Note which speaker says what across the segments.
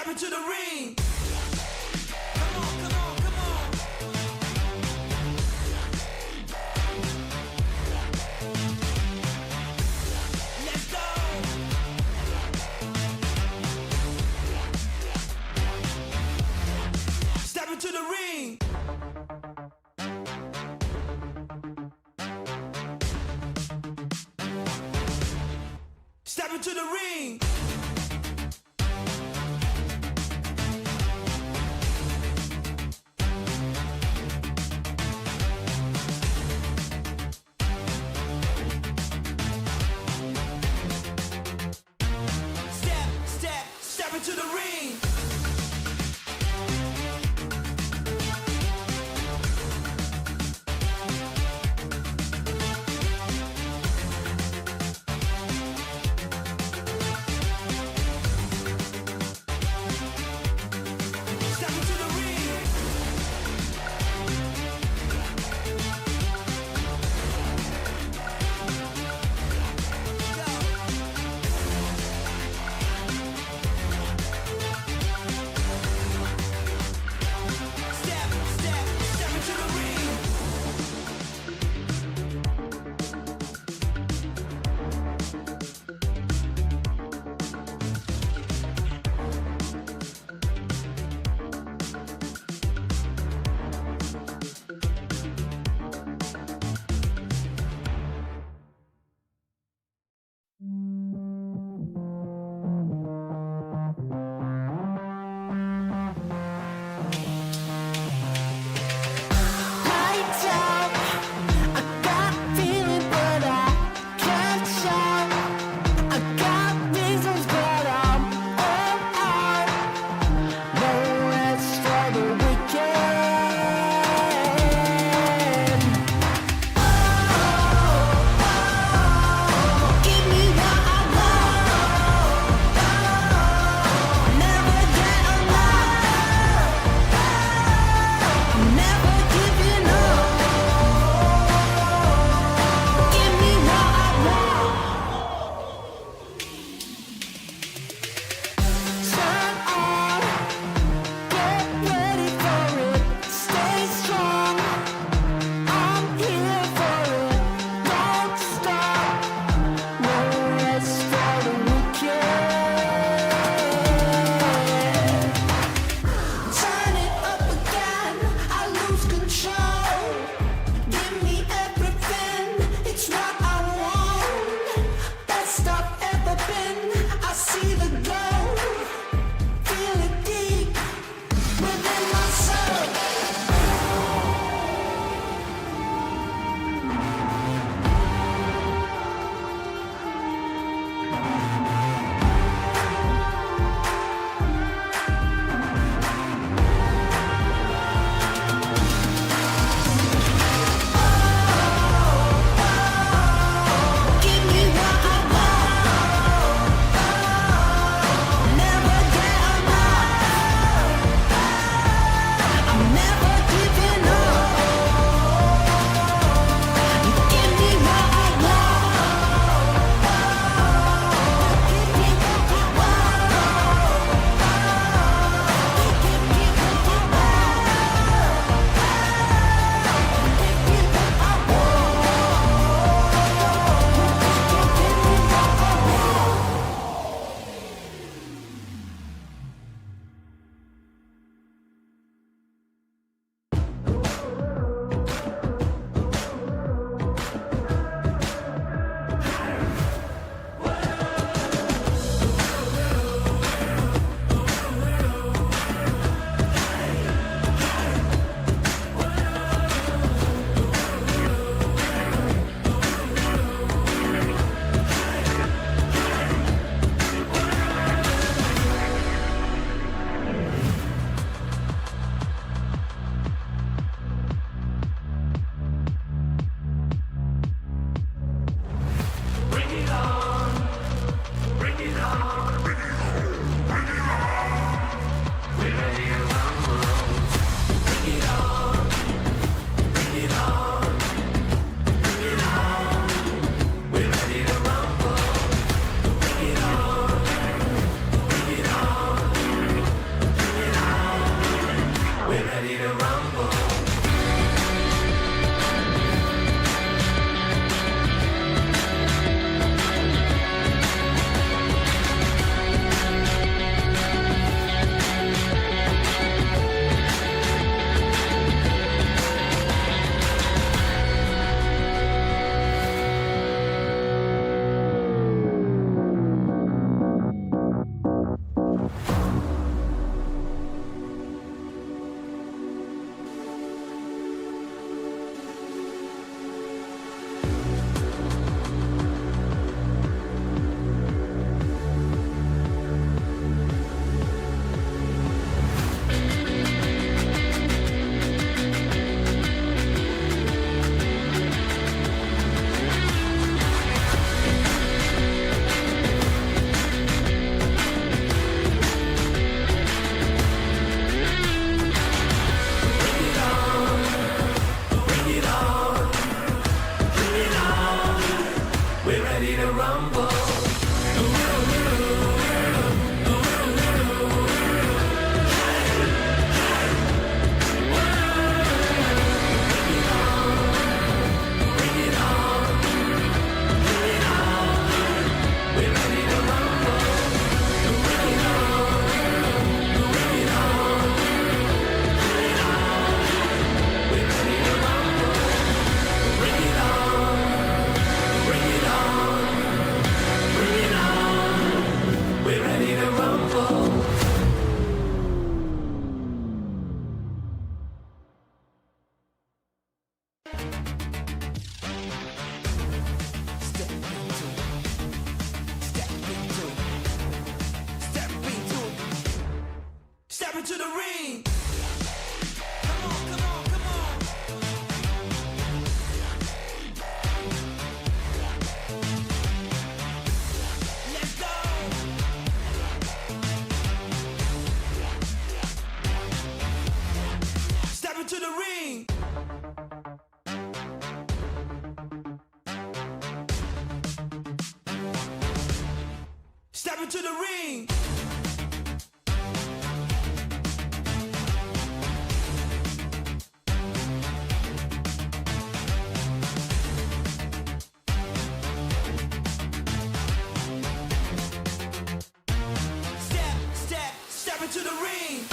Speaker 1: Step into the ring. Come on, come on, come on. Let's go. Step into the ring. Step into the ring. Step into the ring. into the ring. Come on, come on, come on. Let's go. Step into the ring. Step into the ring. Step into the ring.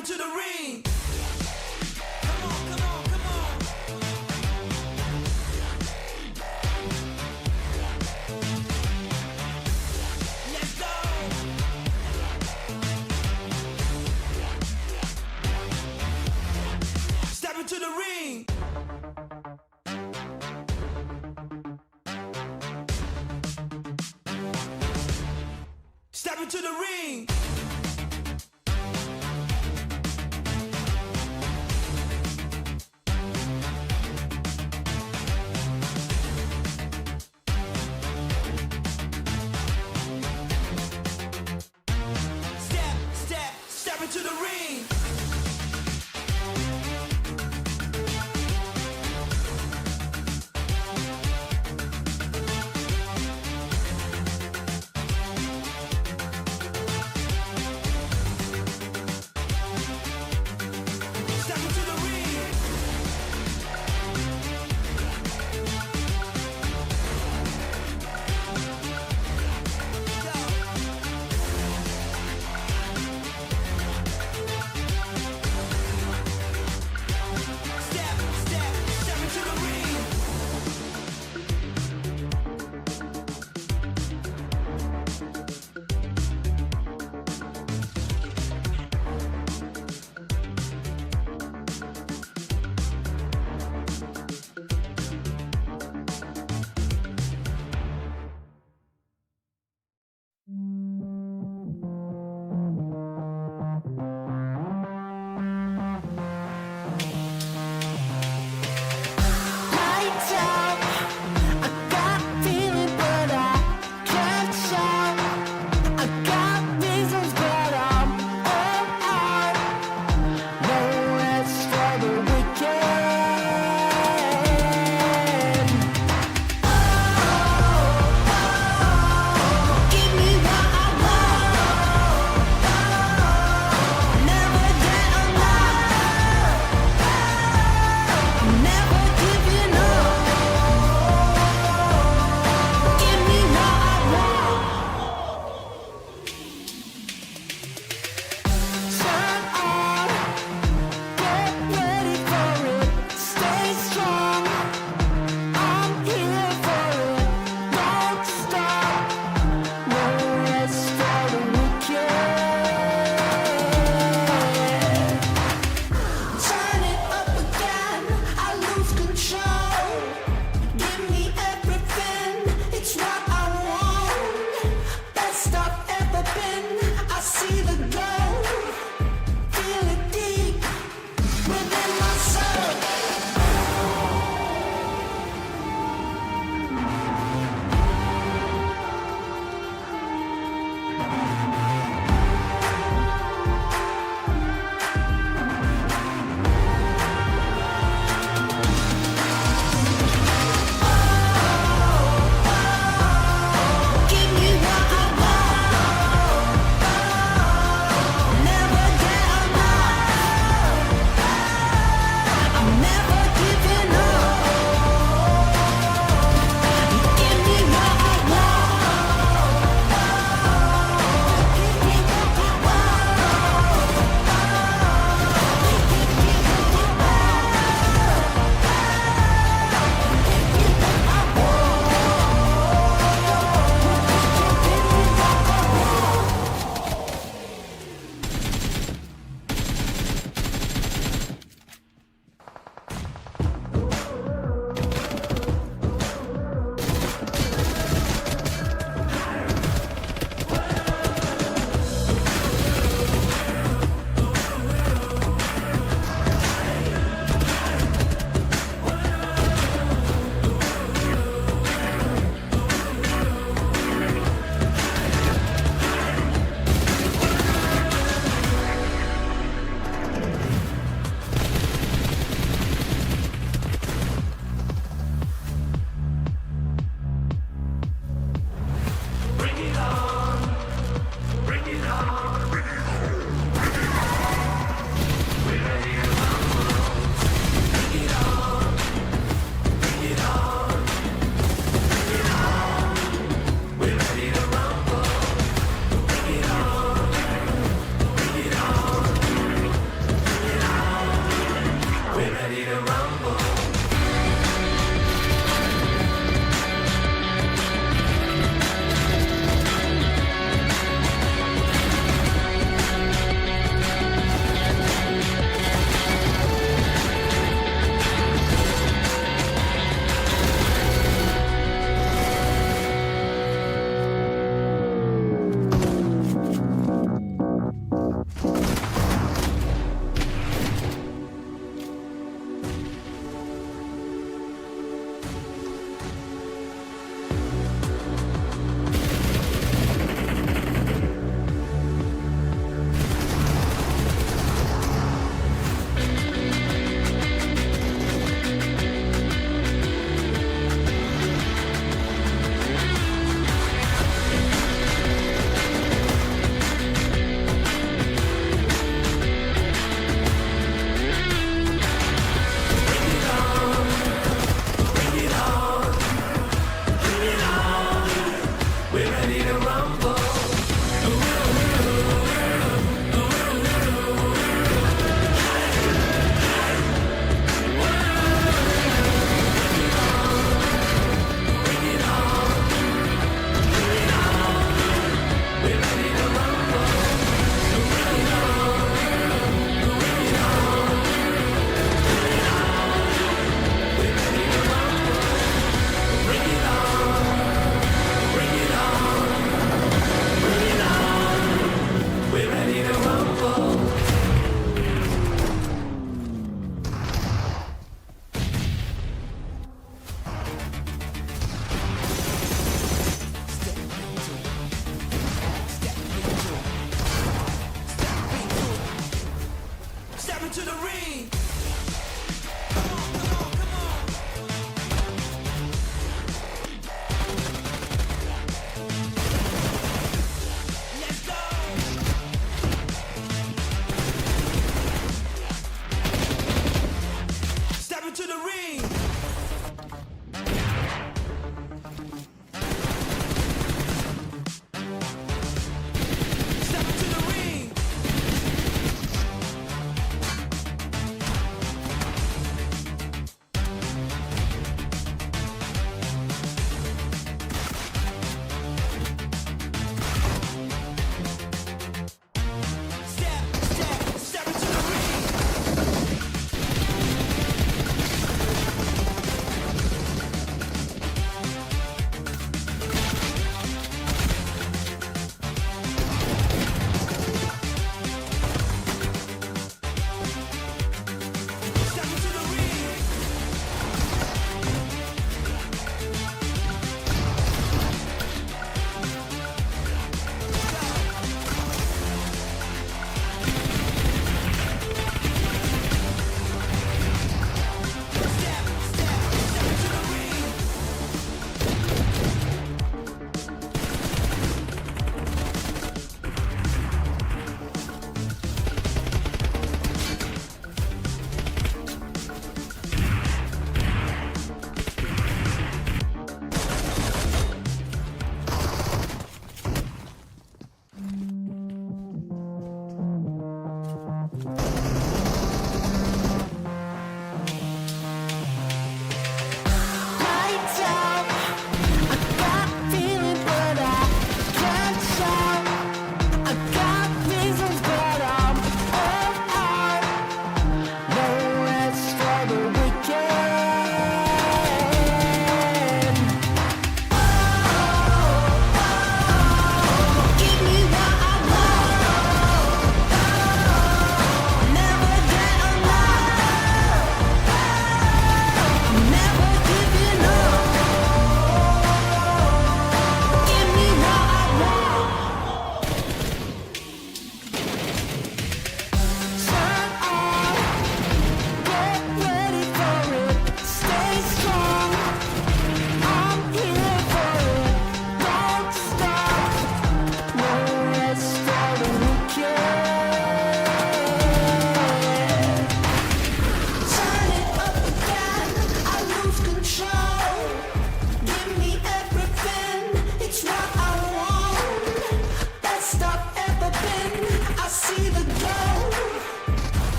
Speaker 1: into the ring. Come on, come on, come on. Let's go. Step into the ring. Step into the ring. Step into the ring.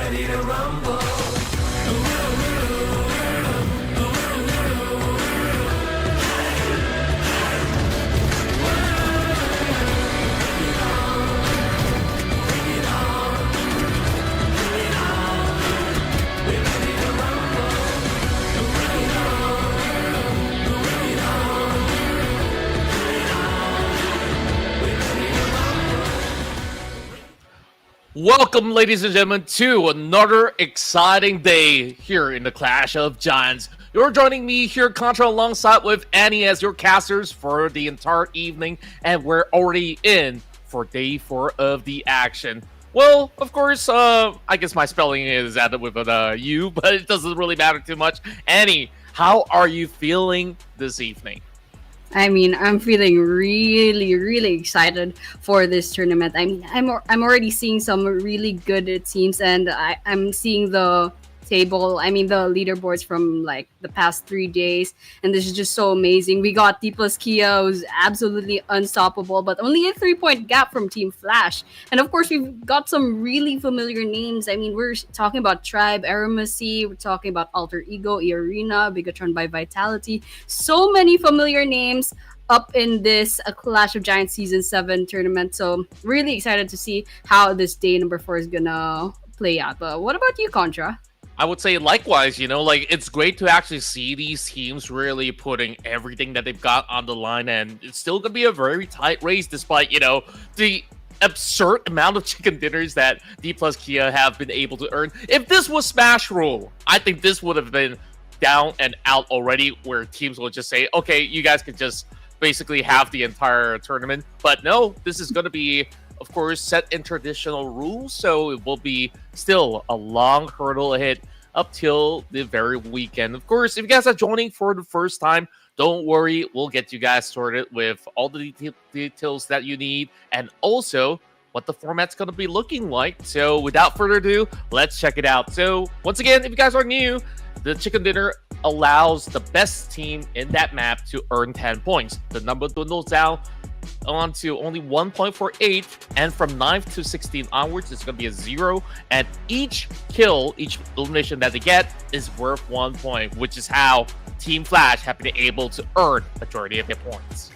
Speaker 1: ready to rumble.
Speaker 2: Welcome, ladies and gentlemen, to another exciting day here in the Clash of Giants. You're joining me here, Contra, alongside with Annie as your casters for the entire evening, and we're already in for day 4 of the action. Well, of course, I guess my spelling is added with an U, but it doesn't really matter too much. Annie, how are you feeling this evening?
Speaker 3: I mean, I'm feeling really excited for this tournament. I mean, I'm already seeing some really good teams, and I'm seeing the table. I mean, the leaderboards from like the past 3 days, and this is just so amazing. We got Dplus Kia, who's absolutely unstoppable, but only a 3-point gap from Team Flash. And of course, we've got some really familiar names. I mean, we're talking about Tribe, Aeromacy, we're talking about Alter Ego, Earena, Bigetron by Vitality. So many familiar names up in this Clash of Giants Season 7 tournament. So really excited to see how this day number 4 is gonna play out. But what about you, Contra?
Speaker 2: I would say likewise, like it's great to actually see these teams really putting everything that they've got on the line, and it's still going to be a very tight race despite, the absurd amount of chicken dinners that Dplus Kia have been able to earn. If this was Smash Rule, I think this would have been down and out already, where teams will just say, okay, you guys can just basically have the entire tournament. But no, this is going to be, of course, set in traditional rules, so it will be still a long hurdle ahead up till the very weekend. Of course, if you guys are joining for the first time, don't worry, we'll get you guys sorted with all the details that you need, and also what the format's going to be looking like. So without further ado, let's check it out. So once again, if you guys are new, the Chicken Dinner allows the best team in that map to earn 10 points. The number dwindles down on to only 1 point for 8, and from 9th to 16th onwards, it's going to be a 0, and each kill, each elimination that they get is worth 1 point, which is how Team Flash have been able to earn majority of their points.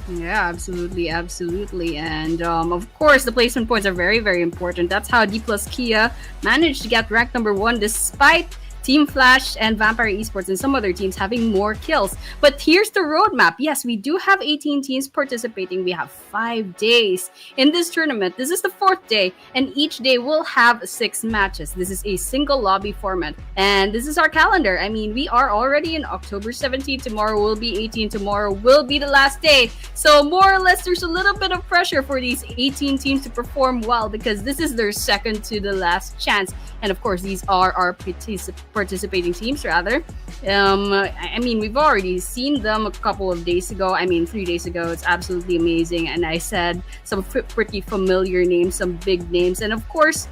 Speaker 3: Yeah, absolutely. And of course, the placement points are very important. That's how Dplus Kia managed to get ranked number 1 despite Team Flash and Vampire Esports and some other teams having more kills. But here's the roadmap. Yes, we do have 18 teams participating. We have 5 days in this tournament. This is the 4th day, and each day will have 6 matches. This is a single lobby format, and this is our calendar. I mean, we are already in October 17th. Tomorrow will be 18. Tomorrow will be the last day. So more or less, there's a little bit of pressure for these 18 teams to perform well, because this is their second to the last chance. And of course, these are our participating teams, rather. I mean, we've already seen them a couple of days ago. I mean, 3 days ago. It's absolutely amazing. And I said some pretty familiar names, some big names. And of course,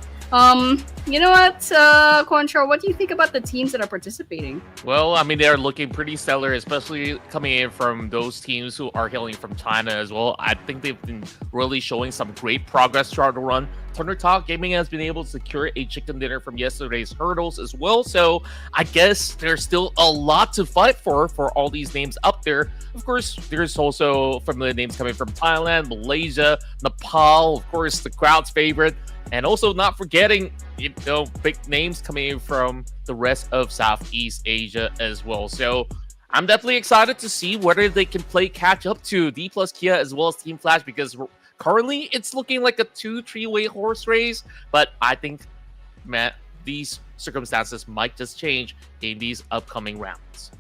Speaker 3: you know what, Contra, what do you think about the teams that are participating?
Speaker 2: Well, I mean, they're looking pretty stellar, especially coming in from those teams who are hailing from China as well. I think they've been really showing some great progress throughout the run. ThunderTalk Gaming has been able to secure a chicken dinner from yesterday's hurdles as well, so I guess there's still a lot to fight for all these names up there. Of course, there's also familiar names coming from Thailand, Malaysia, Nepal, of course, the crowd's favorite, and also not forgetting, big names coming in from the rest of Southeast Asia as well. So I'm definitely excited to see whether they can play catch up to Dplus Kia as well as Team Flash, because currently it's looking like a 2-3-way horse race, but I think, Matt, these circumstances might just change in these upcoming rounds.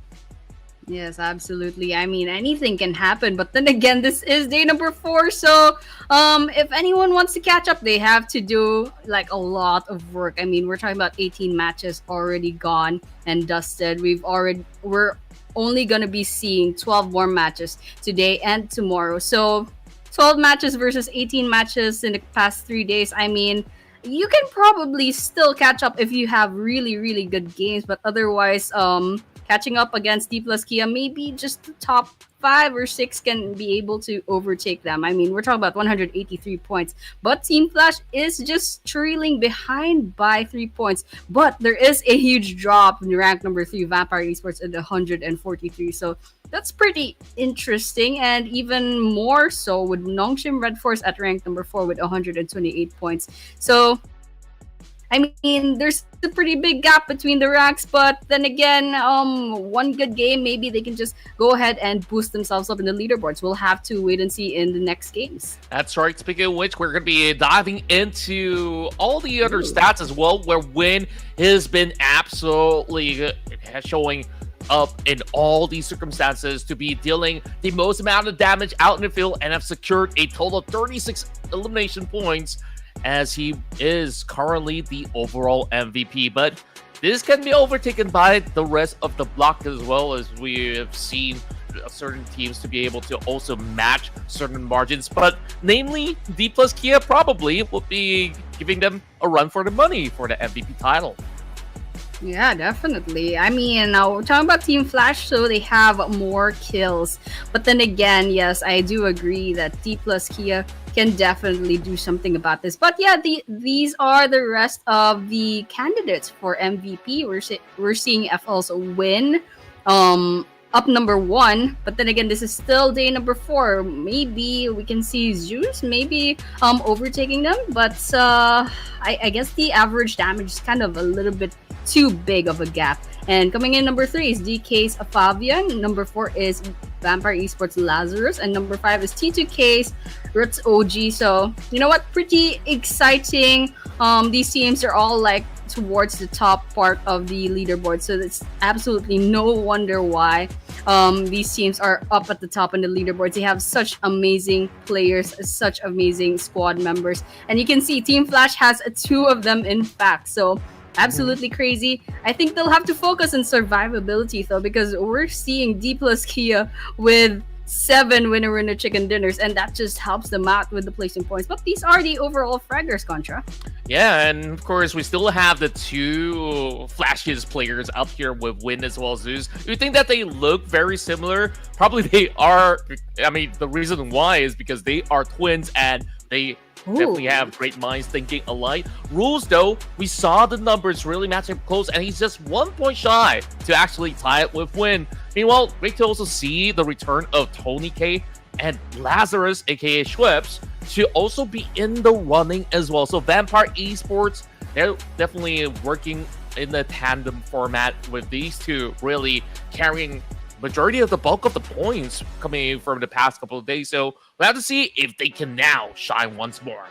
Speaker 3: Yes, absolutely. I mean, anything can happen, but then again, this is day number 4, so if anyone wants to catch up, they have to do like a lot of work. I mean, we're talking about 18 matches already gone and dusted. We're only gonna be seeing 12 more matches today and tomorrow. So 12 matches versus 18 matches in the past 3 days. I mean, you can probably still catch up if you have really good games, but otherwise, catching up against Dplus Kia, maybe just the top 5 or 6 can be able to overtake them. I mean, we're talking about 183 points, but Team Flash is just trailing behind by 3 points. But there is a huge drop in rank number 3, Vampire Esports, at 143. So that's pretty interesting, and even more so with Nongshim RedForce at rank number 4 with 128 points. So I mean, there's a pretty big gap between the ranks, but then again, one good game, maybe they can just go ahead and boost themselves up in the leaderboards. We'll have to wait and see in the next games.
Speaker 2: That's right. Speaking of which, we're going to be diving into all the other stats as well, where Win has been absolutely showing up in all these circumstances to be dealing the most amount of damage out in the field and have secured a total of 36 elimination points, as he is currently the overall MVP. But this can be overtaken by the rest of the block, as well as we have seen certain teams to be able to also match certain margins. But namely, Dplus Kia probably will be giving them a run for the money for the MVP title.
Speaker 3: Yeah, definitely. I mean, now we're talking about Team Flash, so they have more kills. But then again, yes, I do agree that Dplus Kia can definitely do something about this. But yeah, these are the rest of the candidates for MVP. We're seeing FL's Win up number 1, but then again, this is still day number 4. Maybe we can see Zeus maybe overtaking them, but I guess the average damage is kind of a little bit too big of a gap. And coming in number 3 is DK's Fabian, number 4 is Vampire Esports Lazarus, and number 5 is T2K's Rutz OG. So you know what, pretty exciting. These teams are all like towards the top part of the leaderboard, so it's absolutely no wonder why these teams are up at the top on the leaderboards. They have such amazing players, such amazing squad members, and you can see Team Flash has 2 of them in fact. So absolutely crazy. I think they'll have to focus on survivability though, because we're seeing Dplus Kia with 7 winner chicken dinners, and that just helps them out with the placing points. But these are the overall fraggers, Contra.
Speaker 2: Yeah, and of course we still have the 2 flashiest players up here with Win as well as Zeus. You think that they look very similar? Probably they are. I mean, the reason why is because they are twins and they definitely have great minds thinking alike. Rules, though, we saw the numbers really match up close, and he's just 1 point shy to actually tie it with Win. Meanwhile, great to also see the return of Tony K and Lazarus, aka Schweppes, to also be in the running as well. So Vampire Esports, they're definitely working in the tandem format with these 2 really carrying majority of the bulk of the points coming from the past couple of days. So we'll have to see if they can now shine once more.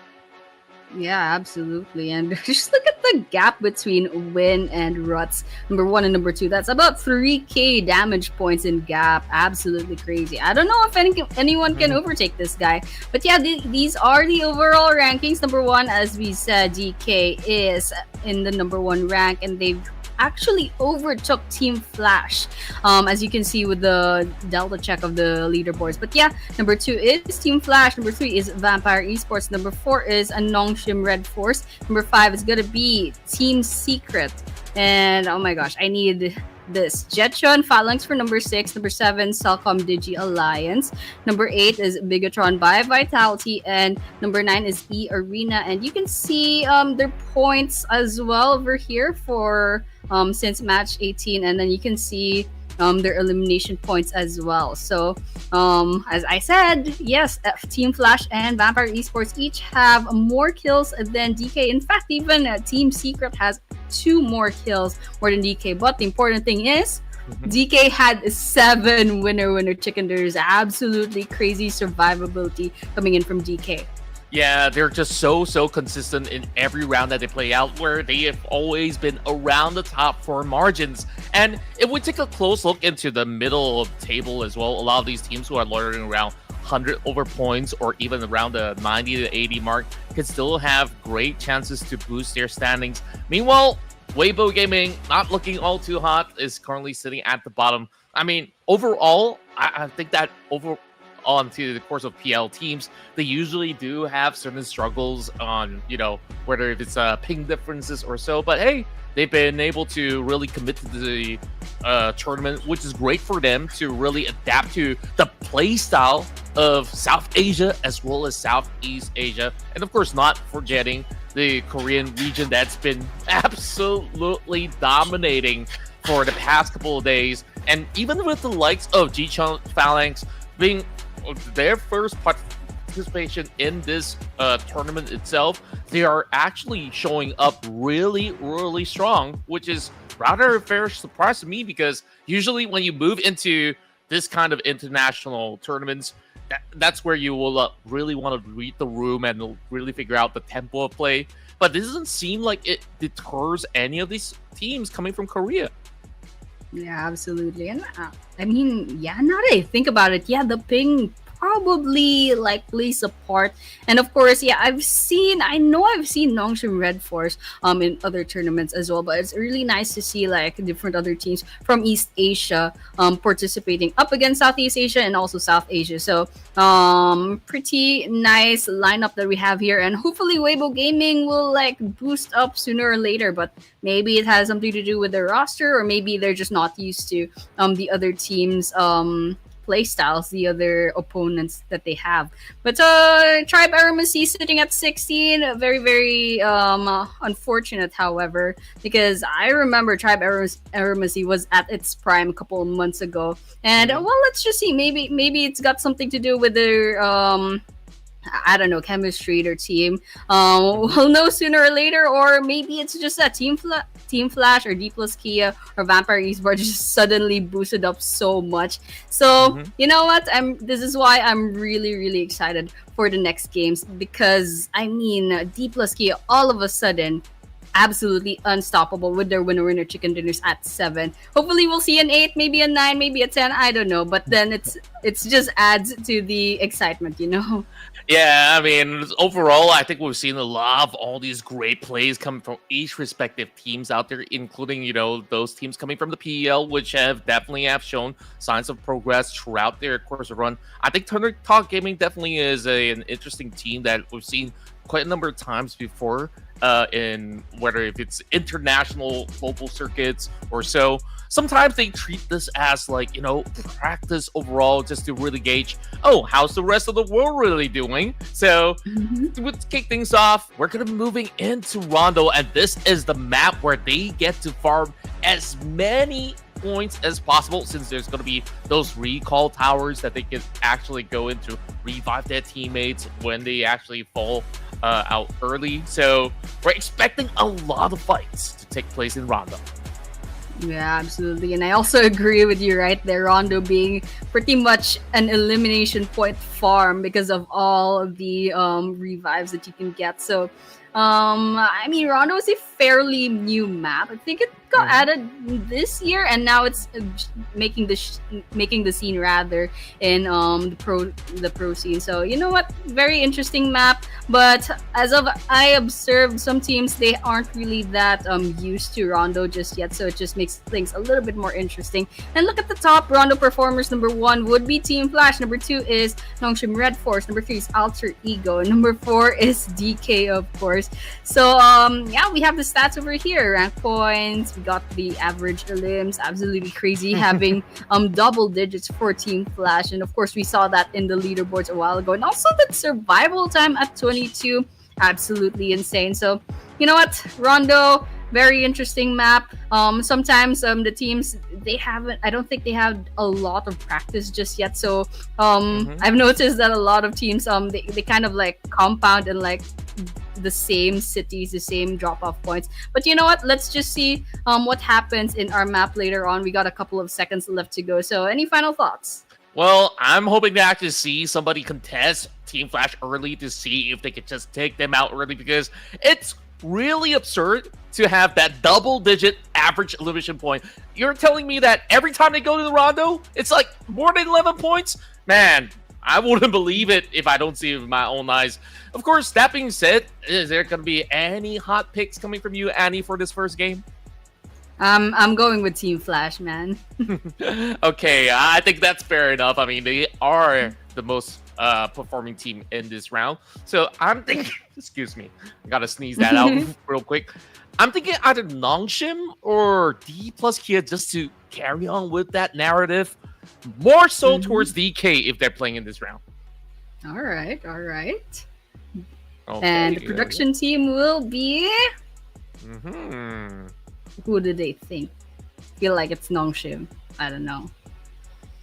Speaker 3: Yeah, absolutely. And just look at the gap between Win and Rutz, number 1 and number 2. That's about 3k damage points in gap. Absolutely crazy. I don't know if anyone can overtake this guy. But yeah, these are the overall rankings. Number 1, as we said, DK is in the number 1 rank, and they've actually overtook Team Flash, as you can see with the delta check of the leaderboards. But yeah, number 2 is Team Flash, number 3 is Vampire Esports, number 4 is a Nongshim RedForce, number 5 is gonna be Team Secret, and oh my gosh, I need this. Jecheon Phalanx for number 6, number 7 CelcomDigi Alliance, number 8 is Bigetron by Vitality, and number 9 is Earena. And you can see their points as well over here for since match 18, and then you can see their elimination points as well. So as I said, yes, Team Flash and Vampire Esports each have more kills than DK. In fact, even Team Secret has 2 more kills more than DK. But the important thing is DK had 7 winner chicken dinners. Absolutely crazy survivability coming in from DK.
Speaker 2: Yeah, they're just so consistent in every round that they play out, where they have always been around the top for margins. And if we take a close look into the middle of the table as well, a lot of these teams who are loitering around 100 over points or even around the 90 to 80 mark can still have great chances to boost their standings. Meanwhile, Weibo Gaming, not looking all too hot, is currently sitting at the bottom. I mean, overall, I think that onto the course of PL teams, they usually do have certain struggles on, whether if it's ping differences or so. But hey, they've been able to really commit to the tournament, which is great for them to really adapt to the play style of South Asia as well as Southeast Asia. And of course, not forgetting the Korean region that's been absolutely dominating for the past couple of days. And even with the likes of Jecheon Phalanx being their first participation in this tournament itself, they are actually showing up really, really strong, which is rather a fair surprise to me, because usually when you move into this kind of international tournaments, that's where you will really want to read the room and really figure out the tempo of play. But this doesn't seem like it deters any of these teams coming from Korea.
Speaker 3: Yeah, absolutely. And I mean, yeah, now that I think about it, yeah, the ping probably like plays a part. And of course, yeah, I know I've seen Nongshim RedForce in other tournaments as well, but it's really nice to see like different other teams from East Asia participating up against Southeast Asia and also South Asia. So pretty nice lineup that we have here, and hopefully Weibo Gaming will like boost up sooner or later, but maybe it has something to do with their roster, or maybe they're just not used to the other teams play styles, the other opponents that they have. But Tribe Aeromacy sitting at 16, very, very unfortunate, however, because I remember Tribe Aeromacy was at its prime a couple of months ago. And well, let's just see, maybe it's got something to do with their I don't know, chemistry, their team. We'll know sooner or later, or maybe it's just that Team Flash or Dplus Kia or Vampire Esports just suddenly boosted up so much. So you know what? This is why I'm really, really excited for the next games, because I mean, Dplus Kia all of a sudden absolutely unstoppable with their winner chicken dinners at 7. Hopefully we'll see an 8, maybe a 9, maybe a 10, I don't know, but then it's just adds to the excitement, you know.
Speaker 2: Yeah, I mean, overall, I think we've seen a lot of all these great plays coming from each respective teams out there, including, those teams coming from the PEL, which definitely have shown signs of progress throughout their course of run. I think ThunderTalk Gaming definitely is an interesting team that we've seen quite a number of times before, in whether if it's international global circuits or so. Sometimes they treat this as like, practice overall, just to really gauge, how's the rest of the world really doing? So to kick things off, we're going to be moving into Rondo, and this is the map where they get to farm as many points as possible, since there's going to be those recall towers that they can actually go into, revive their teammates when they actually fall out early. So we're expecting a lot of fights to take place in Rondo.
Speaker 3: Yeah, absolutely. And I also agree with you right there, Rondo being pretty much an elimination point farm because of all of the revives that you can get. So I mean, Rondo is a fairly new map. I think it got added this year, and now it's making the scene rather in the pro scene. So you know what, very interesting map. But as of I observed, some teams, they aren't really that used to Rondo just yet. So it just makes things a little bit more interesting. And look at the top Rondo performers. Number 1 would be Team Flash. Number 2 is Nongshim RedForce. Number 3 is Alter Ego. And number 4 is DK, of course. So yeah, we have the stats over here. Rank points, we got the average elims, absolutely crazy, having double digits for Team Flash. And of course we saw that in the leaderboards a while ago. And also the survival time at 22, absolutely insane. So you know what, Rondo, very interesting map. Sometimes the teams, I don't think they have a lot of practice just yet. So I've noticed that a lot of teams they kind of like compound in like the same cities, the same drop-off points. But you know what, let's just see what happens in our map later on. We got a couple of seconds left to go. So any final thoughts?
Speaker 2: Well, I'm hoping to actually see somebody contest Team Flash early to see if they could just take them out early, because it's really absurd to have that double-digit average elimination point. You're telling me that every time they go to the Rondo, it's like more than 11 points? Man, I wouldn't believe it if I don't see it with my own eyes. Of course, that being said, is there going to be any hot picks coming from you, Annie, for this first game?
Speaker 3: I'm going with Team Flash, man.
Speaker 2: Okay, I think that's fair enough. I mean, they are the most performing team in this round. So I'm thinking, excuse me, I gotta sneeze that out real quick. I'm thinking either Nongshim or Dplus Kia just to carry on with that narrative. More so towards DK if they're playing in this round.
Speaker 3: All right, all right.
Speaker 2: Okay,
Speaker 3: And the production team will be.
Speaker 2: Mm-hmm.
Speaker 3: Who do they think? Feel like it's Nongshim. I don't know.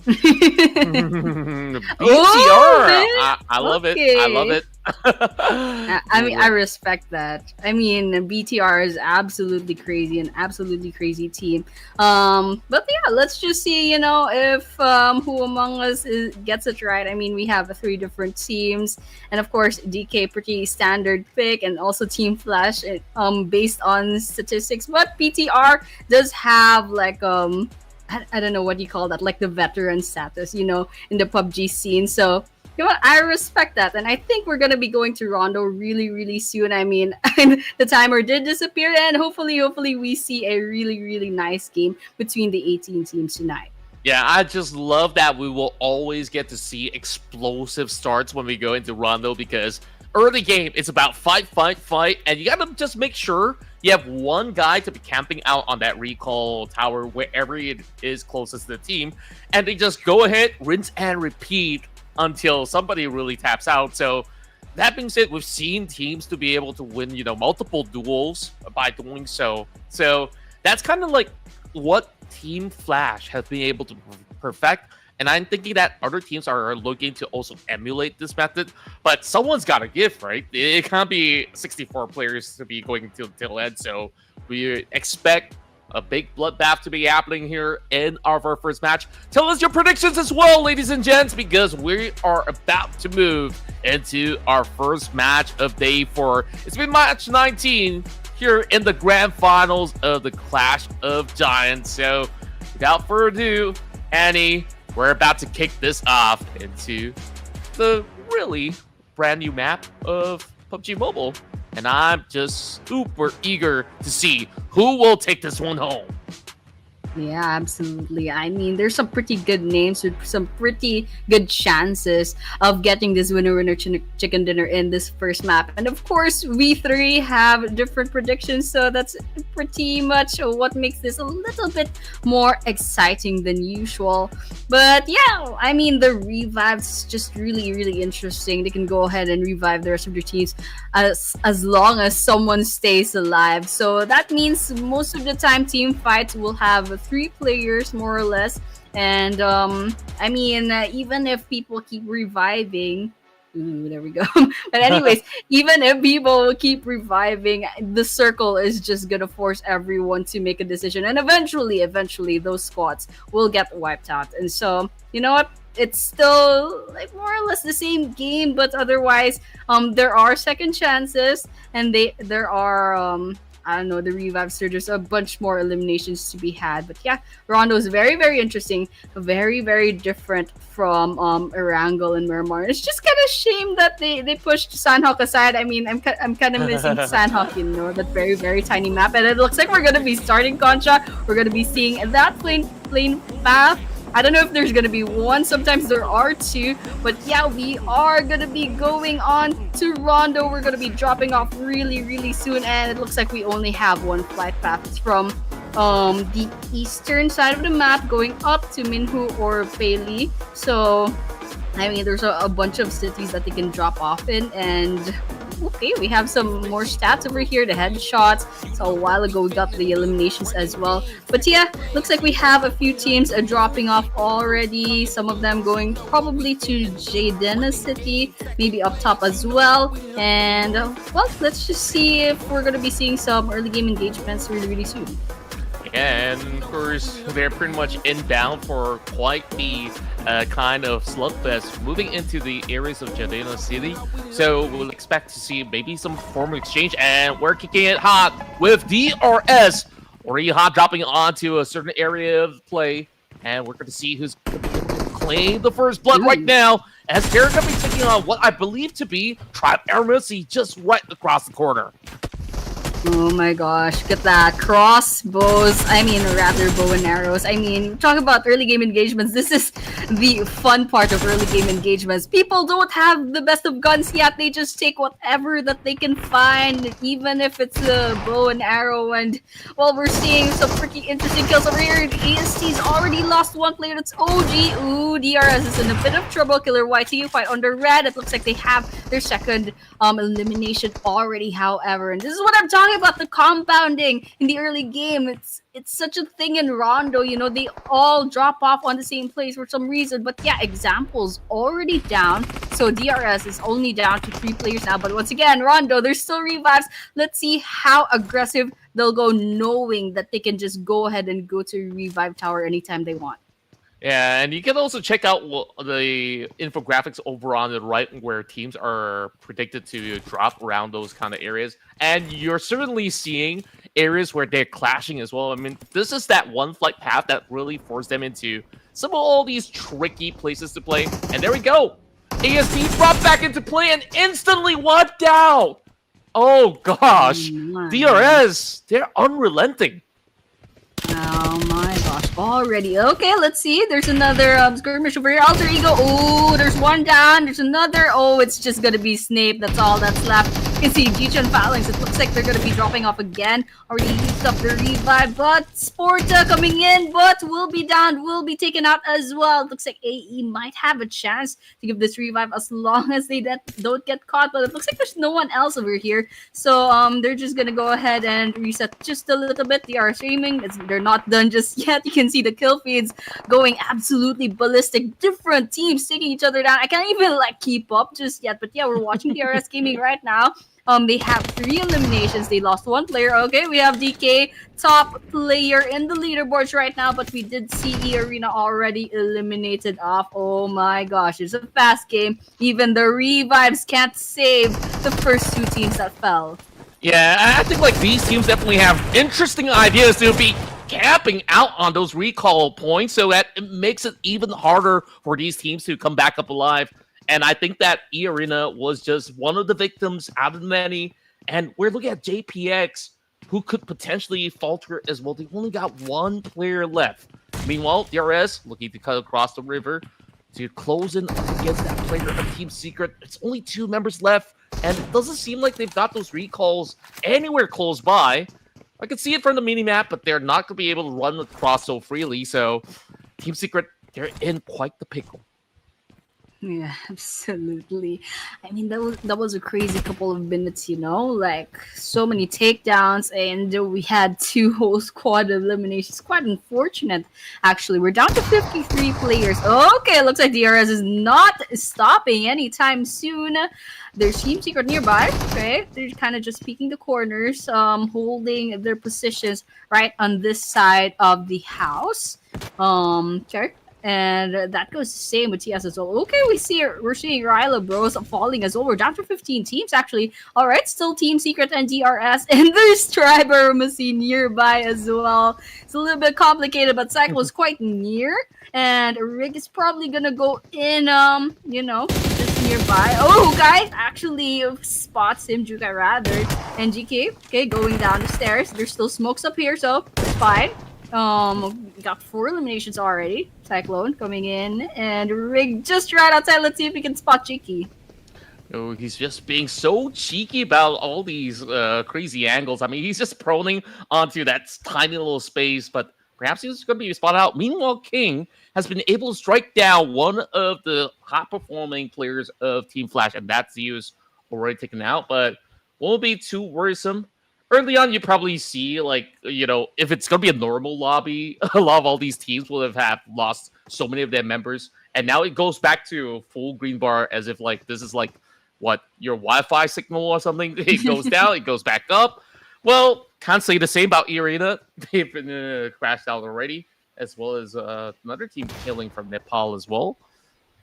Speaker 2: BTR.
Speaker 3: Oh,
Speaker 2: I love it.
Speaker 3: okay.
Speaker 2: I love it.
Speaker 3: I mean, I respect that. I mean, BTR is absolutely crazy, an absolutely crazy team. But yeah, let's just see, if who among us gets it right. I mean, we have 3 different teams, and of course, DK pretty standard pick, and also Team Flash, based on statistics. But BTR does have like I don't know what you call that, like the veteran status, in the PUBG scene. So, I respect that. And I think we're going to be going to Rondo really, really soon. I mean, the timer did disappear, and hopefully we see a really, really nice game between the 18 teams tonight.
Speaker 2: Yeah, I just love that we will always get to see explosive starts when we go into Rondo, because early game, it's about fight, and you gotta just make sure you have one guy to be camping out on that recall tower wherever it is closest to the team, and they just go ahead, rinse and repeat until somebody really taps out. So that being said, we've seen teams to be able to win, multiple duels by doing so. So that's kind of like what Team Flash has been able to perfect. And I'm thinking that other teams are looking to also emulate this method, but someone's got to give, right? It can't be 64 players to be going till the tail end. So we expect a big bloodbath to be happening here in our first match. Tell us your predictions as well, ladies and gents, because we are about to move into our first match of day 4. It's been match 19 here in the grand finals of the Clash of Giants. So without further ado, Annie, we're about to kick this off into the really brand new map of PUBG Mobile. And I'm just super eager to see who will take this one home.
Speaker 3: Yeah, absolutely. I mean, there's some pretty good names with some pretty good chances of getting this winner chicken dinner in this first map. And of course, we 3 have different predictions, so that's pretty much what makes this a little bit more exciting than usual. But yeah, I mean, the revives just really, really interesting. They can go ahead and revive the rest of their teams as long as someone stays alive. So that means most of the time, team fights will have 3 players more or less. And I mean, even if people keep reviving, there we go. But anyways, even if people keep reviving, the circle is just gonna force everyone to make a decision, and eventually those squads will get wiped out. And so, you know what, it's still like more or less the same game, but otherwise there are second chances, and there are I don't know, the revives. So there's a bunch more eliminations to be had. But yeah, Rondo is very, very interesting. Very, very different from ERANGEL and MIRAMAR. It's just kind of shame that they pushed Sandhawk aside. I mean, I'm kind of missing Sandhawk, that very, very tiny map. And it looks like we're going to be starting Concha. We're going to be seeing that plain path. I don't know if there's gonna be 1, sometimes there are 2, but yeah, we are gonna be going on to Rondo. We're gonna be dropping off really, really soon, and it looks like we only have 1 flight path. It's from the eastern side of the map going up to Minhu or Bailey. So I mean, there's a bunch of cities that they can drop off in, and okay, we have some more stats over here, the headshots. So a while ago we got the eliminations as well. But yeah, looks like we have a few teams dropping off already. Some of them going probably to Jecheon City, maybe up top as well. And well, let's just see if we're going to be seeing some early game engagements really, really soon.
Speaker 2: And of course, they're pretty much inbound for quite the kind of slugfest moving into the areas of Jecheon City. So we'll expect to see maybe some form of exchange, and we're kicking it hot with DRS already hot dropping onto a certain area of play, and we're going to see who's going to claim the first blood right now, as they're going to be taking on what I believe to be Tribe Aeromacy just right across the corner.
Speaker 3: Oh my gosh, look at that. Crossbows, I mean, rather bow and arrows. I mean, talk about early game engagements. This is the fun part of early game engagements. People don't have the best of guns yet. They just take whatever that they can find, even if it's a bow and arrow. And, well, we're seeing some pretty interesting kills over here. AST's already lost one player. That's OG. Ooh, DRS is in a bit of trouble. Killer YTU fight under red. It looks like they have their second elimination already, however. And this is what I'm talking about, the compounding in the early game. It's such a thing in Rondo, you know, they all drop off on the same place for some reason. But yeah, examples already down. So DRS is only down to 3 players now. But once again, Rondo, there's still revives. Let's see how aggressive they'll go, knowing that they can just go ahead and go to revive tower anytime they want.
Speaker 2: Yeah, and you can also check out the infographics over on the right where teams are predicted to drop around those kind of areas. And you're certainly seeing areas where they're clashing as well. I mean, this is that one flight path that really forced them into some of all these tricky places to play. And there we go. AST brought back into play and instantly wiped out. Oh, gosh. DRS, they're unrelenting.
Speaker 3: Oh my gosh, already. Okay, let's see. There's another skirmish over here. Alter Ego. Oh, there's one down. There's another. Oh, it's just gonna be Snape. That's all that's left. You can see Jecheon Phalanx. It looks like they're gonna be dropping off again. Already used up the revive, but Sporta coming in, but will be down, will be taken out as well. It looks like AE might have a chance to give this revive as long as they don't get caught, but it looks like there's no one else over here. So they're just gonna go ahead and reset just a little bit. They are streaming. They're not done just yet. You can see the kill feeds going absolutely ballistic. Different teams taking each other down. I can't even like keep up just yet. But yeah, we're watching DRS Gaming right now. They have 3 eliminations. They lost 1 player. Okay, we have DK, top player in the leaderboards right now, but we did see Arena already eliminated off. Oh my gosh, it's a fast game. Even the revives can't save the first 2 teams that fell.
Speaker 2: Yeah, I think like these teams definitely have interesting ideas to be camping out on those recall points, so that it makes it even harder for these teams to come back up alive. And I think that Arena was just one of the victims out of many. And we're looking at JPX, who could potentially falter as well. They only got 1 player left. Meanwhile, DRS looking to cut across the river to close in against that player of Team Secret. It's only 2 members left, and it doesn't seem like they've got those recalls anywhere close by. I can see it from the mini-map, but they're not going to be able to run across so freely. So Team Secret, they're in quite the pickle.
Speaker 3: Yeah, absolutely. I mean, that was a crazy couple of minutes, you know, like so many takedowns, and we had 2 whole squad eliminations. Quite unfortunate, actually. We're down to 53 players. Okay, looks like DRS is not stopping anytime soon. There's Team Secret nearby. Okay, they're kind of just peeking the corners, holding their positions right on this side of the house. Check. And that goes the same with TS as well. Okay, we're seeing Raila bros falling as well. We're down to 15 teams actually. All right, still Team Secret and DRS, and there's Aeromacy nearby as well. It's a little bit complicated, but Cycle is quite near, and Rig is probably gonna go in. You know, just nearby. Oh, guys, actually spots him, Jukai rather, and GK. Okay, going down the stairs. There's still smokes up here, so it's fine. Got 4 eliminations already. Cyclone coming in, and Rig just right outside. Let's see if we can spot Cheeky.
Speaker 2: Oh, he's just being so cheeky about all these crazy angles. I mean, he's just proning onto that tiny little space, but perhaps he's going to be spotted out. Meanwhile, King has been able to strike down one of the hot-performing players of Team Flash, and that's Zeus already taken out, but won't be too worrisome. Early on, you probably see, like, you know, if it's going to be a normal lobby, a lot of all these teams will have lost so many of their members. And now it goes back to full green bar as if, like, this is, like, what, your Wi-Fi signal or something? It goes down, it goes back up. Well, can't say the same about Earena. They've been crashed out already, as well as another team killing from Nepal as well.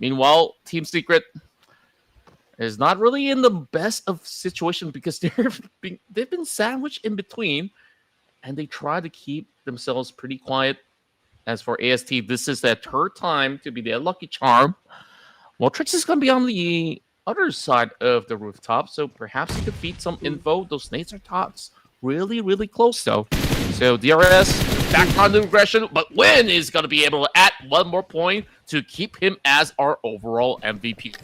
Speaker 2: Meanwhile, Team Secret is not really in the best of situation because they've been sandwiched in between, and they try to keep themselves pretty quiet. As for AST, this is their 3rd time to be their lucky charm. Well, Trix is going to be on the other side of the rooftop, so perhaps he could feed some info. Those nades are tops really, really close though. So DRS back on the aggression, but Win is going to be able to add one more point to keep him as our overall MVP.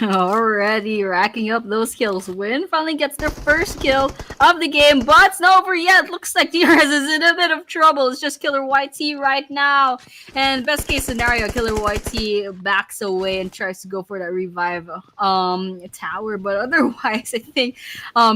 Speaker 3: Already racking up those kills. Win finally gets their first kill of the game, but it's not over yet. Looks like DRS is in a bit of trouble. It's just Killer YT right now. And best case scenario, Killer YT backs away and tries to go for that revive tower. But otherwise, I think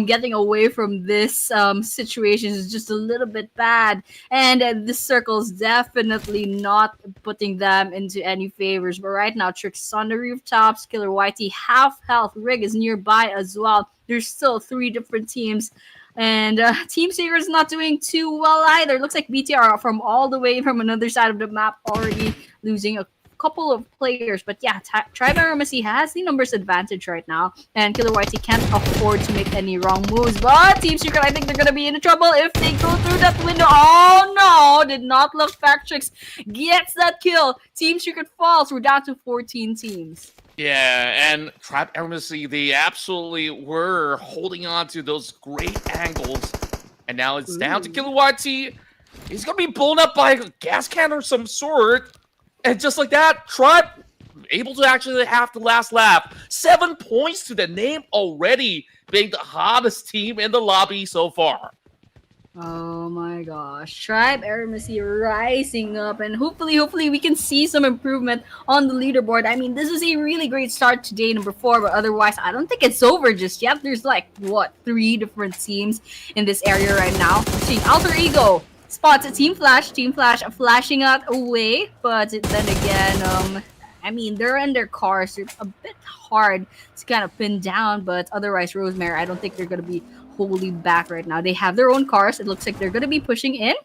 Speaker 3: getting away from this situation is just a little bit bad. And this circle's definitely not putting them into any favors. But right now, Trix on the rooftops, Killer YT half health. Rig is nearby as well. There's still 3 different teams. And Team Seeker is not doing too well either. Looks like BTR from all the way from another side of the map already losing a couple of players. But yeah, Tribe Aeromacy has the numbers advantage right now. And Killer YT can't afford to make any wrong moves. But Team Secret, I think they're going to be in trouble if they go through that window. Oh no! Did not look back. Trix gets that kill. Team Secret falls. We're down to 14 teams.
Speaker 2: Yeah, and Tribe Aeromacy, they absolutely were holding on to those great angles. And now it's down to Killer YT. He's going to be blown up by a gas can or some sort. And just like that, Tribe able to actually have the last lap. 7 points to the name already, being the hottest team in the lobby so far.
Speaker 3: Oh my gosh. Tribe Aeromacy rising up, and hopefully we can see some improvement on the leaderboard. I mean, this is a really great start to day number 4, but otherwise I don't think it's over just yet. There's like, what, 3 different teams in this area right now. Seeing Alter Ego spots a Team Flash flashing out away, but then again, I mean, they're in their cars. It's a bit hard to kind of pin down, but otherwise, Rosemary, I don't think they're going to be wholly back right now. They have their own cars. It looks like they're going to be pushing in.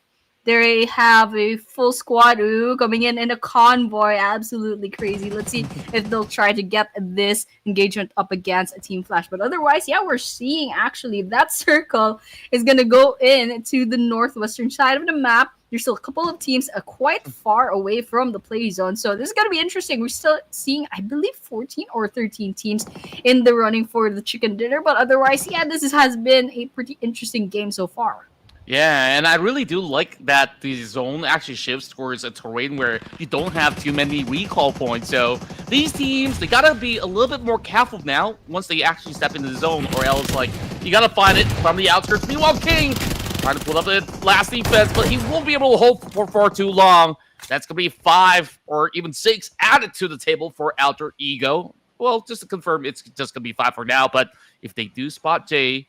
Speaker 3: They have a full squad coming in a convoy. Absolutely crazy. Let's see if they'll try to get this engagement up against a Team Flash. But otherwise, yeah, we're seeing actually that circle is going to go in to the northwestern side of the map. There's still a couple of teams quite far away from the play zone. So this is going to be interesting. We're still seeing, I believe, 14 or 13 teams in the running for the chicken dinner. But otherwise, yeah, this has been a pretty interesting game so far.
Speaker 2: Yeah, and I really do like that the zone actually shifts towards a terrain where you don't have too many recall points. So these teams, they gotta be a little bit more careful now once they actually step into the zone, or else, like, you gotta find it from the outskirts. Meanwhile, King trying to pull up the last defense, but he won't be able to hold for far too long. That's gonna be 5 or even 6 added to the table for Alter Ego. Well, just to confirm, it's just gonna be 5 for now, but if they do spot Jay,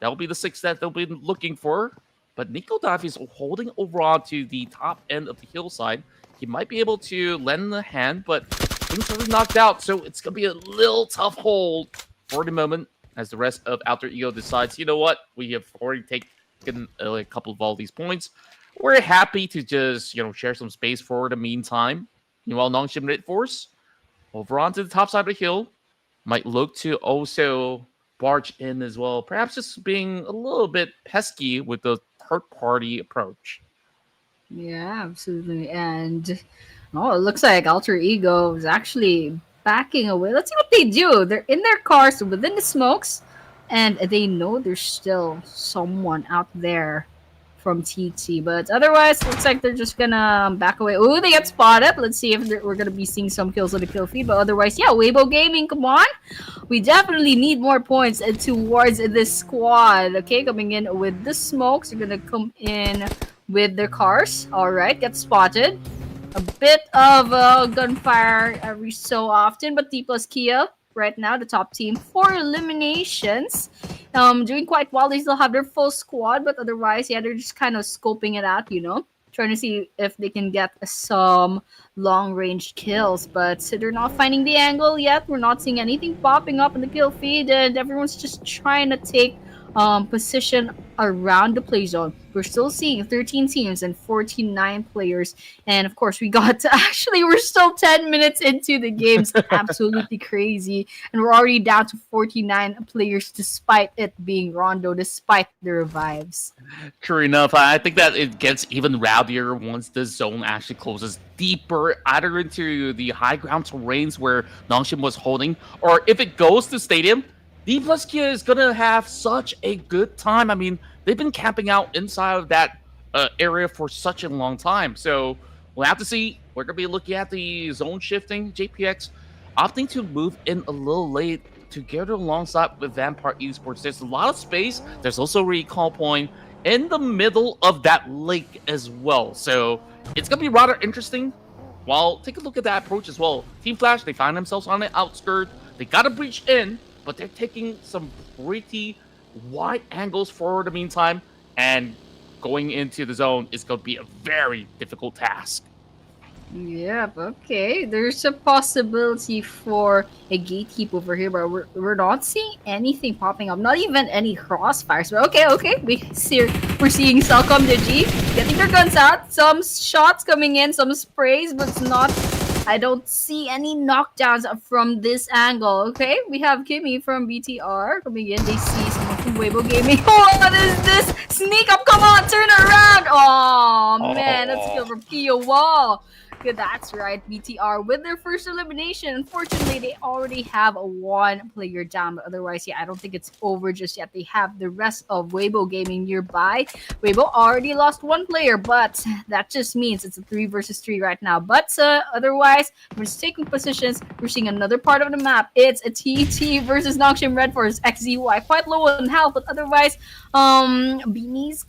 Speaker 2: that'll be the 6 that they'll be looking for. But Nico Dive is holding over on to the top end of the hillside. He might be able to lend a hand, but things are knocked out, so it's going to be a little tough hold for the moment as the rest of Alter Ego decides, you know what, we have already taken a couple of all these points. We're happy to just, share some space for the meantime. Meanwhile, Nongshim RedForce over onto the top side of the hill might look to also barge in as well. Perhaps just being a little bit pesky with the third-party approach.
Speaker 3: Yeah, absolutely. And it looks like Alter Ego is actually backing away. Let's see what they do. They're in their cars within the smokes, and they know there's still someone out there from TT. But otherwise, looks like they're just gonna back away. Oh, they get spotted. Let's see if we're gonna be seeing some kills on the kill feed. But otherwise, yeah, Weibo Gaming, come on. We definitely need more points towards this squad. Okay, coming in with the smokes. They're gonna come in with their cars. All right, get spotted. A bit of gunfire every so often, but Dplus Kia right now, the top team for eliminations. Doing quite well. They still have their full squad, but otherwise, yeah, they're just kind of scoping it out, trying to see if they can get some long-range kills, but they're not finding the angle yet. We're not seeing anything popping up in the kill feed, and everyone's just trying to take position around the play zone. We're still seeing 13 teams and 49 players, and of course we got to we're still 10 minutes into the games. Absolutely crazy, and we're already down to 49 players despite it being Rondo, despite the revives.
Speaker 2: True enough. I think that it gets even rowdier once the zone actually closes deeper, either into the high ground terrains where Nongshim was holding, or if it goes to stadium, Dplus Kia is going to have such a good time. I mean, they've been camping out inside of that area for such a long time. So we'll have to see. We're going to be looking at the zone shifting. JPX opting to move in a little late together alongside with Vampire Esports. There's a lot of space. There's also a recall point in the middle of that lake as well. So it's going to be rather interesting. Well, take a look at that approach as well. Team Flash, they find themselves on the outskirts. They got to breach in, but they're taking some pretty wide angles for the meantime. And going into the zone is going to be a very difficult task.
Speaker 3: Yep, okay. There's a possibility for a gatekeep over here, but we're not seeing anything popping up. Not even any crossfires. But okay. We're seeing CelcomDigi getting their guns out. Some shots coming in, some sprays, but it's not. I don't see any knockdowns from this angle. Okay, we have Kimmy from BTR coming in. They see someone from Weibo Gaming. Oh, what is this? Sneak up, come on, turn around. Oh man, that's a kill from Pio Wall. Okay, that's right, BTR with their first elimination. Unfortunately, they already have a one player down, but otherwise, yeah, I don't think it's over just yet. They have the rest of Weibo Gaming nearby. Weibo already lost one player, but that just means it's a 3 versus 3 right now. But otherwise, we're just taking positions. We're seeing another part of the map. It's a TT versus Nongshim RedForce XZY, quite low on health, but otherwise, Beanie's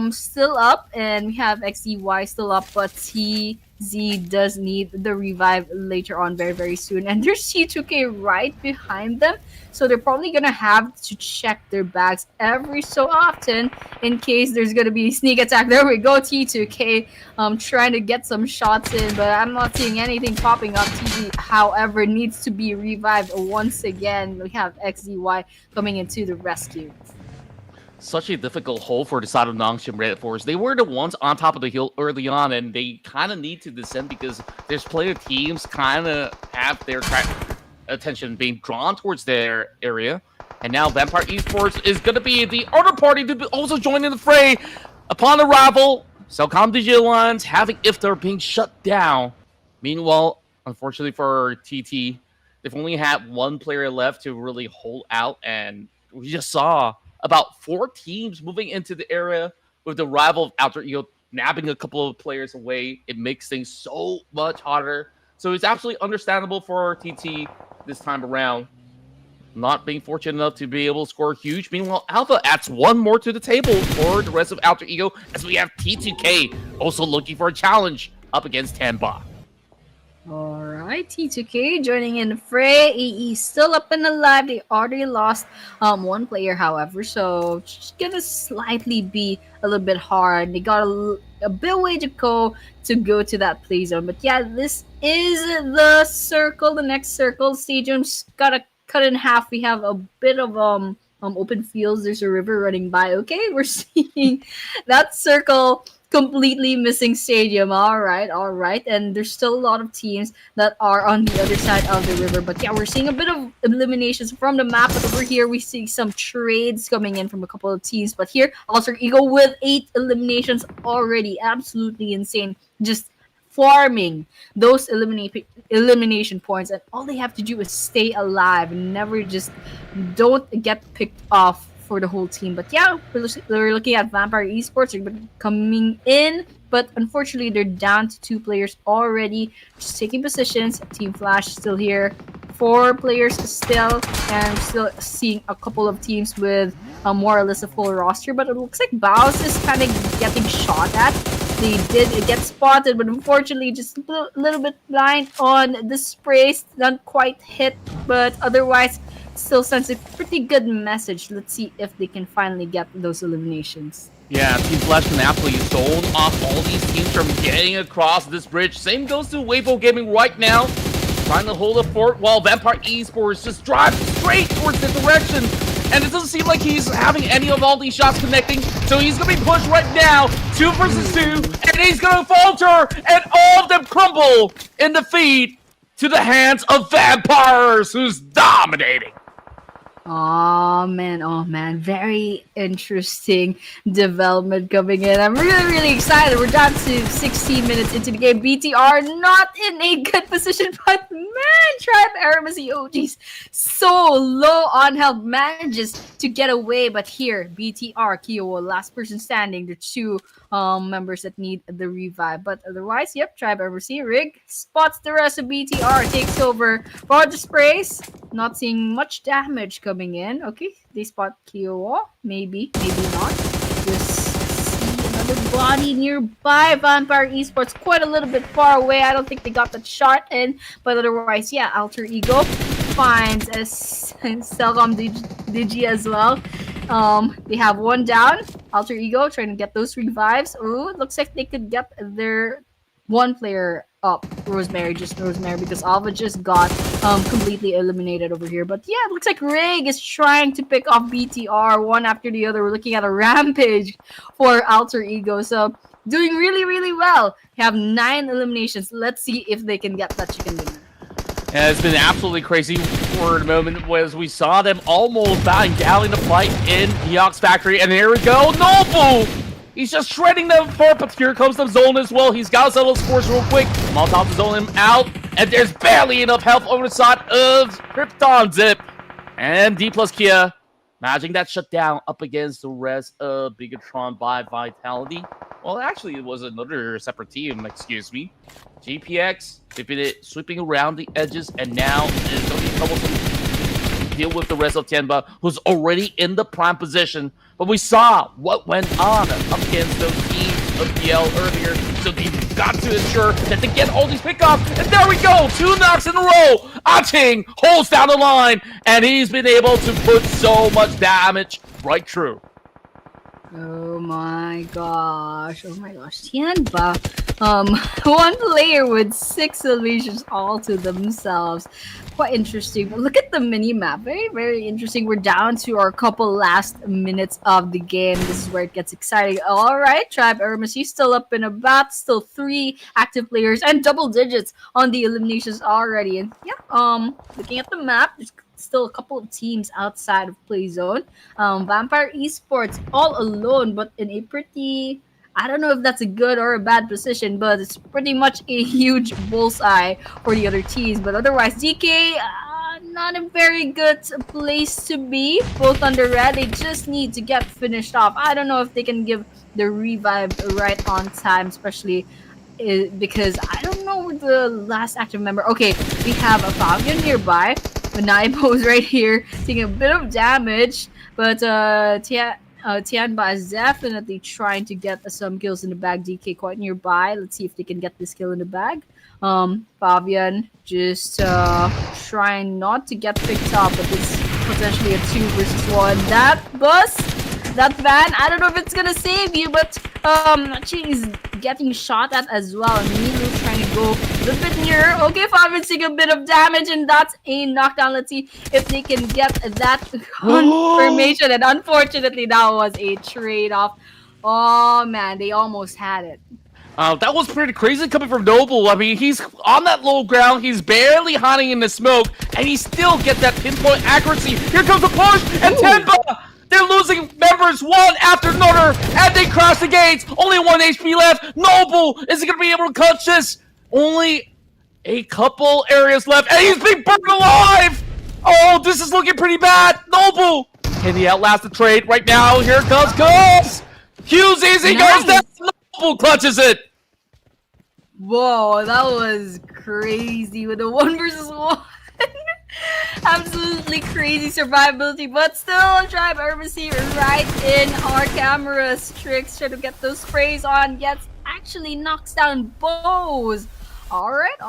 Speaker 3: still up, and we have XZY still up, but TZ does need the revive later on very, very soon. And there's C2K right behind them, so they're probably gonna have to check their bags every so often in case there's gonna be a sneak attack. There we go, T2K trying to get some shots in, but I'm not seeing anything popping up. TZ, however, needs to be revived once again. We have XZY coming into the rescue.
Speaker 2: Such a difficult hole for the side of Nongshim RedForce. They were the ones on top of the hill early on, and they kind of need to descend because there's plenty of teams kind of have their attention being drawn towards their area. And now Vampire Esports is going to be the other party to also join in the fray. Upon arrival, CelcomDigi Alliance having Iftar being shut down. Meanwhile, unfortunately for TT, they've only had one player left to really hold out, and we just saw about 4 teams moving into the area with the arrival of Alter Ego nabbing a couple of players away. It makes things so much harder. So it's absolutely understandable for TT this time around, not being fortunate enough to be able to score huge. Meanwhile, Alpha adds one more to the table for the rest of Alter Ego as we have T2K also looking for a challenge up against Tianba.
Speaker 3: Alright, T2K joining in the fray. AE still up and alive. They already lost one player, however, so just gonna slightly be a little bit hard. They got a bit way to go to that play zone. But yeah, this is the circle, the next circle. Stadium's gotta cut in half. We have a bit of open fields. There's a river running by. Okay, we're seeing that circle completely missing stadium. All right, and there's still a lot of teams that are on the other side of the river, but yeah, we're seeing a bit of eliminations from the map. But over here we see some trades coming in from a couple of teams, but here Alter Ego with 8 eliminations already. Absolutely insane, just farming those elimination points, and all they have to do is stay alive and never just don't get picked off for the whole team. But yeah, we're looking at Vampire Esports. They're coming in, but unfortunately they're down to 2 players already, just taking positions. Team Flash still here, 4 players still, and still seeing a couple of teams with more or less a full roster. But it looks like Baus is kind of getting shot at. They did get spotted, but unfortunately just a little bit blind on the sprays, not quite hit, but otherwise still sends a pretty good message. Let's see if they can finally get those eliminations.
Speaker 2: Yeah, Team Flash can absolutely hold off all these teams from getting across this bridge. Same goes to Weibo Gaming right now, trying to hold a fort while Vampire Esports just drives straight towards the direction. And it doesn't seem like he's having any of all these shots connecting, so he's going to be pushed right now, 2 versus 2, and he's going to falter, and all of them crumble in defeat to the hands of Vampires, who's dominating.
Speaker 3: Oh man, very interesting development coming in. I'm really excited. We're down to 16 minutes into the game. BTR not in a good position, but man, Tribe Aeromacy, oh geez, so low on health, manages to get away. But here, BTR, Kiowa, last person standing, the two members that need the revive. But otherwise, yep, Tribe Aeromacy, Rig spots the rest of BTR, takes over for the sprays. Not seeing much damage coming in. Okay, they spot Kiowa. Maybe not. Just see another body nearby. Vampire Esports quite a little bit far away. I don't think they got the shot in. But otherwise, yeah, Alter Ego finds a CelcomDigi as well. They have one down. Alter Ego trying to get those revives. Oh, it looks like they could get their one player up. Rosemary, because Alva just got completely eliminated over here. But yeah, it looks like Rig is trying to pick off BTR one after the other. We're looking at a rampage for Alter Ego. So doing really well. They have 9 eliminations. Let's see if they can get that chicken dinner.
Speaker 2: Yeah, it's been absolutely crazy for the moment as we saw them almost batting down in the fight in the Ox Factory. And there we go, Noble! He's just shredding them for, but here comes the zone as well. He's got to settle scores real quick. Molotov to zone him out, and there's barely enough health over the side of Krypton Zip. And Dplus Kia managing that shutdown up against the rest of Bigetron by Vitality. Well, actually, it was another separate team, excuse me. GPX, sweeping around the edges, and now is going to be troublesome to deal with the rest of Tianba, who's already in the prime position. But we saw what went on up against those teams of PL earlier, so they've got to ensure that they get all these pickoffs. And there we go, 2 knocks in a row. Aching holds down the line, and he's been able to put so much damage right through.
Speaker 3: Oh my gosh. Tianba. One player with 6 eliminations all to themselves. Quite interesting. But look at the mini map. Very interesting. We're down to our couple last minutes of the game. This is where it gets exciting. All right, Tribe Aeromacy still up in a bat. Still 3 active players and double digits on the eliminations already. And yeah, looking at the map, there's still a couple of teams outside of play zone. Vampire Esports all alone, but in a pretty, I don't know if that's a good or a bad position, but it's pretty much a huge bullseye for the other teams. But otherwise, DK, not a very good place to be. Both under red, they just need to get finished off. I don't know if they can give the revive right on time, especially because I don't know the last active member. Okay, we have a Fabian nearby. Naibo's right here taking a bit of damage, but Tianba is definitely trying to get some kills in the bag. DK quite nearby. Let's see if they can get this kill in the bag. Fabian just trying not to get picked up, but it's potentially a 2 versus 1. That bus, that van, I don't know if it's gonna save you, but she's getting shot at as well. And Milo trying to go a little bit nearer. Okay, Fabian's taking a bit of damage, and that's a knockdown. Let's see if they can get that confirmation. And unfortunately, that was a trade-off. Oh man, they almost had it.
Speaker 2: That was pretty crazy coming from Noble. I mean, he's on that low ground. He's barely hiding in the smoke, and he still gets that pinpoint accuracy. Here comes the push, and Tianba! They're losing members one after another, and they crash the gates. Only 1 HP left. Noble isn't going to be able to catch this. Only a couple areas left, and he's being burned alive. Oh, this is looking pretty bad. Noble, can he outlast the trade right now? Here comes Ghost. Hughes easy goes down. Noble clutches it.
Speaker 3: Whoa, that was crazy with the 1 versus 1. Absolutely crazy survivability, but still Tribe Aeromacy right in our cameras. Tricks trying to get those sprays on, actually knocks down bows. Alright,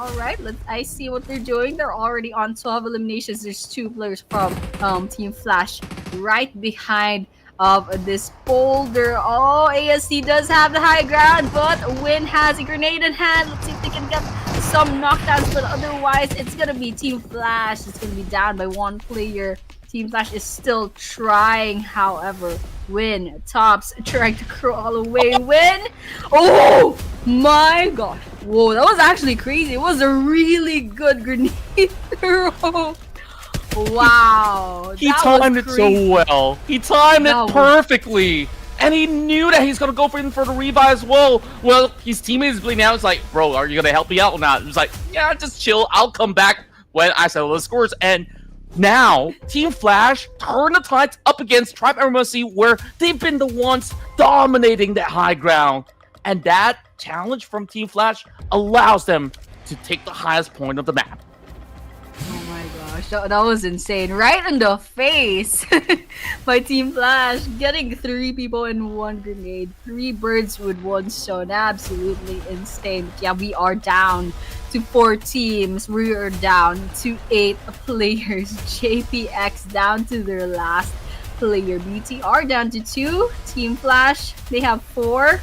Speaker 3: I see what they're doing. They're already on 12 eliminations. There's 2 players from Team Flash right behind of this boulder. Oh, ASC does have the high ground, but Win has a grenade in hand. Let's see if they can get some knockdowns, but otherwise it's gonna be Team Flash. It's gonna be down by 1 player. Team Flash is still trying, however. Win tops, trying to crawl away. Win! Oh my god! Whoa, that was actually crazy. It was a really good grenade throw. Wow.
Speaker 2: He
Speaker 3: that
Speaker 2: timed
Speaker 3: was
Speaker 2: it so
Speaker 3: crazy.
Speaker 2: well. He timed
Speaker 3: That
Speaker 2: it
Speaker 3: was-
Speaker 2: perfectly. And he knew that he's gonna go for the revive as well. Well, his teammate is bleeding out. It's like, bro, are you gonna help me out or not? It's like, yeah, just chill. I'll come back when I settle the scores. And now, Team Flash turn the tides up against Tribe Aeromacy, where they've been the ones dominating that high ground. And that challenge from Team Flash allows them to take the highest point of the map.
Speaker 3: Oh my gosh, that was insane. Right in the face by Team Flash, getting 3 people in 1 grenade, 3 birds with 1 stone. Absolutely insane. Yeah, we are down to 4 teams. We are down to 8 players. JPX down to their last player. BTR down to 2. Team Flash, they have 4.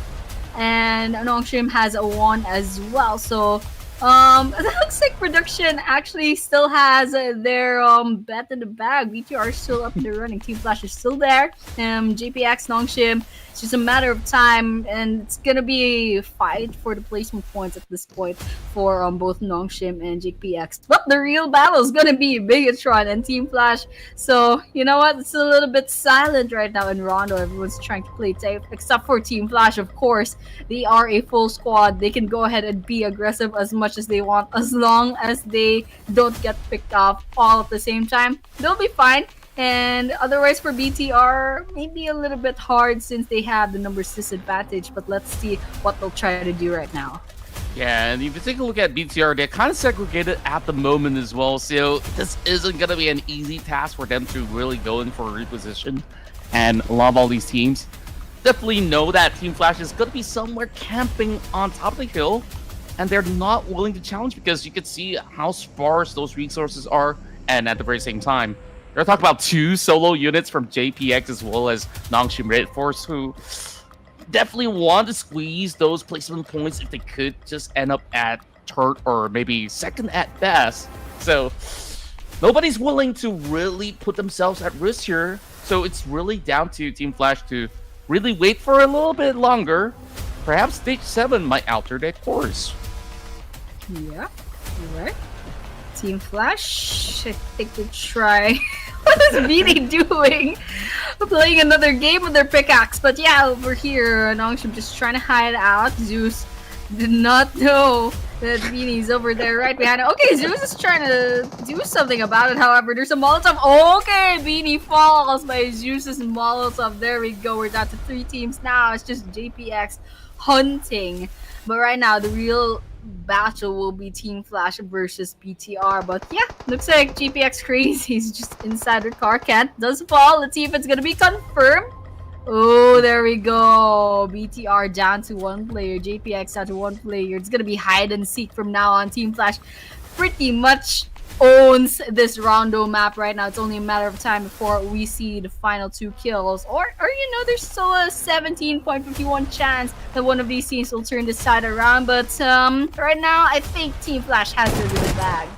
Speaker 3: And Nongshim has a 1 as well. So it looks like production actually still has their bet in the bag. BTR is still up and running. Team Flash is still there. JPX, Nongshim. It's just a matter of time, and it's gonna be a fight for the placement points at this point for both Nongshim and JPX. But the real battle is gonna be Bigetron and Team Flash. So you know what? It's a little bit silent right now in Rondo. Everyone's trying to play safe, except for Team Flash, of course. They are a full squad. They can go ahead and be aggressive as much as they want, as long as they don't get picked off all at the same time. They'll be fine. And otherwise for BTR, maybe a little bit hard since they have the numbers disadvantage, but let's see what they'll try to do right now.
Speaker 2: Yeah, and if you take a look at BTR, they're kind of segregated at the moment as well, so this isn't going to be an easy task for them to really go in for a reposition. And a lot of all these teams definitely know that Team Flash is going to be somewhere camping on top of the hill, and they're not willing to challenge because you can see how sparse those resources are, and at the very same time, they're talking about 2 solo units from JPX as well as Nongshim RedForce, who definitely want to squeeze those placement points if they could just end up at 3rd or maybe 2nd at best. So nobody's willing to really put themselves at risk here. So it's really down to Team Flash to really wait for a little bit longer. Perhaps stage 7 might alter their course.
Speaker 3: Yeah, alright. Team Flash, I think we'll try. What is BD doing? Playing another game with their pickaxe. But yeah, over here, Nongshim just trying to hide out. Zeus did not know that Beanie's over there right behind it. Okay, Zeus is trying to do something about it. However, there's a Molotov. Okay, Beanie falls by Zeus's Molotov. There we go. We're down to 3 teams now. It's just JPX hunting. But right now, the real battle will be Team Flash versus BTR. But yeah, looks like GPX Crazy is just inside the car. Can't does fall. Let's see if it's gonna be confirmed. Oh, there we go. BTR down to 1 player. JPX down to 1 player. It's gonna be hide and seek from now on. Team Flash pretty much owns this Rondo map right now. It's only a matter of time before we see the final 2 kills. Or you know, there's still a 17.51 chance that one of these teams will turn this side around. But right now, I think Team Flash has it in the bag.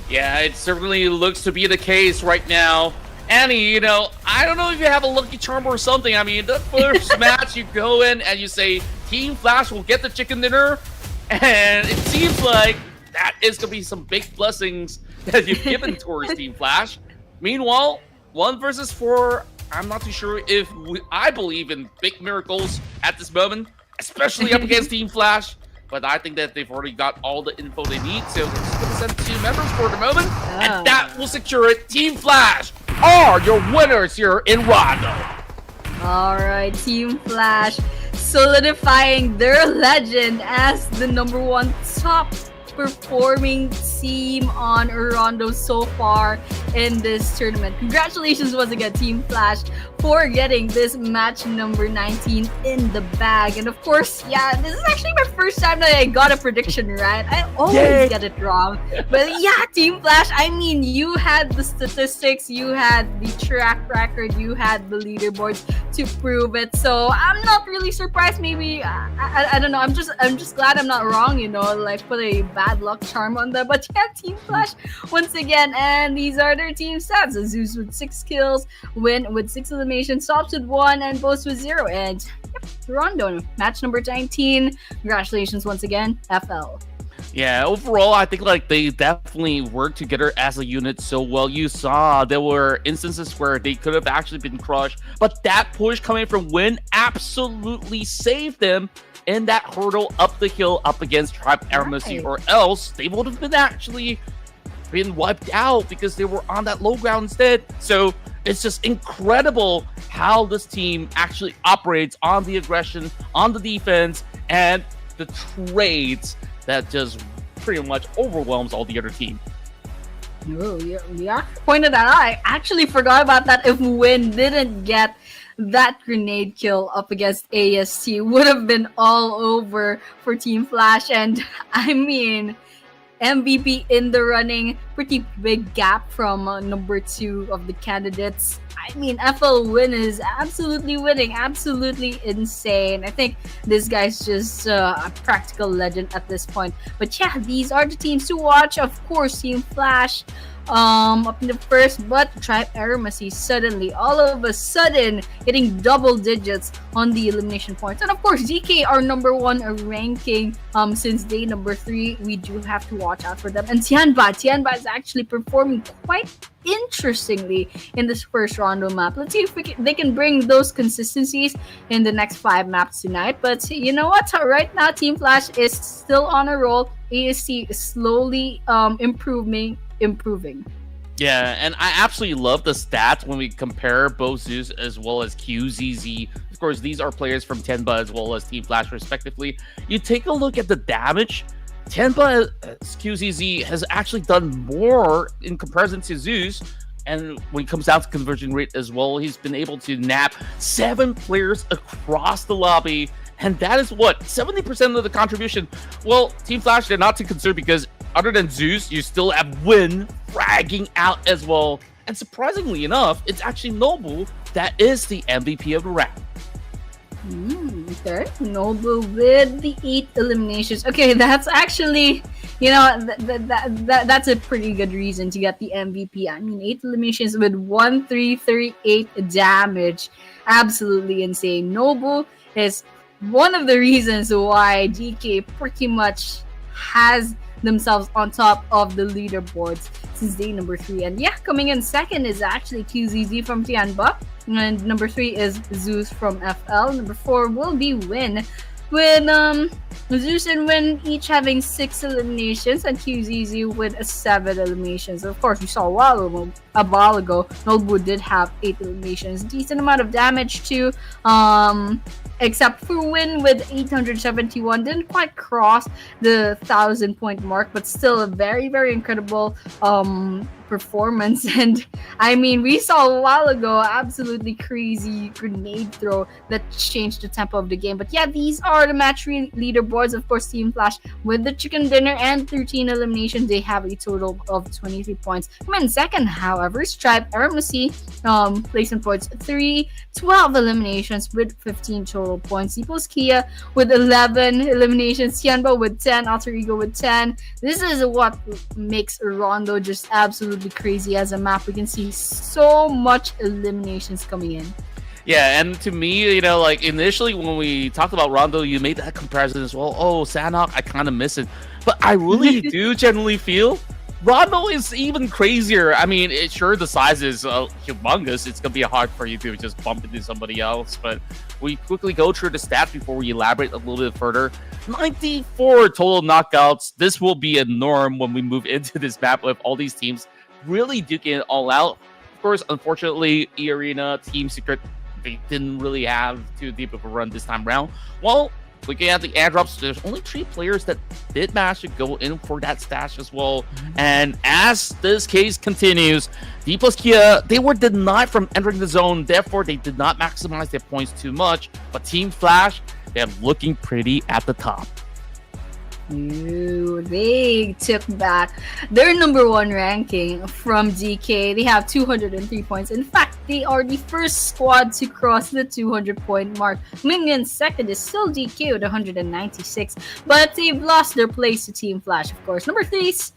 Speaker 2: Yeah, it certainly looks to be the case right now. Annie, you know, I don't know if you have a lucky charm or something. I mean, the first match you go in and you say, Team Flash will get the chicken dinner. And it seems like that is going to be some big blessings that you've given towards Team Flash. Meanwhile, 1 versus 4, I'm not too sure if I believe in big miracles at this moment, especially up against Team Flash. But I think that they've already got all the info they need, so they're just going to send 2 members for the moment, and that will secure it. Team Flash are your winners here in Rondo.
Speaker 3: Alright, Team Flash solidifying their legend as the #1 top performing team on Rondo so far in this tournament. Congratulations once again, Team Flash, for getting this match number 19 in the bag. And of course, yeah, this is actually my first time that I got a prediction right. I always get it wrong. But yeah, Team Flash, I mean, you had the statistics, you had the track record, you had the leaderboards to prove it. So I'm not really surprised. Maybe I don't know. I'm just glad I'm not wrong. You know, like put a bad luck charm on them. But yeah, Team Flash once again, and these are their team stats: Zeus with 6 kills, Win with 6 eliminations, Stops with 1, and Boast with 0. And yep, Rondo match number 19. Congratulations once again, FL.
Speaker 2: Yeah, overall, I think like they definitely worked together as a unit so well. You saw there were instances where they could have actually been crushed, but that push coming from Win absolutely saved them in that hurdle up the hill up against Tribe Aeromacy, or else they would have been actually been wiped out because they were on that low ground instead. So it's just incredible how this team actually operates on the aggression, on the defense, and the trades that just pretty much overwhelms all the other team.
Speaker 3: Oh, yeah, pointed that out. I actually forgot about that. If Win didn't get that grenade kill up against AST, would have been all over for Team Flash. And I mean, MVP in the running, pretty big gap from number 2 of the candidates. I mean, FL Win is absolutely winning, absolutely insane. I think this guy's just a practical legend at this point. But yeah, these are the teams to watch. Of course, Team Flash up in the first, but Tribe Aeromacy suddenly, all of a sudden, hitting double digits on the elimination points. And of course, DK are number 1 ranking since day number 3. We do have to watch out for them. And Tianba is actually performing quite interestingly in this first Rondo map. Let's see if they can bring those consistencies in the next 5 maps tonight. But you know what? Right now, Team Flash is still on a roll. AST is slowly improving.
Speaker 2: Yeah, and I absolutely love the stats when we compare both Zeus as well as QZZ. Of course, these are players from Tianba as well as Team Flash, respectively. You take a look at the damage. Tianba QZZ has actually done more in comparison to Zeus. And when it comes down to conversion rate as well, he's been able to nab 7 players across the lobby. And that is what? 70% of the contribution. Well, Team Flash, they're not too concerned because other than Zeus, you still have Win fragging out as well. And surprisingly enough, it's actually Noble that is the MVP of the round.
Speaker 3: Okay, Noble with the 8 eliminations. Okay, that's actually, you know, that's a pretty good reason to get the MVP. I mean, 8 eliminations with 1338 damage. Absolutely insane. Noble is one of the reasons why DK pretty much has themselves on top of the leaderboards since day number 3. And yeah, coming in second is actually QZZ from Tianba. And number 3 is Zeus from FL. Number 4 will be Win, with Zeus and Win each having 6 eliminations, and QZZ with 7 eliminations. Of course, we saw a while ago, Nobu did have 8 eliminations. Decent amount of damage too. Except for Win with 871, didn't quite cross the 1,000 point mark, but still a very, very incredible performance. And I mean, we saw a while ago absolutely crazy grenade throw that changed the tempo of the game. But yeah, these are the match leaderboards. Of course, Team Flash with the chicken dinner and 13 eliminations, they have a total of 23 points. Come in second, however, Tribe Aeromacy, placement points 3, 12 eliminations with 15 total points. Dplus Kia with 11 eliminations, Tianba with 10, Alter Ego with 10. This is what makes Rondo just absolutely crazy as a map. We can see so much eliminations coming in.
Speaker 2: Yeah, and to me, you know, like initially when we talked about Rondo, you made that comparison as well. Oh, Sanhok, I kind of miss it. But I really do generally feel Rondo is even crazier. I mean, sure, the size is humongous. It's going to be hard for you to just bump into somebody else. But we quickly go through the stats before we elaborate a little bit further. 94 total knockouts. This will be a norm when we move into this map with all these teams really duking it all out. Of course, unfortunately, Arena, Team Secret, they didn't really have too deep of a run this time around. Well, looking at the airdrops, there's only 3 players that did manage to go in for that stash as well. And as this case continues, Dplus Kia, they were denied from entering the zone. Therefore, they did not maximize their points too much. But Team Flash, they're looking pretty at the top.
Speaker 3: Ooh, they took back their number 1 ranking from DK. They have 203 points. In fact, they are the first squad to cross the 200 point mark. Coming in second is still DK with 196, but they've lost their place to Team Flash, of course. Number 3 is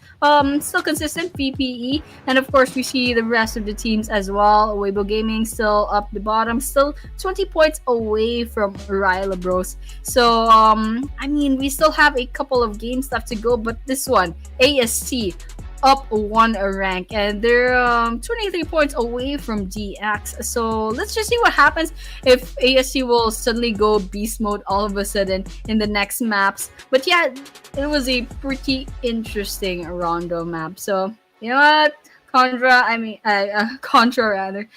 Speaker 3: still consistent, PPE, and of course we see the rest of the teams as well. Weibo Gaming still up the bottom, still 20 points away from Raila Bros. So I mean, we still have a couple couple of games left to go, but this one, AST up one rank, and they're 23 points away from DX. So let's just see what happens if AST will suddenly go beast mode all of a sudden in the next maps. But yeah, it was a pretty interesting Rondo map. So you know what, Contra rather.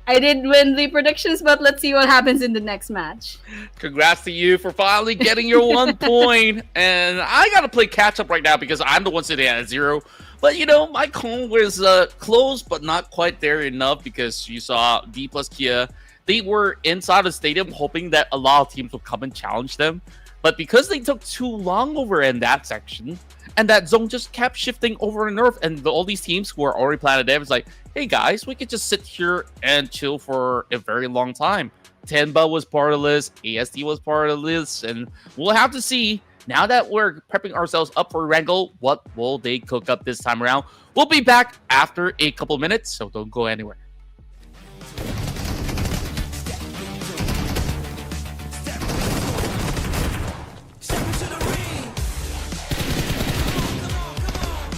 Speaker 3: I did win the predictions, but let's see what happens in the next match.
Speaker 2: Congrats to you for finally getting your 1 point. And I gotta play catch up right now because I'm the one sitting at 0. But you know, my cone was close, but not quite there enough because you saw Dplus Kia. They were inside the stadium hoping that a lot of teams would come and challenge them. But because they took too long over in that section, and that zone just kept shifting over and over, and all these teams who are already planted there was like, hey guys, we could just sit here and chill for a very long time. Tianba was part of this, ASD was part of this, and we'll have to see, now that we're prepping ourselves up for ERANGEL, what will they cook up this time around. We'll be back after a couple minutes, so don't go anywhere.
Speaker 1: Step into the ring. Come on, come on.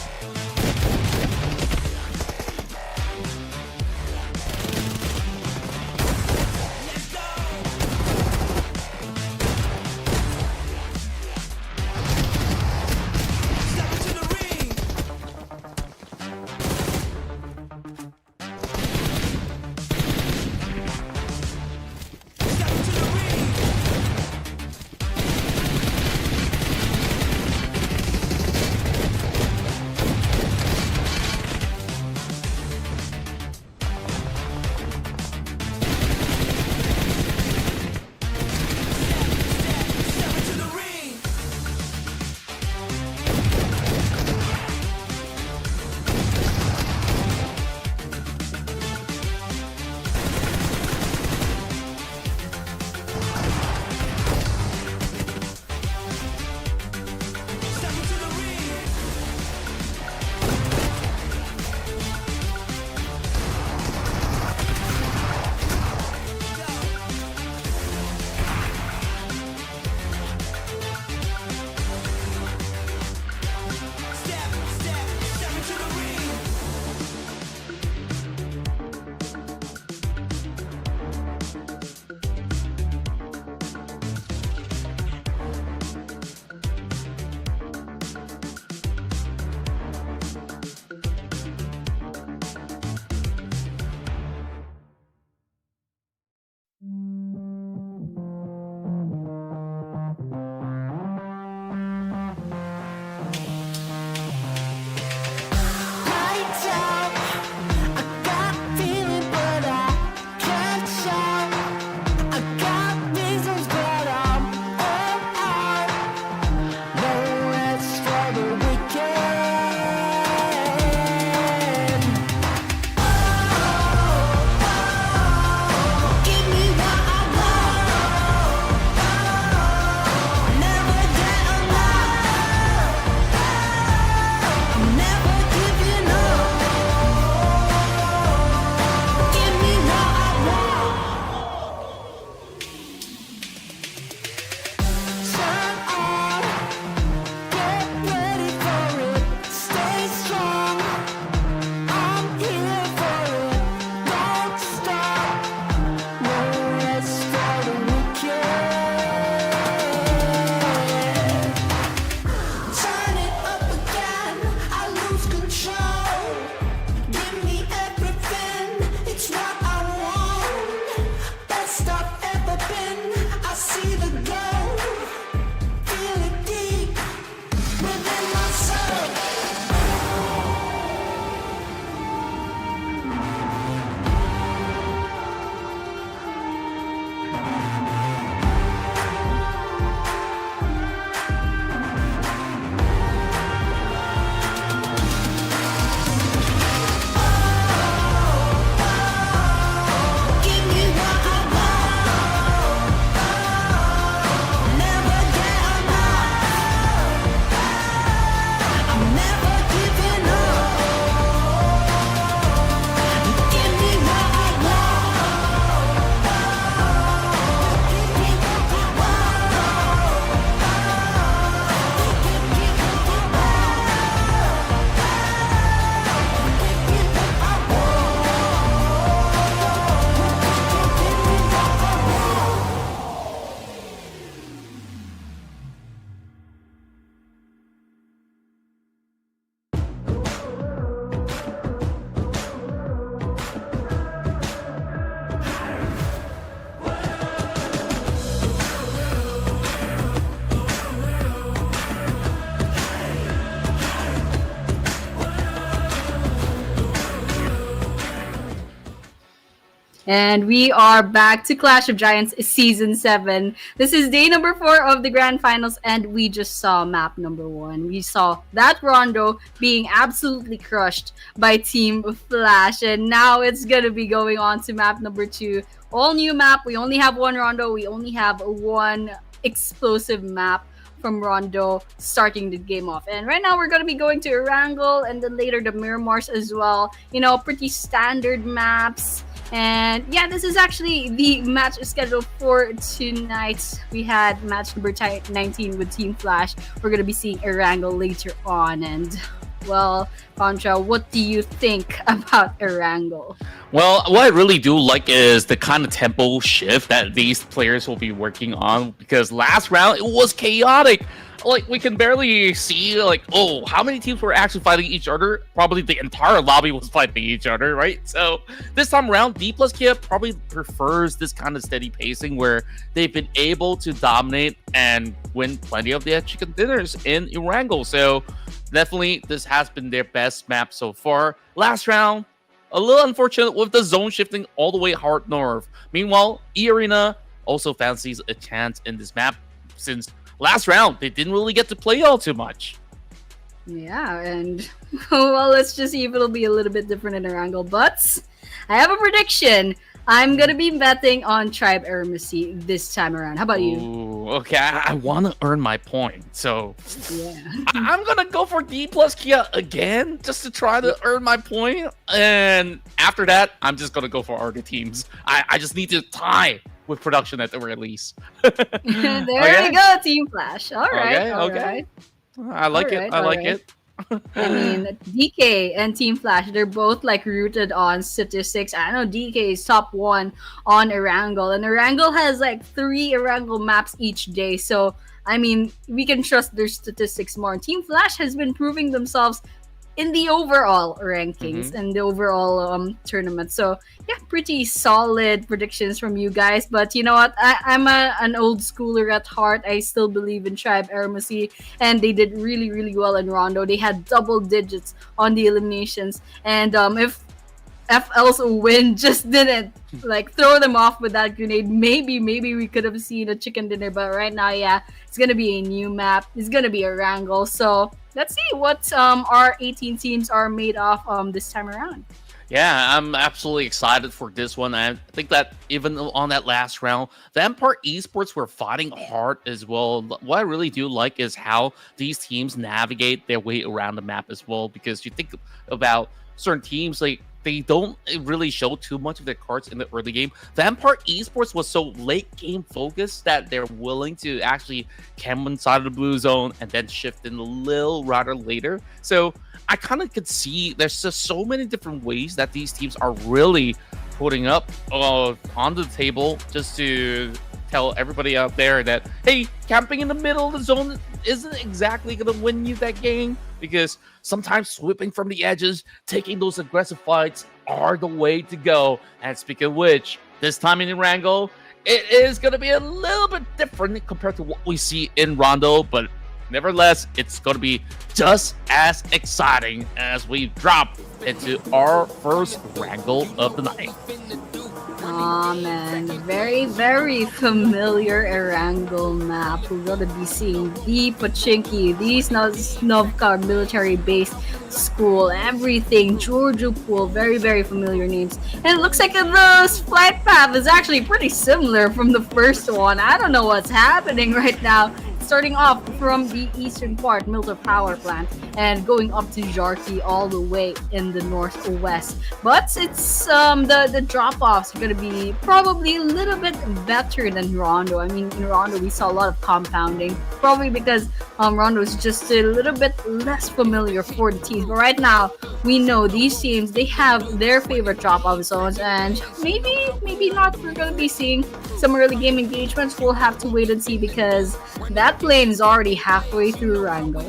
Speaker 1: Let's go. Step into the ring.
Speaker 3: And we are back to Clash of Giants Season 7. This is day number 4 of the Grand Finals, and we just saw map number 1. We saw that Rondo being absolutely crushed by Team Flash, and now it's going to be going on to map number 2. All new map. We only have one Rondo. We only have one explosive map from Rondo starting the game off. And right now we're going to be going to Erangel and then later the Miramars as well. You know, pretty standard maps. And yeah, this is actually the match schedule for tonight. We had match number 19 with Team Flash. We're going to be seeing Erangel later on. And well, Contra, what do you think about Erangel?
Speaker 2: Well, what I really do like is the kind of tempo shift that these players will be working on, because last round it was chaotic. Like, we can barely see, like, oh, how many teams were actually fighting each other? Probably the entire lobby was fighting each other, right? So this time around, Dplus Kia probably prefers this kind of steady pacing where they've been able to dominate and win plenty of their chicken dinners in Erangel. So definitely, this has been their best map so far. Last round, a little unfortunate with the zone shifting all the way hard north. Meanwhile, Earena also fancies a chance in this map since last round they didn't really get to play all too much.
Speaker 3: Yeah, and well, let's just see if it'll be a little bit different in Erangel. But I have a prediction. I'm gonna be betting on Tribe Aeromacy this time around. How about you?
Speaker 2: Ooh, okay, I want to earn my point, so
Speaker 3: Yeah.
Speaker 2: I'm gonna go for Dplus Kia again just to try to earn my point, and after that, I'm just gonna go for other teams. I just need to tie with production at the release.
Speaker 3: There
Speaker 2: Okay.
Speaker 3: we go, Team Flash. All right,
Speaker 2: Okay,
Speaker 3: all
Speaker 2: okay.
Speaker 3: right.
Speaker 2: I like
Speaker 3: All
Speaker 2: it.
Speaker 3: right,
Speaker 2: I
Speaker 3: all
Speaker 2: like
Speaker 3: right.
Speaker 2: it.
Speaker 3: I mean, DK and Team Flash, they're both like rooted on statistics. I know DK is top 1 on Erangel, and Erangel has like 3 Erangel maps each day. So, I mean, we can trust their statistics more. Team Flash has been proving themselves in the overall rankings and the overall tournament. So yeah, pretty solid predictions from you guys. But you know what? I'm an old schooler at heart. I still believe in Tribe Aeromacy, and they did really, really well in Rondo. They had double digits on the eliminations. And if FL's win just didn't like throw them off with that grenade, maybe we could have seen a chicken dinner. But right now, yeah, it's gonna be a new map. It's gonna be a Erangel. So let's see what our 18 teams are made of this time around.
Speaker 2: Yeah, I'm absolutely excited for this one. I think that even on that last round, Vampire Esports were fighting hard as well. What I really do like is how these teams navigate their way around the map as well, because you think about certain teams, like, they don't really show too much of their cards in the early game. Vampire Esports was so late game focused that they're willing to actually camp inside of the blue zone and then shift in a little rather later. So I kind of could see there's just so many different ways that these teams are really putting up on the table just to tell everybody out there that, hey, camping in the middle of the zone isn't exactly going to win you that game, because sometimes sweeping from the edges, taking those aggressive fights are the way to go. And speaking of which, this time in Erangel, it is going to be a little bit different compared to what we see in Rondo, but nevertheless, it's going to be just as exciting as we drop into our first Wrangle of the night.
Speaker 3: Aw, man. Very, very familiar Erangel map. We're gonna be seeing the Pachinki, the Snovka military-based school, everything. Georgia Pool, very, very familiar names. And it looks like the flight path is actually pretty similar from the first one. I don't know what's happening right now. Starting off from the eastern part, Milter Power Plant, and going up to Jarki all the way in the northwest. But it's the drop-offs are going to be probably a little bit better than Rondo. I mean, in Rondo, we saw a lot of compounding, probably because Rondo is just a little bit less familiar for the teams. But right now, we know these teams, they have their favorite drop-off zones, and maybe not. We're going to be seeing some early game engagements. We'll have to wait and see, because that lane is already halfway through Wrangle.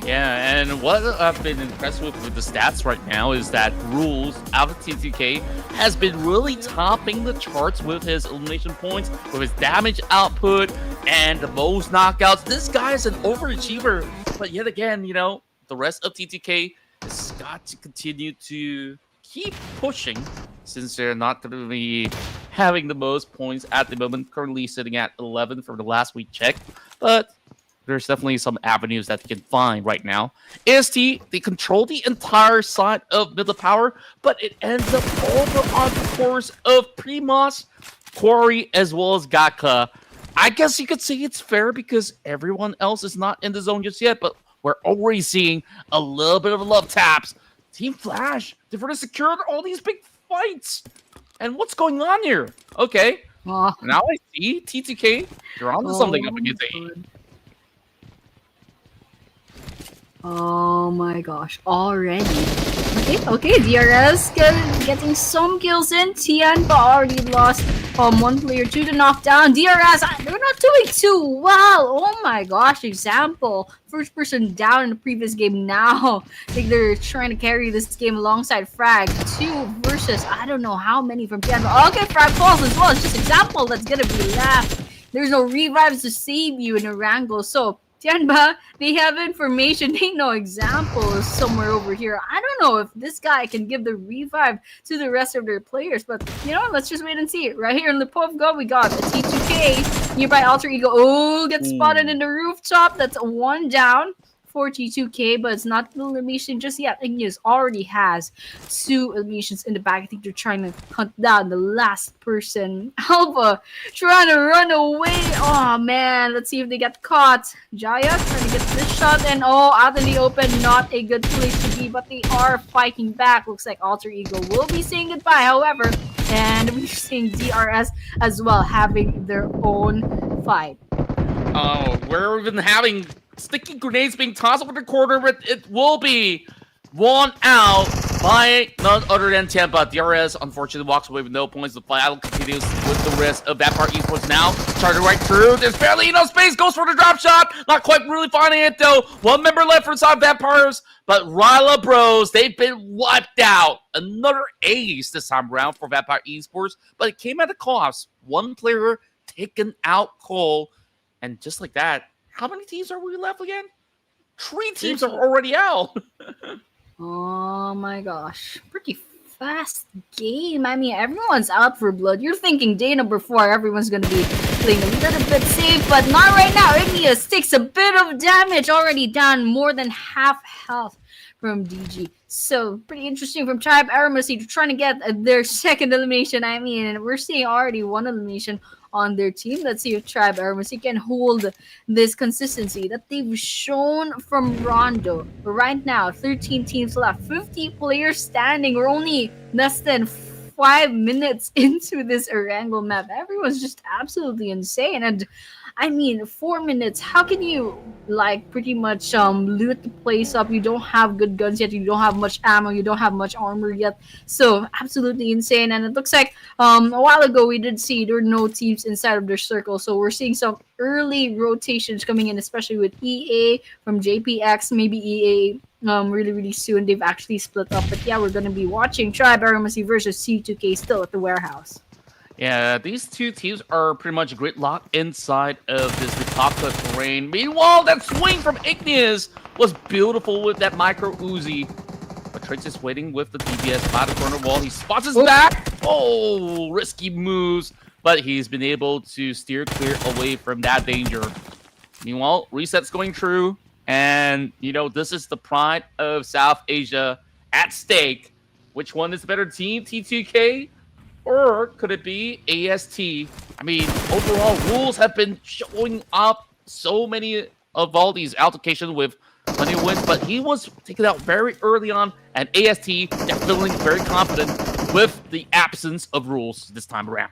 Speaker 2: Yeah, and what I've been impressed with the stats right now is that Rules out of TTK has been really topping the charts with his elimination points, with his damage output, and the most knockouts. This guy is an overachiever, but yet again, you know, the rest of TTK has got to continue to keep pushing since they're not going to be having the most points at the moment, currently sitting at 11 from the last we checked. But there's definitely some avenues that they can find right now. AST, they control the entire side of middle power, but it ends up over on the course of Primas, Quarry, as well as Gaka. I guess you could say it's fair because everyone else is not in the zone just yet, but we're already seeing a little bit of love taps. Team Flash, they've already secured all these big fights. And what's going on here? Okay, now I see T2K. You're onto something up against A.
Speaker 3: Oh my gosh, already. Okay, DRS getting some kills in. Tianba already lost one player to the knockdown. DRS, they're not doing too well. Oh my gosh, example. First person down in the previous game now. I think they're trying to carry this game alongside Frag. 2 versus I don't know how many from Tianba. Okay, Frag falls as well. It's just example that's gonna be left. There's no revives to save you in ERANGEL. So Tianba, they have information. They know examples somewhere over here. I don't know if this guy can give the revive to the rest of their players, but you know, let's just wait and see. Right here in the Pubg, we got a T2K nearby Alter Ego. Oh, gets spotted in the rooftop. That's 1 down for T2K, but it's not the elimination just yet. Igneous already has 2 eliminations in the back. I think they're trying to hunt down the last person. Alpha trying to run away. Oh man, let's see if they get caught. Jaya trying to get this shot, and out in the open, not a good place to be, but they are fighting back. Looks like Alter Ego will be saying goodbye, however, and we're seeing DRS as well having their own fight.
Speaker 2: Oh, we're even having sticky grenades being tossed over the corner, but it will be won out by none other than Tianba. DRS unfortunately walks away with no points. The battle continues with the rest of Vampire Esports now. Charging right through. There's barely enough space. Goes for the drop shot. Not quite really finding it though. 1 member left for inside Vampires, but Raila Bros, they've been wiped out. Another ace this time around for Vampire Esports, but it came at a cost. 1 player taken out Cole, and just like that, how many teams are we left again? 3 teams are already out.
Speaker 3: Oh my gosh. Pretty fast game. I mean, everyone's out for blood. You're thinking day number 4, everyone's going to be playing a little bit safe, but not right now. Igneous takes a bit of damage, already down more than half health from DG. So, pretty interesting from Tribe Aeromacy trying to get their second elimination. I mean, we're seeing already 1 elimination on their team. Let's see if Tribe Aeromacy can hold this consistency that they've shown from Rondo. But right now, 13 teams left, 50 players standing. We're only less than 5 minutes into this ERANGEL map. Everyone's just absolutely insane. And I mean, 4 minutes, how can you like pretty much loot the place up? You don't have good guns yet, you don't have much ammo, you don't have much armor yet. So absolutely insane. And it looks like a while ago we did see there were no teams inside of their circle. So we're seeing some early rotations coming in, especially with EA from JPX, maybe EA really soon. They've actually split up. But yeah, we're gonna be watching Tribe Aeromacy versus C2K still at the warehouse.
Speaker 2: Yeah, these 2 teams are pretty much gridlock inside of this Vitaka terrain. Meanwhile, that swing from Igneous was beautiful with that micro Uzi. But Trix is waiting with the DBS by the corner wall. He spots his back. Oh, risky moves. But he's been able to steer clear away from that danger. Meanwhile, reset's going through. And, you know, this is the pride of South Asia at stake. Which one is the better team, T2K? Or could it be AST? I mean, overall, Rules have been showing up so many of all these altercations with plenty of wins, but he was taken out very early on, and AST is feeling very confident with the absence of Rules this time around.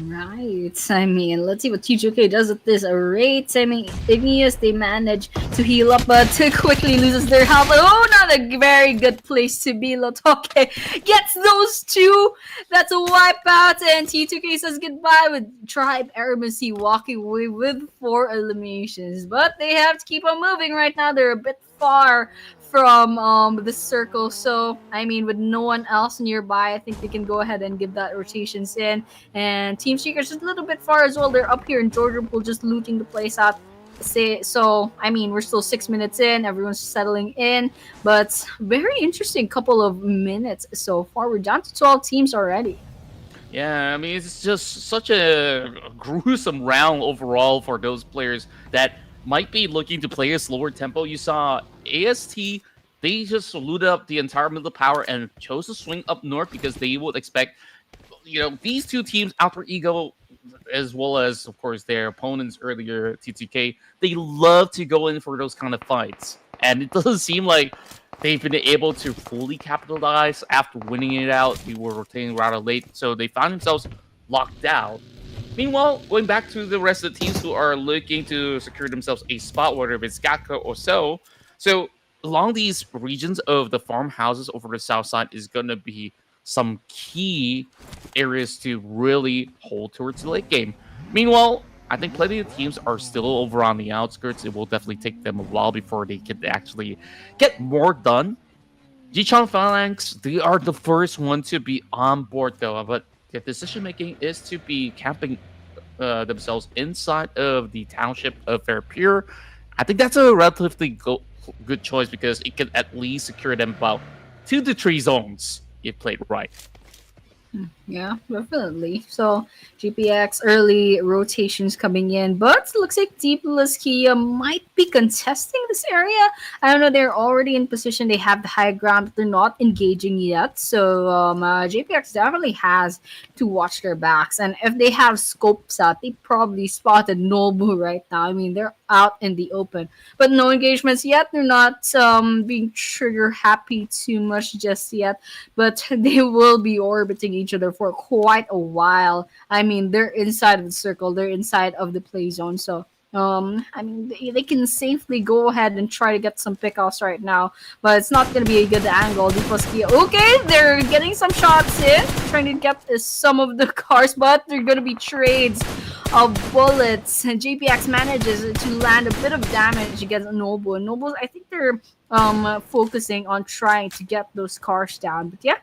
Speaker 3: Right. I mean, let's see what T2K does with this rate. I mean, Igneous, they manage to heal up, but quickly loses their health. Oh, not a very good place to be. Lotoke gets those 2. That's a wipeout, and T2K says goodbye with Tribe Aeromacy walking away with 4 eliminations. But they have to keep on moving right now. They're a bit far from the circle, so I mean, with no one else nearby, I think they can go ahead and give that rotations in. And Team Seeker's just a little bit far as well. They're up here in Jordan Pool just looting the place out. I mean, we're still 6 minutes in. Everyone's settling in, but very interesting couple of minutes so far. We're down to 12 teams already.
Speaker 2: Yeah, I mean, it's just such a gruesome round overall for those players that might be looking to play a slower tempo. You saw AST, they just looted up the entire middle power and chose to swing up north because they would expect, these two teams, Alter Ego, as well as, of course, their opponents earlier, TTK, they love to go in for those kind of fights. And it doesn't seem like they've been able to fully capitalize after winning it out. They were rotating rather late, so they found themselves locked out. Meanwhile, going back to the rest of the teams who are looking to secure themselves a spot, whether it's Gatka or so along these regions of the farmhouses over the south side is going to be some key areas to really hold towards the late game. Meanwhile, I think plenty of teams are still over on the outskirts. It will definitely take them a while before they can actually get more done. Jecheon Phalanx, they are the first one to be on board though, but the decision making is to be camping themselves inside of the township of Fairpier. I think that's a relatively good choice because it can at least secure them about 2 to 3 zones if played right.
Speaker 3: Yeah, definitely. So GPX early rotations coming in, but looks like Dplus Kia might be contesting this area. I don't know. They're already in position. They have the high ground, but they're not engaging yet. So GPX definitely has to watch their backs. And if they have scopes out, they probably spotted Nobu right now. I mean, they're out in the open, but no engagements yet. They're not being trigger happy too much just yet, but they will be orbiting each other for quite a while. I mean, they're inside of the circle, they're inside of the play zone, so I mean, they can safely go ahead and try to get some pickoffs right now, but it's not going to be a good angle. Okay, they're getting some shots in, trying to get some of the cars, but they're going to be trades of bullets. And JPX manages to land a bit of damage against Nobu. And Nobu, I think they're focusing on trying to get those cars down. But yeah,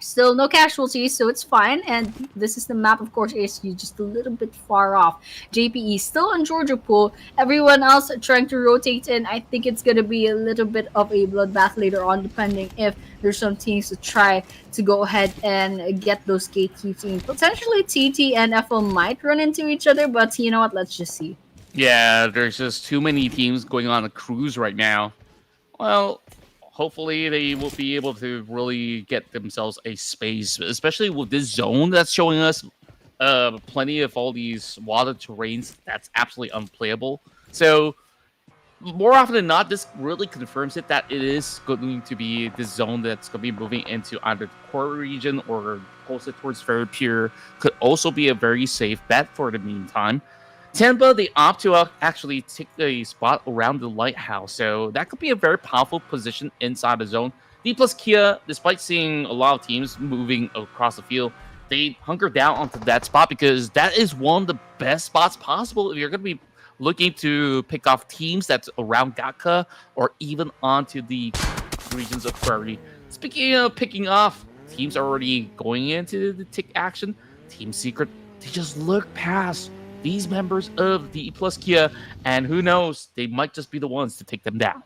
Speaker 3: still no casualties, so it's fine. And this is the map, of course, ASU just a little bit far off. JPE still on Georgia Pool. Everyone else trying to rotate in. I think it's going to be a little bit of a bloodbath later on, depending if there's some teams to try to go ahead and get those gatekeeps in. Potentially TT and FL might run into each other, but you know what? Let's just see.
Speaker 2: Yeah, there's just too many teams going on a cruise right now. Well, hopefully they will be able to really get themselves a space, especially with this zone that's showing us plenty of all these water terrains that's absolutely unplayable. So more often than not, this really confirms it that it is going to be the zone that's going to be moving into either the core region or closer towards Fairpier. Could also be a very safe bet for the meantime. Tianba, they opt to actually take a spot around the lighthouse, so that could be a very powerful position inside the zone. Dplus Kia, despite seeing a lot of teams moving across the field, they hunker down onto that spot because that is one of the best spots possible if you're going to be looking to pick off teams that's around Gatka or even onto the regions of Prairie. Speaking of picking off, teams are already going into the tick action. Team Secret, they just look past these members of the Dplus Kia, and who knows, they might just be the ones to take them down.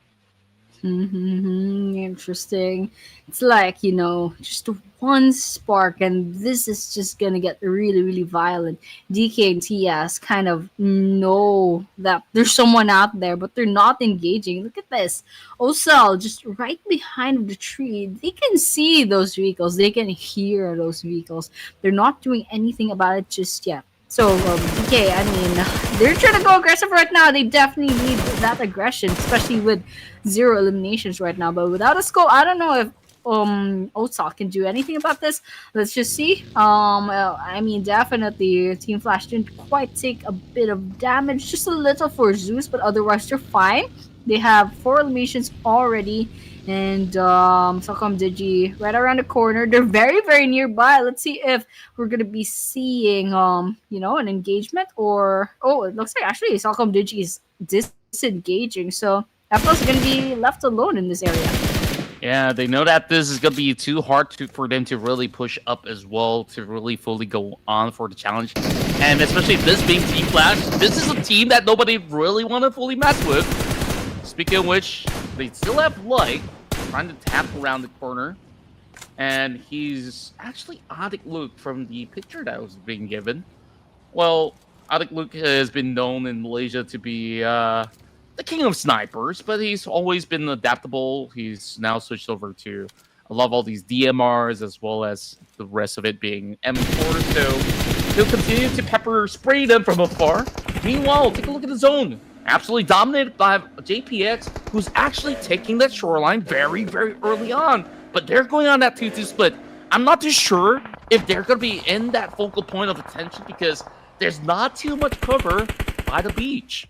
Speaker 3: Interesting. It's like, just one spark, and this is just gonna get really, really violent. DK and TS kind of know that there's someone out there, but they're not engaging. Look at this. Osel just right behind the tree. They can see those vehicles, they can hear those vehicles. They're not doing anything about it just yet. So, DK, I mean, they're trying to go aggressive right now. They definitely need that aggression, especially with 0 eliminations right now. But without a scope, I don't know if Otsal can do anything about this. Let's just see. I mean, definitely Team Flash didn't quite take a bit of damage, just a little for Zeus, but otherwise they're fine. They have 4 eliminations already. And CelcomDigi right around the corner. They're very, very nearby. Let's see if we're gonna be seeing an engagement, or it looks like actually CelcomDigi is disengaging. So F is gonna be left alone in this area.
Speaker 2: Yeah, they know that this is going to be too hard for them to really push up as well, to really fully go on for the challenge. And especially this being Team Flash, this is a team that nobody really want to fully mess with. Speaking of which, they still have Light trying to tap around the corner. And he's actually Adik Luke from the picture that was being given. Well, Adik Luke has been known in Malaysia to be the king of snipers, but he's always been adaptable. He's now switched over to, I love all these DMRs as well as the rest of it being M4, so he'll continue to pepper spray them from afar. Meanwhile, take a look at the zone. Absolutely dominated by JPX, who's actually taking that shoreline very, very early on. But they're going on that 2-2 split. I'm not too sure if they're going to be in that focal point of attention because there's not too much cover by the beach.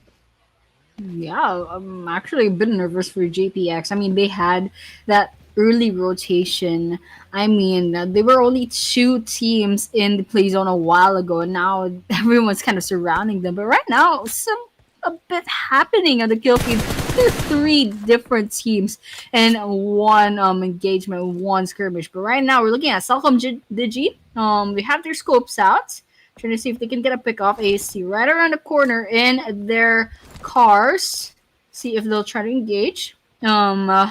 Speaker 3: Yeah, I'm actually a bit nervous for JPX. I mean, they had that early rotation. I mean, there were only 2 teams in the play zone a while ago, and now everyone's kind of surrounding them. But right now, a bit happening on the kill feed. There are 3 different teams and 1 engagement, 1 skirmish. But right now, we're looking at CelcomDigi. They have their scopes out, trying to see if they can get a pick off AST right around the corner in their cars. See if they'll try to engage. I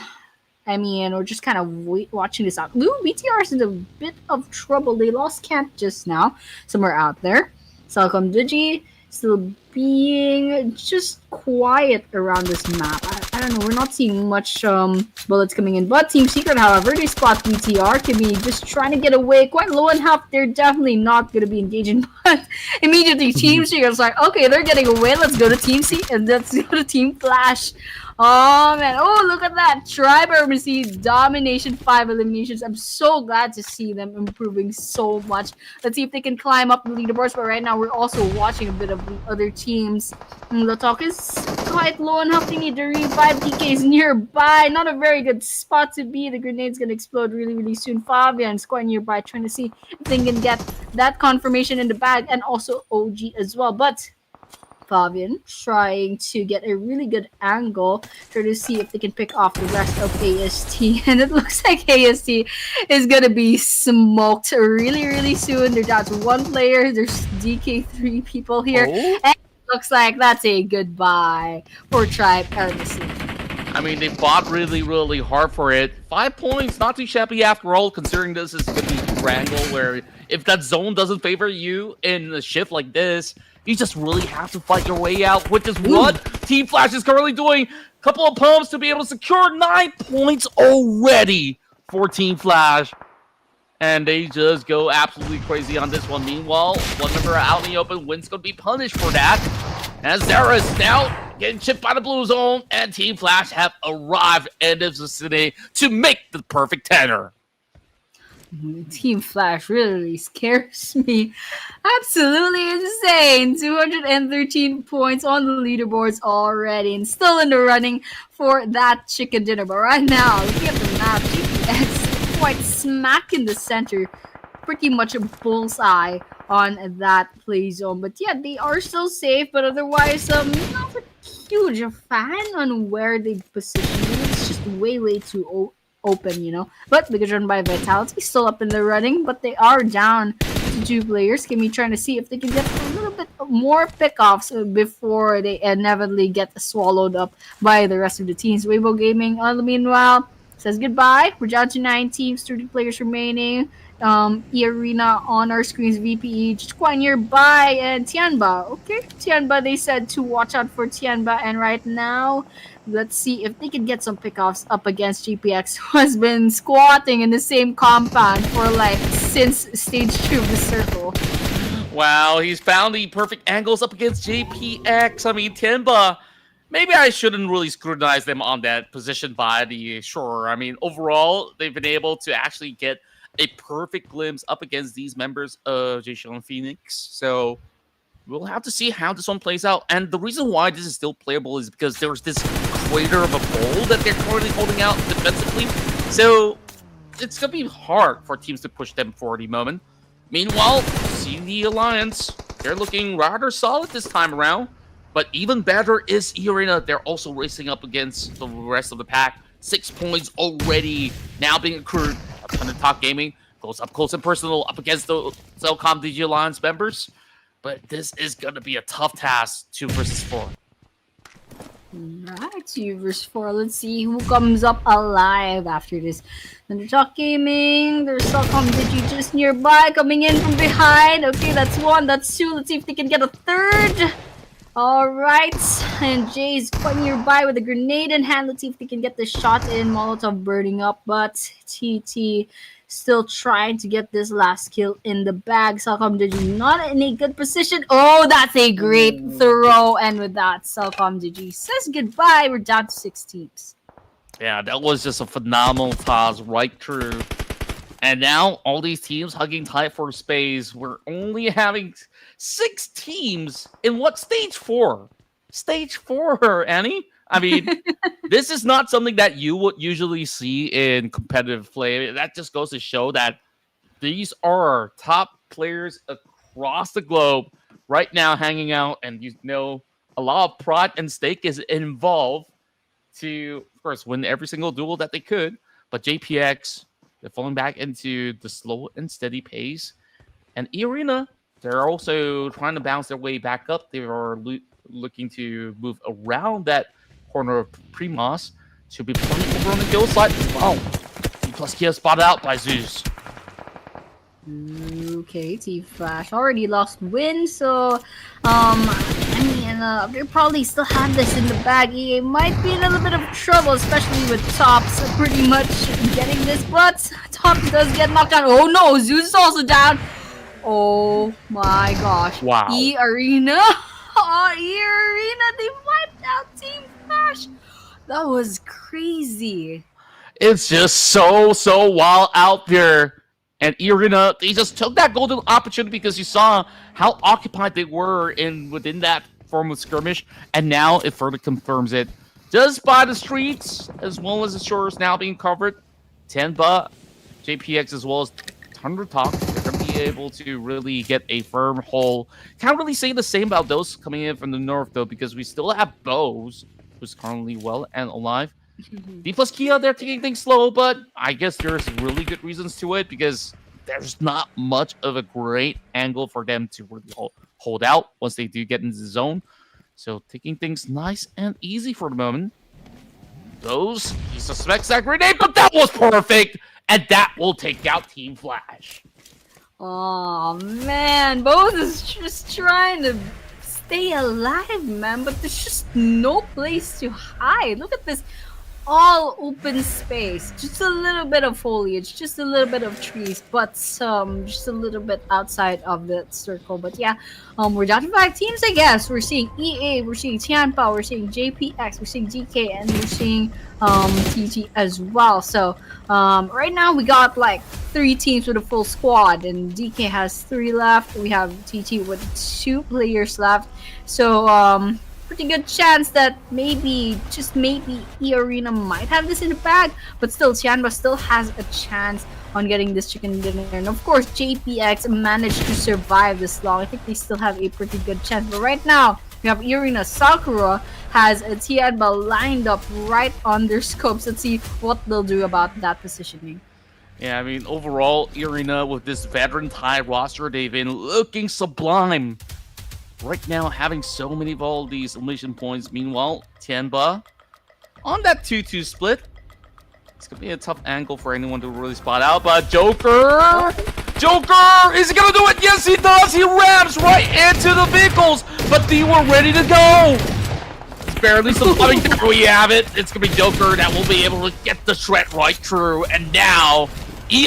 Speaker 3: mean, we're just kind of watching this out. Ooh, BTR is in a bit of trouble. They lost Camp just now, somewhere out there. CelcomDigi still being just quiet around this map. I don't know. We're not seeing much bullets coming in. But Team Secret, however, they spot BTR. Kimmy just trying to get away. Quite low on health. They're definitely not going to be engaging. But immediately Team Secret's like, okay, they're getting away. Let's go to Team C and let's go to Team Flash. Oh, man. Oh, look at that. Aeromacy, domination, 5 eliminations. I'm so glad to see them improving so much. Let's see if they can climb up the leaderboards. But right now, we're also watching a bit of the other teams. The talk is quite low on health. They need to revive. DK is nearby. Not a very good spot to be. The grenade's going to explode really, really soon. Fabian's quite nearby, trying to see if they can get that confirmation in the bag. And also OG as well. But Fabian trying to get a really good angle, trying to see if they can pick off the rest of AST. And it looks like AST is going to be smoked really, really soon. They're down to 1 player. There's DK 3 people here.
Speaker 2: Oh.
Speaker 3: And it looks like that's a goodbye for Tribe Aeromacy.
Speaker 2: I mean, they fought really, really hard for it. 5 points, not too shabby after all, considering this is going to be ERANGEL, where if that zone doesn't favor you in a shift like this, you just really have to fight your way out, which is what Team Flash is currently doing. Couple of pumps to be able to secure 9 points already for Team Flash. And they just go absolutely crazy on this one. Meanwhile, 1 member out in the open. Win's going to be punished for that. As Zara is now getting chipped by the blue zone, and Team Flash have arrived in this vicinity to make the perfect tenor.
Speaker 3: Team Flash really scares me. Absolutely insane. 213 points on the leaderboards already and still in the running for that chicken dinner. But right now, looking at the map, GPX quite smack in the center. Pretty much a bullseye on that play zone. But yeah, they are still safe, but otherwise, not a huge fan on where they position. It's just way, way too open, you know. But Bigetron by Vitality still up in the running, but they are down to 2 players. Kimmy trying to see if they can get a little bit more pickoffs before they inevitably get swallowed up by the rest of the teams. Weibo Gaming, meanwhile, says goodbye. We're down to 9 teams, 30 players remaining. Earena on our screens, VPE just quite nearby, and Tianba. Okay, Tianba, they said to watch out for Tianba, and right now, let's see if they can get some pickoffs up against GPX, who has been squatting in the same compound for like since stage 2 of the circle.
Speaker 2: Wow, he's found the perfect angles up against JPX. I mean, Tianba, maybe I shouldn't really scrutinize them on that position by the shore. I mean, overall, they've been able to actually get a perfect glimpse up against these members of Jecheon Phoenix. So we'll have to see how this one plays out. And the reason why this is still playable is because there's this crater of a bowl that they're currently holding out defensively. So it's going to be hard for teams to push them for the moment. Meanwhile, seeing the Alliance, they're looking rather solid this time around. But even better is Earena. They're also racing up against the rest of the pack. 6 points already now being accrued. ThunderTalk Gaming goes up close and personal up against the CelcomDigi Alliance members. But this is going to be a tough task, 2 versus 4.
Speaker 3: Right, 2 versus 4. Let's see who comes up alive after this. ThunderTalk Gaming, there's CelcomDigi just nearby, coming in from behind. Okay, that's 1, that's 2. Let's see if they can get a 3rd. Alright, and Jay's quite nearby with a grenade in hand. Let's see if they can get the shot in. Molotov burning up, but TT still trying to get this last kill in the bag. CelcomDigi not in a good position. Oh, that's a great throw. And with that, CelcomDigi says goodbye. We're down to 6 teams.
Speaker 2: Yeah, that was just a phenomenal toss right through. And now all these teams hugging tight for space. We're only having 6 teams in what, stage 4? Stage 4, Annie? I mean, this is not something that you would usually see in competitive play. That just goes to show that these are top players across the globe right now hanging out. And you know, a lot of pride and stake is involved to, of course, win every single duel that they could. But JPX, they're falling back into the slow and steady pace. And Earena, they're also trying to bounce their way back up. They are looking to move around that corner of Primos to be playing over on the kill side as well. Dplus Kia spotted out by Zeus.
Speaker 3: Okay, T-Flash already lost win, so I mean, they probably still have this in the bag. EA might be in a little bit of trouble, especially with Tops pretty much getting this, but Tops does get knocked down. Oh no, Zeus is also down. Oh my gosh.
Speaker 2: Wow.
Speaker 3: Arena. Oh, Arena, they wiped out Team Flash. That was crazy.
Speaker 2: It's just so wild out there. And Earena, they just took that golden opportunity because you saw how occupied they were within that form of skirmish. And now it further confirms it. Just by the streets, as well as the shores now being covered. Tianba, JPX, as well as ThunderTalk, they're going to be able to really get a firm hold. Can't really say the same about those coming in from the north, though, because we still have Bose, who's currently well and alive. Dplus Kia, they're taking things slow, but I guess there's really good reasons to it because there's not much of a great angle for them to really hold out once they do get into the zone. So taking things nice and easy for the moment. He suspects that grenade, but that was perfect, and that will take out Team Flash.
Speaker 3: Oh man, Bose is just trying to stay alive, man, but there's just no place to hide. Look at this. All open space, just a little bit of foliage, just a little bit of trees, but just a little bit outside of the circle. But yeah, we're down to 5 teams, I guess. We're seeing EA, we're seeing Tianba, we're seeing JPX, we're seeing DK, and we're seeing TG as well. So right now we got like 3 teams with a full squad, and DK has 3 left. We have TT with 2 players left. So pretty good chance that maybe, just maybe, Arena might have this in the bag, but still, Tianba still has a chance on getting this chicken dinner. And of course, JPX managed to survive this long. I think they still have a pretty good chance. But right now, we have Arena. Sakura has a Tianba lined up right on their scopes. Let's see what they'll do about that positioning.
Speaker 2: Yeah, I mean, overall, Arena with this veteran tie roster, they've been looking sublime. Right now, having so many of all these elimination points. Meanwhile, Tianba on that 2-2 split. It's going to be a tough angle for anyone to really spot out. But Joker! Is he going to do it? Yes, he does! He rams right into the vehicles! But they were ready to go! It's barely surviving. There we have it. It's going to be Joker that will be able to get the shred right through. And now,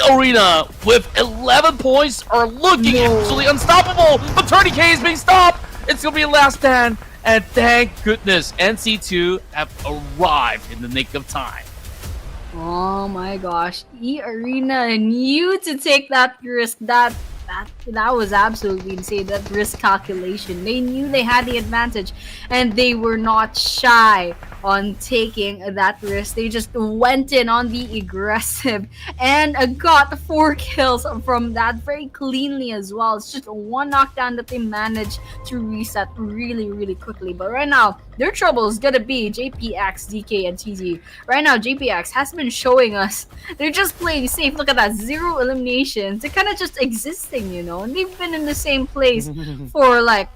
Speaker 2: Arena with 11 points are looking absolutely unstoppable. But 30K is being stopped. It's going to be a last stand. And thank goodness NC2 have arrived in the nick of time.
Speaker 3: Oh my gosh. Arena knew to take that risk. That was absolutely insane. That risk calculation. They knew they had the advantage. And they were not shy on taking that risk. They just went in on the aggressive and got 4 kills from that very cleanly as well. It's just one knockdown that they managed to reset really, really quickly. But right now, their trouble is gonna be JPX, DK, and TZ. Right now, JPX has been showing us they're just playing safe. Look at that, 0 eliminations. They're kind of just existing, you know, and they've been in the same place for like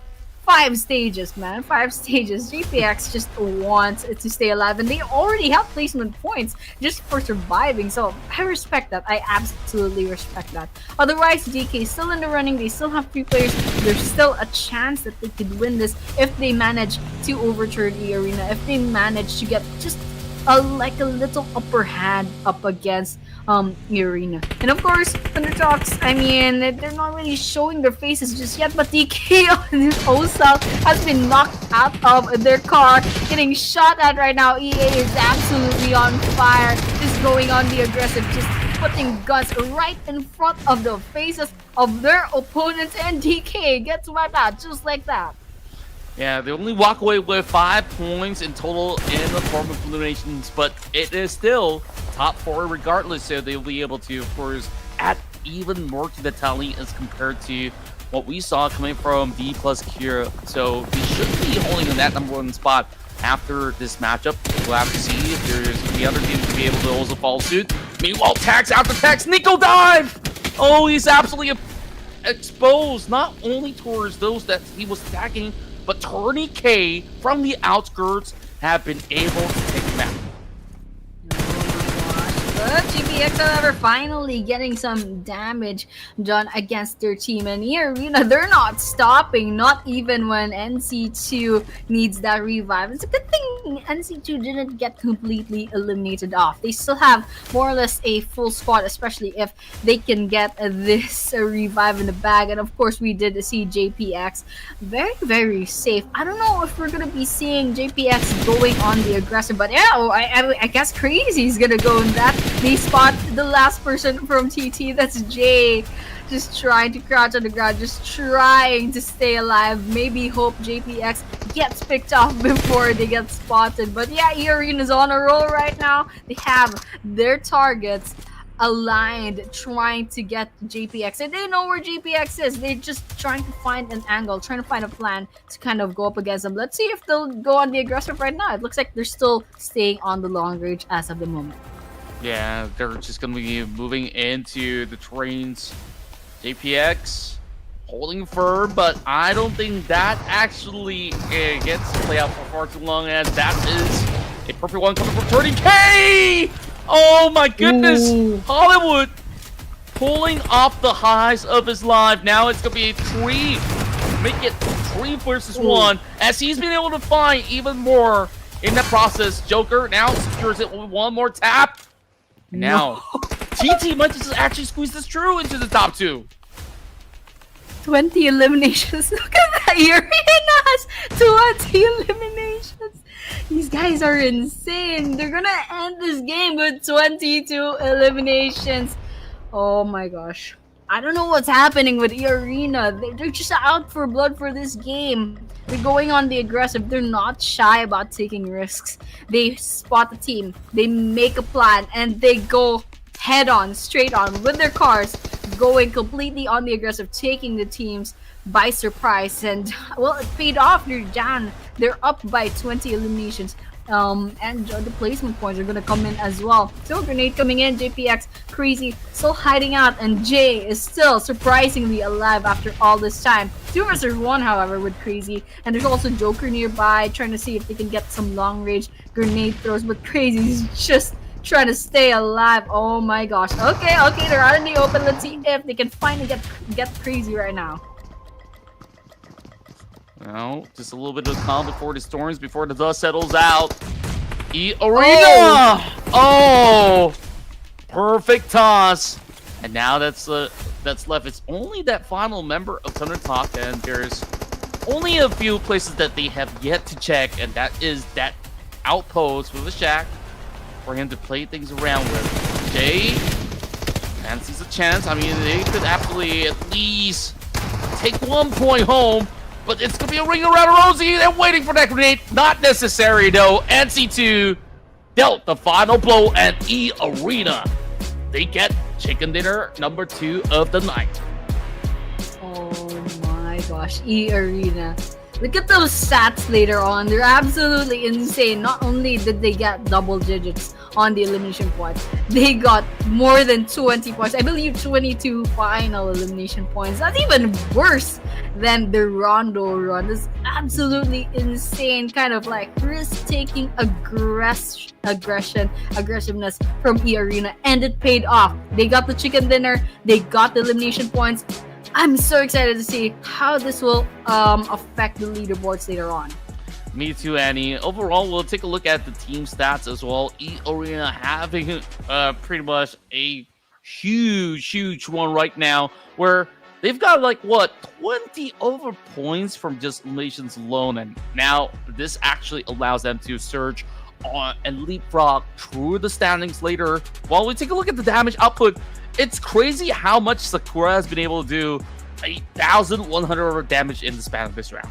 Speaker 3: 5 stages, man. 5 stages. JPX just wants to stay alive, and they already have placement points just for surviving. So I respect that. I absolutely respect that. Otherwise, DK is still in the running. They still have 3 players. There's still a chance that they could win this if they manage to overturn the Arena. If they manage to get just a little upper hand up against Arena. And of course, ThunderTalks, I mean, they're not really showing their faces just yet, but DK on his own self has been knocked out of their car, getting shot at right now. EA is absolutely on fire, just going on the aggressive, just putting guns right in front of the faces of their opponents, and DK gets wiped out just like that.
Speaker 2: Yeah, they only walk away with 5 points in total in the form of eliminations, but it is still top 4 regardless, so they'll be able to, of course, add even more to the tally as compared to what we saw coming from Dplus Kira. So they should be holding in that #1 spot after this matchup. We'll have to see if there's the other teams to be able to also follow suit. Meanwhile, tags after tags, Nico dive! Oh, he's absolutely exposed, not only towards those that he was attacking, but Tony K from the outskirts have been able to take him out.
Speaker 3: But GPX, however, finally getting some damage done against their team. And Arena, they're not stopping, not even when NC2 needs that revive. It's a good thing NC2 didn't get completely eliminated off. They still have more or less a full squad, especially if they can get this revive in the bag. And of course, we did see JPX very, very safe. I don't know if we're going to be seeing JPX going on the aggressive, but yeah, I guess Crazy's going to go in that. They spot the last person from TT, that's Jay, just trying to crouch on the ground, just trying to stay alive. Maybe hope JPX gets picked off before they get spotted. But yeah, Arena's on a roll right now. They have their targets aligned, trying to get JPX, and they know where JPX is. They're just trying to find an angle, trying to find a plan to kind of go up against them. Let's see if they'll go on the aggressive right now. It looks like they're still staying on the long range as of the moment.
Speaker 2: Yeah, they're just going to be moving into the trains. JPX holding firm, but I don't think that actually gets to play out for far too long, as that is a perfect one coming from 30K! Oh my goodness!
Speaker 3: Ooh.
Speaker 2: Hollywood pulling off the highs of his life. Now it's going to be 3. Make it 3 versus 1, as he's been able to find even more in the process. Joker now secures it with one more tap. Now, TT might just actually squeeze this true into the top 2.
Speaker 3: 20 eliminations. Look at that. Arena has 20 eliminations. These guys are insane. They're gonna end this game with 22 eliminations. Oh my gosh. I don't know what's happening with Arena. They're just out for blood for this game. They're going on the aggressive. They're not shy about taking risks. They spot the team. They make a plan, and they go head on, straight on with their cars, going completely on the aggressive, taking the teams by surprise. And well, it paid off. They're down. They're up by 20 eliminations. And the placement points are gonna come in as well. So grenade coming in, JPX, Crazy still hiding out, and Jay is still surprisingly alive after all this time. 2 versus 1, however, with Crazy, and there's also Joker nearby trying to see if they can get some long range grenade throws, but Crazy's just trying to stay alive. Oh my gosh. Okay, they're out in the open. Let's see if they can finally get Crazy right now.
Speaker 2: Well, just a little bit of calm before the storms, before the dust settles out. Arena! Oh! Perfect toss. And now that's left. It's only that final member of ThunderTalk, and there's only a few places that they have yet to check, and that is that outpost with a shack for him to play things around with. Jay fancies a chance. I mean, they could absolutely at least take 1 point home. but it's gonna be a ring around Rosie. They're waiting for that grenade. Not necessary though. NC2 dealt the final blow, and Arena, they get chicken dinner number 2 of the night.
Speaker 3: Oh my gosh, Arena. Look at those stats later on. They're absolutely insane. Not only did they get double digits on the elimination points, they got more than 20 points. I believe 22 final elimination points. That's even worse than the Rondo run. This absolutely insane kind of like risk-taking aggressiveness from Arena, and it paid off. They got the chicken dinner. They got the elimination points. I'm so excited to see how this will affect the leaderboards later on.
Speaker 2: Me too, Annie. Overall, we'll take a look at the team stats as well. Arena having pretty much a huge one right now, where they've got like, what, 20 over points from just eliminations alone. And now this actually allows them to surge on and leapfrog through the standings later. While we take a look at the damage output, it's crazy how much Sakura has been able to do. 8,100 damage in the span of this round.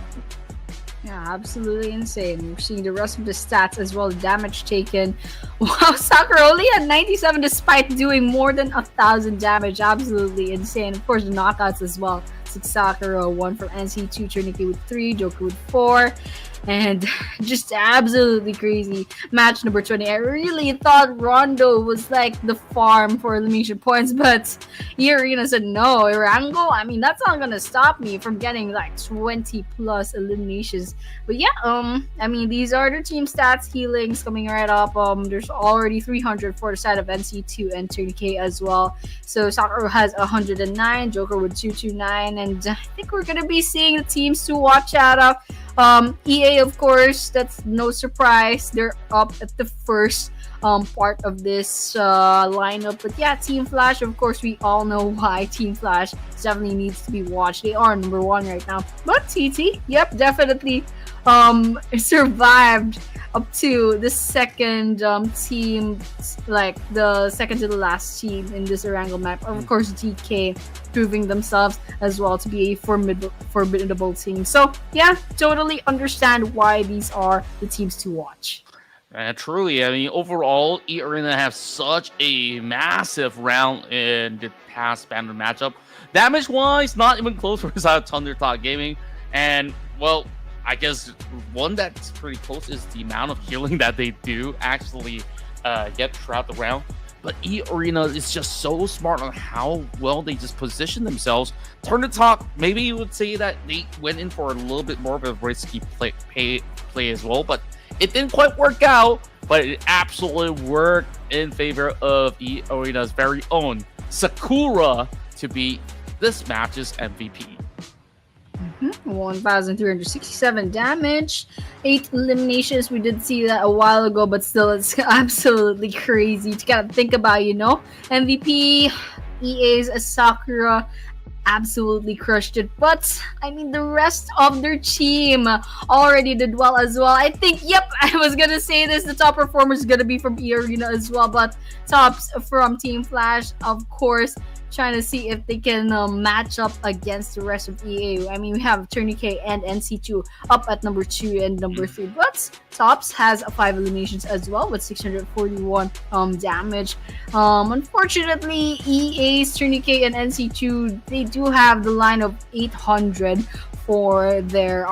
Speaker 3: Yeah, absolutely insane. We're seeing the rest of the stats as well. Damage taken. Wow, Sakura only had 97 despite doing more than 1,000 damage. Absolutely insane. Of course, the knockouts as well. 6 Sakura, 1 from NC2, Trinity with 3, Joker with 4. And just absolutely crazy. Match number 20. I really thought Rondo was like the farm for elimination points, but Arena said no. ERANGEL, I mean, that's not gonna stop me from getting like 20 plus eliminations. But yeah, I mean, these are the team stats. Healings coming right up. There's already 300 for the side of NC2 and 30k as well. So Sakura has 109, Joker with 229, and I think we're gonna be seeing the teams to watch out of. EA, of course, that's no surprise. They're up at the first part of this lineup. But yeah, Team Flash, of course, we all know why Team Flash definitely needs to be watched. They are number 1 right now. But TT, yep, definitely survived up to the second team, like the second to the last team in this ERANGEL map. Of course, DK proving themselves as well to be a formidable team. So yeah, totally understand why these are the teams to watch.
Speaker 2: Truly, I mean, overall, Arena have such a massive round in the past banner matchup. Damage-wise, not even close for ThunderTalk Gaming. And, well, I guess one that's pretty close is the amount of healing that they do actually get throughout the round. But Arena is just so smart on how well they just position themselves. ThunderTalk, maybe you would say that they went in for a little bit more of a risky play as well, but it didn't quite work out. But it absolutely worked in favor of Arena's very own Sakura to be this match's MVP.
Speaker 3: 1,367 damage, 8 eliminations. We did see that a while ago, but still, it's absolutely crazy to kind of think about, you know. MVP, EA's Sakura absolutely crushed it. But, I mean, the rest of their team already did well as well. I think, yep, I was going to say this. The top performer is going to be from Arena as well. But tops from Team Flash, of course, trying to see if they can match up against the rest of EA. I mean, we have Tourniquet and NC2 up at number 2 and number 3. But Tops has 5 eliminations as well with 641 damage. Unfortunately, EA's Tourniquet and NC2, they do have the line of 800 for their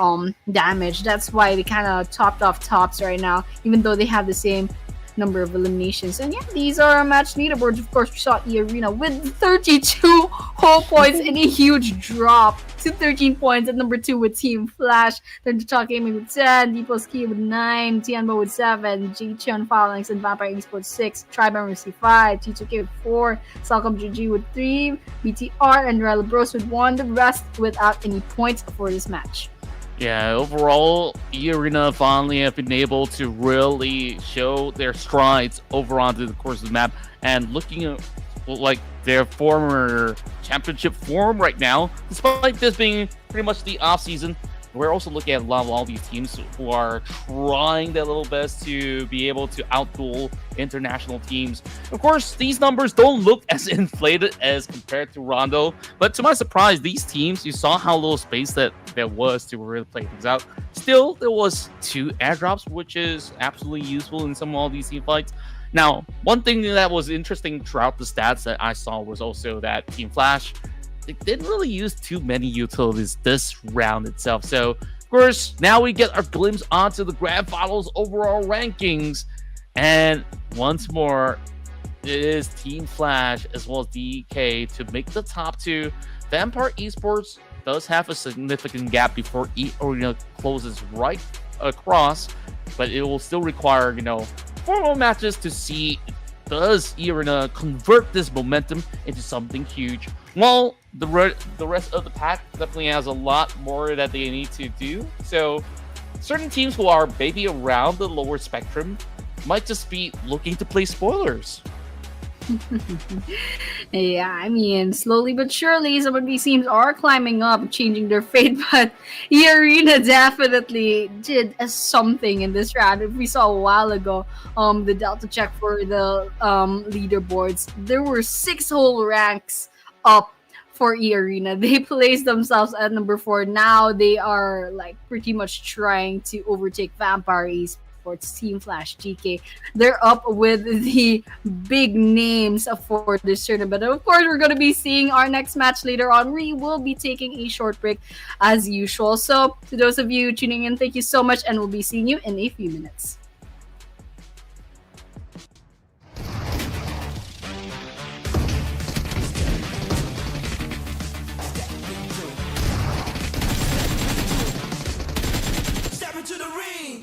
Speaker 3: damage. That's why they kind of topped off Tops right now, even though they have the same number of eliminations. And yeah, these are our match leaderboards. Of course, we saw Arena with 32 whole points in a huge drop to 13 points at number 2 with Team Flash. ThunderTalk Gaming with 10, Dplus with 9, Tianba with 7, Jecheon, Phalanx, and Vampire Esports 6, Earomacy 5, T2K with 4, CelcomDigi with 3, BTR and Raila Bros with 1. The rest without any points for this match.
Speaker 2: Yeah, overall, Arena finally have been able to really show their strides over onto the course of the map, and looking at like their former championship form right now, despite this being pretty much the off season. We're also looking at a lot of all these teams who are trying their little best to be able to outduel international teams. Of course, these numbers don't look as inflated as compared to Rondo, but to my surprise, these teams, you saw how little space that there was to really play things out. Still, there was 2 airdrops, which is absolutely useful in some of all these team fights. Now, one thing that was interesting throughout the stats that I saw was also that Team Flash, they didn't really use too many utilities this round itself. So, of course, now we get our glimpse onto the Grand Finals overall rankings. And once more, it is Team Flash as well as DK to make the top 2. Vampire Esports does have a significant gap before Earena closes right across, but it will still require, 4 more matches to see does Earena convert this momentum into something huge. While the rest of the pack definitely has a lot more that they need to do. So certain teams who are maybe around the lower spectrum might just be looking to play spoilers.
Speaker 3: Yeah, I mean, slowly but surely, some of these teams are climbing up, changing their fate. But Arena definitely did something in this round. If we saw a while ago, the Delta check for the leaderboards, there were 6 whole ranks up for Arena. They placed themselves at number 4. Now they are like pretty much trying to overtake Vampire Esports, Team Flash, GK. They're up with the big names for this tournament. But of course, we're going to be seeing our next match later on. We will be taking a short break as usual. So to those of you tuning in, thank you so much, and we'll be seeing you in a few minutes.
Speaker 1: Step into the ring.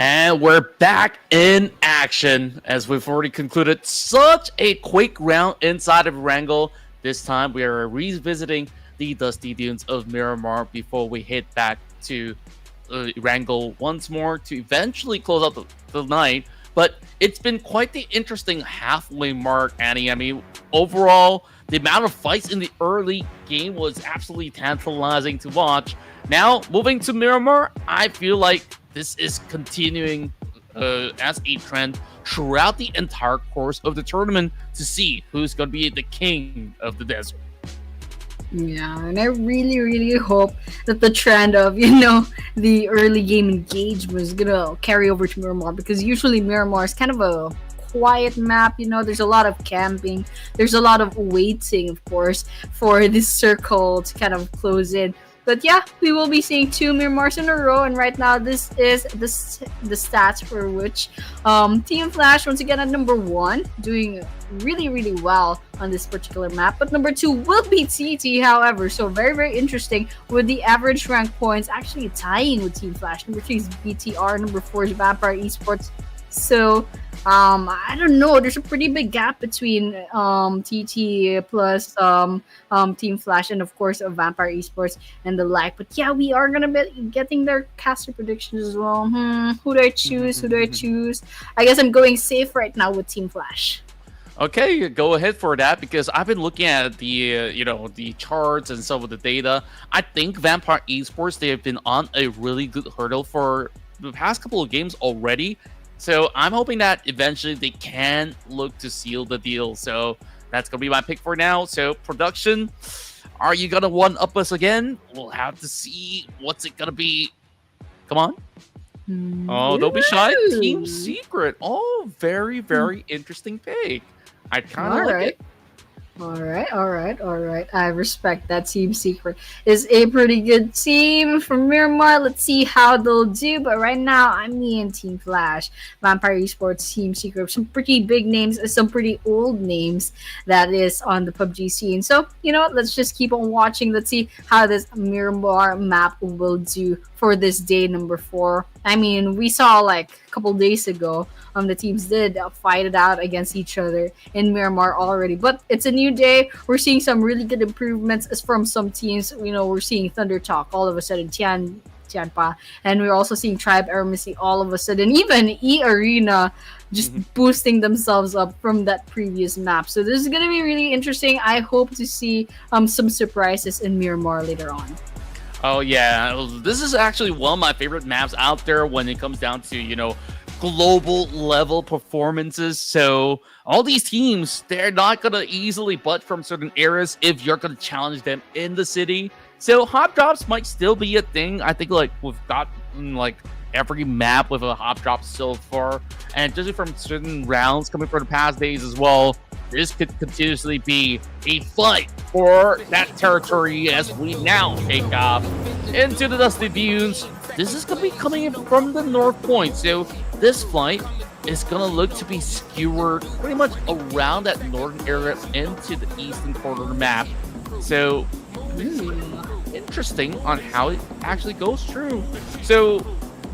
Speaker 2: And we're back in action as we've already concluded such a quick round inside of ERANGEL. This time we are revisiting the dusty dunes of Miramar before we head back to ERANGEL once more to eventually close out the night. But it's been quite the interesting halfway mark, Annie. I mean, overall, the amount of fights in the early game was absolutely tantalizing to watch. Now, moving to Miramar, I feel like this is continuing as a trend throughout the entire course of the tournament to see who's going to be the king of the desert.
Speaker 3: Yeah, and I really, really hope that the trend of, the early game engagement is gonna carry over to Miramar, because usually Miramar is kind of a quiet map. There's a lot of camping, there's a lot of waiting, of course, for this circle to kind of close in. But yeah, we will be seeing 2 Miramars in a row, and right now this is the stats for which Team Flash once again at number 1, doing really, really well on this particular map. But number 2 will be TT, however, so very, very interesting with the average rank points actually tying with Team Flash. Number 3 is BTR, number 4 is Vampire Esports. So I don't know. There's a pretty big gap between TT plus Team Flash and of course Vampire Esports and the like. But yeah, we are gonna be getting their caster predictions as well. Who do I choose? Who do I choose? I guess I'm going safe right now with Team Flash.
Speaker 2: Okay, go ahead for that, because I've been looking at the the charts and some of the data. I think Vampire Esports, they have been on a really good hurdle for the past couple of games already. So I'm hoping that eventually they can look to seal the deal. So that's going to be my pick for now. So production, are you going to one-up us again? We'll have to see. What's it going to be? Come on. Oh, don't be shy. Team Secret. Oh, very, very interesting pick. I kind of like it.
Speaker 3: All right. I respect that. Team Secret is a pretty good team from Miramar. Let's see how they'll do. But right now, I'm me and Team Flash, Vampire Esports, Team Secret. Some pretty big names, some pretty old names that is on the PUBG scene. So, you know what? Let's just keep on watching. Let's see how this Miramar map will do for this day number 4. I mean, we saw like a couple days ago, the teams did fight it out against each other in Miramar already. But it's a new day. We're seeing some really good improvements as from some teams. We're seeing ThunderTalk all of a sudden, Tianba, and we're also seeing Tribe Aeromacy all of a sudden. Even Earena just boosting themselves up from that previous map. So this is going to be really interesting. I hope to see some surprises in Miramar later on.
Speaker 2: Oh yeah, this is actually one of my favorite maps out there when it comes down to, global level performances. So all these teams, they're not gonna easily butt from certain areas if you're gonna challenge them in the city. So hop drops might still be a thing. I think like we've got like every map with a hop drop so far, and just from certain rounds coming from the past days as well, this could continuously be a fight for that territory as we now take off into the Dusty Dunes. This is going to be coming in from the North Point, so this flight is going to look to be skewered pretty much around that northern area into the eastern corner of the map. So, interesting on how it actually goes through. So,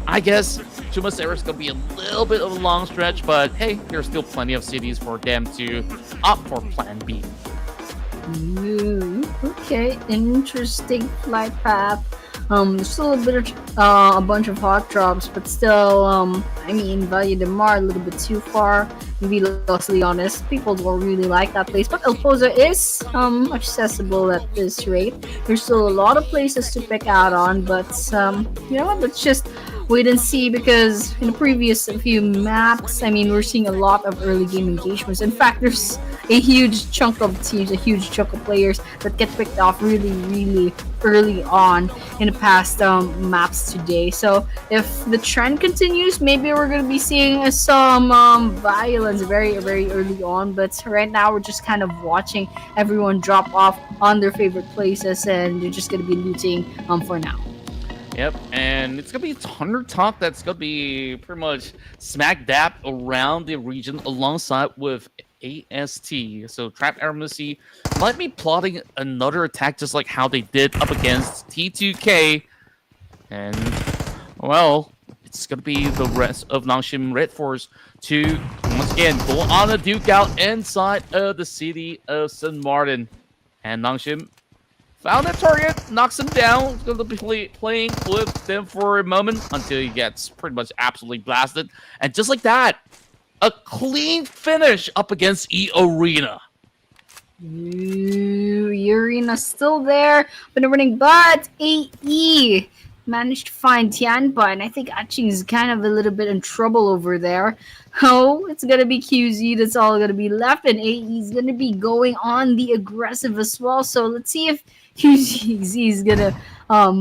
Speaker 2: I guess Chumasera is going to be a little bit of a long stretch, but hey, there's still plenty of cities for them to opt for Plan B.
Speaker 3: Okay, interesting flight path. Still a bunch of hot drops, but still, I mean, Valle de Mar a little bit too far. To be honestly honest, people don't really like that place, but El Pozo is accessible at this rate. There's still a lot of places to pick out on, but you know what? Let's just wait and see, because in the previous few maps, I mean, we're seeing a lot of early game engagements. In fact, there's a huge chunk of teams, a huge chunk of players that get picked off really, really early on in the past maps today. So if the trend continues, maybe we're going to be seeing some violence very, very early on. But right now, we're just kind of watching everyone drop off on their favorite places, and you're just going to be looting for now.
Speaker 2: Yep, and it's going to be ThunderTalk that's going to be pretty much smack dab around the region alongside with AST. So Trap Aeromacy might be plotting another attack just like how they did up against T2K. And, well, it's going to be the rest of Nongshim RedForce to, once again, go on a duke out inside of the city of St. Martin. And Nongshim found a target, knocks him down. He's going to be playing with them for a moment until he gets pretty much absolutely blasted. And just like that, a clean finish up against Arena.
Speaker 3: Erena's still there, but winning, but AE managed to find Tianba, and I think Aching is kind of a little bit in trouble over there. Oh, it's gonna be QZ that's all gonna be left, and AE is gonna be going on the aggressive as well. So let's see if QZ is gonna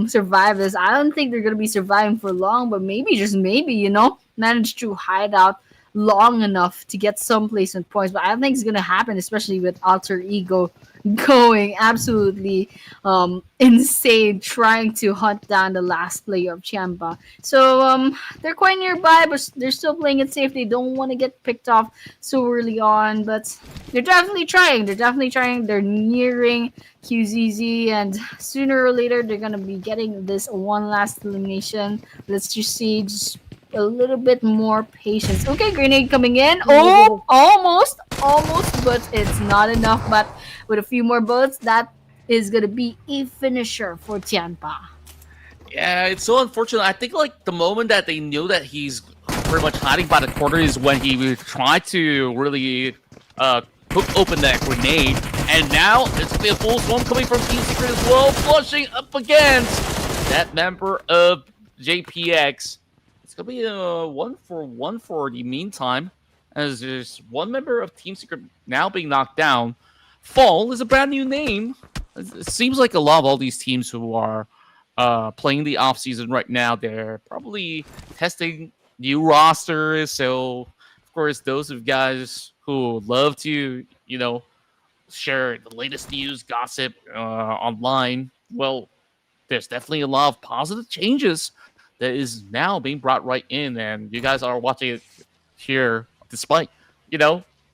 Speaker 3: survive this. I don't think they're gonna be surviving for long, but maybe, just maybe, manage to hide out long enough to get some placement points. But I don't think it's gonna happen, especially with Alter Ego going absolutely insane trying to hunt down the last player of Tianba. So they're quite nearby, but they're still playing it safe. They don't want to get picked off so early on, but they're definitely trying. They're nearing QZZ, and sooner or later they're gonna be getting this one last elimination. Let's just see, just a little bit more patience. Okay, grenade coming in. Oh, almost, but it's not enough. But with a few more bullets, that is gonna be a finisher for Tianba.
Speaker 2: Yeah, it's so unfortunate. I think like the moment that they knew that he's pretty much hiding by the corner is when he tried to really hook open that grenade. And now it's gonna be a full swarm coming from Team Secret as well, flushing up against that member of JPX. It's going to be a 1-for-1 for the meantime, as there's one member of Team Secret now being knocked down. Fall is a brand new name. It seems like a lot of all these teams who are playing the off-season right now, they're probably testing new rosters. So, of course, those of guys who love to, share the latest news, gossip online, well, there's definitely a lot of positive changes that is now being brought right in, and you guys are watching it here, despite,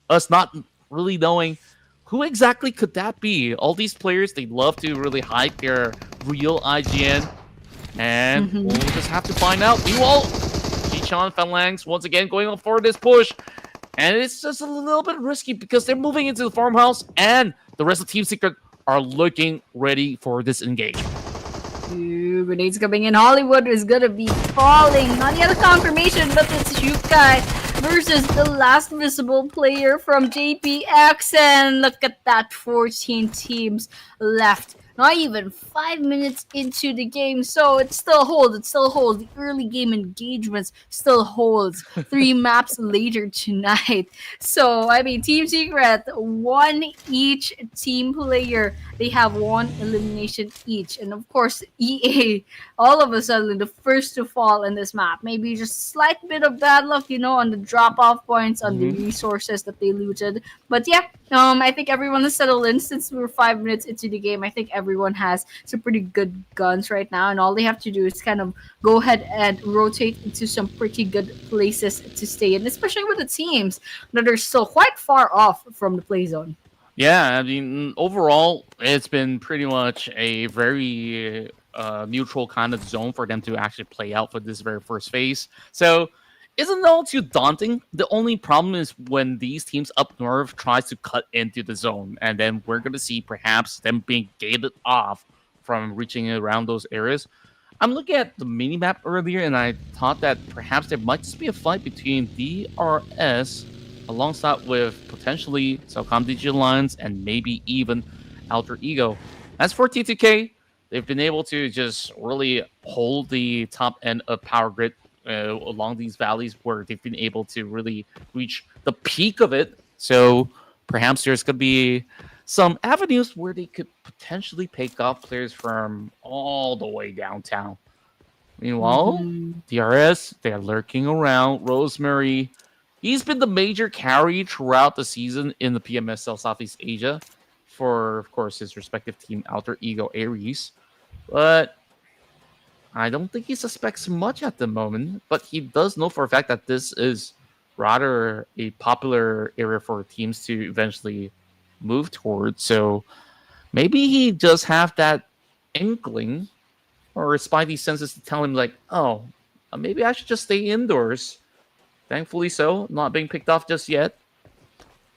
Speaker 2: us not really knowing who exactly could that be. All these players, they love to really hide their real IGN, and we'll just have to find out. Meanwhile, Jecheon, Phalanx, once again going on for this push, and it's just a little bit risky because they're moving into the farmhouse, and the rest of Team Secret are looking ready for this engagement.
Speaker 3: Grenades coming in. Hollywood is gonna be falling. Not yet a confirmation, but it's Yukai versus the last visible player from JPX. And look at that, 14 teams left. Not even 5 minutes into the game, so it still holds. The early game engagements still holds 3 maps later tonight. So, Team Secret, one each team player. They have 1 elimination each. And of course, EA, all of a sudden, the first to fall in this map. Maybe just slight bit of bad luck, on the drop-off points, on the resources that they looted. But yeah, I think everyone is settled in since we're 5 minutes into the game. I think everyone has some pretty good guns right now, and all they have to do is kind of go ahead and rotate into some pretty good places to stay in, especially with the teams that are still quite far off from the play zone.
Speaker 2: Yeah, overall, it's been pretty much a very neutral kind of zone for them to actually play out for this very first phase. So, isn't all too daunting. The only problem is when these teams up north tries to cut into the zone, and then we're going to see perhaps them being gated off from reaching around those areas. I'm looking at the minimap earlier, and I thought that perhaps there might just be a fight between DRS alongside with potentially CelcomDigi Alliance and maybe even Alter Ego. As for T2K, they've been able to just really hold the top end of Power Grid along these valleys where they've been able to really reach the peak of it. So perhaps there's going to be some avenues where they could potentially pick off players from all the way downtown. Meanwhile, DRS, they're lurking around. Rosemary, he's been the major carry throughout the season in the PMSL Southeast Asia for, of course, his respective team, Alter Ego Ares. But I don't think he suspects much at the moment, but he does know for a fact that this is rather a popular area for teams to eventually move towards. So maybe he does have that inkling or spidey senses to tell him like, oh, maybe I should just stay indoors. Thankfully so, not being picked off just yet.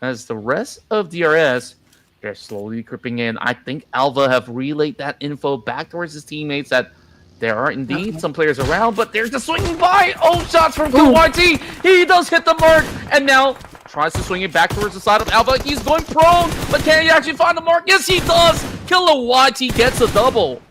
Speaker 2: As the rest of DRS, they're slowly creeping in. I think Alva have relayed that info back towards his teammates that there are indeed some players around, but they're just swinging by. Oh, shots from YT. He does hit the mark, and now tries to swing it back towards the side of Alva. He's going prone, but can he actually find the mark? Yes, he does. Killer YT gets a double.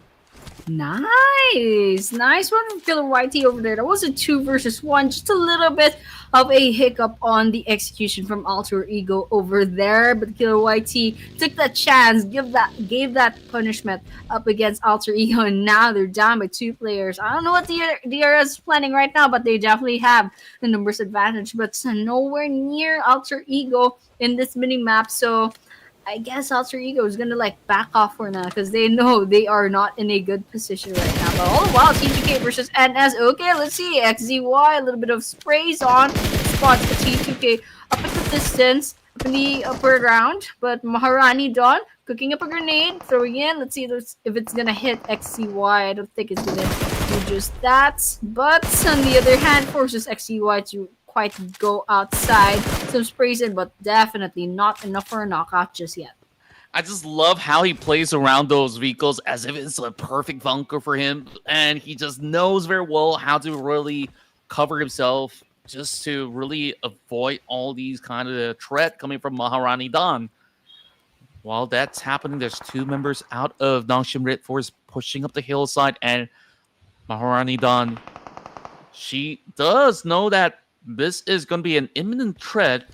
Speaker 3: Nice one from Killer YT over there. That was a 2 versus 1, just a little bit of a hiccup on the execution from Alter Ego over there, but Killer YT took that chance, gave that punishment up against Alter Ego, and now they're down by 2 players. I don't know what the DRS is planning right now, but they definitely have the numbers advantage, but nowhere near Alter Ego in this mini map. So I guess Alter Ego is gonna back off for now because they know they are not in a good position right now. But oh wow, T2K versus NS. Okay, let's see. XZY, a little bit of sprays on. Spots the T2K up at the distance, up in the upper round. But Maharani Dawn cooking up a grenade, throwing in. Let's see if it's gonna hit XZY. I don't think it's gonna do just that. But on the other hand, forces XZY to quite go outside. Some sprays in, but definitely not enough for a knockout just yet.
Speaker 2: I just love how he plays around those vehicles as if it's a perfect bunker for him, and he just knows very well how to really cover himself just to really avoid all these kind of threat coming from Maharani Dawn. While that's happening, there's 2 members out of Nongshim RedForce pushing up the hillside, and Maharani Dawn, she does know that this is going to be an imminent threat,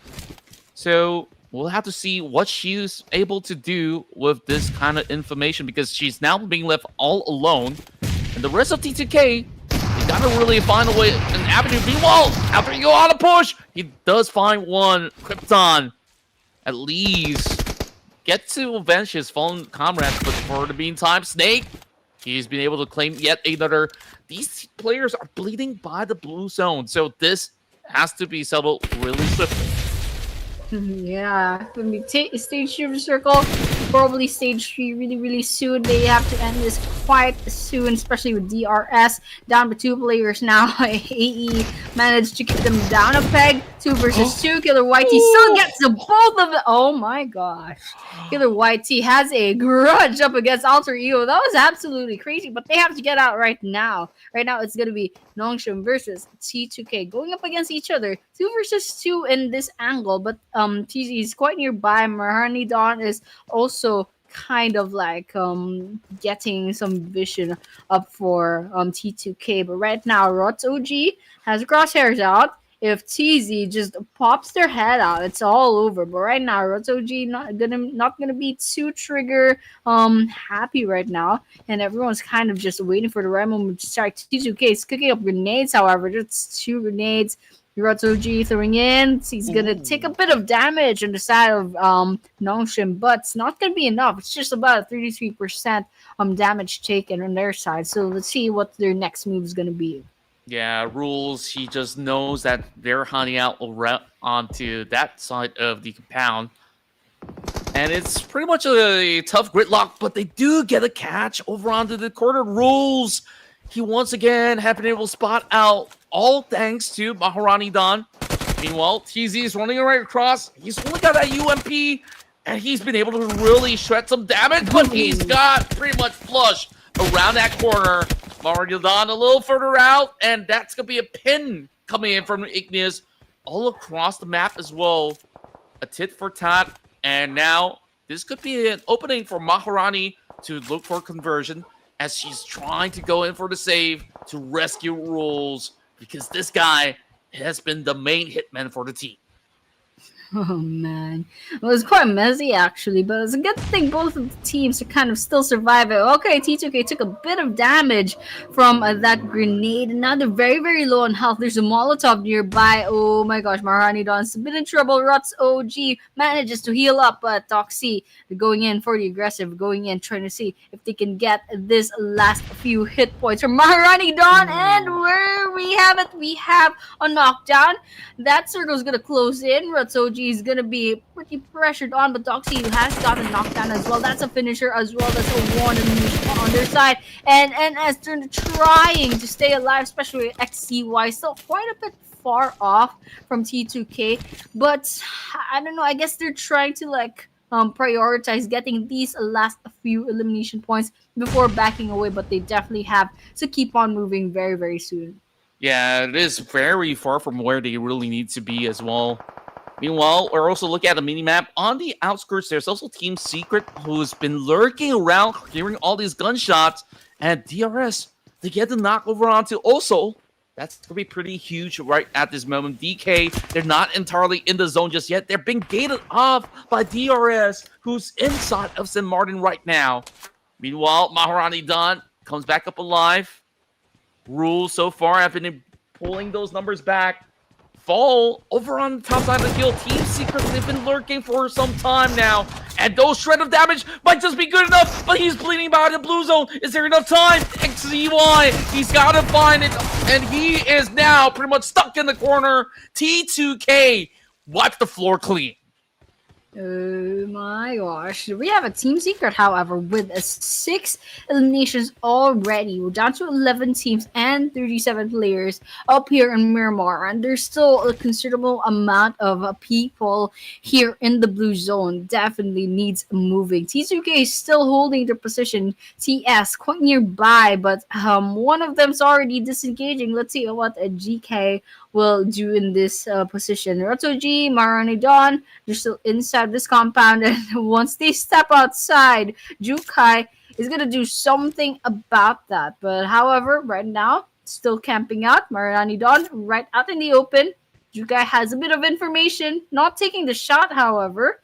Speaker 2: so we'll have to see what she's able to do with this kind of information, because she's now being left all alone, and the rest of T2K, they gotta really find a way, an avenue. Meanwhile, after you go on a push, he does find one. Krypton, at least, get to avenge his fallen comrades, but for the meantime, Snake, he's been able to claim yet another. These players are bleeding by the blue zone, so this has to be settled really swiftly.
Speaker 3: Yeah, when we take stage 2 circle, probably stage 3 really soon. They have to end this quite soon, especially with DRS down by 2 players now. AE managed to keep them down a peg. 2 versus 2. Killer YT still gets the both of them. Oh my gosh. Killer YT has a grudge up against Alter Ego. That was absolutely crazy, but they have to get out right now. Right now, it's going to be Nongshim versus T2K going up against each other. 2 versus 2 in this angle, but TZ is quite nearby. Maharani Dawn is also kind of getting some vision up for T2K. But right now, Rots OG has crosshairs out. If TZ just pops their head out, it's all over. But right now, Rots OG not gonna be too trigger happy right now, and everyone's kind of just waiting for the right moment to start. T2K is cooking up grenades, however, just 2 grenades. Rots OG throwing in. He's gonna take a bit of damage on the side of Nongshim, but it's not gonna be enough. It's just about a 33% damage taken on their side. So let's see what their next move is gonna be.
Speaker 2: Yeah, rules. He just knows that they're hunting out onto that side of the compound. And it's pretty much a tough gridlock, but they do get a catch over onto the corner. Rules. He once again have been able to spot out, all thanks to Maharani Dawn. Meanwhile, TZ is running right across. He's only got that UMP, and he's been able to really shred some damage, but he's got pretty much flush around that corner. Maharani Dawn a little further out, and that's going to be a pin coming in from Igneous all across the map as well. A tit for tat, and now this could be an opening for Maharani to look for conversion, as she's trying to go in for the save to rescue Rules, because this guy has been the main hitman for the team.
Speaker 3: Oh man, it was quite messy actually, but it's a good thing both of the teams are kind of still surviving. Okay, T2K took a bit of damage from that grenade, and now they're very low on health. There's a Molotov nearby. Oh my gosh, Maharani Dawn's a bit in trouble. Ruts OG manages to heal up, but Toxie going in for the aggressive, going in trying to see if they can get this last few hit points from Maharani Dawn, and where we have it, we have a knockdown. That circle's gonna close in. Ruts OG is gonna be pretty pressured on, but Doxy has got a knockdown as well. That's a finisher as well. That's a 1 on on their side. And as they're trying to stay alive, especially XCY, still quite a bit far off from T2K. But I don't know, I guess they're trying to like prioritize getting these last few elimination points before backing away, but they definitely have to keep on moving very, very soon.
Speaker 2: Yeah, it is very far from where they really need to be as well. Meanwhile, we're also looking at the minimap. On the outskirts, there's also Team Secret, who's been lurking around, hearing all these gunshots. And DRS, they get the knockover onto also. That's going to be pretty huge right at this moment. DK, they're not entirely in the zone just yet. They're being gated off by DRS, who's inside of St. Martin right now. Meanwhile, Maharani Don comes back up alive. Rules so far have been pulling those numbers back. Fall over on the top side of the field. Team Secret, they've been lurking for some time now. And those shred of damage might just be good enough, but he's bleeding by the blue zone. Is there enough time? XZY, he's got to find it. And he is now pretty much stuck in the corner. T2K wipes the floor clean.
Speaker 3: Oh my gosh. We have a Team Secret, however, with 6 eliminations already. We're down to 11 teams and 37 players up here in Miramar. And there's still a considerable amount of people here in the blue zone. Definitely needs moving. T2K is still holding their position. TS quite nearby, but one of them's already disengaging. Let's see what a GK will do in this position. Rotoji, Marani Don, they're still inside this compound, and once they step outside, Jukai is gonna do something about that. But however, right now, still camping out. Marani Don right out in the open. Jukai has a bit of information, not taking the shot, however.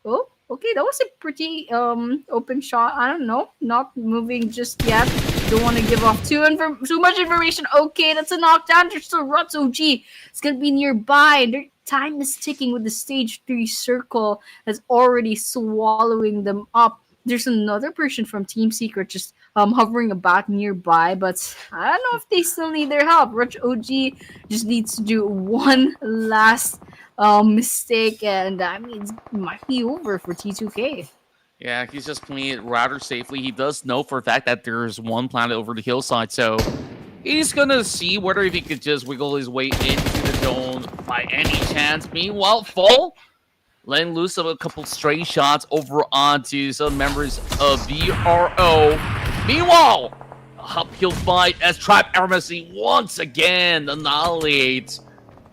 Speaker 3: Oh, okay, that was a pretty open shot. I don't know, not moving just yet. Don't want to give off too much information. Okay, that's a knockdown. There's still Rutz OG. It's going to be nearby. Their time is ticking with the stage 3 circle that's already swallowing them up. There's another person from Team Secret just hovering about nearby, but I don't know if they still need their help. Rutz OG just needs to do one last mistake, and I mean, it might be over for T2K.
Speaker 2: Yeah, he's just playing it rather safely. He does know for a fact that there's one planet over the hillside, so he's gonna see whether if he could just wiggle his way into the zone by any chance. Meanwhile, Fall letting loose of a couple stray shots over onto some members of VRO. Meanwhile, a uphill fight as Trap Aeromacy once again annihilates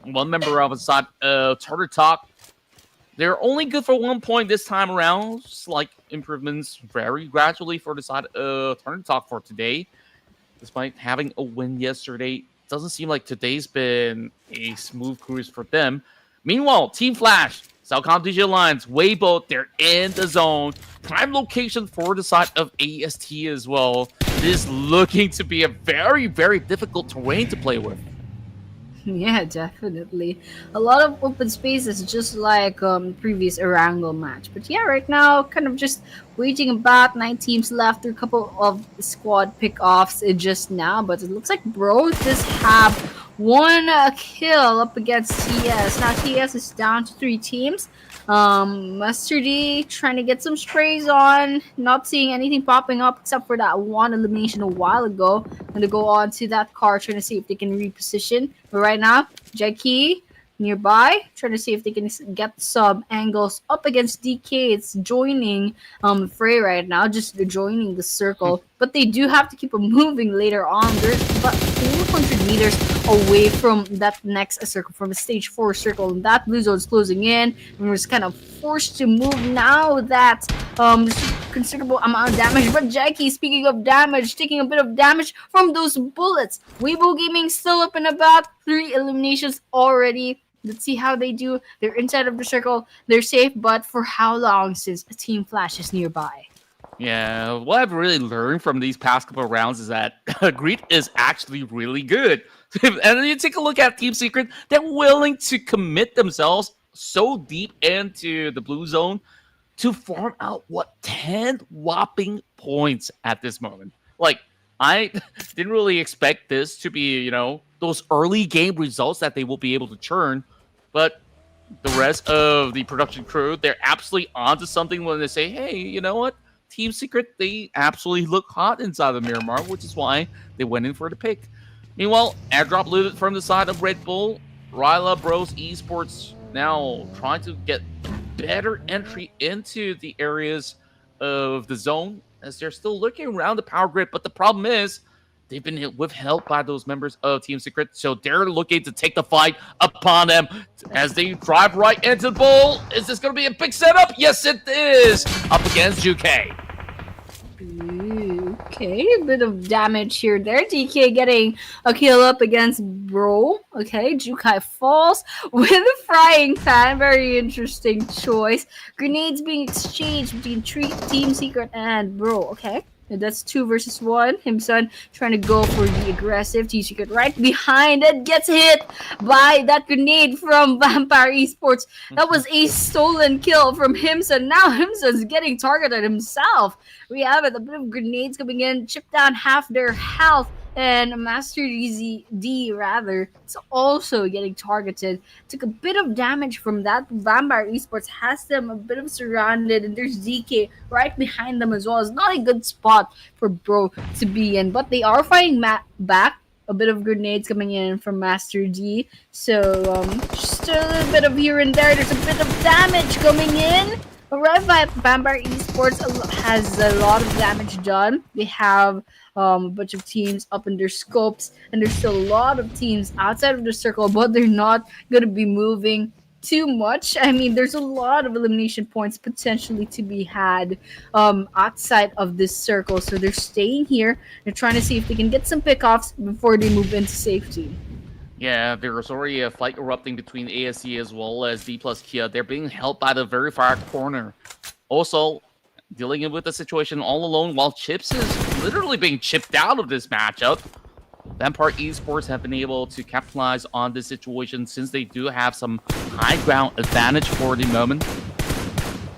Speaker 2: one member of the side of ThunderTalk. They're only good for 1 point this time around. Slight improvements very gradually for the side of ThunderTalk for today. Despite having a win yesterday, doesn't seem like today's been a smooth cruise for them. Meanwhile, Team Flash, CelcomDigi Alliance, Weibo, they're in the zone. Prime location for the side of AST as well. It is looking to be a very, very difficult terrain to play with.
Speaker 3: Yeah, definitely. A lot of open spaces, just like previous ERANGEL match. But yeah, right now, kind of just waiting about 9 teams left. There are a couple of squad pick-offs just now, but it looks like Bro just have one kill up against TS. Now TS is down to 3 teams. Mustard D trying to get some sprays on, not seeing anything popping up except for that one elimination a while ago. Gonna go on to that car, trying to see if they can reposition. But right now, Jecheon nearby, trying to see if they can get some angles up against DK. It's joining Frey right now, just joining the circle. But they do have to keep them moving later on. There's about 400 meters away from that next circle, from the stage 4 circle. And that blue zone is closing in, and we're just kind of forced to move now that there's a considerable amount of damage. But Jackie, speaking of damage, taking a bit of damage from those bullets. Weibo Gaming still up and about, 3 eliminations already. Let's see how they do. They're inside of the circle. They're safe, but for how long since Team Flash is nearby?
Speaker 2: Yeah, what I've really learned from these past couple of rounds is that Greed is actually really good. And then you take a look at Team Secret, they're willing to commit themselves so deep into the blue zone to farm out, 10 whopping points at this moment. Like, I didn't really expect this to be, those early game results that they will be able to churn, but the rest of the production crew, they're absolutely onto something when they say, hey, you know what?
Speaker 4: Team Secret, they absolutely look hot inside of Miramar, which is why they went in for the pick. Meanwhile, airdrop looted from the side of Red Bull. Raila Bros Esports now trying to get better entry into the areas of the zone as they're still looking around the power grid. But the problem is they've been withheld by those members of Team Secret, so they're looking to take the fight upon them as they drive right into the bull. Is this going to be a big setup? Yes, it is. Up against Jecheon.
Speaker 3: Okay, a bit of damage here there. DK getting a kill up against Bro. Okay, Jukai falls with a frying pan. Very interesting choice. Grenades being exchanged between Team Secret and Bro. Okay. That's 2 versus 1. Himson trying to go for the aggressive. Team Secret right behind it. Gets hit by that grenade from Vampire Esports. That was a stolen kill from Himson. Now Himson's getting targeted himself. We have it. A bit of grenades coming in. Chip down half their health. And Master D rather is also getting targeted. Took a bit of damage from that. Vampire Esports has them a bit of surrounded, and there's DK right behind them as well. It's not a good spot for Bro to be in, but they are fighting back. A bit of grenades coming in from Master D. So just a little bit of here and there. There's a bit of damage coming in. Alright, Vampire Esports has a lot of damage done. They have a bunch of teams up in their scopes, and there's still a lot of teams outside of the circle, but they're not going to be moving too much. I mean, there's a lot of elimination points potentially to be had outside of this circle, so they're staying here. They're trying to see if they can get some pickoffs before they move into safety.
Speaker 4: Yeah, there's already a fight erupting between ASC as well as Dplus Kia. They're being held by the very far corner. Also, dealing with the situation all alone while Chips is literally being chipped out of this matchup. Vampire Esports have been able to capitalize on this situation since they do have some high ground advantage for the moment.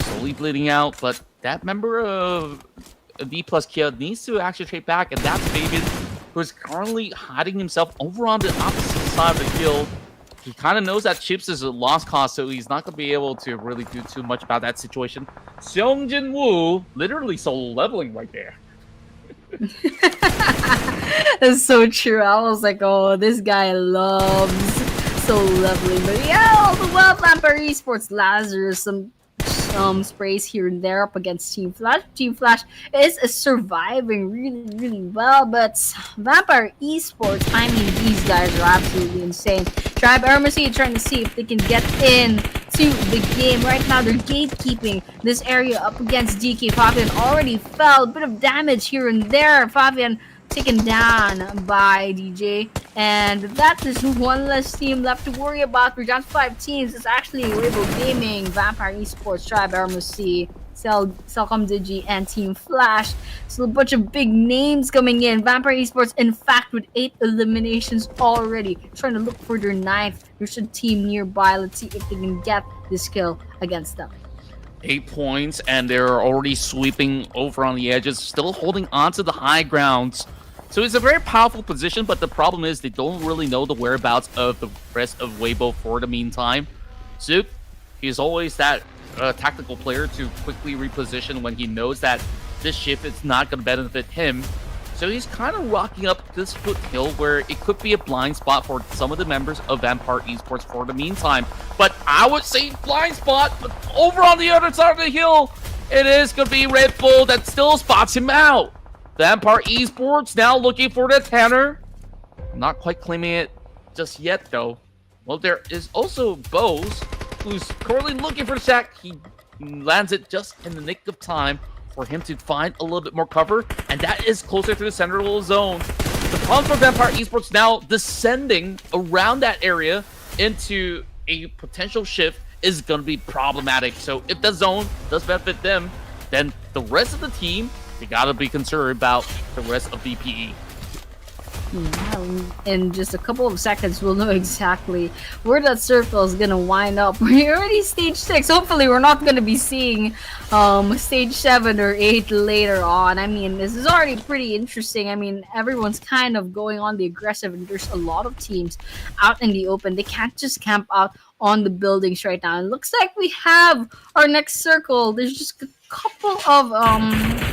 Speaker 4: Slowly bleeding out, but that member of Dplus Kia needs to actually trade back, and that's Fabian, who is currently hiding himself over on the opposite side of the hill. He kind of knows that Chips is a lost cause, so he's not going to be able to really do too much about that situation. Seongjin Woo literally solo leveling right there.
Speaker 3: That's so true. I was like, oh, this guy loves solo leveling. But yeah, all the well, Vampire Esports, Lazarus, some sprays here and there up against Team Flash. Team Flash is surviving really, really well, but Vampire Esports, I mean, these guys are absolutely insane. Tribe Aeromacy trying to see if they can get in to the game. Right now, they're gatekeeping this area up against DK. Fabian already fell. A bit of damage here and there. Fabian taken down by DJ, and that is one less team left to worry about. We're down to 5 teams. It's actually Weibo Gaming, Vampire Esports, Tribe Aeromacy, CelcomDigi, and Team Flash. So a bunch of big names coming in. Vampire Esports, in fact, with 8 eliminations already, trying to look for their 9th. There's a team nearby. Let's see if they can get this kill against them.
Speaker 4: 8 points, and they're already sweeping over on the edges, still holding on to the high grounds. So it's a very powerful position, but the problem is they don't really know the whereabouts of the rest of Weibo for the meantime. Zook, he's always that tactical player to quickly reposition when he knows that this shift is not going to benefit him. So he's kind of rocking up this foothill where it could be a blind spot for some of the members of Vampire Esports for the meantime. But I would say blind spot, but over on the other side of the hill, it is going to be Red Bull that still spots him out. Vampire Esports now looking for the Tanner. Not quite claiming it just yet, though. Well, there is also Bose, who's currently looking for the sack. He lands it just in the nick of time for him to find a little bit more cover, and that is closer to the central zone. The problem for Vampire Esports now descending around that area into a potential shift is going to be problematic. So if the zone does benefit them, then the rest of the team, they got to be concerned about the rest of VPE.
Speaker 3: In just a couple of seconds, we'll know exactly where that circle is gonna wind up. We're already stage 6. Hopefully, we're not gonna be seeing stage 7 or 8 later on. I mean, this is already pretty interesting. I mean, everyone's kind of going on the aggressive, and there's a lot of teams out in the open. They can't just camp out on the buildings right now. It looks like we have our next circle. There's just a couple of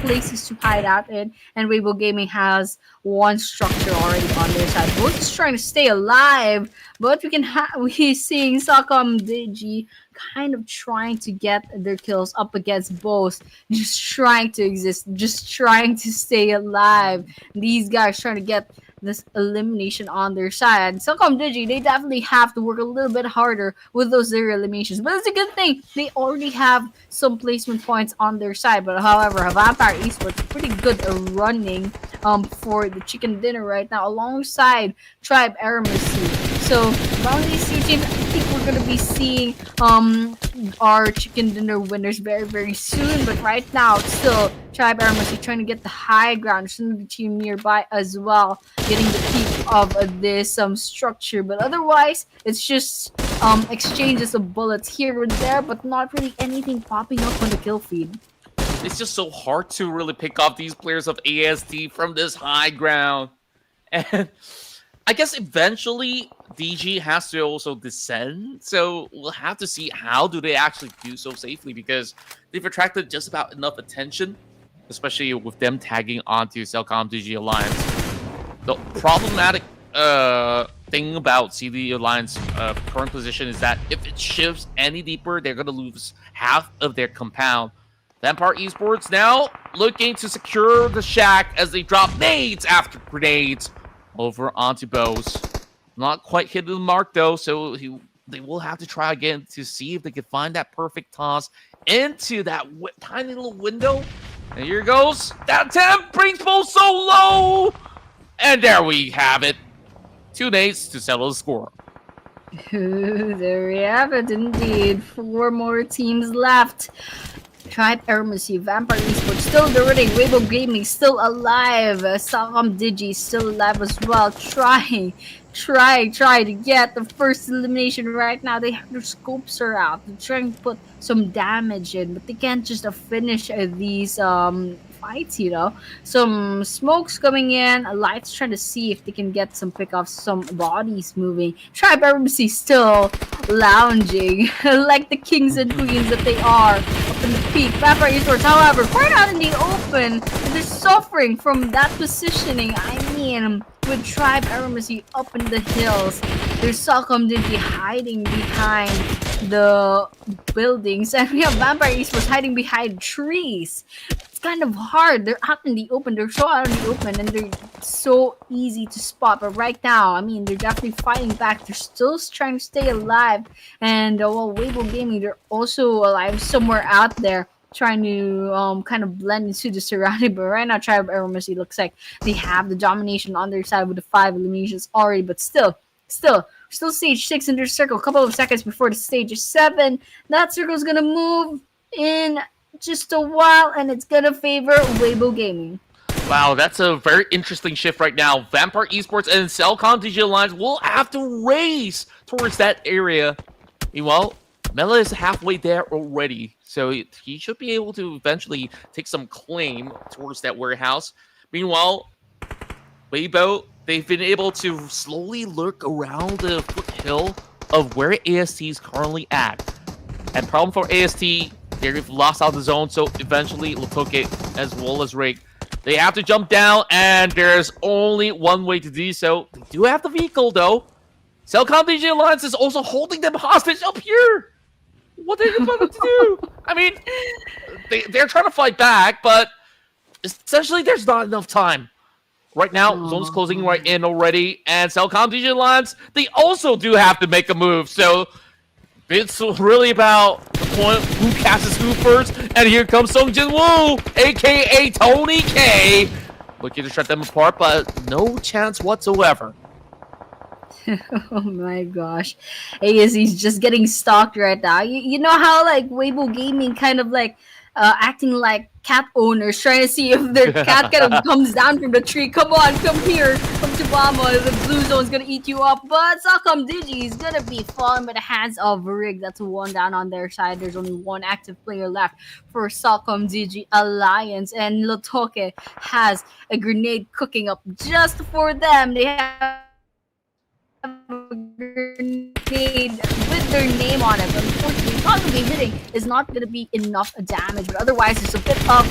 Speaker 3: places to hide out in, and Weibo Gaming has one structure already on their side. Both is trying to stay alive, but we seeing CelcomDigi kind of trying to get their kills up against both, just trying to exist, just trying to stay alive. These guys trying to get this elimination on their side. CelcomDigi, they definitely have to work a little bit harder with those zero eliminations, but it's a good thing they already have some placement points on their side. But however, Vampire Esports pretty good running for the chicken dinner right now alongside Tribe Aeromacy. So among these two teams, I think we're gonna be seeing our chicken dinner winners very, very soon. But right now, it's still Tribe Aeromacy trying to get the high ground. Still the team nearby as well, getting the peak of this structure. But otherwise, it's just exchanges of bullets here and there, but not really anything popping up on the kill feed.
Speaker 4: It's just so hard to really pick off these players of AST from this high ground. And I guess eventually DG has to also descend, so we'll have to see how do they actually do so safely, because they've attracted just about enough attention, especially with them tagging onto CelcomDigi Alliance. The problematic thing about CD Alliance current position is that if it shifts any deeper, they're going to lose half of their compound. Vampire Esports now looking to secure the shack as they drop nades after grenades over onto Bows. Not quite hitting the mark though, so they will have to try again to see if they can find that perfect toss into that tiny little window. And here goes. That attempt brings Bows so low! And there we have it. 2 nades to settle the score.
Speaker 3: There we have it indeed. 4 more teams left. Tribe Aeromacy, Vampire Esports still running, Weibo Gaming still alive, CelcomDigi still alive as well, trying to get the first elimination right now. They have their scopes are out, they're trying to put some damage in, but they can't just finish these fights, you know. Some smokes coming in, Lights trying to see if they can get some pickoffs, some bodies moving. Tribe Aeromacy still lounging like the kings and queens that they are up in the peak. Vampire Esports, however, quite out in the open, and they're suffering from that positioning. I mean, with Tribe Aeromacy up in the hills, there's CelcomDigi hiding behind the buildings, and we have Vampire Esports hiding behind trees. It's kind of hard. They're out in the open. They're so out in the open, and they're so easy to spot. But right now, I mean, they're definitely fighting back. They're still trying to stay alive. And while Weibo Gaming, they're also alive somewhere out there, trying to kind of blend into the surrounding. But right now, Tribe Aeromacy looks like they have the domination on their side with the 5 eliminations already. But still stage 6 in their circle. A couple of seconds before the stage 7. That circle's gonna move in just a while, and it's gonna favor Weibo Gaming.
Speaker 4: Wow, that's a very interesting shift right now. Vampire Esports and CelcomDigi Alliance will have to race towards that area. Meanwhile, Mela is halfway there already, so he should be able to eventually take some claim towards that warehouse. Meanwhile, Weibo, they've been able to slowly lurk around the foothill of where AST is currently at. And problem for AST, they've lost out the zone, so eventually Latoke as well as Rig, they have to jump down, and there's only one way to do so. They do have the vehicle though. CelcomDigi Alliance is also holding them hostage up here. What are you going to do? I mean, they're trying to fight back, but essentially there's not enough time. Right now, zone's closing right in already, and CelcomDigi Alliance, they also do have to make a move, so it's really about the point who catches who first, and here comes Sung Jin Woo, aka Tony K, looking to shut them apart, but no chance whatsoever.
Speaker 3: Oh my gosh. ASE's just getting stalked right now. You know how like Weibo Gaming kind of like acting like cat owners, trying to see if their cat kind of comes down from the tree. Come on, come here, come to Mama. The blue zone's gonna eat you up. But CelcomDigi is gonna be falling by the hands of Rig. That's 1 down on their side. There's only 1 active player left for CelcomDigi Alliance, and Lotoke has a grenade cooking up just for them. They have a grenade with their name on it. But unfortunately, probably hitting is not going to be enough damage. But otherwise, there's a bit of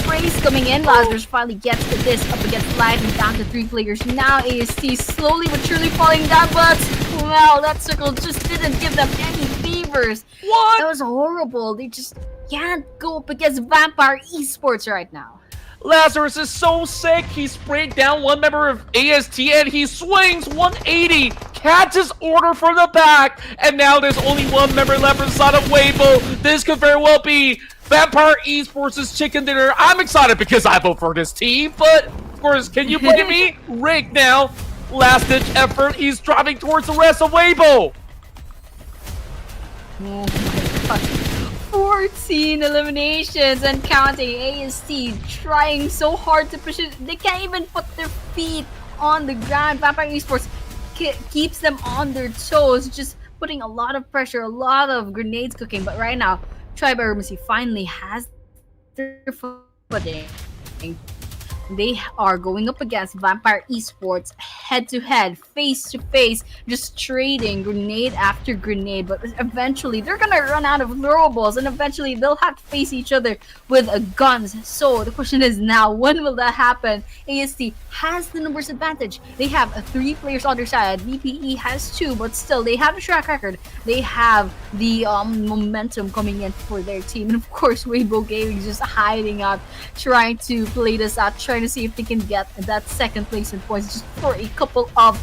Speaker 3: sprays coming in. Lazarus finally gets to this up against Live and down to 3 players. Now AST slowly but surely falling down, but wow, that circle just didn't give them any favors.
Speaker 4: What?
Speaker 3: That was horrible. They just can't go up against Vampire Esports right now.
Speaker 4: Lazarus is so sick. He sprayed down one member of AST and he swings 180. Catches order from the back. And now there's only one member left inside of Weibo. This could very well be Vampire Esports' chicken dinner. I'm excited because I vote for this team. But, of course, can you blame me? Rick now. Last ditch effort. He's driving towards the rest of Weibo.
Speaker 3: Oh my god. 14 eliminations and counting. AST trying so hard to push it. They can't even put their feet on the ground. Vampire Esports keeps them on their toes, just putting a lot of pressure, a lot of grenades cooking. But right now, Tribe Aeromacy finally has their footing. They are going up against Vampire Esports head-to-head, face-to-face, just trading grenade after grenade. But eventually, they're gonna run out of throwables, and eventually, they'll have to face each other with guns. So the question is now, when will that happen? AST has the numbers advantage. They have 3 players on their side. VPE has 2, but still, they have a track record. They have the momentum coming in for their team. And of course, Weibo Gaming just hiding out, trying to play this out, trying to see if they can get that second place in points just for a couple of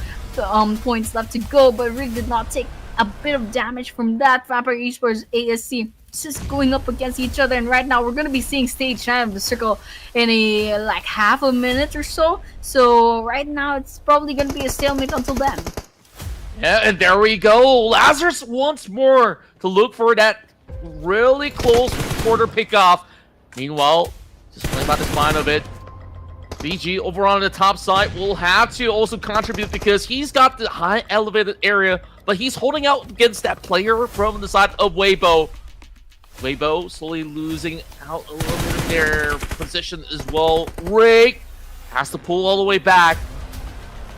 Speaker 3: points left to go. But Rig did not take a bit of damage from that. Vampire Esports, ASC just going up against each other, and right now we're going to be seeing stage 9 of the circle in a like half a minute or so. So right now it's probably going to be a stalemate until then.
Speaker 4: Yeah, and there we go. Lazarus once more to look for that really close quarter pickoff. Meanwhile, just playing by the spine of it, BG over on the top side will have to also contribute because he's got the high elevated area, but he's holding out against that player from the side of Weibo. Weibo slowly losing out a little bit of their position as well. Rick has to pull all the way back,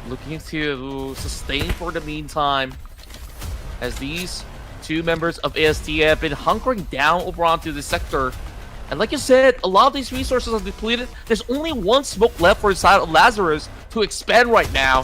Speaker 4: looking to sustain for the meantime, as these 2 members of AST have been hunkering down over onto the sector. And like you said, a lot of these resources are depleted. There's only one smoke left for the side of Lazarus to expand right now.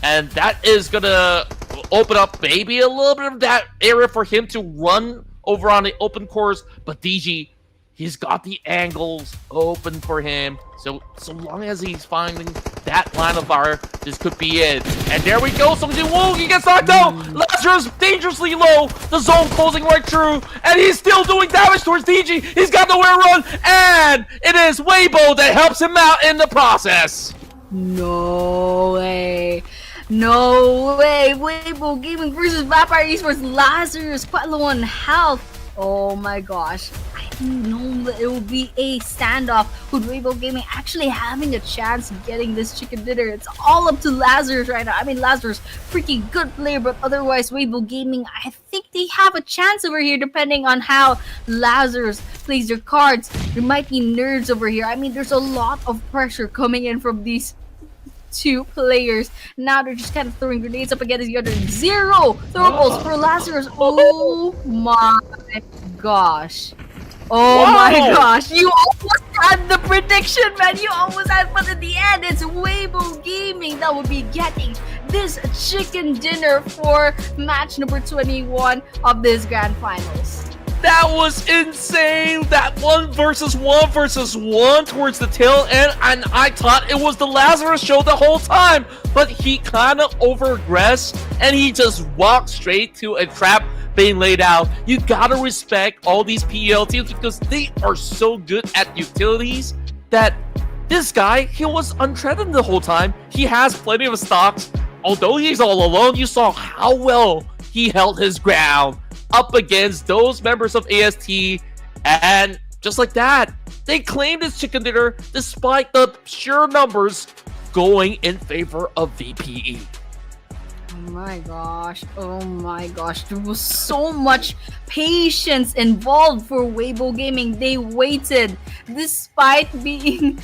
Speaker 4: And that is gonna open up maybe a little bit of that area for him to run over on the open course. But DG, he's got the angles open for him. So long as he's finding that line of fire, this could be it. And there we go. Whoa, he gets knocked out. Lazarus dangerously low. The zone closing right through. And he's still doing damage towards DG. He's got nowhere to run. And it is Weibo that helps him out in the process.
Speaker 3: No way. No way. Weibo Gaming versus Vampire Esports. Lazarus quite low on health. Oh my gosh. I didn't know that it would be a standoff with Weibo Gaming actually having a chance of getting this chicken dinner. It's all up to Lazarus right now. I mean, Lazarus, pretty good player, but otherwise Weibo Gaming, I think they have a chance over here depending on how Lazarus plays their cards. There might be nerves over here. I mean, there's a lot of pressure coming in from these 2 players. Now they're just kind of throwing grenades up against the other. 0 throwables for Lazarus. Oh my gosh. Oh my gosh. You almost had the prediction, man. You almost had, but in the end, it's Weibo Gaming that will be getting this chicken dinner for match number 21 of this grand finals.
Speaker 4: That was insane. That 1 versus 1 versus 1 towards the tail end, and I thought it was the Lazarus show the whole time, but he kind of overaggressed and he just walked straight to a trap being laid out. You gotta respect all these PEL teams because they are so good at utilities that this guy, he was unthreatened the whole time. He has plenty of stocks. Although he's all alone, you saw how well he held his ground up against those members of AST, and just like that, they claimed his chicken dinner despite the sheer numbers going in favor of VPE.
Speaker 3: Oh my gosh. Oh my gosh. There was so much patience involved for Weibo Gaming. They waited. despite being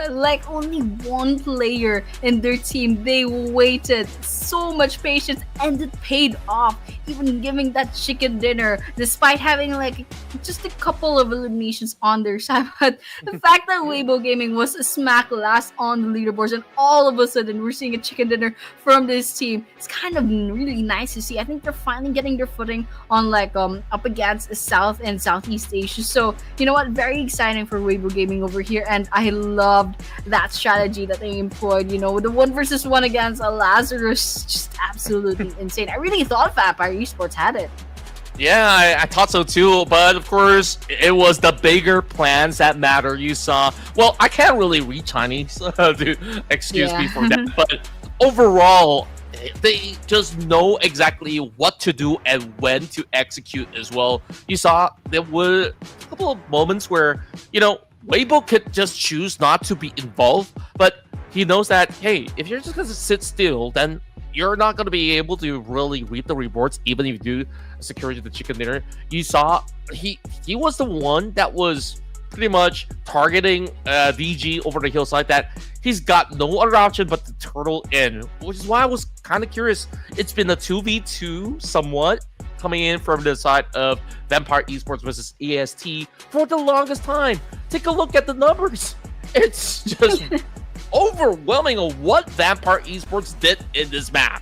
Speaker 3: like only one player in their team, they waited so much patience and it paid off. Even giving that chicken dinner, despite having like just a couple of eliminations on their side. But the fact that Weibo Gaming was smack last on the leaderboards, and all of a sudden we're seeing a chicken dinner from this team, it's kind of really nice to see. I think they're finally getting their footing on like up against South and Southeast Asia. So you know what, very exciting for Weibo Gaming over here, and I loved that strategy that they employed. You know, the 1v1 against a Lazarus, just absolutely insane. I really thought Vampire Esports had it.
Speaker 2: Yeah, I thought so too, but of course, it was the bigger plans that matter. You saw, well, I can't really read Chinese, excuse me for that, but overall, they just know exactly what to do and when to execute as well. You saw there were a couple of moments where, you know, Weibo could just choose not to be involved, but he knows that, hey, if you're just going to sit still, then you're not going to be able to really read the rewards, even if you do security the chicken dinner. You saw he was the one that was pretty much targeting DG over the hillside, that he's got no other option but to turtle in, which is why I was kind of curious. It's been a 2v2 somewhat coming in from the side of Vampire Esports versus EST for the longest time. Take a look at the numbers. It's just overwhelming of what Vampire Esports did in this map.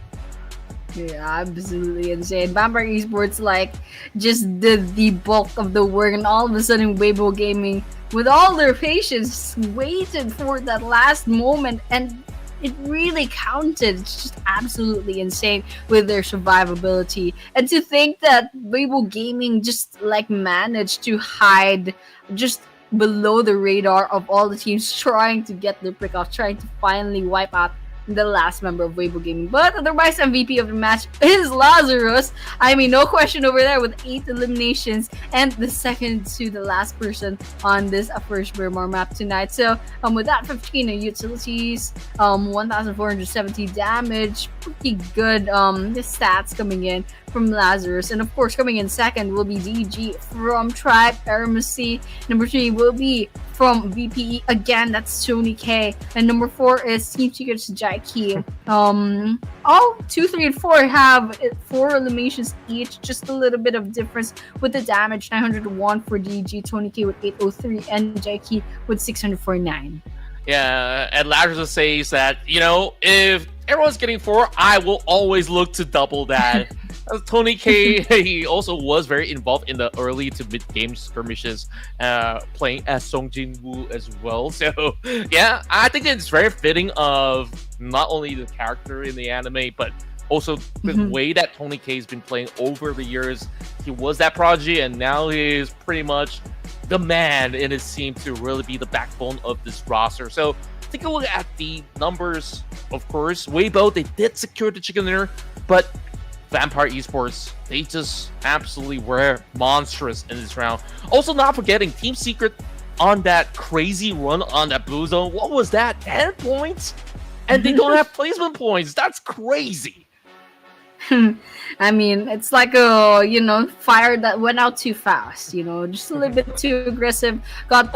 Speaker 3: Yeah, absolutely insane. Vampire Esports like just did the bulk of the work, and all of a sudden Weibo Gaming, with all their patience, waited for that last moment, and it really counted. It's just absolutely insane with their survivability. And to think that Weibo Gaming just like managed to hide just below the radar of all the teams trying to get their pick off, trying to finally wipe out the last member of Weibo Gaming. But otherwise, MVP of the match is Lazarus. I mean, no question over there with 8 eliminations and the second to the last person on this first Miramar map tonight. So with that 15 utilities, 1,470 damage, pretty good stats coming in from Lazarus. And of course, coming in second will be DG from Tribe, Aeromacy. Number 3 will be from VPE. Again, that's Tony K. And number 4 is Team Secret's Jecheon. All 2, 3, and 4 have 4 eliminations each. Just a little bit of difference with the damage. 901 for DG, Tony K with 803, and Jecheon with 649.
Speaker 2: Yeah, and Lazarus says that, you know, if everyone's getting 4, I will always look to double that. Tony K, he also was very involved in the early to mid game skirmishes, playing as Songjin Woo as well. So yeah, I think it's very fitting of not only the character in the anime, but also the way that Tony K has been playing over the years. He was that prodigy, and now he is pretty much the man in his team to really be the backbone of this roster. So take a look at the numbers. Of course, Weibo, they did secure the chicken dinner, but Vampire Esports, they just absolutely were monstrous in this round. Also, not forgetting Team Secret on that crazy run on that blue zone. What was that? 10 points? And they don't have placement points. That's crazy.
Speaker 3: I mean, it's like a, you know, fire that went out too fast, you know, just a little bit too aggressive, got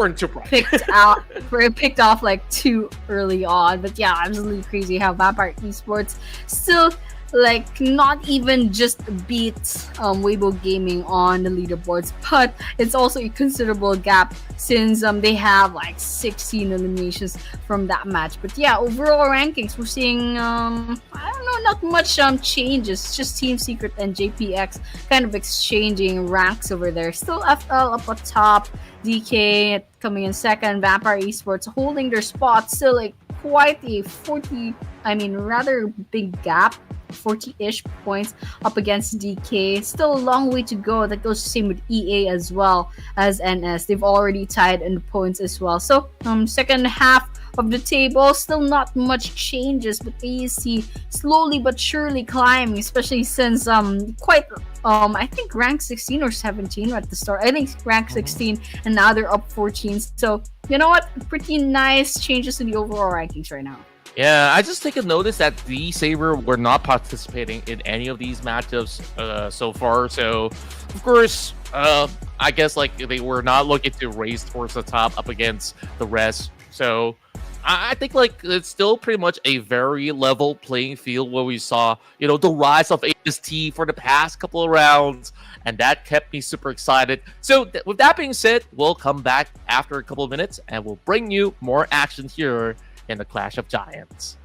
Speaker 3: picked off like too early on. But yeah, absolutely crazy how Vampire Esports still like not even just beat Weibo Gaming on the leaderboards, but it's also a considerable gap since they have like 16 eliminations from that match. But yeah, overall rankings, we're seeing I don't know, not much changes, just Team Secret and JPX kind of exchanging ranks over there. Still FL up at top, DK coming in second, Vampire Esports holding their spot, still like quite a rather big gap, 40-ish points up against DK. Still a long way to go. That goes the same with EA as well as NS. They've already tied in the points as well. So second half of the table, still not much changes, but AEC slowly but surely climbing, especially since I think rank 16 or 17 at the start. I think rank 16, and now they're up 14. So you know what? Pretty nice changes to the overall rankings right now.
Speaker 2: Yeah, I just take a notice that the Saber were not participating in any of these matchups so far. So, of course, I guess like they were not looking to race towards the top up against the rest. So I think like it's still pretty much a very level playing field where we saw, you know, the rise of AST for the past couple of rounds, and that kept me super excited. So with that being said, we'll come back after a couple of minutes and we'll bring you more action here in the Clash of Giants.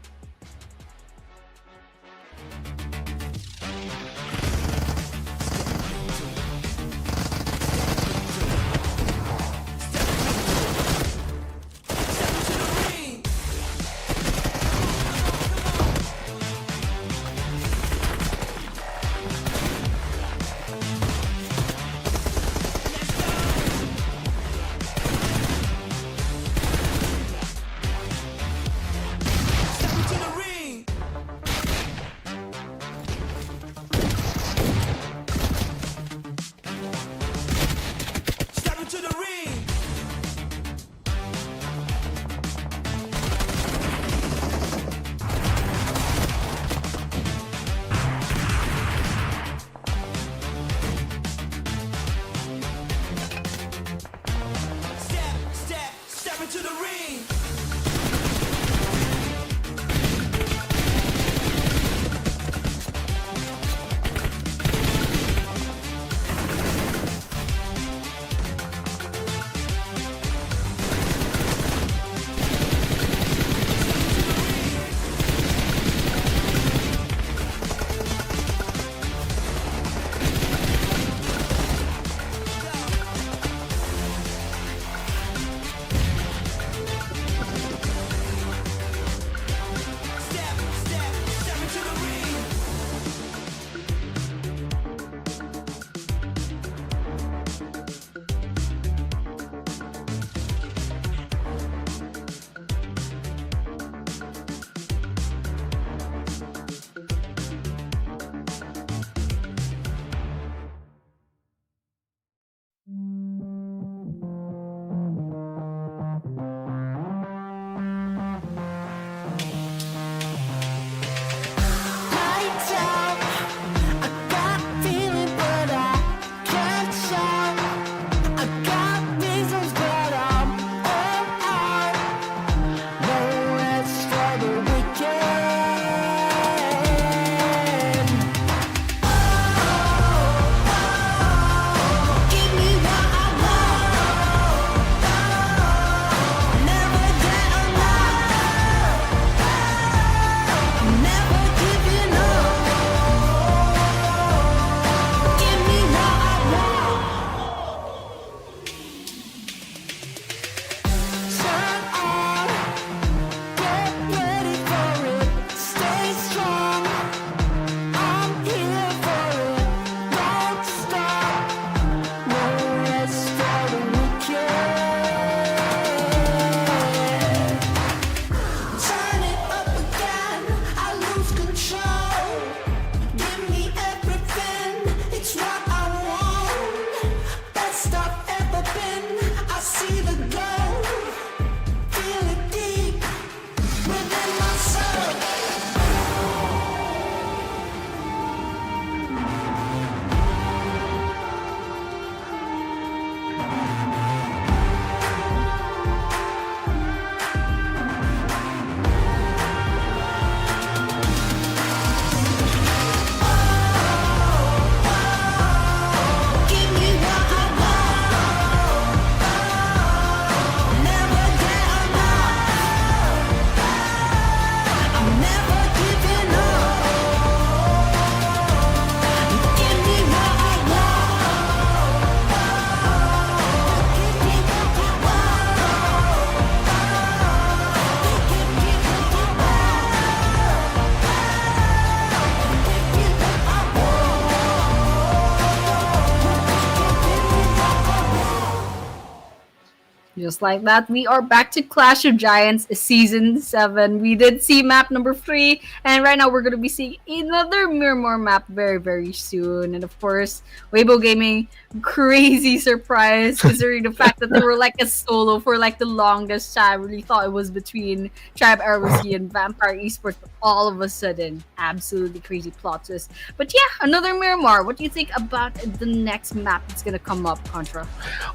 Speaker 3: just like that, we are back to Clash of Giants Season 7. We did see map number 3, and right now we're going to be seeing another Miramar map very, very soon. And of course, Weibo Gaming, crazy surprise considering the fact that they were like a solo for like the longest time. I really thought it was between Tribe Aeromacy and Vampire Esports, but all of a sudden, absolutely crazy plot twist. But yeah, another Miramar. What do you think about the next map that's going to come up, Contra?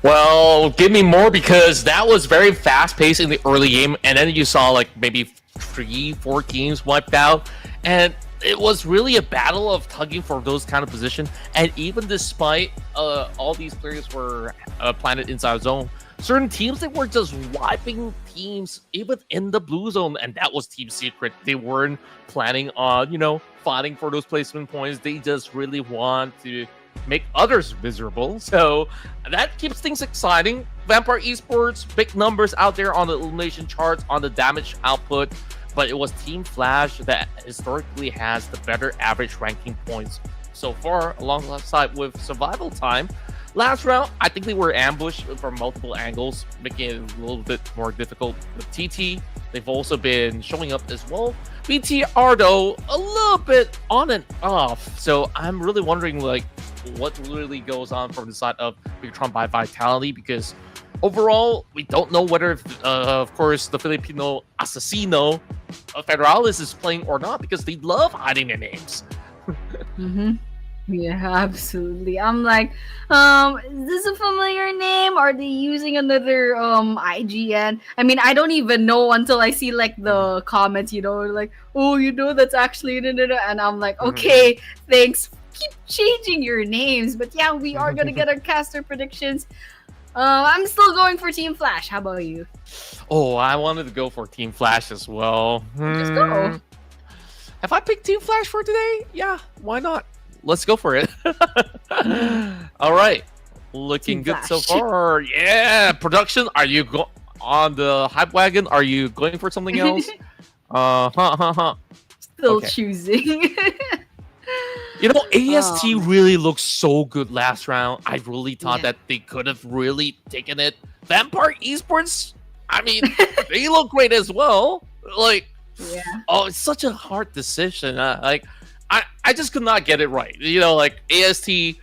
Speaker 2: Well, give me more, because that was very fast-paced in the early game, and then you saw like maybe 3-4 teams wiped out, and it was really a battle of tugging for those kind of position. And even despite all these players were planted inside zone, certain teams, they were just wiping teams even in the blue zone, and that was Team Secret. They weren't planning on, you know, fighting for those placement points. They just really want to make others miserable. So that keeps things exciting. Vampire Esports, big numbers out there on the elimination charts, on the damage output, but it was Team Flash that historically has the better average ranking points so far, alongside with survival time. Last round, I think they were ambushed from multiple angles, making it a little bit more difficult. With TT, they've also been showing up as well. BTR, though, a little bit on and off. So I'm really wondering, like, what really goes on from the side of Bigetron by Vitality, because overall, we don't know whether, of course, the Filipino Asesino Federalis is playing or not, because they love hiding their names.
Speaker 3: Yeah, absolutely. I'm like, is this a familiar name? Are they using another IGN? I mean, I don't even know until I see like the comments, you know, like, oh, you know, that's actually, and I'm like, okay, thanks. Keep changing your names. But yeah, we are gonna get our caster predictions. I'm still going for Team Flash. How about you?
Speaker 2: Oh, I wanted to go for Team Flash as well.
Speaker 3: Just go.
Speaker 2: Have I picked Team Flash for today? Yeah, why not? Let's go for it. All right. Looking
Speaker 3: Team
Speaker 2: good so
Speaker 3: Flash.
Speaker 2: far. Yeah. Production, are you on the hype wagon? Are you going for something else?
Speaker 3: Still
Speaker 2: Okay.
Speaker 3: choosing.
Speaker 2: You know, AST really looked so good last round. I really thought
Speaker 3: Yeah.
Speaker 2: that they could have really taken it. Vampire Esports, I mean, they look great as well. Like,
Speaker 3: Yeah.
Speaker 2: oh, it's such a hard decision. I just could not get it right. You know, like AST,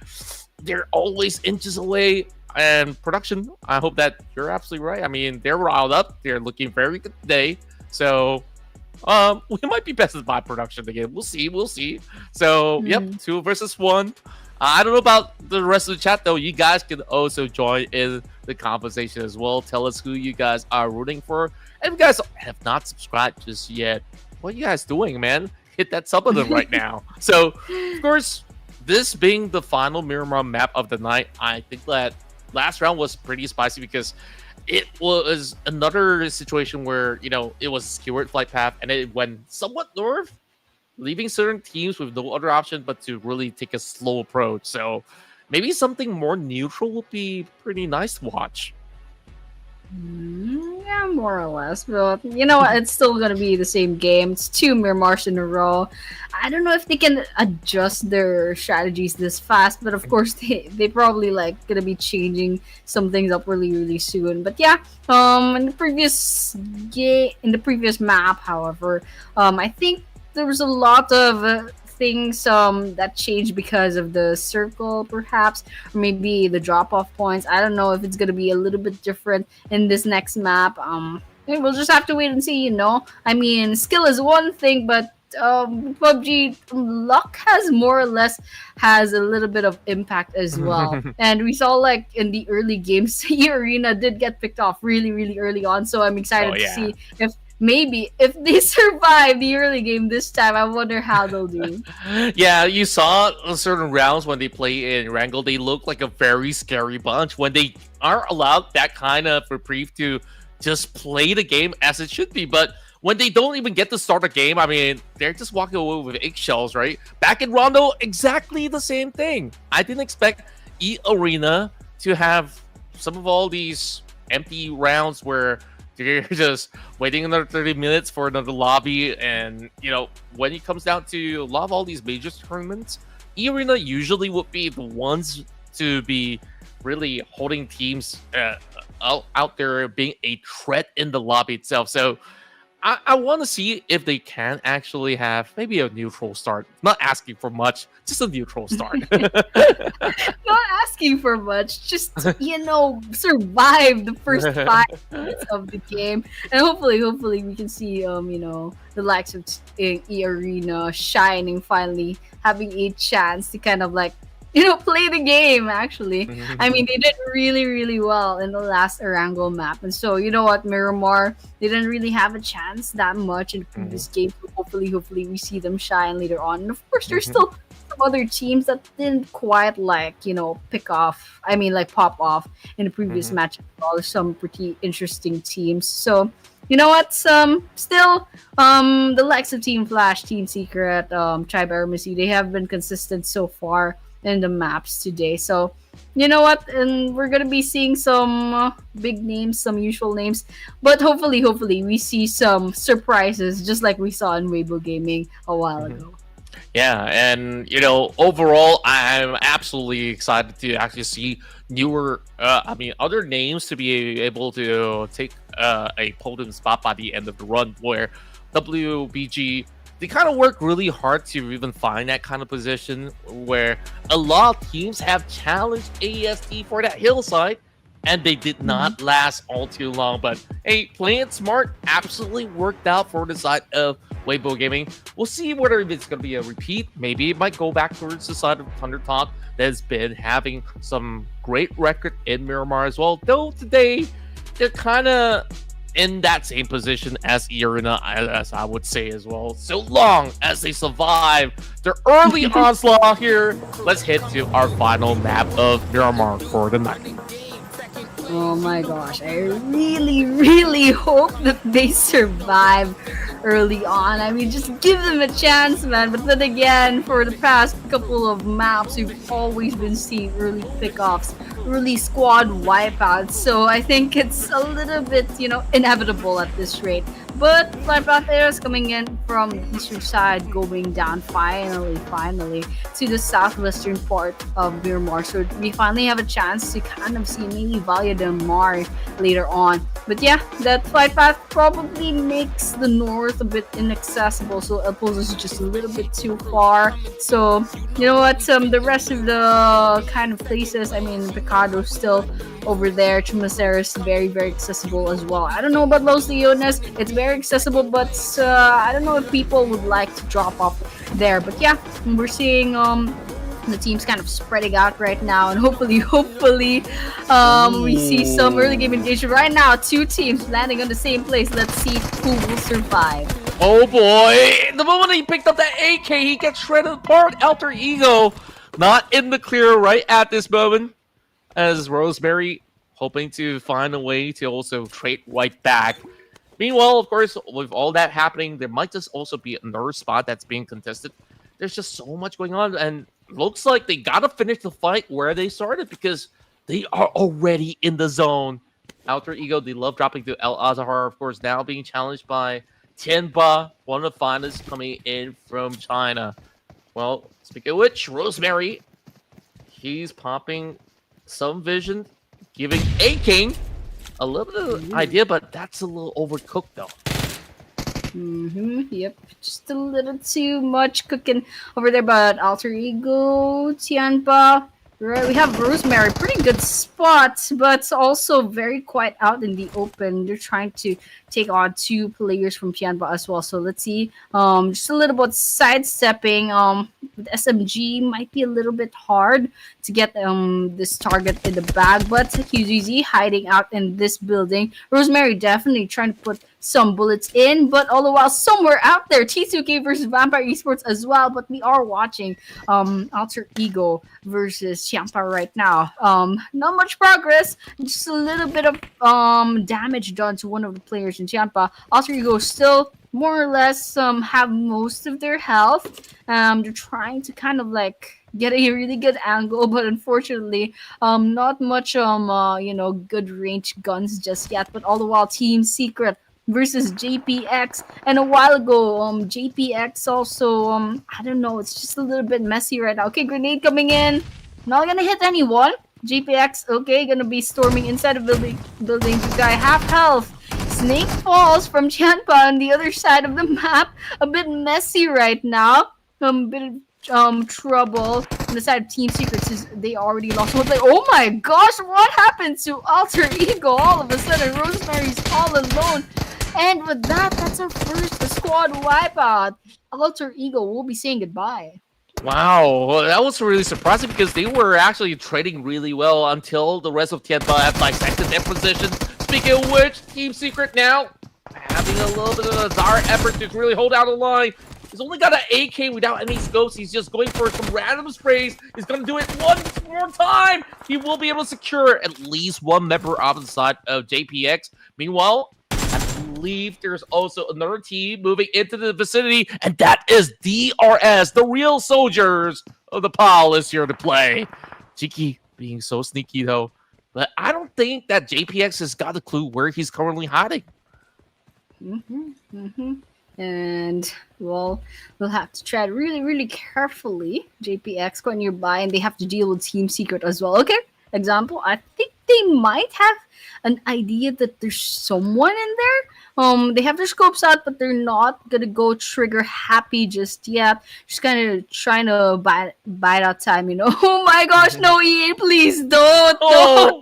Speaker 2: they're always inches away. And production, I hope that you're absolutely right. I mean, they're riled up. They're looking very good today. So, we might be bested by production again. We'll see. We'll see. So, yep, 2 versus 1. I don't know about the rest of the chat, though. You guys can also join in the conversation as well. Tell us who you guys are rooting for. And if you guys have not subscribed just yet, what are you guys doing, man? Hit that sub button right now. So, of course, this being the final Miramar map of the night, I think that last round was pretty spicy because it was another situation where, you know, it was a skewered flight path and it went somewhat north, leaving certain teams with no other option but to really take a slow approach. So maybe something more neutral would be pretty nice to watch.
Speaker 3: Yeah, more or less. But you know what? It's still gonna be the same game. It's 2 Miramars in a row. I don't know if they can adjust their strategies this fast, but of course they probably like gonna be changing some things up really, really soon. But yeah, in the previous map, however, I think there was a lot of things that changed because of the circle, perhaps, or maybe the drop-off points. I don't know if it's gonna be a little bit different in this next map. We'll just have to wait and see. You know, I mean, skill is one thing, but PUBG luck has more or less has a little bit of impact as well. And we saw like in the early games, Earena did get picked off really, really early on. So I'm excited to see if they survive the early game this time. I wonder how they'll do.
Speaker 2: Yeah, you saw certain rounds when they play in ERANGEL, they look like a very scary bunch when they are allowed that kind of reprieve to just play the game as it should be. But when they don't even get to start a game, I mean, they're just walking away with eggshells, right? Back in RONDO, exactly the same thing. I didn't expect Arena to have some of all these empty rounds where they're just waiting another 30 minutes for another lobby. And, you know, when it comes down to a lot of all these major tournaments, Arena usually would be the ones to be really holding teams out there being a threat in the lobby itself. So I want to see if they can actually have maybe a neutral start. Not asking for much, just a neutral start.
Speaker 3: Not asking for much, just survive the first 5 minutes of the game, and hopefully we can see the likes of Arena shining, finally having a chance to kind of like play the game. Actually, I mean, they did really well in the last Erangel map, and so you know what, Miramar, they didn't really have a chance that much in the previous game. So hopefully we see them shine later on. And of course, there's still some other teams that didn't quite pop off in the previous match as well. Some pretty interesting teams. So you know what? Still, the likes of Team Flash, Team Secret, Tribe Aeromacy, they have been consistent so far in the maps today. So you know what? And we're gonna be seeing some big names, some usual names, but hopefully we see some surprises, just like we saw in Weibo Gaming a while ago.
Speaker 2: Yeah, and overall, I'm absolutely excited to actually see newer, other names to be able to take a podium spot by the end of the run. Where WBG, they kind of work really hard to even find that kind of position, where a lot of teams have challenged AEST for that hillside, and they did not last all too long. But hey, playing it smart absolutely worked out for the side of Weibo Gaming. We'll see whether it's going to be a repeat. Maybe it might go back towards the side of ThunderTalk that has been having some great record in Miramar as well. Though today, they're kind of in that same position as Earena, as I would say as well. So long as they survive their early onslaught here, let's head to our final map of Miramar for the night.
Speaker 3: Oh my gosh, I really hope that they survive early on. I mean, just give them a chance, man. But then again, for the past couple of maps, we've always been seeing early pickoffs, early squad wipeouts. So I think it's a little bit, inevitable at this rate. But Flypath is coming in from the eastern side, going down finally to the southwestern part of Miramar. So we finally have a chance to kind of see maybe Valle del Mar later on. But yeah, that flight path probably makes the north a bit inaccessible. So Elpos is just a little bit too far. So you know what? The rest of the kind of places, I mean, Picado's still over there. Chumacera is very accessible as well. I don't know about Los Leones. It's very accessible, but I don't know if people would like to drop off there. But yeah, we're seeing the team's kind of spreading out right now, and hopefully we see some early game engagement right now. Two teams landing on the same place. Let's see who will survive.
Speaker 2: Oh boy, the moment he picked up that AK, he gets shredded apart. Alter Ego not in the clear right at this moment, as Rosemary hoping to find a way to also trade right back. Meanwhile, of course, with all that happening, there might just also be another spot that's being contested. There's just so much going on, and looks like they gotta finish the fight where they started, because they are already in the zone. Alter Ego, they love dropping to El Azhar, of course, now being challenged by Tianba, one of the finalists coming in from China. Well, speaking of which, Rosemary, he's popping some vision, giving A-King a little bit of idea, but that's a little overcooked though.
Speaker 3: Yep, just a little too much cooking over there. But Alter Ego, Tianba, right? We have Rosemary, pretty good spots, but also very quiet out in the open. They're trying to take on two players from Tianba as well. So let's see. Just a little bit sidestepping. With SMG might be a little bit hard to get this target in the bag, but QZZ hiding out in this building. Rosemary definitely trying to put some bullets in, but all the while somewhere out there, T2K versus Vampire Esports as well. But we are watching Alter Ego versus Tianba right now. Not much progress, just a little bit of damage done to one of the players in Tianba. Alter Ego still more or less have most of their health. They're trying to kind of like get a really good angle, but unfortunately not much good range guns just yet. But all the while, Team Secret versus JPX, and a while ago JPX also I don't know, it's just a little bit messy right now. Okay, grenade coming in, not gonna hit anyone, GPX, okay, gonna be storming inside the building. The guy half health. Snake falls from Tianba on the other side of the map. A bit messy right now. Bit of trouble on the side of Team Secrets is they already lost. Like, oh my gosh, what happened to Alter Ego? All of a sudden, Rosemary's all alone. And with that, that's our first squad wipeout. Alter Ego will be saying goodbye.
Speaker 2: Wow, well, that was really surprising because they were actually trading really well until the rest of Tianba had dissected their position. Speaking of which, Team Secret now having a little bit of a dire effort to really hold out the line. He's only got an AK without any scopes. He's just going for some random sprays. He's going to do it one more time. He will be able to secure at least one member off the side of JPX. Meanwhile, I believe there's also another team moving into the vicinity, and that is DRS, the real soldiers of the PAL is here to play. Cheeky being so sneaky though, but I don't think that JPX has got a clue where he's currently hiding.
Speaker 3: And well, we'll have to tread really carefully. JPX quite nearby, and they have to deal with Team Secret as well. Okay, example, I think they might have an idea that there's someone in there. They have their scopes out, but they're not gonna go trigger happy just yet. Just kind of trying to bite out time, you know. Oh my gosh, no EA, please don't. Oh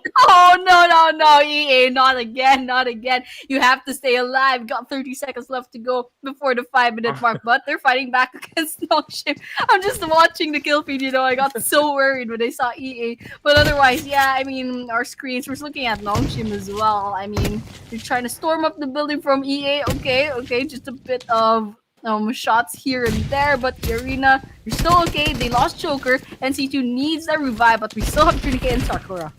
Speaker 3: no, EA, not again. You have to stay alive. Got 30 seconds left to go before the 5-minute mark, but they're fighting back against Nongshim. I'm just watching the kill feed, you know. I got so worried when I saw EA, but otherwise, yeah. I mean, our screens. We're looking at Nongshim as well. I mean, they're trying to storm up the building from EA. Okay, just a bit of shots here and there, but the Arena, they're still okay. They lost Joker. NC2 needs a revive, but we still have Trinity and Sakura.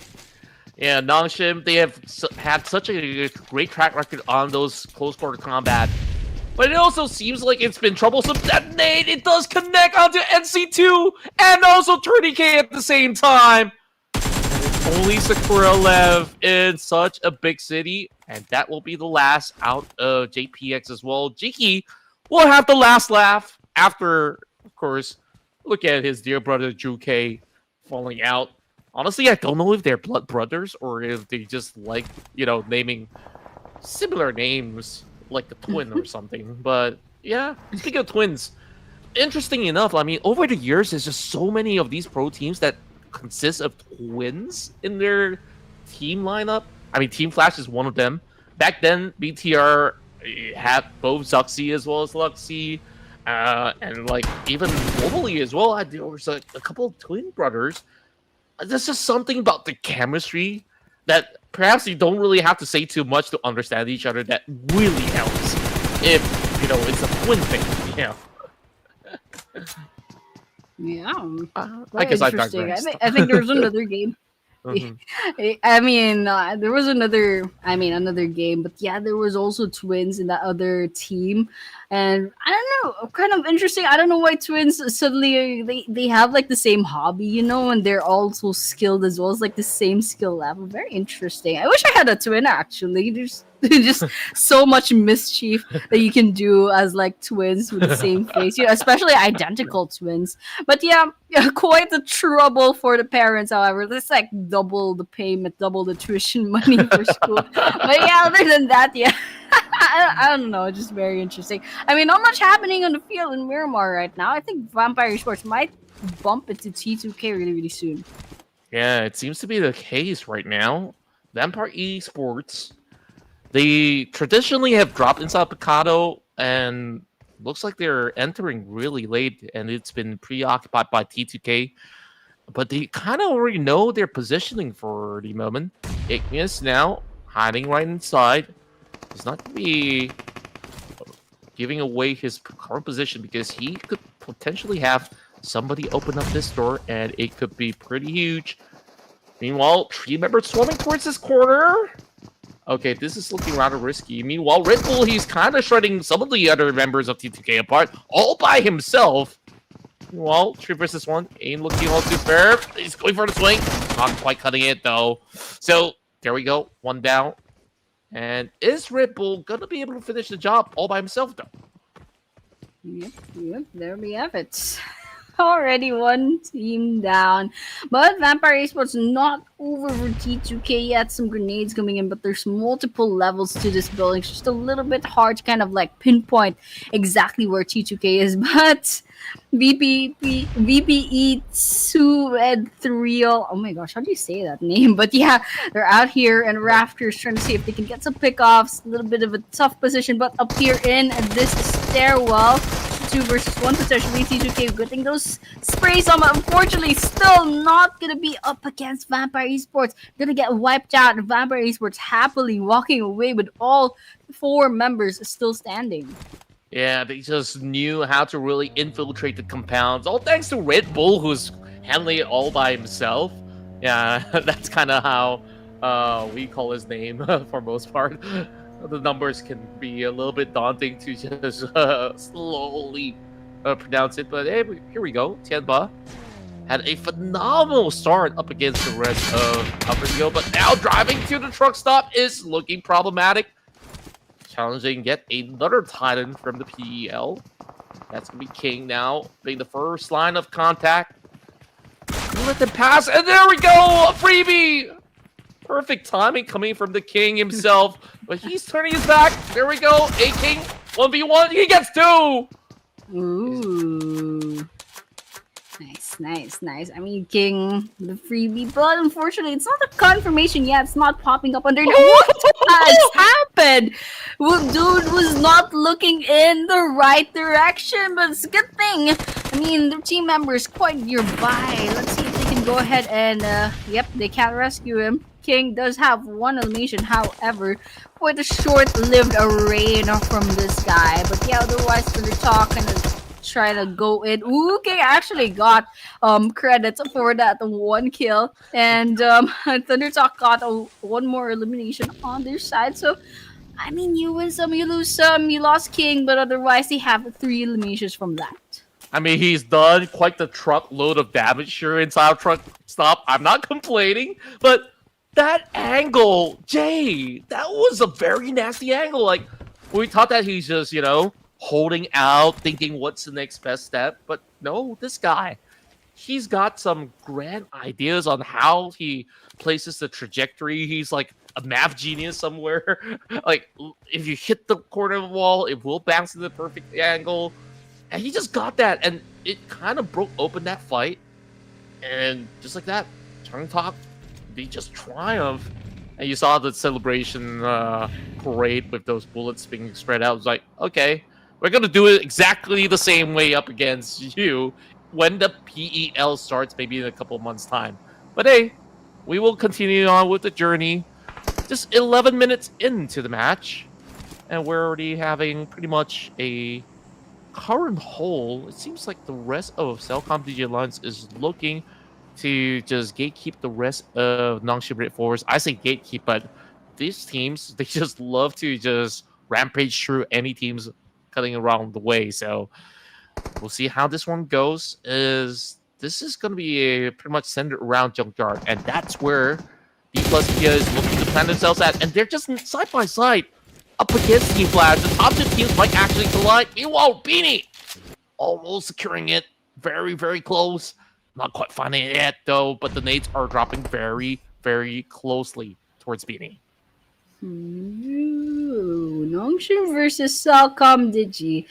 Speaker 2: Yeah, Nongshim, they have had such a great track record on those close quarter combat. But it also seems like it's been troublesome. That nade, it does connect onto NC2 and also Trinity at the same time. Only Sakura left in such a big city, and that will be the last out of JPX as well. Jiki will have the last laugh after, of course, look at his dear brother Drew K falling out. Honestly, I don't know if they're blood brothers or if they just like, you know, naming similar names like the twin or something. But yeah, speaking of twins, interesting enough, I mean, over the years, there's just so many of these pro teams that consist of twins in their team lineup. I mean, Team Flash is one of them. Back then, BTR had both Zuxi as well as Luxi, and like even globally as well. There was a couple of twin brothers. There's just something about the chemistry that perhaps you don't really have to say too much to understand each other that really helps. If you know it's a twin thing, yeah.
Speaker 3: Yeah,
Speaker 2: I guess I
Speaker 3: interesting.
Speaker 2: digressed.
Speaker 3: I think there was another game. I mean, there was another game, but yeah, there was also twins in that other team, and I don't know, kind of interesting. I don't know why twins suddenly they have like the same hobby, you know, and they're also skilled as well as like the same skill level. Very interesting. I wish I had a twin actually. There's just so much mischief that you can do as like twins with the same face, you know, especially identical twins. But yeah, quite the trouble for the parents. However, it's like double the payment, double the tuition money for school. But yeah, other than that, yeah, I don't know, just very interesting. I mean, not much happening on the field in Miramar right now. I think Vampire Esports might bump into T2K really soon.
Speaker 2: Yeah, it seems to be the case right now. Vampire Esports, they traditionally have dropped inside Picado, and looks like they're entering really late, and it's been preoccupied by T2K. But they kind of already know their positioning for the moment. Ignis now hiding right inside. He's not going to be giving away his current position because he could potentially have somebody open up this door, and it could be pretty huge. Meanwhile, three members swarming towards this corner. Okay, this is looking rather risky. Meanwhile, Red Bull, he's kind of shredding some of the other members of T2K apart, all by himself. Meanwhile, 3 versus 1 ain't looking all too fair. He's going for the swing. Not quite cutting it, though. So, there we go. 1 down. And is Red Bull going to be able to finish the job all by himself, though?
Speaker 3: Yep, there we have it. Already one team down. But Vampire Esports not over for T2K yet. Some grenades coming in, but there's multiple levels to this building. It's just a little bit hard to kind of like pinpoint exactly where T2K is. But VPE 2 and 3. Oh my gosh, how do you say that name? But yeah, they're out here and Rafters trying to see if they can get some pickoffs. A little bit of a tough position, but up here in this stairwell. 2 versus 1 potentially. T2K getting those sprays on, but unfortunately still not gonna be up against Vampire Esports. Gonna get wiped out. Vampire Esports happily walking away with all 4 members still standing.
Speaker 2: Yeah, they just knew how to really infiltrate the compounds. All thanks to Red Bull, who's handling it all by himself. Yeah, that's kind of how we call his name for most part. The numbers can be a little bit daunting to just slowly pronounce it. But hey, here we go. Tianba had a phenomenal start up against the rest of Upper, but now driving to the truck stop is looking problematic. Challenging yet another Titan from the PEL. That's going to be King now, being the first line of contact. Let them pass, and there we go! A freebie! Perfect timing coming from the King himself, but he's turning his back. There we go. A King 1v1. He gets 2.
Speaker 3: Ooh. Nice. I mean, King, the freebie, but unfortunately, it's not a confirmation yet. It's not popping up under. What has happened? Well, dude was not looking in the right direction, but it's a good thing. I mean, the team member is quite nearby. Let's see if they can go ahead and, yep, they can't rescue him. King does have 1 elimination, however, quite a short-lived Earena from this guy. But yeah, otherwise, ThunderTalk kind of trying to go in. Ooh, King actually got credits for that 1 kill, and ThunderTalk got 1 more elimination on their side. So, I mean, you win some, you lose some. You lost King, but otherwise, they have 3 eliminations from that.
Speaker 2: I mean, he's done quite the truckload of damage here inside truck stop. I'm not complaining, but that angle, Jay, that was a very nasty angle. Like, we thought that he's just, holding out, thinking what's the next best step. But no, this guy, he's got some grand ideas on how he places the trajectory. He's like a math genius somewhere. Like, if you hit the corner of the wall, it will bounce to the perfect angle. And he just got that, and it kind of broke open that fight. And just like that, ThunderTalk, they just triumph. And you saw the celebration parade with those bullets being spread out. It was like, okay, we're going to do it exactly the same way up against you when the PEL starts, maybe in a couple of months' time. But hey, we will continue on with the journey. Just 11 minutes into the match, and we're already having pretty much a current hole. It seems like the rest of CelcomDigi Alliance is looking to just gatekeep the rest of Nongshim RedForce. I say gatekeep, but these teams, they just love to just rampage through any teams cutting around the way. So we'll see how this one goes. This is going to be pretty much centered around Junkyard, and that's where Dplus here is looking to plan themselves at, and they're just side by side up against Team Flash. The top 2 teams might actually collide. Meanwhile, Beanie almost securing it. Very, very close. Not quite finding it yet, though, but the nades are dropping very, very closely towards Beanie.
Speaker 3: Ooh, Nongshim versus CelcomDigi.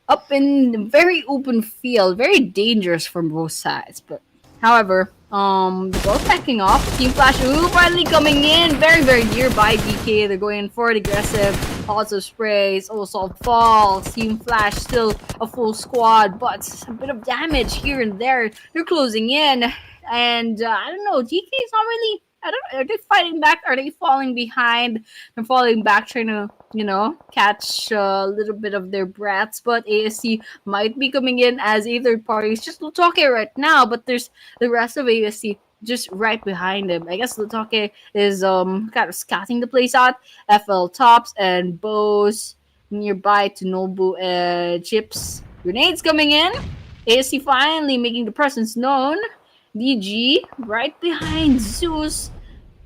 Speaker 3: Up in a very open field. Very dangerous from both sides. But, however, they're both backing off. Team Flash, ooh, finally coming in. Very, very nearby DK. They're going for it aggressive. Lots of sprays. Also falls. Team Flash still a full squad, but a bit of damage here and there. They're closing in. And I don't know. DK is not really... I don't know. Are they fighting back? Are they falling behind? They're falling back, trying to, catch a little bit of their breaths. But ASC might be coming in as a third party. It's just Lutoke right now, but there's the rest of ASC just right behind him. I guess Lutoke is kind of scouting the place out. FL Tops and Bows nearby to Nobu and Chips. Grenades coming in. ASC finally making the presence known. DG right behind Zeus.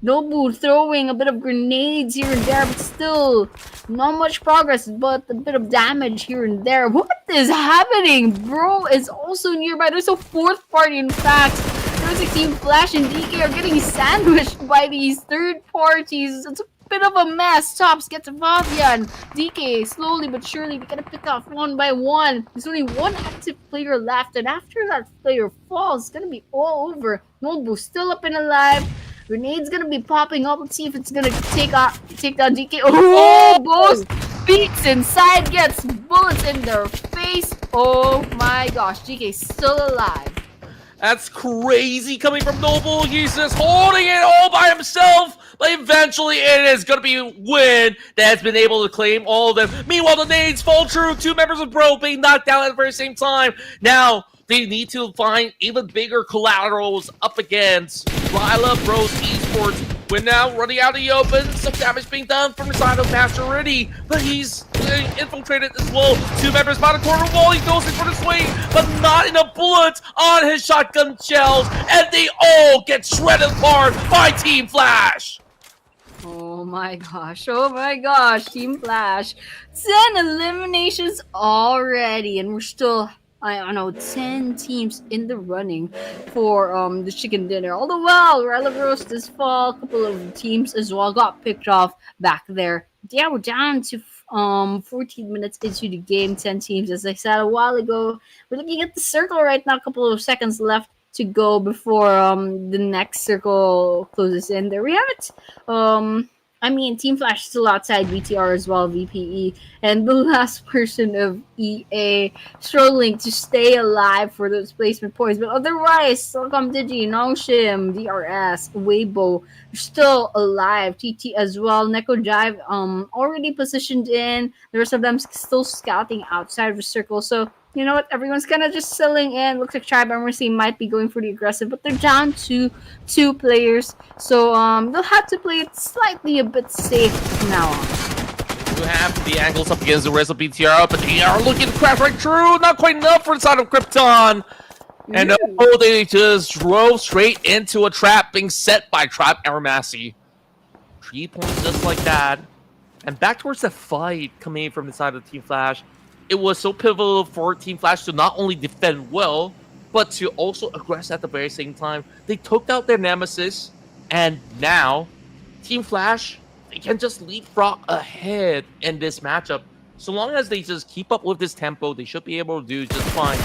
Speaker 3: Nobu throwing a bit of grenades here and there, but still not much progress, but a bit of damage here and there. What is happening? Bro is also nearby. There's a fourth party, in fact. There's a Team Flash and DK are getting sandwiched by these third parties. It's a bit of a mess. Tops gets Fabian. DK slowly but surely we gotta pick off one by one. There's only one active player left, and after that player falls, it's gonna be all over. Nobu still up and alive. Grenade's gonna be popping up. Let's see if it's gonna take down DK. Oh, both beats inside, gets bullets in their face. Oh my gosh, DK's still alive.
Speaker 2: That's crazy coming from Noble. He's just holding it all by himself. But eventually it is going to be Win that's been able to claim all of them. Meanwhile, the nades fall true. Two members of Bro being knocked down at the very same time. Now, they need to find even bigger collaterals up against Raila, Bros, Esports. Win now running out of the open. Some damage being done from the side of Master already. But he's infiltrated as well. Two members by the corner wall. He goes in for the swing, but not enough bullets on his shotgun shells. And they all get shredded apart by Team Flash.
Speaker 3: Oh my gosh, Team Flash. 10 eliminations already, and we're still, I don't know, 10 teams in the running for the chicken dinner. All the while, Raila Rose this fall, a couple of teams as well got picked off back there. Yeah, we're down to 14 minutes into the game, 10 teams, as I said a while ago. We're looking at the circle right now, a couple of seconds left to go before the next circle closes in. There we have it. I mean, Team Flash still outside VTR as well, VPE, and the last person of EA struggling to stay alive for those placement points. But otherwise, CelcomDigi, Nongshim, DRS, Weibo, still alive. TT as well. Neko Jive already positioned in. The rest of them still scouting outside of the circle. So you know what? Everyone's kind of just selling in. Looks like Aeromacy might be going for the aggressive, but they're down to 2 players. So they'll have to play it slightly a bit safe from now on.
Speaker 2: You have the angles up against the rest of BTR, but they are looking to crash right through. Not quite enough for the side of Krypton. And they just drove straight into a trap being set by Trap Aeromacy. 3 points just like that. And back towards the fight coming from the side of Team Flash. It was so pivotal for Team Flash to not only defend well, but to also aggress at the very same time. They took out their nemesis, and now Team Flash, they can just leapfrog ahead in this matchup. So long as they just keep up with this tempo, they should be able to do just fine.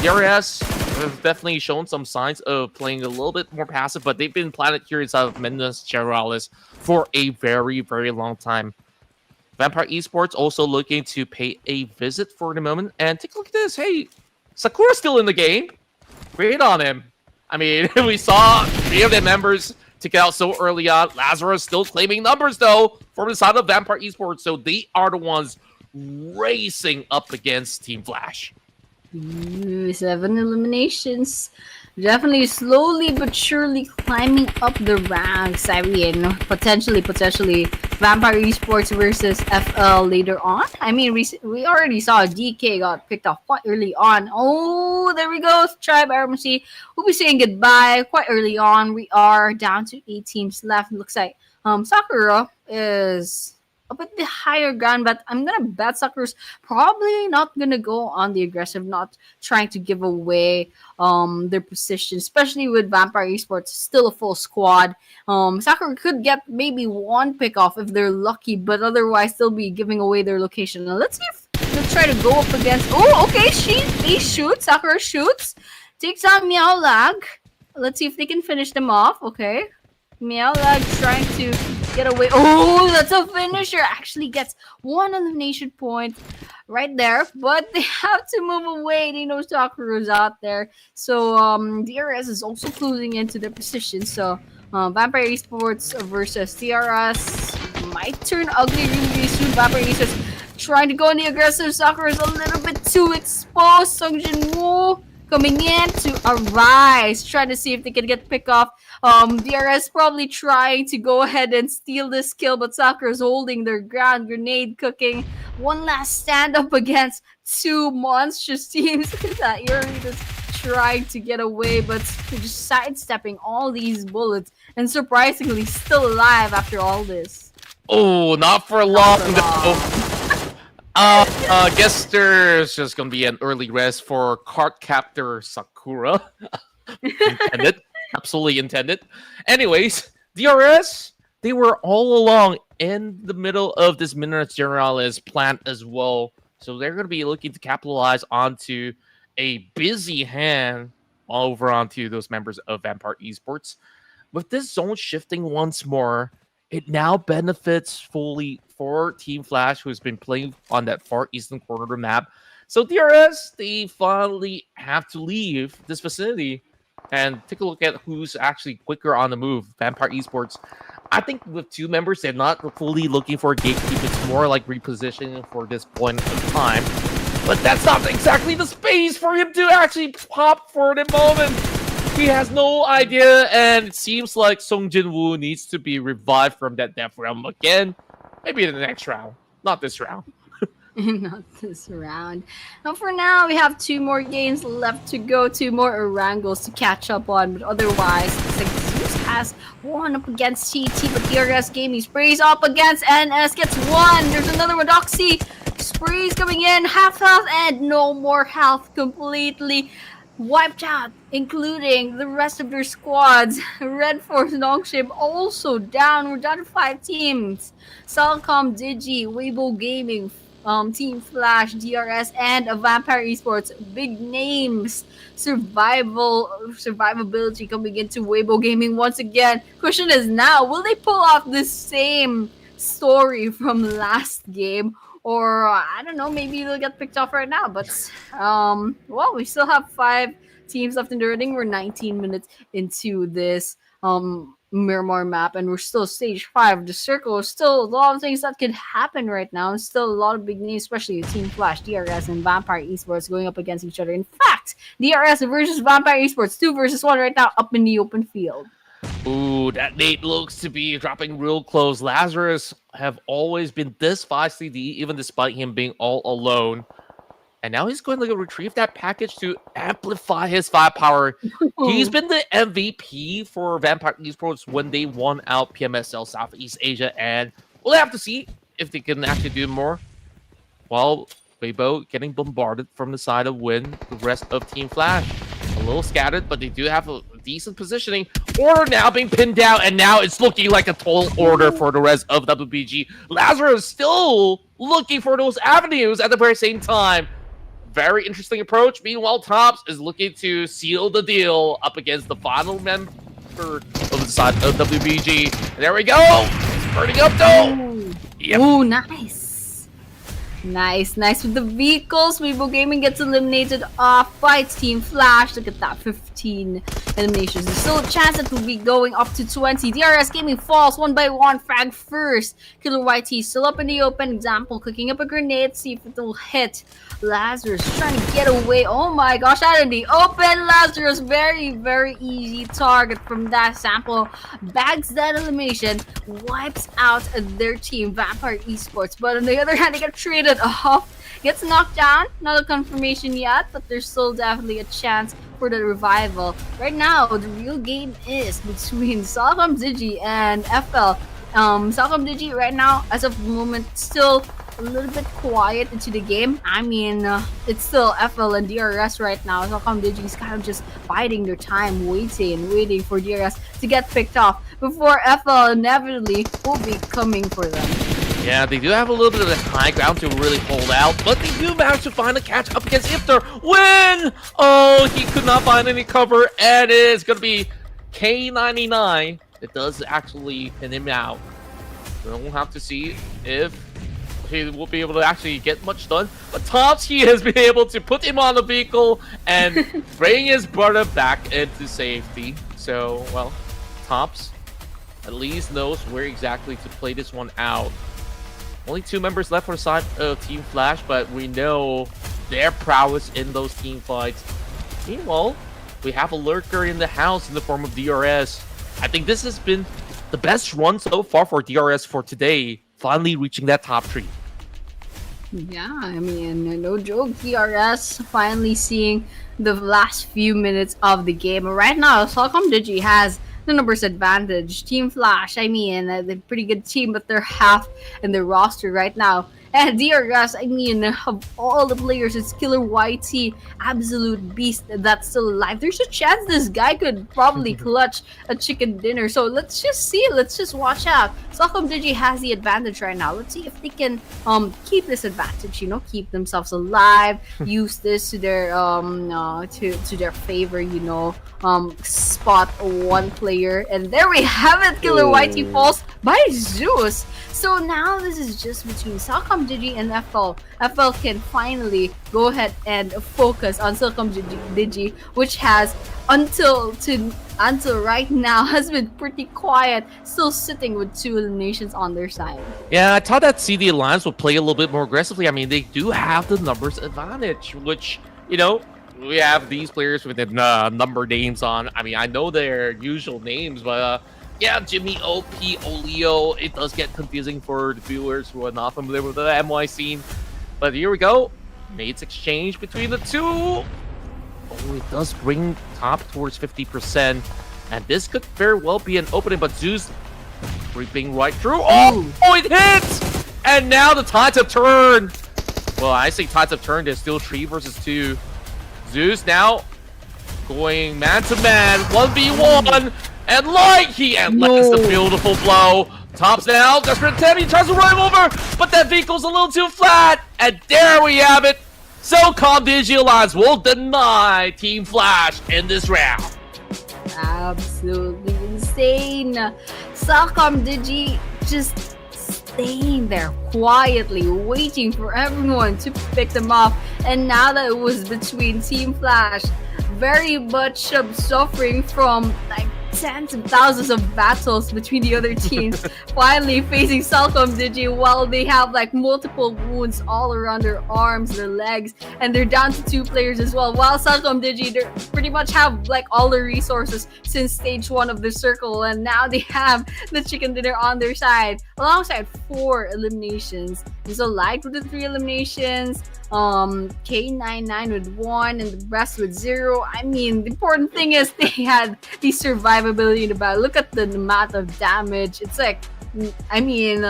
Speaker 2: DRS have definitely shown some signs of playing a little bit more passive, but they've been planted here inside of Minas Gerais for a very, very long time. Vampire Esports also looking to pay a visit for the moment. And take a look at this. Hey, Sakura's still in the game. Great on him. I mean, we saw 3 of their members take it out so early on. Lazarus still claiming numbers, though, from the side of Vampire Esports. So they are the ones racing up against Team Flash.
Speaker 3: 7 eliminations. Definitely slowly but surely climbing up the ranks. I mean, potentially Vampire Esports versus FL later on. I mean, we already saw DK got picked off quite early on. Oh, there we go. Tribe Aeromacy. We'll be saying goodbye quite early on. We are down to 8 teams left. It looks like Sakura is up at the higher ground, but I'm gonna bet Sakura's probably not gonna go on the aggressive, not trying to give away their position, especially with Vampire Esports still a full squad. Sakura could get maybe 1 pick off if they're lucky, but otherwise they'll be giving away their location. Now let's see if they'll try to go up against. Oh, okay, he shoots. Sakura shoots, takes out Meow Lag. Let's see if they can finish them off. Okay, Meow Lag trying to get away. Oh, that's a finisher. Actually gets 1 elimination point right there, but they have to move away. They know Sakura's out there. So DRS is also closing into their position. So Vampire Esports versus DRS might turn ugly really soon. Vampire Esports trying to go in the aggressive. Sakura's a little bit too exposed. Sungjin Woo coming in to Arise, trying to see if they can get pick off. DRS probably trying to go ahead and steal this kill, but Sakura's holding their ground. Grenade cooking. One last stand up against 2 monstrous teams. Look at that. You're just trying to get away, but just sidestepping all these bullets and surprisingly still alive after all this.
Speaker 2: Oh, not for long though. Guess there's just gonna be an early rest for card captor Sakura. Intended. Absolutely intended. Anyways, DRS, they were all along in the middle of this Minas Generalis plant as well. So they're going to be looking to capitalize onto a busy hand over onto those members of Vampire Esports. With this zone shifting once more, it now benefits fully for Team Flash, who's been playing on that far eastern corner of the map. So DRS, they finally have to leave this vicinity and take a look at who's actually quicker on the move. Vampire Esports, I think with two members, they're not fully looking for a gatekeep. It's more like repositioning for this point of time. But that's not exactly the space for him to actually pop for the moment. He has no idea, and it seems like Song Jin-woo needs to be revived from that death realm again. Maybe in the next round, not this round.
Speaker 3: Not this round. Now, for now, we have 2 more games left to go, 2 more Erangels to catch up on. But otherwise, it's like Zeus has one up against TT, but DRS Gaming sprays up against NS, gets 1. There's another one, Doxy. Sprays coming in, half health, and no more health, completely wiped out, including the rest of their squads. RedForce, Nongshim also down. We're down to 5 teams. CelcomDigi, Weibo Gaming, Team Flash, DRS, and Vampire Esports. Big names. Survivability coming into Weibo Gaming once again. Question is now, will they pull off the same story from last game? Or, I don't know, maybe they'll get picked off right now. But, well, we still have 5 teams left in the running. We're 19 minutes into this Miramar map, and we're still stage 5. The circle is still a lot of things that could happen right now. And still a lot of big names, especially Team Flash, DRS, and Vampire Esports going up against each other. In fact, DRS versus Vampire Esports, 2 versus 1 right now, up in the open field.
Speaker 2: Ooh, that Nate looks to be dropping real close. Lazarus have always been this feisty, even despite him being all alone. And now he's going to retrieve that package to amplify his firepower. He's been the MVP for Vampire Esports when they won out PMSL Southeast Asia. And we'll have to see if they can actually do more. While Weibo getting bombarded from the side of Win, the rest of Team Flash. A little scattered, but they do have a decent positioning. Order now being pinned down, and now it's looking like a total order for the rest of WBG. Lazarus still looking for those avenues at the very same time. Very interesting approach. Meanwhile, Tops is looking to seal the deal up against the final member of the side of WBG. And there we go. It's burning up though.
Speaker 3: Yep. Ooh, nice. Nice with the vehicles. Weibo Gaming gets eliminated off by Team Flash. Look at that, 15 eliminations. There's still a chance that we'll be going up to 20. DRS Gaming falls 1 by 1. Frag first. Killer YT still up in the open. Example, clicking up a grenade. See if it will hit. Lazarus trying to get away. Oh my gosh, out in the open. Lazarus, very easy target from that sample. Bags that elimination. Wipes out their team, Vampire Esports. But on the other hand, they get traded off. Gets knocked down. Not a confirmation yet, but there's still definitely a chance for the revival. Right now, the real game is between CelcomDigi and FL. CelcomDigi right now, as of the moment, still a little bit quiet into the game. I mean, it's still FL and DRS right now. CelcomDigi is kind of just biding their time, waiting for DRS to get picked off before FL inevitably will be coming for them.
Speaker 2: Yeah, they do have a little bit of the high ground to really hold out, but they do manage to find a catch up against Iftar. Win! Oh, he could not find any cover, and it is going to be K99. It does actually pin him out. We'll have to see if he will be able to actually get much done. But Tops, he has been able to put him on the vehicle and bring his brother back into safety. So, well, Tops at least knows where exactly to play this one out. Only 2 members left for the side of Team Flash, but we know their prowess in those team fights. Meanwhile, we have a lurker in the house in the form of DRS. I think this has been the best run so far for DRS for today, finally reaching that top 3.
Speaker 3: Yeah, I mean, no joke. TRS finally seeing the last few minutes of the game. Right now, CelcomDigi has the numbers advantage. Team Flash, I mean, they're a pretty good team, but they're half in the roster right now. And DRS, I mean, of all the players, it's Killer YT, absolute beast that's still alive. There's a chance this guy could probably clutch a chicken dinner. So let's just see. Let's just watch out. CelcomDigi has the advantage right now. Let's see if they can keep this advantage. You know, keep themselves alive. Use this to their to their favor. You know, spot one player, and there we have it. Killer YT falls by Zeus. So now this is just between CelcomDigi and FL. FL can finally go ahead and focus on CelcomDigi, which has until right now has been pretty quiet, still sitting with 2 eliminations on their side.
Speaker 2: Yeah, I thought that CD Alliance would play a little bit more aggressively. I mean, they do have the numbers advantage, which, you know, we have these players with the number names on. I mean, I know their usual names, but yeah, Jimmy, OP, Olio, it does get confusing for the viewers who are not familiar with the MY scene. But here we go. Mates exchange between the two. Oh, it does bring top towards 50%. And this could very well be an opening, but Zeus creeping right through. Oh, it hits! And now the tides have turned. Well, I say tides have turned. There's still 3 versus 2. Zeus now going man-to-man, 1v1. And Light, he and lands the beautiful blow. Tops now, desperate attempt, he tries to run him over, but that vehicle's a little too flat. And there we have it. CelcomDigi Alliance will deny Team Flash in this round.
Speaker 3: Absolutely insane. CelcomDigi just staying there quietly, waiting for everyone to pick them up. And now that it was between Team Flash, very much suffering from like tens of thousands of battles between the other teams, finally facing CelcomDigi while they have like multiple wounds all around their arms, their legs, and they're down to 2 players as well. While CelcomDigi, they pretty much have like all the resources since stage 1 of the circle, and now they have the chicken dinner on their side alongside 4 eliminations. And so Light with the 3 eliminations, K99 with 1, and the rest with 0. I mean, the important thing is they had the survivability in the battle. Look at the amount of damage. It's like, I mean,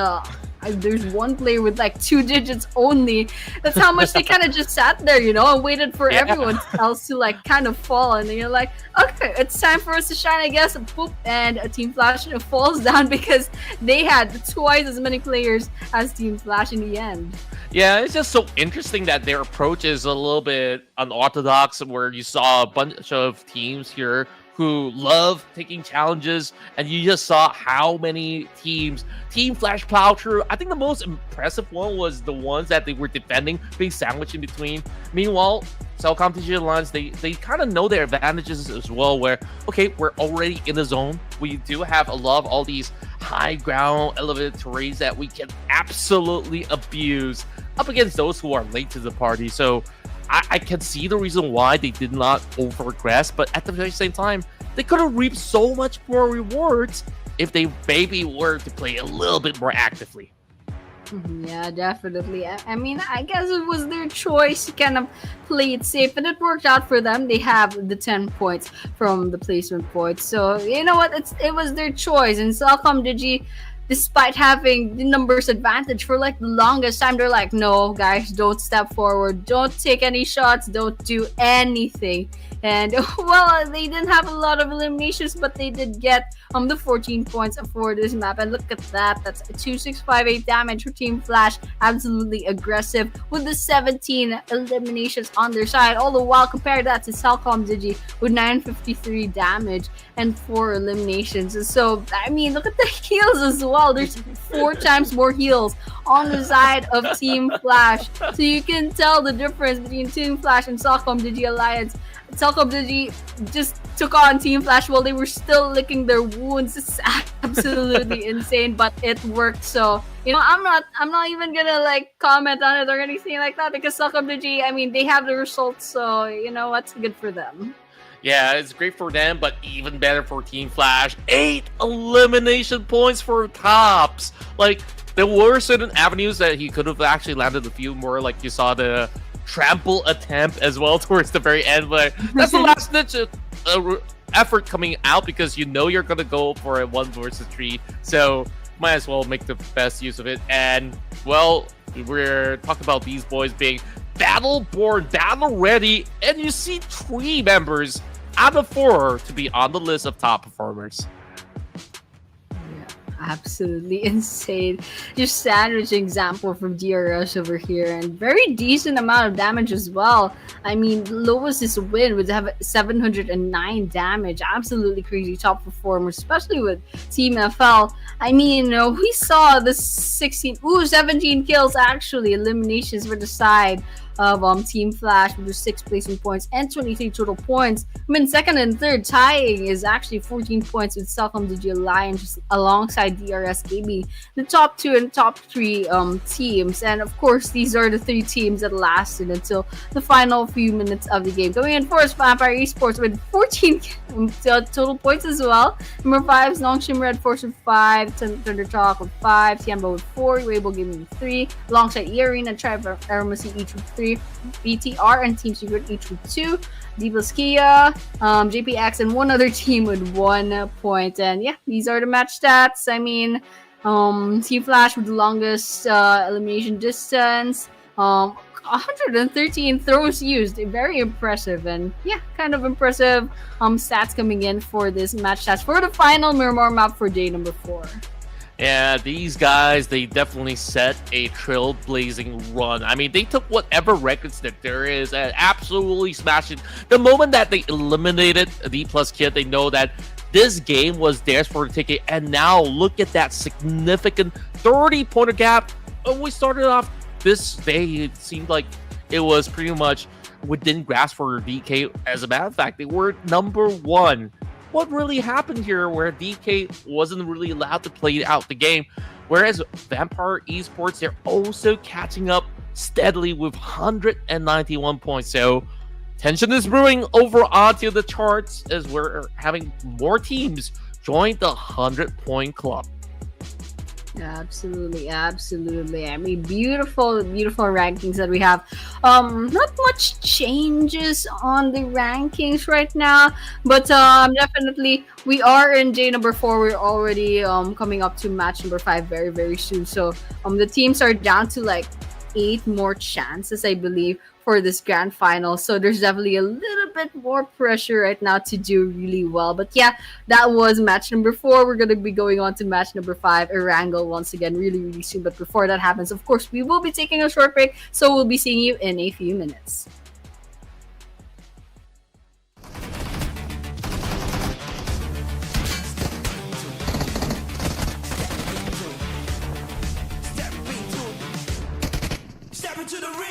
Speaker 3: there's one player with like 2 digits only. That's how much they kind of just sat there, you know, and waited for everyone else to like kind of fall. And then you're like, okay, it's time for us to shine, I guess. And poop, and Team Flash falls down because they had twice as many players as Team Flash in the end.
Speaker 2: Yeah, it's just so interesting that their approach is a little bit unorthodox, where you saw a bunch of teams here who love taking challenges, and you just saw how many teams Team Flash plow through. I think the most impressive one was the ones that they were defending, being sandwiched in between. Meanwhile, CelcomDigi Alliance, they kind of know their advantages as well, where, okay, we're already in the zone. We do have a lot of all these high ground elevated terrains that we can absolutely abuse up against those who are late to the party. So I can see the reason why they did not over-aggress, but at the very same time, they could have reaped so much more rewards if they maybe were to play a little bit more actively.
Speaker 3: Yeah, definitely. I mean, I guess it was their choice to kind of play it safe, and it worked out for them. They have the 10 points from the placement points. So, you know what? It was their choice. And CelcomDigi, despite having the numbers advantage for like the longest time, they're like, no, guys, don't step forward. Don't take any shots. Don't do anything. And, well, they didn't have a lot of eliminations, but they did get the 14 points for this map. And look at that. That's a 2658 damage for Team Flash. Absolutely aggressive with the 17 eliminations on their side. All the while, compare that to CelcomDigi with 953 damage and 4 eliminations. So, I mean, look at the heals as well. There's 4 times more heals on the side of Team Flash. So you can tell the difference between Team Flash and CelcomDigi Alliance. CelcomDigi just took on Team Flash while they were still licking their wounds. It's absolutely insane, but it worked. So, you know, I'm not even gonna like comment on it or anything like that, because CelcomDigi, I mean, they have the results, so you know what's good for them.
Speaker 2: Yeah, it's great for them, but even better for Team Flash. 8 elimination points for tops. Like, there were certain avenues that he could have actually landed a few more, like you saw the trample attempt as well towards the very end, but that's the last ditch effort coming out because you know you're gonna go for a 1 versus 3, so might as well make the best use of it. And well, we're talking about these boys being battle-born, battle-ready, and you see 3 members out of 4 to be on the list of top performers.
Speaker 3: Absolutely insane. Just sandwich example from DRS over here, and very decent amount of damage as well. I mean, lowest is win would have 709 damage. Absolutely crazy top performer, especially with Team FL. I mean, we saw the 17 kills actually, eliminations for the side of Team Flash with 6 placement points and 23 total points. I mean, second and third tying is actually 14 points with CelcomDigi Alliance alongside DRS Gaming, the top 2 and top 3 teams. And of course, these are the 3 teams that lasted until the final few minutes of the game. Going in first, Vampire Esports with 14 total points as well. Number 5 is Nongshim RedForce with 5, ThunderTalk with 5, Tianba with 4, Weibo Gaming with 3, alongside Earena, Aeromacy each with 3, BTR and Team Secret each with 2, Dplus, JPX, and one other team with 1 point. And yeah, these are the match stats. I mean, Team Flash with the longest elimination distance, 113 throws used, very impressive. And yeah, kind of impressive stats coming in for this match stats for the final Miramar map for day number 4.
Speaker 2: Yeah, these guys, they definitely set a trailblazing run. I mean, they took whatever records that there is and absolutely smashed it. The moment that they eliminated Dplus Kid, they know that this game was theirs for the ticket. And now look at that significant 30-pointer gap. When we started off this day, it seemed like it was pretty much within grasp for DK. As a matter of fact, they were number 1. What really happened here where DK wasn't really allowed to play out the game, whereas Vampire Esports, they're also catching up steadily with 191 points. So tension is brewing over onto the charts as we're having more teams join the 100-point club.
Speaker 3: Absolutely. I mean, beautiful rankings that we have. Not much changes on the rankings right now, but definitely we are in day number 4. We're already coming up to match number 5 very, very soon. So the teams are down to like 8 more chances, I believe, for this grand final. So there's definitely a little bit more pressure right now to do really well. But yeah, that was match number 4. We're going to be going on to match number 5, ERANGEL, once again really, really soon. But before that happens, of course, we will be taking a short break. So we'll be seeing you in a few minutes.
Speaker 1: Step into the ring.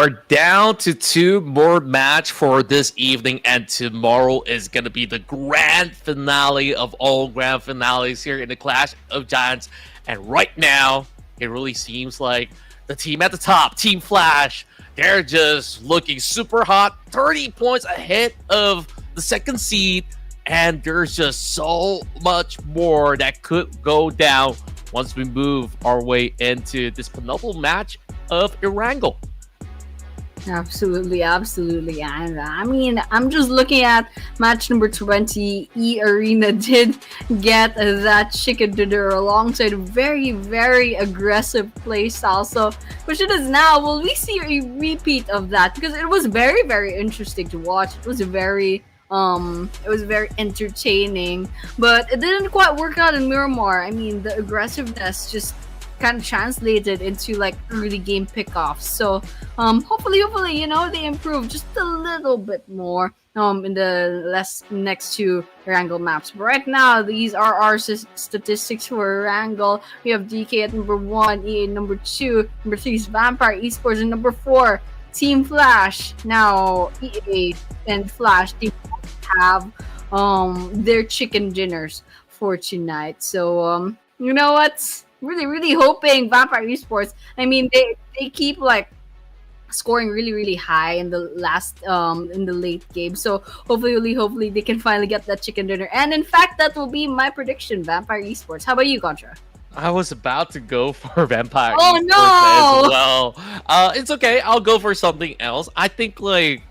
Speaker 2: We're down to 2 more match for this evening, and tomorrow is going to be the grand finale of all grand finales here in the Clash of Giants. And right now, it really seems like the team at the top, Team Flash, they're just looking super hot, 30 points ahead of the second seed, and there's just so much more that could go down once we move our way into this penultimate match of ERANGEL.
Speaker 3: Absolutely, absolutely. And I mean, I'm just looking at match number 20. Arena did get that chicken dinner alongside a very, very aggressive play style. So, question is now, will we see a repeat of that? Because it was very, very interesting to watch. It was very entertaining, but it didn't quite work out in Miramar. I mean, the aggressiveness just kind of translated into like early game pickoffs. So hopefully they improve just a little bit more in the next 2 ERANGEL maps. But right now, these are our statistics for ERANGEL. We have DK at number 1, EA number 2, number 3 is Vampire Esports, and number 4 Team Flash. Now EA and Flash, they have their chicken dinners for tonight. So you know what, really hoping Vampire Esports, I mean, they keep like scoring really high in the last in the late game. So hopefully they can finally get that chicken dinner. And in fact, that will be my prediction, Vampire Esports. How about you, Contra?
Speaker 2: I was about to go for Vampire
Speaker 3: Oh,
Speaker 2: Esports
Speaker 3: no!
Speaker 2: as well. It's okay. I'll go for something else. I think like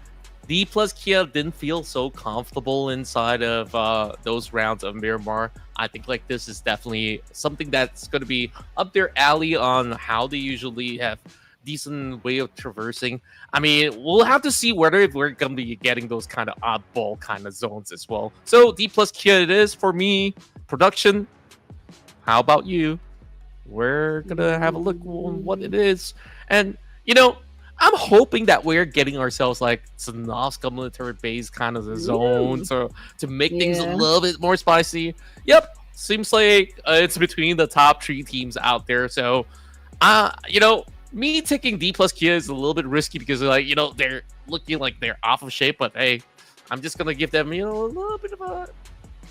Speaker 2: Dplus Kia didn't feel so comfortable inside of those rounds of Miramar. I think like this is definitely something that's going to be up their alley on how they usually have decent way of traversing. I mean, we'll have to see whether if we're going to be getting those kind of oddball kind of zones as well. So Dplus Kia it is for me. Production, how about you? We're going to have a look on what it is. And, you know, I'm hoping that we're getting ourselves like some Novska military base kind of a zone to make things a little bit more spicy. Yep, seems like it's between the top 3 teams out there. So, you know, me taking Dplus Kia is a little bit risky because like, you know, they're looking like they're off of shape. But hey, I'm just gonna give them, you know, a little bit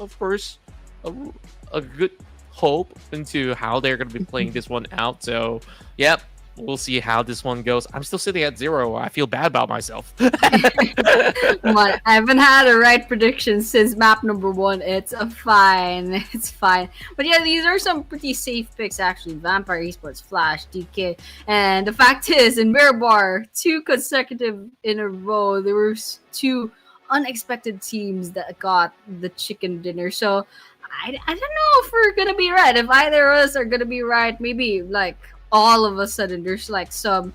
Speaker 2: of course, a good hope into how they're gonna be playing this one out. So, yep. We'll see how this one goes. I'm still sitting at 0. I feel bad about myself.
Speaker 3: Come on, I haven't had a right prediction since map number 1. It's fine. It's fine. But yeah, these are some pretty safe picks actually. Vampire Esports, Flash, DK. And the fact is, in Miramar, 2 consecutive in a row, there were 2 unexpected teams that got the chicken dinner. So I don't know if we're gonna be right. If either of us are gonna be right, maybe like all of a sudden there's like some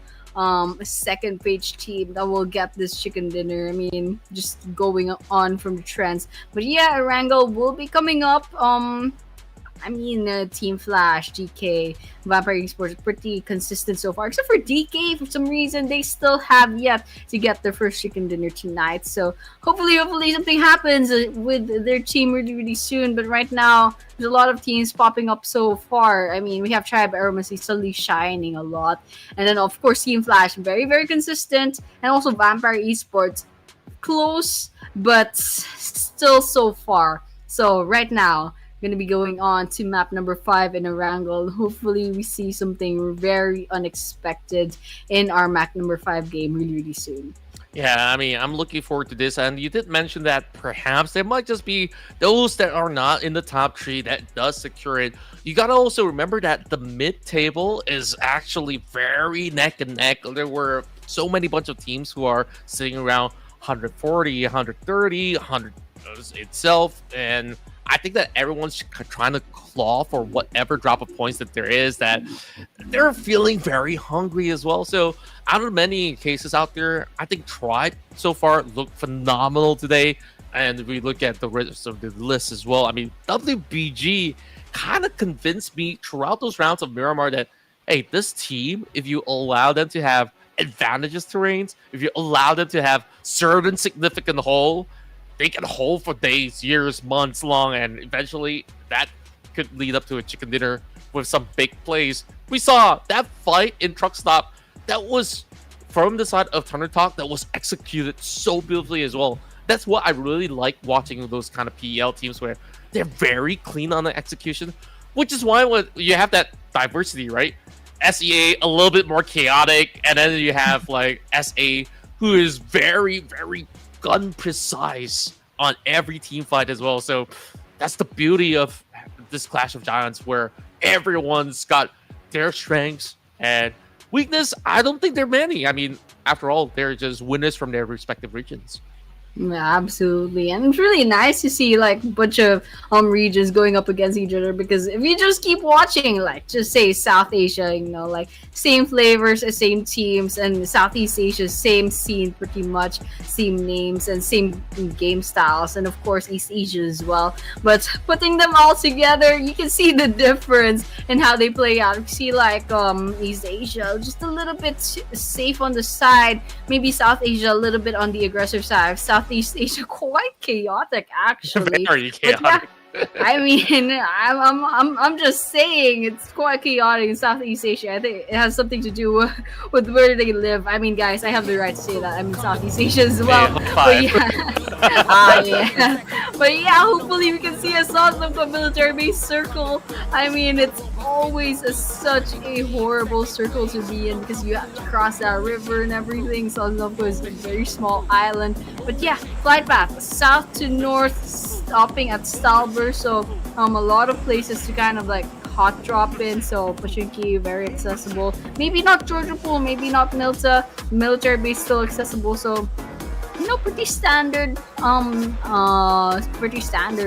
Speaker 3: second page team that will get this chicken dinner. I mean, just going on from the trends. But yeah, ERANGEL will be coming up. I mean, Team Flash, DK, Vampire Esports pretty consistent so far. Except for DK, for some reason, they still have yet to get their first chicken dinner tonight. So hopefully something happens with their team really soon. But right now, there's a lot of teams popping up so far. I mean, we have Tribe Aeromacy suddenly shining a lot. And then, of course, Team Flash, very consistent. And also Vampire Esports, close, but still so far. So right now, going to be going on to map number 5 in ERANGEL. Hopefully we see something very unexpected in our map number 5 game really soon.
Speaker 2: Yeah, I mean, I'm looking forward to this. And you did mention that perhaps there might just be those that are not in the top 3 that does secure it. You got to also remember that the mid-table is actually very neck and neck. There were so many bunch of teams who are sitting around 140, 130, 100 itself. And I think that everyone's trying to claw for whatever drop of points that there is, that they're feeling very hungry as well. So out of many cases out there, I think Tribe so far looked phenomenal today. And we look at the rest of the list as well. I mean, WBG kind of convinced me throughout those rounds of Miramar that, hey, this team, if you allow them to have advantages terrains, if you allow them to have certain significant hold, they can hold for days, years, months long, and eventually that could lead up to a chicken dinner with some big plays. We saw that fight in Truck Stop. That was from the side of ThunderTalk that was executed so beautifully as well. That's what I really like watching those kind of PEL teams where they're very clean on the execution, which is why you have that diversity, right? SEA a little bit more chaotic, and then you have like SA who is very, very gun precise on every team fight as well. So that's the beauty of this Clash of Giants, where everyone's got their strengths and weakness. I don't think there are many. I mean, after all, they're just winners from their respective regions.
Speaker 3: Yeah, absolutely, and it's really nice to see like a bunch of regions going up against each other, because if you just keep watching, like just say South Asia, you know, like same flavors, same teams, and Southeast Asia, same scene, pretty much same names and same game styles, and of course East Asia as well. But putting them all together, you can see the difference in how they play out. You see like East Asia just a little bit safe on the side, maybe South Asia a little bit on the aggressive side. Southeast Asia quite chaotic, actually.
Speaker 2: Very chaotic.
Speaker 3: Yeah, I mean, I'm just saying it's quite chaotic in Southeast Asia. I think it has something to do with where they live. I mean, guys, I have the right to say that. I'm in Southeast Asia as well. But yeah, but yeah, hopefully we can see a sort of a military-based circle. I mean, it's always such a horrible circle to be in, because you have to cross that river and everything. Sosnovka is a very small island. But yeah, flight path south to north, stopping at Stalber. So a lot of places to kind of like hot drop in. So Pashinki, very accessible. Maybe not Georgia Pool, maybe not Milta. Military base still accessible. So you know, pretty standard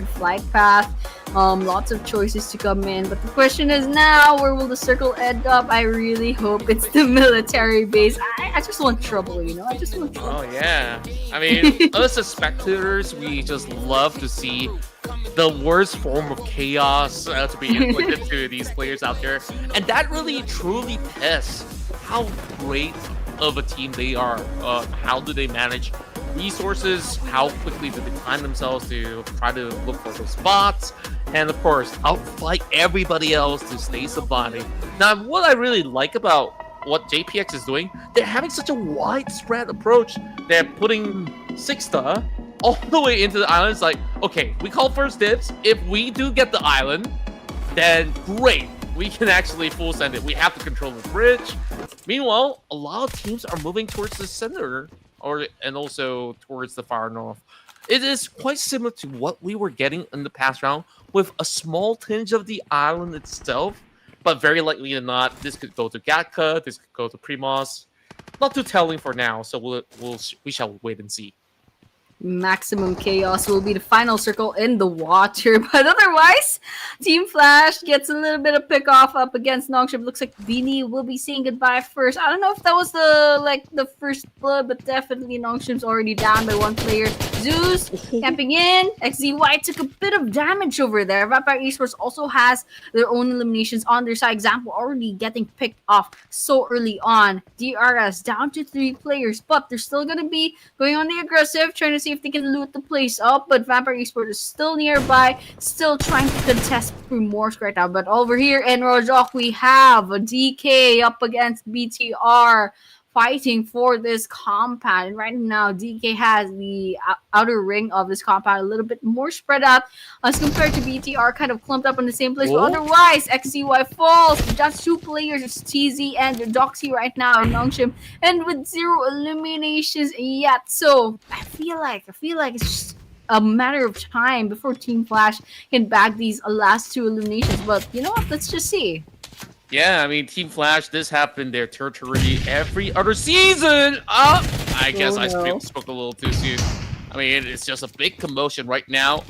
Speaker 3: flight path. Lots of choices to come in, but the question is now, where will the circle end up? I really hope it's the military base. I just want trouble, you know. I just want trouble.
Speaker 2: Oh yeah, I mean, us as spectators, we just love to see the worst form of chaos to be inflicted to these players out there, and that really truly tests how great of a team they are. How do they manage resources? How quickly do they find themselves to try to look for those spots? And of course, outfight everybody else to stay surviving. Now, what I really like about what JPX is doing, they're having such a widespread approach. They're putting Sixta all the way into the island. It's like, okay, we call first dibs. If we do get the island, then great. We can actually full send it. We have to control the bridge. Meanwhile, a lot of teams are moving towards the center, and also towards the far north. It is quite similar to what we were getting in the past round, with a small tinge of the island itself, but very likely than not, this could go to Gatka, this could go to Primos. Not too telling for now, so we shall wait and see.
Speaker 3: Maximum chaos will be the final circle in the water, but otherwise, Team Flash gets a little bit of pick off up against Nongshim. Looks like Beanie will be saying goodbye first. I don't know if that was the first blood, but definitely Nongshim's already down by one player. Zeus camping in. XZY took a bit of damage over there. Vampire Esports also has their own eliminations on their side. Example already getting picked off so early on. DRS down to 3 players, but they're still gonna be going on the aggressive, trying to see if they can loot the place up, but Vampire Esports is still nearby, still trying to contest for Morsk right now. But over here in Rojok, we have a DK up against BTR fighting for this compound. And right now, DK has the outer ring of this compound a little bit more spread out as compared to BTR, kind of clumped up in the same place. But otherwise, XCY falls. Just 2 players, it's TZ and Doxy right now, and Nongshim, and with 0 eliminations yet. So I feel like it's just a matter of time before Team Flash can bag these last 2 eliminations. But you know what? Let's just see.
Speaker 2: Yeah, I mean, Team Flash, this happened their territory every other season. I guess I spoke a little too soon. I mean, it's just a big commotion right now.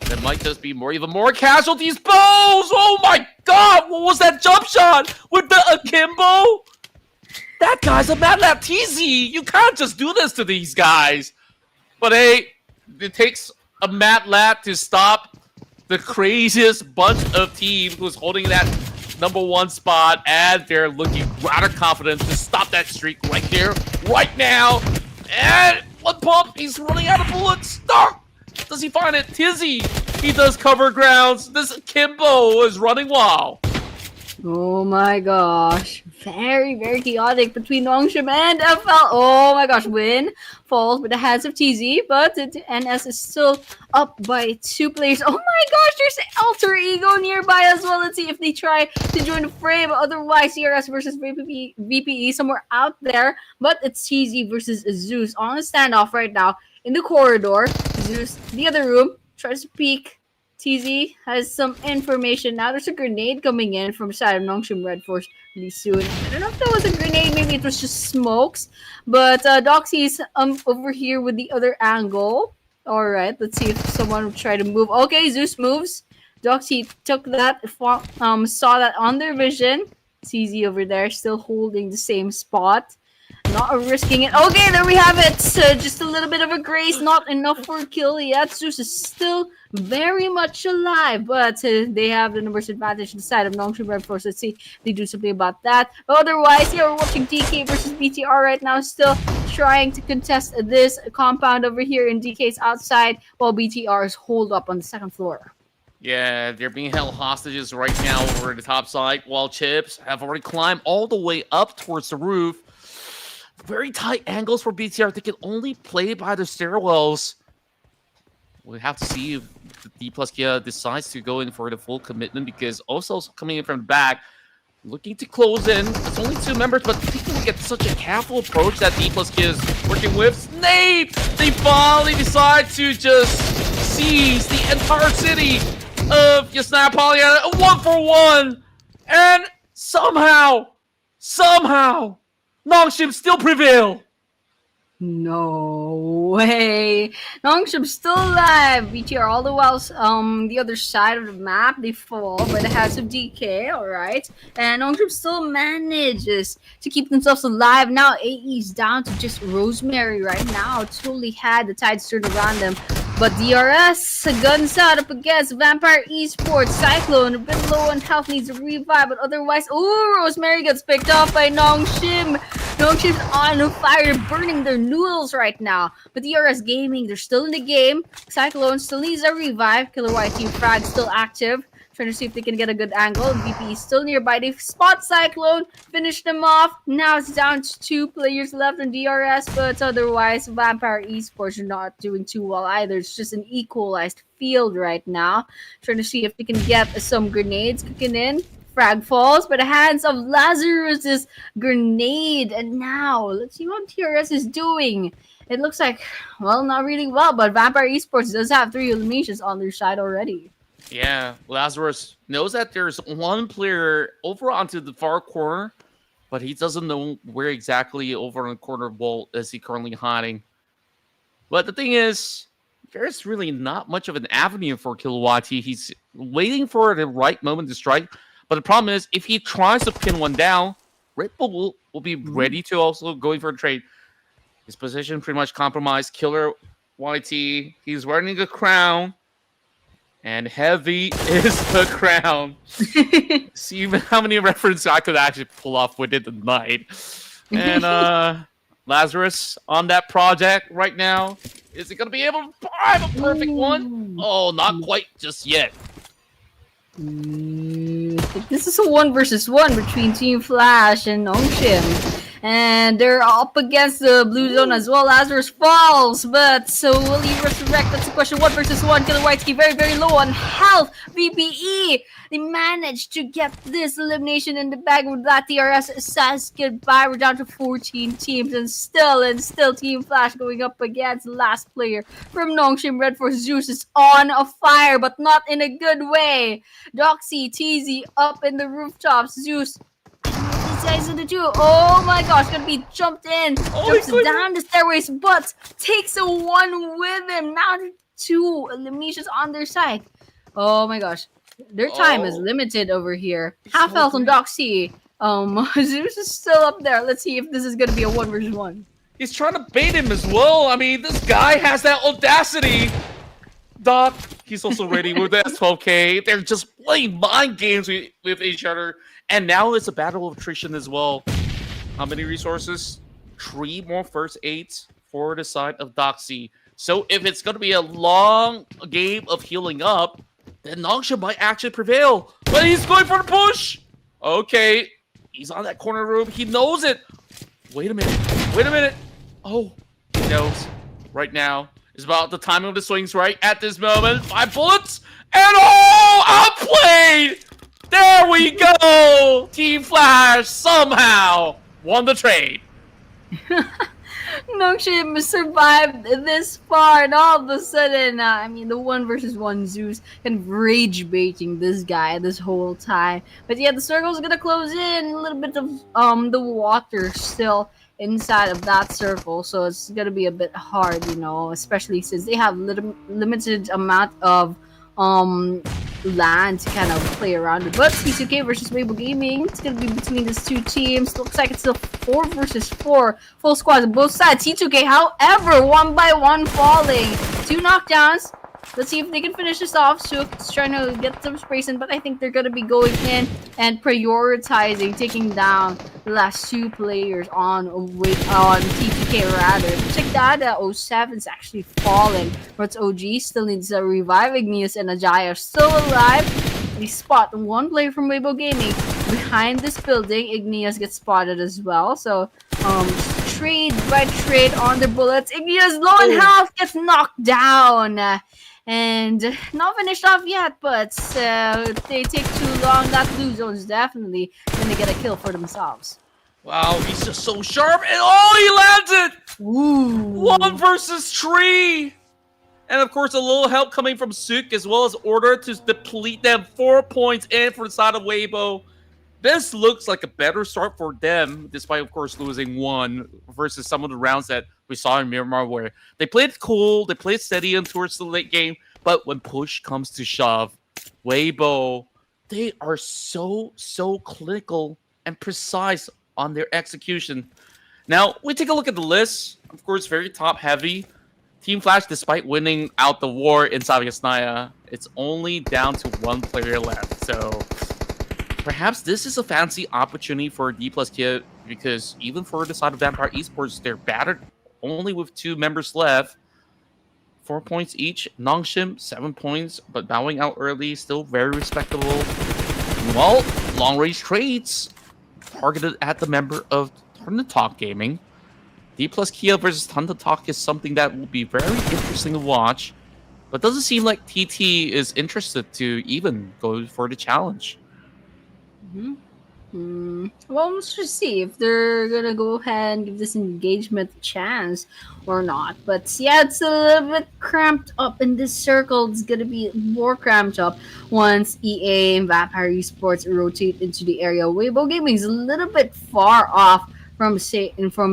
Speaker 2: There might just be even more casualties. Bows! Oh my god! What was that jump shot with the Akimbo? That guy's a Mad Lab TZ. You can't just do this to these guys. But hey, it takes a Mad Lab to stop the craziest bunch of teams who's holding that #1 spot, and they're looking rather confident to stop that streak right there, right now. And one pump, he's running out of bullets. Stop! Does he find it? Tizzy, he does cover grounds. This Kimbo is running wild.
Speaker 3: Oh my gosh. Very, very chaotic between Nongshim and FL. Oh my gosh. Win falls with the hands of TZ, but NS is still up by 2 players. Oh my gosh, there's an alter ego nearby as well. Let's see if they try to join the fray. But otherwise, CRS versus VPE somewhere out there. But it's TZ versus Zeus on a standoff right now in the corridor. Zeus, the other room, tries to peek. TZ has some information now. There's a grenade coming in from the side of Nongshim RedForce really soon. I don't know if that was a grenade, maybe it was just smokes. But Doxy's over here with the other angle. Alright, let's see if someone will try to move. Okay, Zeus moves. Doxy took that, saw that on their vision. TZ over there still holding the same spot. Not risking it. Okay, there we have it. Just a little bit of a grace. Not enough for a kill yet. Zeus is still very much alive, but they have the numbers advantage on the side of Nongshim RedForce. Let's see if they do something about that. But otherwise, yeah, we're watching DK versus BTR right now. Still trying to contest this compound over here in DK's outside, while BTR is holed up on the second floor.
Speaker 4: Yeah, they're being held hostages right now over the top side, while Chips have already climbed all the way up towards the roof. Very tight angles for BTR. They can only play by the stairwells. We'll have to see if the Dplus Kia decides to go in for the full commitment, because Oso's coming in from the back, looking to close in. It's only 2 members, but taking at such a careful approach that Dplus Kia is working with. Snape! They finally decide to just seize the entire city of Yasnapolia 1-for-1. And somehow, Nongshim still prevail.
Speaker 3: No way. Nongshim still alive. BTR all the while the other side of the map. They fall by the hands of DK. Alright. And Nongshim still manages to keep themselves alive. Now AE's down to just Rosemary right now. Totally had the tides turned around them. But DRS guns out up against Vampire Esports. Cyclone a bit low on health, needs a revive, but otherwise, ooh, Rosemary gets picked off by Nongshim. Nongshim's on fire, burning their noodles right now. But DRS Gaming, they're still in the game. Cyclone still needs a revive. Killer White Team Frag still active. Trying to see if they can get a good angle. VP is still nearby. They spot Cyclone, finish them off. Now it's down to 2 players left on DRS, but otherwise, Vampire Esports are not doing too well either. It's just an equalized field right now. Trying to see if they can get some grenades cooking in. Frag falls by the hands of Lazarus's grenade. And now, let's see what DRS is doing. It looks like, well, not really well, but Vampire Esports does have 3 eliminations on their side already.
Speaker 4: Yeah, Lazarus knows that there's one player over onto the far corner, but he doesn't know where exactly over on the corner wall is he currently hiding. But the thing is, there's really not much of an avenue for Kilowati. He's waiting for the right moment to strike. But the problem is, if he tries to pin one down, Red Bull will be ready to also go in for a trade. His position pretty much compromised. Killer YT, he's wearing a crown. And heavy is the crown. See how many references I could actually pull off within the night. And Lazarus on that project right now. Is he going to be able to find a perfect one? Oh, not quite just yet.
Speaker 3: This is a 1 versus 1 between Team Flash and Nongshim. And they're up against the blue zone as well. Lazarus falls, but so will he resurrect? That's the question. 1 versus 1. Killer Whitesky very, very low on health. VPE, they managed to get this elimination in the bag with that. DRS says goodbye. We're down to 14 teams, and still Team Flash going up against the last player from Nongshim RedForce. Zeus is on a fire, but not in a good way. Doxy, TZ up in the rooftops. Zeus. Guys in the 2. Oh my gosh, gonna be jumped in. Jumps down the stairways, but takes a 1 with him. Now 2 eliminations on their side. Oh my gosh. Their time is limited over here. Half health on Doxy. Zeus is still up there. Let's see if this is gonna be a 1 versus 1.
Speaker 4: He's trying to bait him as well. I mean, this guy has that audacity. Doc, he's also ready with the S12K. They're just playing mind games with each other. And now it's a battle of attrition as well. How many resources? 3 more first aids for the side of Doxy. So if it's going to be a long game of healing up, then Nongshim might actually prevail. But he's going for the push. Okay, he's on that corner room. He knows it. Wait a minute. Wait a minute. Oh, he knows. Right now is about the timing of the swings right at this moment. 5 bullets and outplayed. There we go. Team Flash somehow won the trade.
Speaker 3: Nongshim survived this far, and all of a sudden, I mean, the 1v1 Zeus kind of rage baiting this guy this whole time. But yeah, the circle's gonna close in. A little bit of the water still inside of that circle, so it's gonna be a bit hard, you know, especially since they have limited amount of land to kind of play around with. But T2K versus Weibo Gaming, it's gonna be between these two teams. Looks like it's still 4 versus 4, full squads on both sides. T2K, however, 1 by 1 falling. 2 knockdowns. Let's see if they can finish this off. Sook's trying to get some sprays in, but I think they're gonna be going in and prioritizing taking down the last 2 players on T2K rather. Looks like that 07's actually fallen. But OG still needs a revive. Igneous and Ajay are still alive. We spot 1 player from Weibo Gaming behind this building. Igneous gets spotted as well. So trade by trade on the bullets. Igneous low in health gets knocked down. And not finished off yet, but if they take too long, that blue zone's definitely gonna get a kill for themselves.
Speaker 4: Wow, he's just so sharp, and he lands it!
Speaker 3: Ooh.
Speaker 4: 1 versus 3! And of course, a little help coming from Sook, as well as order to deplete them. 4 points in for the side of Weibo. This looks like a better start for them, despite, of course, losing 1 versus some of the rounds that we saw in Miramar, where they played cool, they played steady and towards the late game, but when push comes to shove, Weibo, they are so clinical and precise on their execution. Now, we take a look at the list. Of course, very top-heavy. Team Flash, despite winning out the war inside of Yasnaya, it's only down to 1 player left, so perhaps this is a fancy opportunity for Dplus Kid, because even for the side of Vampire Esports, they're battered only with 2 members left. 4 points each. Nongshim, 7 points, but bowing out early, still very respectable. Well, long-range trades targeted at the member of ThunderTalk Gaming. Dplus Kia versus ThunderTalk is something that will be very interesting to watch, but doesn't seem like TT is interested to even go for the challenge.
Speaker 3: Well, let's just see if they're gonna go ahead and give this engagement a chance or not. But yeah, it's a little bit cramped up in this circle. It's gonna be more cramped up once EA and Vampire Esports rotate into the area. Weibo Gaming is a little bit far off from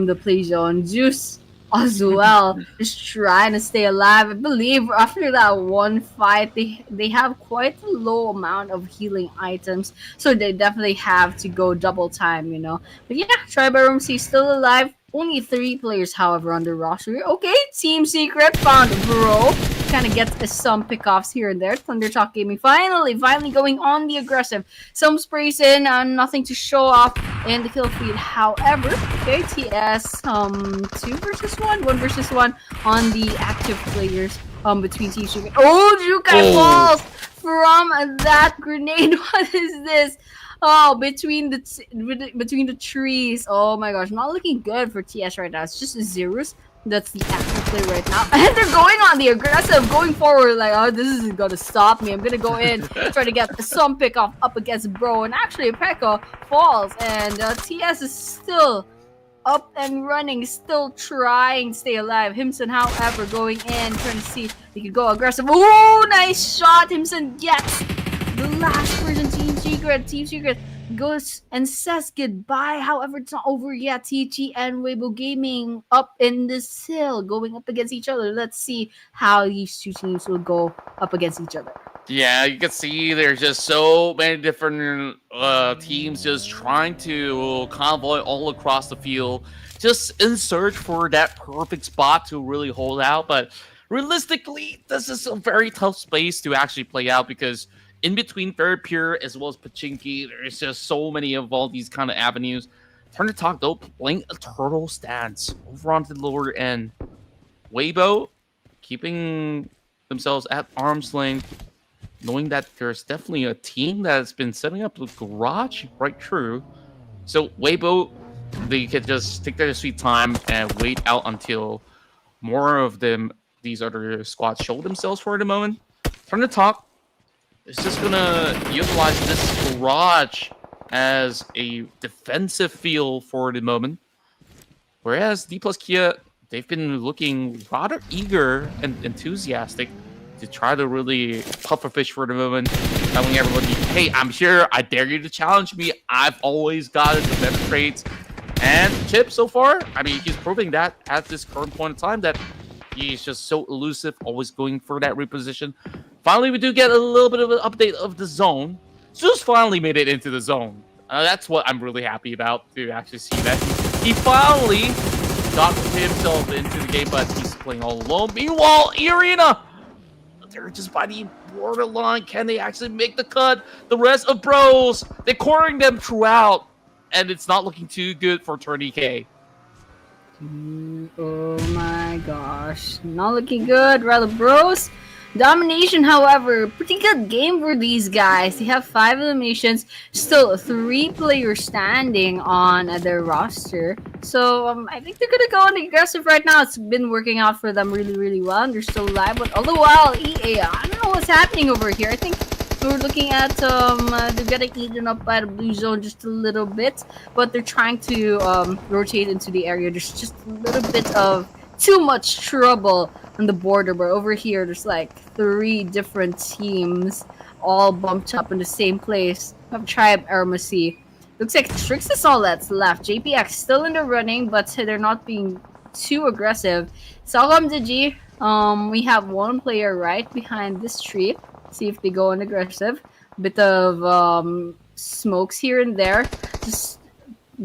Speaker 3: the play zone. Zeus as well, just trying to stay alive. I believe after that 1 fight, they have quite a low amount of healing items, so they definitely have to go double time, you know. But yeah, Aeromacy still alive. Only 3 players, however, on the roster. Okay, Team Secret found Bro. Kind of gets some pickoffs here and there. ThunderTalk Gaming finally going on the aggressive. Some sprays in, nothing to show off in the kill feed. However, okay, TS 2 versus 1, 1 versus 1 on the active players between Team Secret. Oh, Jukai falls from that grenade. What is this? Oh, between the trees. Oh my gosh, not looking good for TS right now. It's just Zerus. That's the active play right now. And they're going on the aggressive, going forward like, oh, this isn't going to stop me. I'm going to go in, try to get some pick off up against Bro. And actually, Pekka falls. And TS is still up and running, still trying to stay alive. Himson, however, going in, trying to see if he could go aggressive. Oh, nice shot. Himson gets the last person. Team Secret goes and says goodbye. However, it's not over yet. TT and Weibo Gaming up in this hill, going up against each other. Let's see how these 2 teams will go up against each other.
Speaker 4: Yeah, you can see there's just so many different teams just trying to convoy all across the field, just in search for that perfect spot to really hold out. But realistically, this is a very tough space to actually play out, because in between Very Pure as well as Pachinki, there's just so many of all these kind of avenues. ThunderTalk, though, playing a turtle stance over onto the lower end. Weibo keeping themselves at arm's length. knowing that there's definitely a team that's been setting up the garage right through. So Weibo, they could just take their sweet time and wait out until more of these other squads show themselves for the moment. ThunderTalk is just gonna utilize this garage as a defensive field for the moment. Whereas Dplus Kia, they've been looking rather eager and enthusiastic to try to really puffer fish for the moment, telling everybody, hey, I'm here, I dare you to challenge me, I've always got it, the better trades. And Chip, so far, I mean, he's proving that at this current point in time that he's just so elusive, always going for that reposition. Finally, we do get a little bit of an update of the zone. Zeus finally made it into the zone. That's what I'm really happy about, to actually see that. He finally got himself into the game, but he's playing all alone. Meanwhile, Earena, they're just by the borderline. Can they actually make the cut? The rest of bros, they're cornering them throughout, and it's not looking too good for Turn EK.
Speaker 3: Oh my gosh. Not looking good, rather bros. Domination, however, pretty good game for these guys. They have 5 eliminations, still 3 players standing on their roster. So I think they're gonna go on aggressive right now. It's been working out for them really, really well, and they're still alive. But all the while, EA, I don't know what's happening over here. I think we're looking at they're getting eaten up by the blue zone just a little bit, but they're trying to rotate into the area. There's just a little bit of too much trouble on the border, but over here there's like 3 different teams all bumped up in the same place. We have Tribe, Aeromacy. Looks like Strix is all that's left. JPX still in the running, but they're not being too aggressive. CelcomDigi, we have 1 player right behind this tree. See if they go on aggressive. Bit of smokes here and there. Just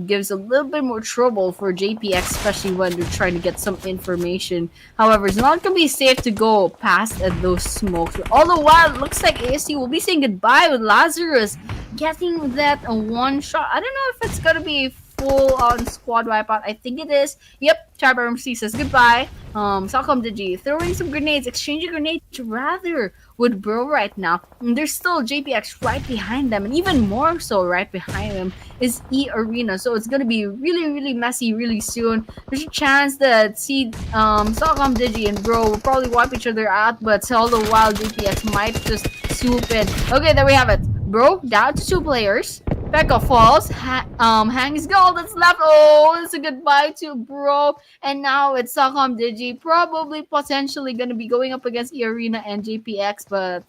Speaker 3: gives a little bit more trouble for JPX, especially when they're trying to get some information. However, it's not going to be safe to go past those smokes. All the while, it looks like ASC will be saying goodbye with Lazarus getting that one shot. I don't know if it's going to be full-on squad wipeout. I think it is. Yep, RMC says goodbye. CelcomDigi throwing some grenades, exchanging grenades rather with Bro right now. And there's still JPX right behind them, and even more so right behind them is Arena. So it's gonna be really, really messy really soon. There's a chance that CelcomDigi and Bro will probably wipe each other out, but all the while JPX might just swoop in. Okay, there we have it. Bro down to 2 players. Pekka falls. Hang his goal that's left. Oh, it's a goodbye to Bro. And now it's CelcomDigi. Probably potentially going to be going up against Arena and JPX, but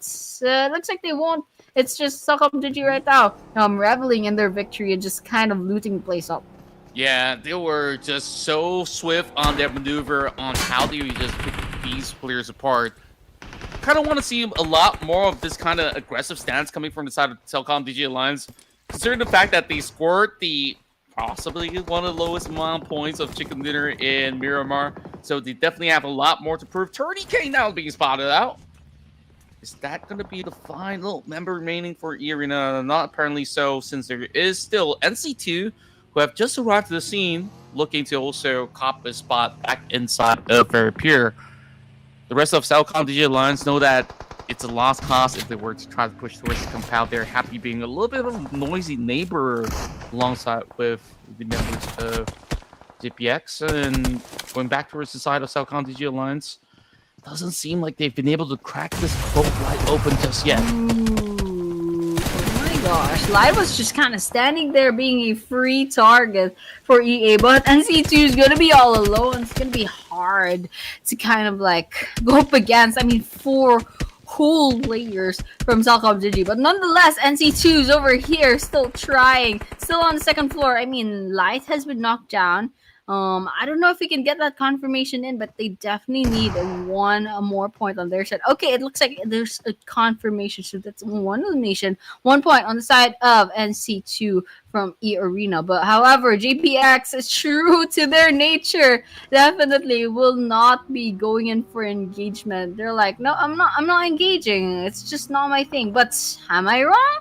Speaker 3: looks like they won't. It's just CelcomDigi right now. Reveling in their victory and just kind of looting the place up.
Speaker 4: Yeah, they were just so swift on their maneuver on how they just pick these players apart. Kind of want to see a lot more of this kind of aggressive stance coming from the side of CelcomDigi Alliance. Considering the fact that they scored the possibly one of the lowest amount of points of chicken dinner in Miramar, so they definitely have a lot more to prove. 30k now being spotted out. Is that going to be the final member remaining for Earena? Not apparently so, since there is still NC2, who have just arrived to the scene, looking to also cop a spot back inside of their pier. The rest of CelcomDigi Alliance know that it's a lost cause if they were to try to push towards the compound. They're happy being a little bit of a noisy neighbor alongside with the members of JPX, and going back towards the side of CelcomDigi Alliance. Doesn't seem like they've been able to crack this boat wide open just yet.
Speaker 3: Ooh, oh my gosh. Live was just kind of standing there being a free target for EA, but NC2 is going to be all alone. It's going to be hard to kind of like go up against. I mean, 4 cool players from CelcomDigi, but nonetheless, NC2 is over here still trying, still on the 2nd floor. I mean, Light has been knocked down. I don't know if we can get that confirmation in, but they definitely need 1 more point on their side. Okay, it looks like there's a confirmation, so that's 1 elimination, 1 point on the side of NC2 from Arena. But however, JPX is true to their nature. Definitely will not be going in for engagement. They're like, no, I'm not engaging. It's just not my thing. But am I wrong?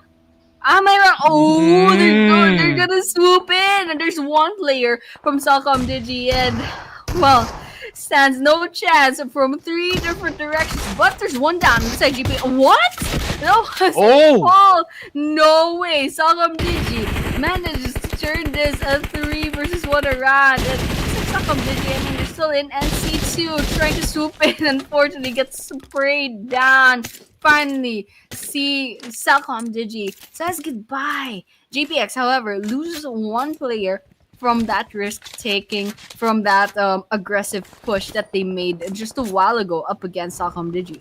Speaker 3: Am I wrong? Oh, they're gonna swoop in, and there's 1 player from CelcomDigi, and well, stands no chance from 3 different directions. But there's one down inside GP. What? No,
Speaker 4: Oh!
Speaker 3: no way. CelcomDigi manages to turn this a 3 versus 1 around. And CelcomDigi, I mean, they're still in NC2 trying to swoop in. Unfortunately, gets sprayed down. Finally, see CelcomDigi says goodbye. JPX, however, loses one player from that risk-taking, from that aggressive push that they made just a while ago up against CelcomDigi.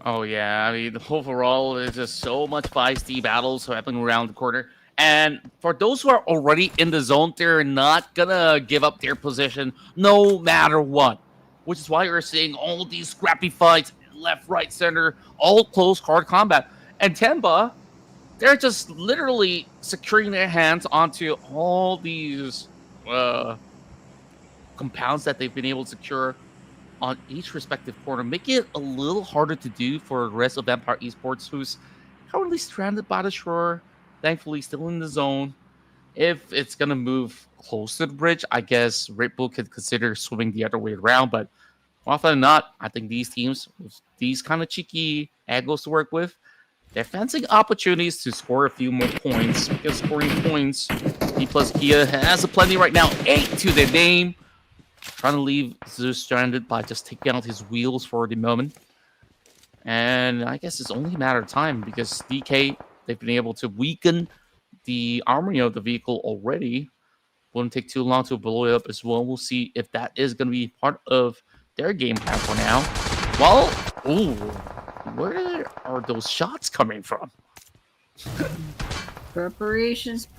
Speaker 4: Oh yeah, I mean, overall, there's just so much feisty battles happening around the corner. And for those who are already in the zone, they're not gonna give up their position no matter what. Which is why you're seeing all these scrappy fights, left, right, center, all close hard combat. And Tianba, they're just literally securing their hands onto all these compounds that they've been able to secure on each respective corner, making it a little harder to do for the rest of Vampire Esports, who's currently stranded by the shore, thankfully still in the zone. If it's going to move close to the bridge, I guess Red Bull could consider swimming the other way around, but more often than not, I think these teams, with these kind of cheeky angles to work with, they're fancying opportunities to score a few more points, because scoring points, Dplus Kia has a plenty right now, 8 to their name. Trying to leave Zeus stranded by just taking out his wheels for the moment. And I guess it's only a matter of time because DK, they've been able to weaken the armory of the vehicle already. Wouldn't take too long to blow it up as well. We'll see if that is going to be part of their game plan for now. Well, ooh, where are those shots coming from?
Speaker 3: Preparations.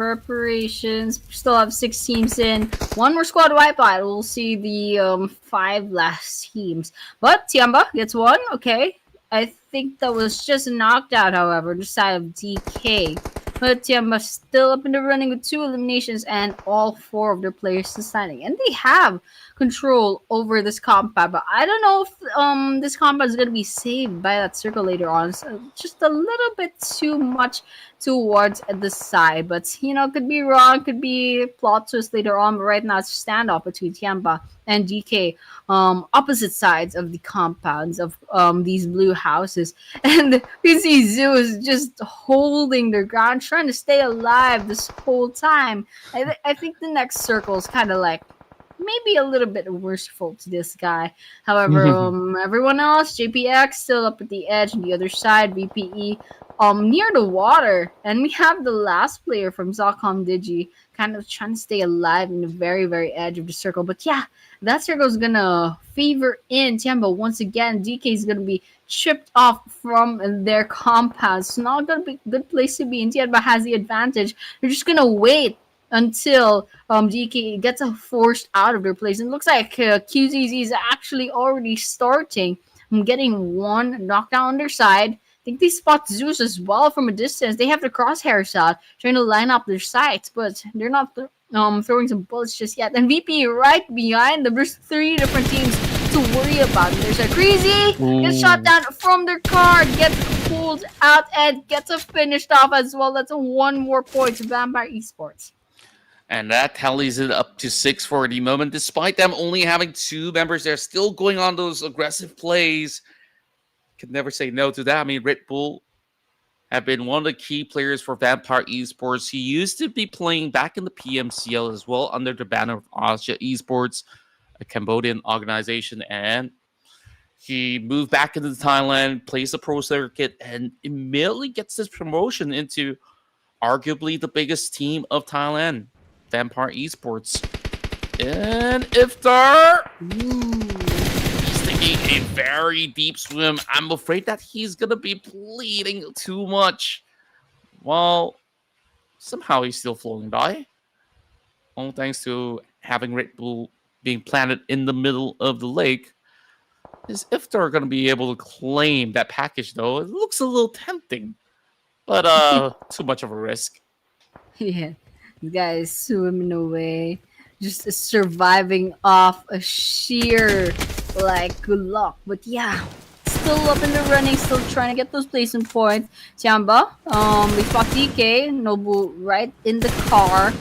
Speaker 3: Still have 6 teams in. One more squad wipeout. We'll see the 5 last teams. But Tianba gets one. Okay. I think that was just knocked out, however, the side of DK. But Tianba still up in the running with 2 eliminations and all 4 of their players deciding. And they have control over this compound. But I don't know if this compound is going to be saved by that circle later on. So just a little bit too much towards the side. But, you know, could be wrong. Could be plot twist later on. But right now it's a standoff between Tianba and DK. Opposite sides of the compounds of these blue houses. And we see Zeus just holding their ground, trying to stay alive this whole time. I think the next circle is kind of like maybe a little bit merciful to this guy. However, everyone else, JPX still up at the edge, on the other side, VPE near the water. And we have the last player from CelcomDigi kind of trying to stay alive in the very, very edge of the circle. But yeah, that circle is gonna favor in Tianba once again. DK is gonna be chipped off from their compound. It's not gonna be a good place to be, and Tianba has the advantage. They're just gonna wait until DK gets forced out of their place. And it looks like QZZ is actually already starting. I'm getting one knockdown on their side. I think they spot Zeus as well from a distance. They have the crosshairs out, trying to line up their sights, but they're not throwing some bullets just yet. And VP right behind them. There's 3 different teams to worry about. There's a Crazy, gets shot down from their car, gets pulled out, and gets finished off as well. That's 1 more point to Vampire Esports.
Speaker 4: And that tallies it up to 6 for the moment. Despite them only having 2 members, they're still going on those aggressive plays. Can never say no to that. I mean, Red Bull have been one of the key players for Vampire Esports. He used to be playing back in the PMCL as well under the banner of Asia Esports, a Cambodian organization. And he moved back into Thailand, plays the pro circuit, and immediately gets his promotion into arguably the biggest team of Thailand, Vampire Esports. And Iftar, he's taking a very deep swim. I'm afraid that he's going to be bleeding too much. Well, somehow he's still floating by. All thanks to having Red Bull being planted in the middle of the lake. Is Iftar going to be able to claim that package, though? It looks a little tempting, but too much of a risk.
Speaker 3: Yeah, the guy is swimming away, just surviving off a sheer, like, good luck. But yeah, still up in the running, still trying to get those placement points. Tianba, they spot DK, Nobu right in the car.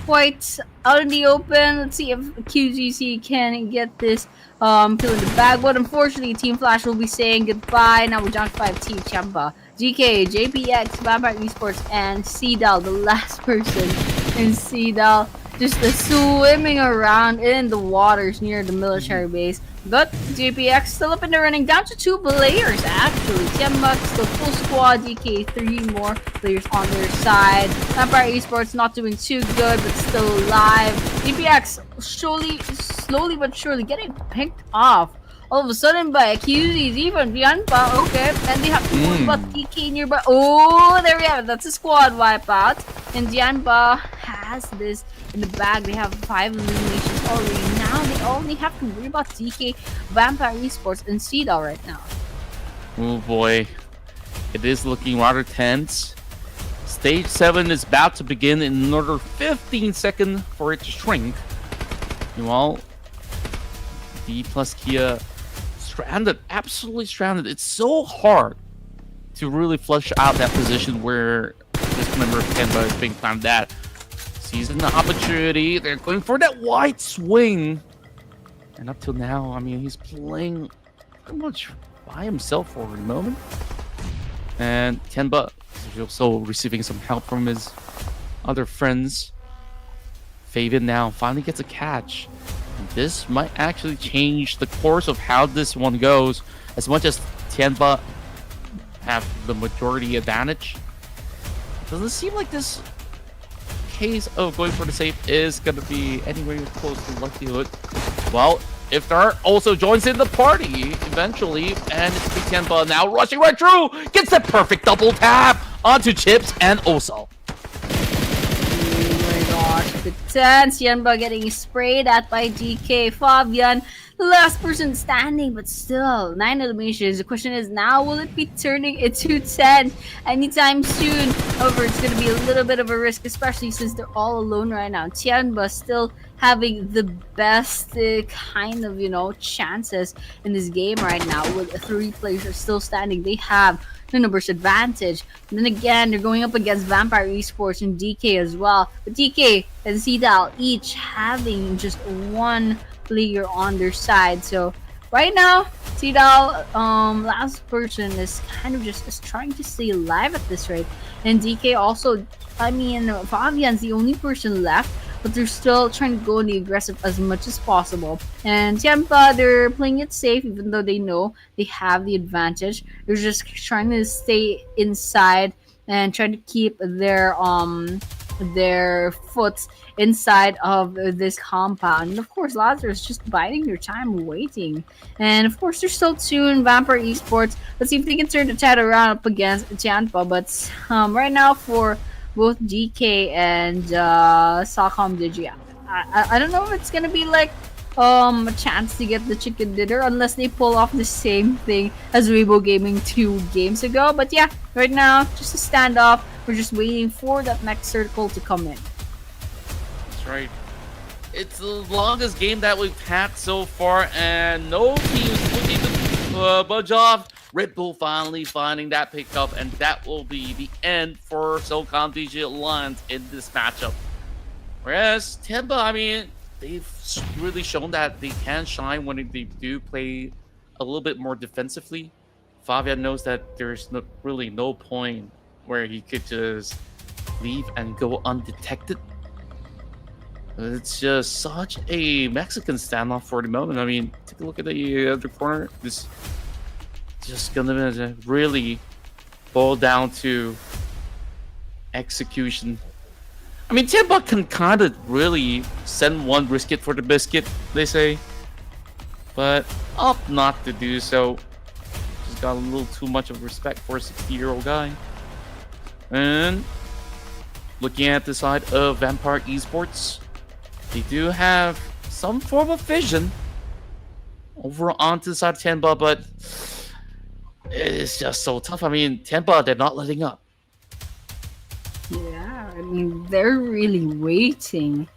Speaker 3: Quite out in the open. Let's see if QGC can get this kill in the bag. But unfortunately, Team Flash will be saying goodbye. Now we're down to 5 Team Tianba, GK, JPX, Vampire Esports, and CDAL, the last person in CDAL, just swimming around in the waters near the military base. But JPX still up in the running, down to 2 players actually. Tianba still full squad, DK 3 more players on their side. Vampire Esports not doing too good, but still alive. JPX slowly but surely getting picked off. All of a sudden by QZs, even Tianba, okay, and they have to worry about DK nearby. Oh, there we have it. That's a squad wipeout. And Tianba has this in the bag. They have 5 eliminations already. Now they only have to worry about DK, Vampire Esports, and CEDAW right now.
Speaker 4: Oh boy, it is looking rather tense. Stage 7 is about to begin in another 15 seconds for it to shrink. Meanwhile, Dplus Kia stranded, absolutely stranded. It's so hard to really flush out that position where this member of Tianba is being planned at. Seizing the opportunity, they're going for that wide swing. And up till now, I mean, he's playing pretty much by himself for the moment. And Tianba is also receiving some help from his other friends. Fabian now finally gets a catch. And this might actually change the course of how this one goes. As much as Tianba have the majority advantage, it doesn't seem like this case of going for the safe is going to be anywhere close to likelihood. Well, if Dart also joins in the party eventually, and it's Tianba now rushing right through, gets the perfect double tap onto Chips and Oso.
Speaker 3: Oh my gosh, the 10, Tianba getting sprayed at by DK. Fabian, the last person standing, but still 9 eliminations. The question is now, will it be turning into 10 anytime soon? However, it's going to be a little bit of a risk, especially since they're all alone right now. Tianba still having the best kind of, chances in this game right now. With 3 players are still standing, they have the numbers advantage. And then again, they're going up against Vampire Esports and DK as well. But DK and CDAL each having just 1 player on their side. So right now, CDAL, last person is kind of just is trying to stay alive at this rate. And DK also, I mean, Fabian's the only person left, but they're still trying to go in the aggressive as much as possible. And Tianba, they're playing it safe, even though they know they have the advantage. They're just trying to stay inside and trying to keep their foot inside of this compound. And of course, Lazarus just biding their time waiting. And of course, they're still tuned. Vampire Esports, let's see if they can turn the tide around up against Tianba. But right now for both GK and CelcomDigi, I don't know if it's gonna be like a chance to get the chicken dinner unless they pull off the same thing as Weibo Gaming 2 games ago. But yeah, right now, just a standoff. We're just waiting for that next circle to come in.
Speaker 4: That's right. It's the longest game that we've had so far, and no teams looking to budge off. Red Bull finally finding that pickup, and that will be the end for CelcomDigi Alliance in this matchup. Whereas Tianba, I mean, they've really shown that they can shine when they do play a little bit more defensively. Fabian knows that there's really no point where he could just leave and go undetected. It's just such a Mexican standoff for the moment. I mean, take a look at the other corner. This just gonna really boil down to execution. I mean, Tianba can kind of really send one brisket for the biscuit, they say, but opt not to do so. Just got a little too much of respect for a 60-year-old guy. And looking at the side of Vampire Esports, they do have some form of vision over onto the side of Tianba, but it's just so tough. I mean, Tianba, they're not letting up.
Speaker 3: Yeah, I mean, they're really waiting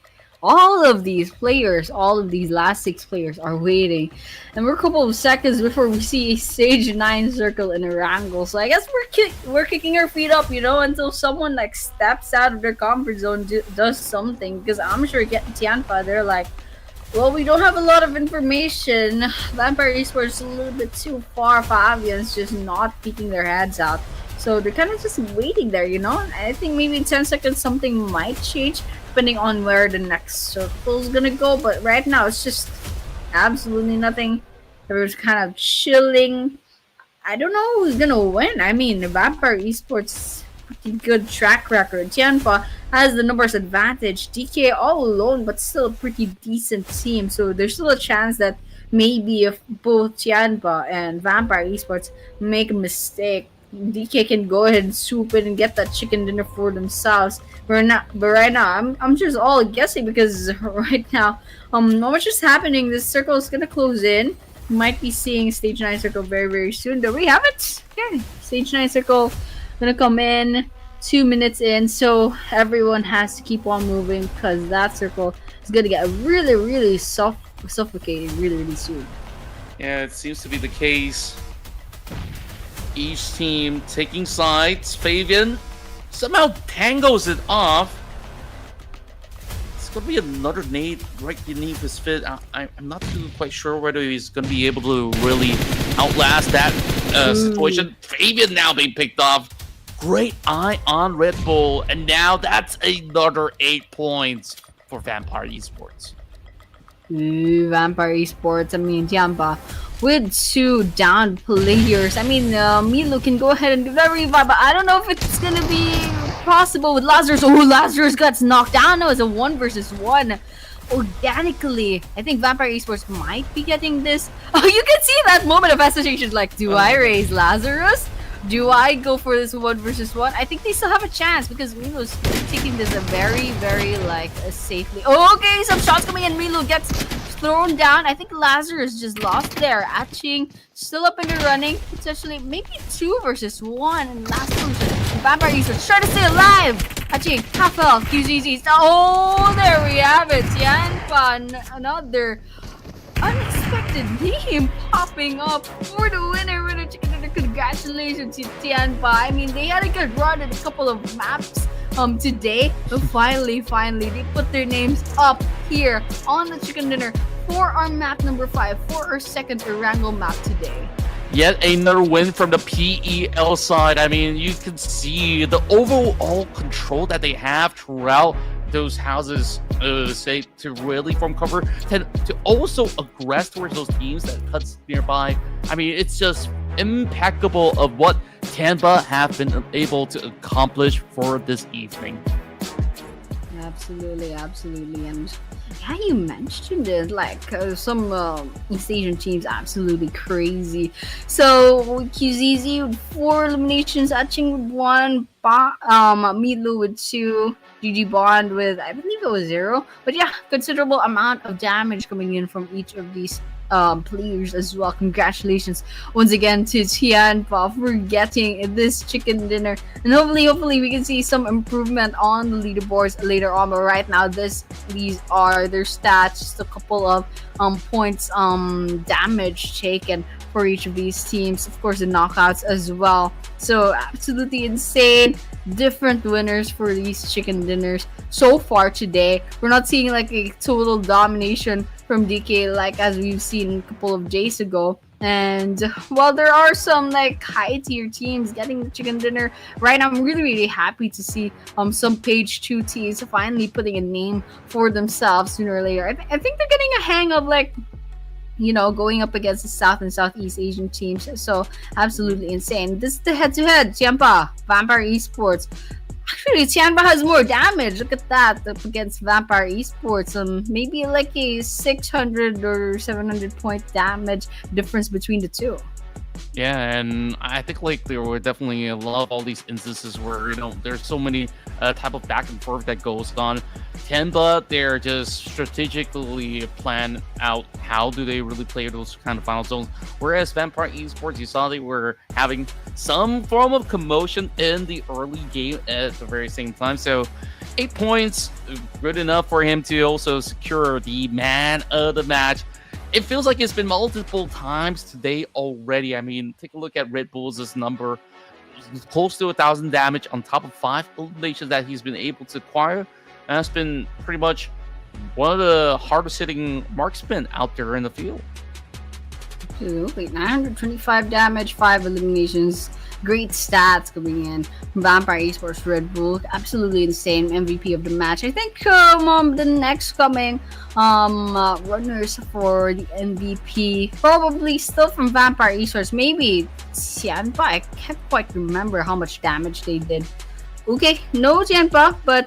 Speaker 3: all of these players, all of these last 6 players are waiting. And we're a couple of seconds before we see a stage 9 circle in ERANGEL. So I guess we're kicking our feet up, until someone like steps out of their comfort zone, does something. Because I'm sure getting Tianba, they're like, well, we don't have a lot of information. Vampire Esports is a little bit too far. Fabian's just not peeking their heads out. So they're kind of just waiting there, I think maybe in 10 seconds something might change depending on where the next circle is gonna go. But right now it's just absolutely nothing. Everyone's kind of chilling. I don't know who's gonna win. I mean, Vampire Esports pretty good track record. Tianba has the numbers advantage. DK all alone, but still a pretty decent team. So there's still a chance that maybe if both Tianba and Vampire Esports make a mistake, DK can go ahead and swoop in and get that chicken dinner for themselves. But right now, I'm just all guessing because right now, not much is happening. This circle is gonna close in. Might be seeing stage 9 circle very, very soon. Do we have it? Okay, stage 9 circle gonna come in 2 minutes in, so everyone has to keep on moving because that circle is gonna get really, really suffocated really, really soon.
Speaker 4: Yeah, it seems to be the case. Each team taking sides. Fabian somehow tangles it off. It's gonna be another nade right beneath his feet. I'm not too quite sure whether he's gonna be able to really outlast that situation. Fabian now being picked off. Great eye on Red Bull, and now that's another 8 points for Vampire Esports.
Speaker 3: Vampire Esports, I mean, Tianba with 2 down players. I mean, Milo can go ahead and give that revive, but I don't know if it's gonna be possible with Lazarus. Oh, Lazarus gets knocked down. No, it's a 1 versus 1. Organically, I think Vampire Esports might be getting this. Oh, you can see that moment of hesitation. Like, do I raise Lazarus? Do I go for this 1 versus 1? I think they still have a chance because Milo's taking this a very, very safely. Oh, okay, some shots coming in. Milo gets thrown down. I think Lazarus just lost there. Atching still up in the running. Potentially maybe 2 versus 1. And last person, Vampire Esports trying to stay alive. Atching, half health, QZZ. Oh, there we have it. Tianba, another unexpected name popping up for the winner. Congratulations to Tianba. I mean, they had a good run in a couple of maps today, but finally they put their names up here on the chicken dinner for our map number 5 for our second ERANGEL map today.
Speaker 4: Yet another win from the PEL side. I mean, you can see the overall control that they have throughout those houses, say, to really form cover, to also aggress towards those teams that cuts nearby. I mean, it's just impeccable of what Tianba have been able to accomplish for this evening.
Speaker 3: Absolutely. And yeah, you mentioned it, like some East Asian teams absolutely crazy. So QZZ with 4 eliminations, Atching with 1, Milo with 2, GG Bond with, I believe it was 0. But yeah, considerable amount of damage coming in from each of these players as well. Congratulations once again to Tianba for getting this chicken dinner, and hopefully we can see some improvement on the leaderboards later on. But right now, these are their stats, just a couple of points damage taken for each of these teams. Of course, the knockouts as well. So absolutely insane. Different winners for these chicken dinners so far today. We're not seeing like a total domination from DK like as we've seen a couple of days ago. And while there are some like high tier teams getting the chicken dinner, right now I'm really happy to see some page 2 teams finally putting a name for themselves sooner or later. I think they're getting a hang of like, going up against the South and Southeast Asian teams. So absolutely insane. This is the head-to-head. Tianba, Vampire Esports. Actually, Tianba has more damage. Look at that up against Vampire Esports. Maybe like a 600 or 700 point damage difference between the two.
Speaker 4: Yeah, and I think like there were definitely a lot of all these instances where there's so many type of back and forth that goes on. Tianba, they're just strategically plan out how do they really play those kind of final zones. Whereas Vampire Esports, you saw they were having some form of commotion in the early game at the very same time. So 8 points, good enough for him to also secure the man of the match. It feels like it's been multiple times today already. I mean, take a look at Red Bull's number. Close to 1,000 damage on top of 5 eliminations that he's been able to acquire. And that's been pretty much one of the hardest hitting marksmen out there in the field.
Speaker 3: Absolutely. 925 damage, 5 eliminations. Great stats coming in. Vampire Esports Red Bull, absolutely insane MVP of the match. I think the next coming runners for the MVP probably still from Vampire Esports. Maybe Tianba. I can't quite remember how much damage they did. Okay, no Tianba, but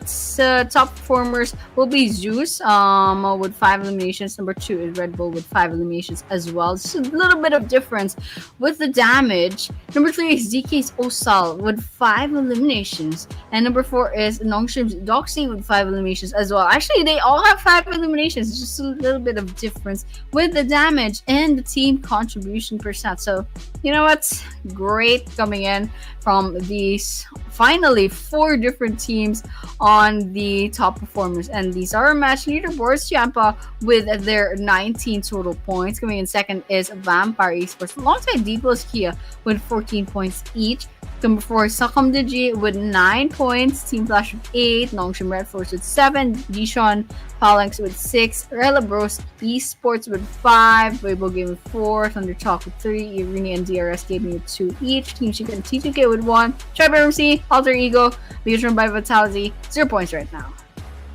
Speaker 3: top performers will be Zeus with 5 eliminations. Number 2 is Red Bull with 5 eliminations as well. Just a little bit of difference with the damage. Number 3 is DK's Osal with 5 eliminations. And number 4 is Nongshim's Doxy with 5 eliminations as well. Actually, they all have 5 eliminations. Just a little bit of difference with the damage and the team contribution percent. So, you know what? Great coming in from these finally 4 different teams on the top performers, and these are match leaderboards. Tianba with their 19 total points. Coming in second is Vampire Esports alongside Dplus Kia with 14 points each. Number 4 CelcomDigi with 9 points, Team Flash with 8, Nongshim RedForce with 7, Jecheon Phalanx with 6, Raila Bros Esports with 5, Weibo Game with 4, ThunderTalk with 3, Earena and DRS Gaming with 2 each, Team Chica and T2K with 1, Aeromacy, Alter Ego, Bigetron by Vitality, 0 points right now.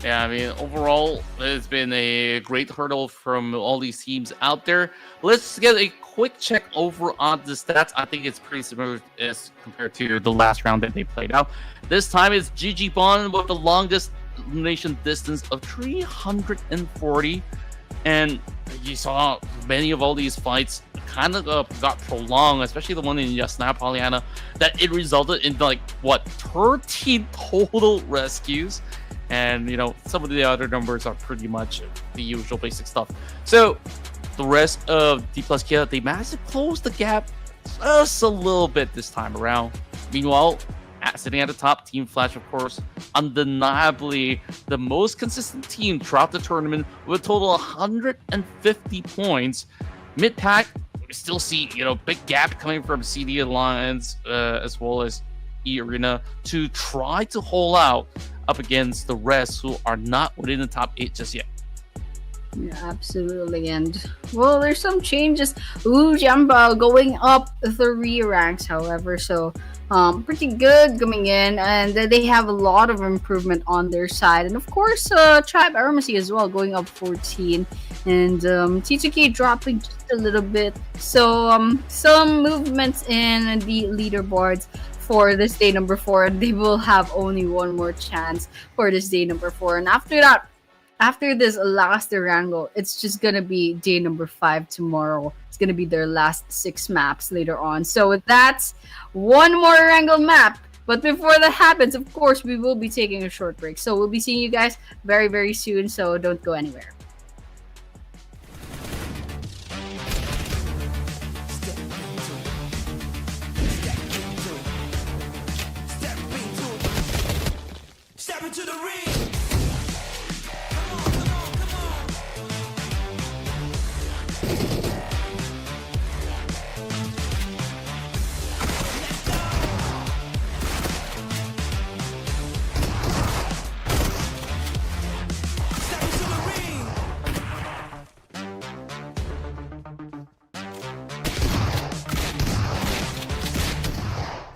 Speaker 4: Yeah, I mean, overall, it's been a great hurdle from all these teams out there. Let's get a quick check over on the stats. I think it's pretty similar as compared to the last round that they played out. This time it's Jecheon with the longest elimination distance of 340. And you saw many of all these fights kind of got prolonged, especially the one in Yasna Polyana, that it resulted in, like, what, 13 total rescues. And, you know, some of the other numbers are pretty much the usual basic stuff. So, the rest of Dplus Kia, they managed to close the gap just a little bit this time around. Meanwhile, sitting at the top, Team Flash, of course, undeniably the most consistent team throughout the tournament with a total of 150 points. Mid-pack, we still see, you know, big gap coming from CelcomDigi Alliance as well as Earena to try to hold out up against the rest who are not within the top 8 just yet.
Speaker 3: Yeah, absolutely. And, well, there's some changes. Tianba going up 3 ranks, however. So, pretty good coming in. And they have a lot of improvement on their side. And, of course, Tribe Aeromacy as well, going up 14. And T2K dropping just a little bit. So, some movements in the leaderboards for this day number 4. They will have only one more chance for this day number 4. And after that, after this last ERANGEL, it's just gonna be day number 5 tomorrow. It's gonna be their last 6 maps later on. So that's one more ERANGEL map. But before that happens, of course, we will be taking a short break. So we'll be seeing you guys very, very soon. So don't go anywhere.
Speaker 1: Step into the ring.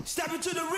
Speaker 1: Step into the ring.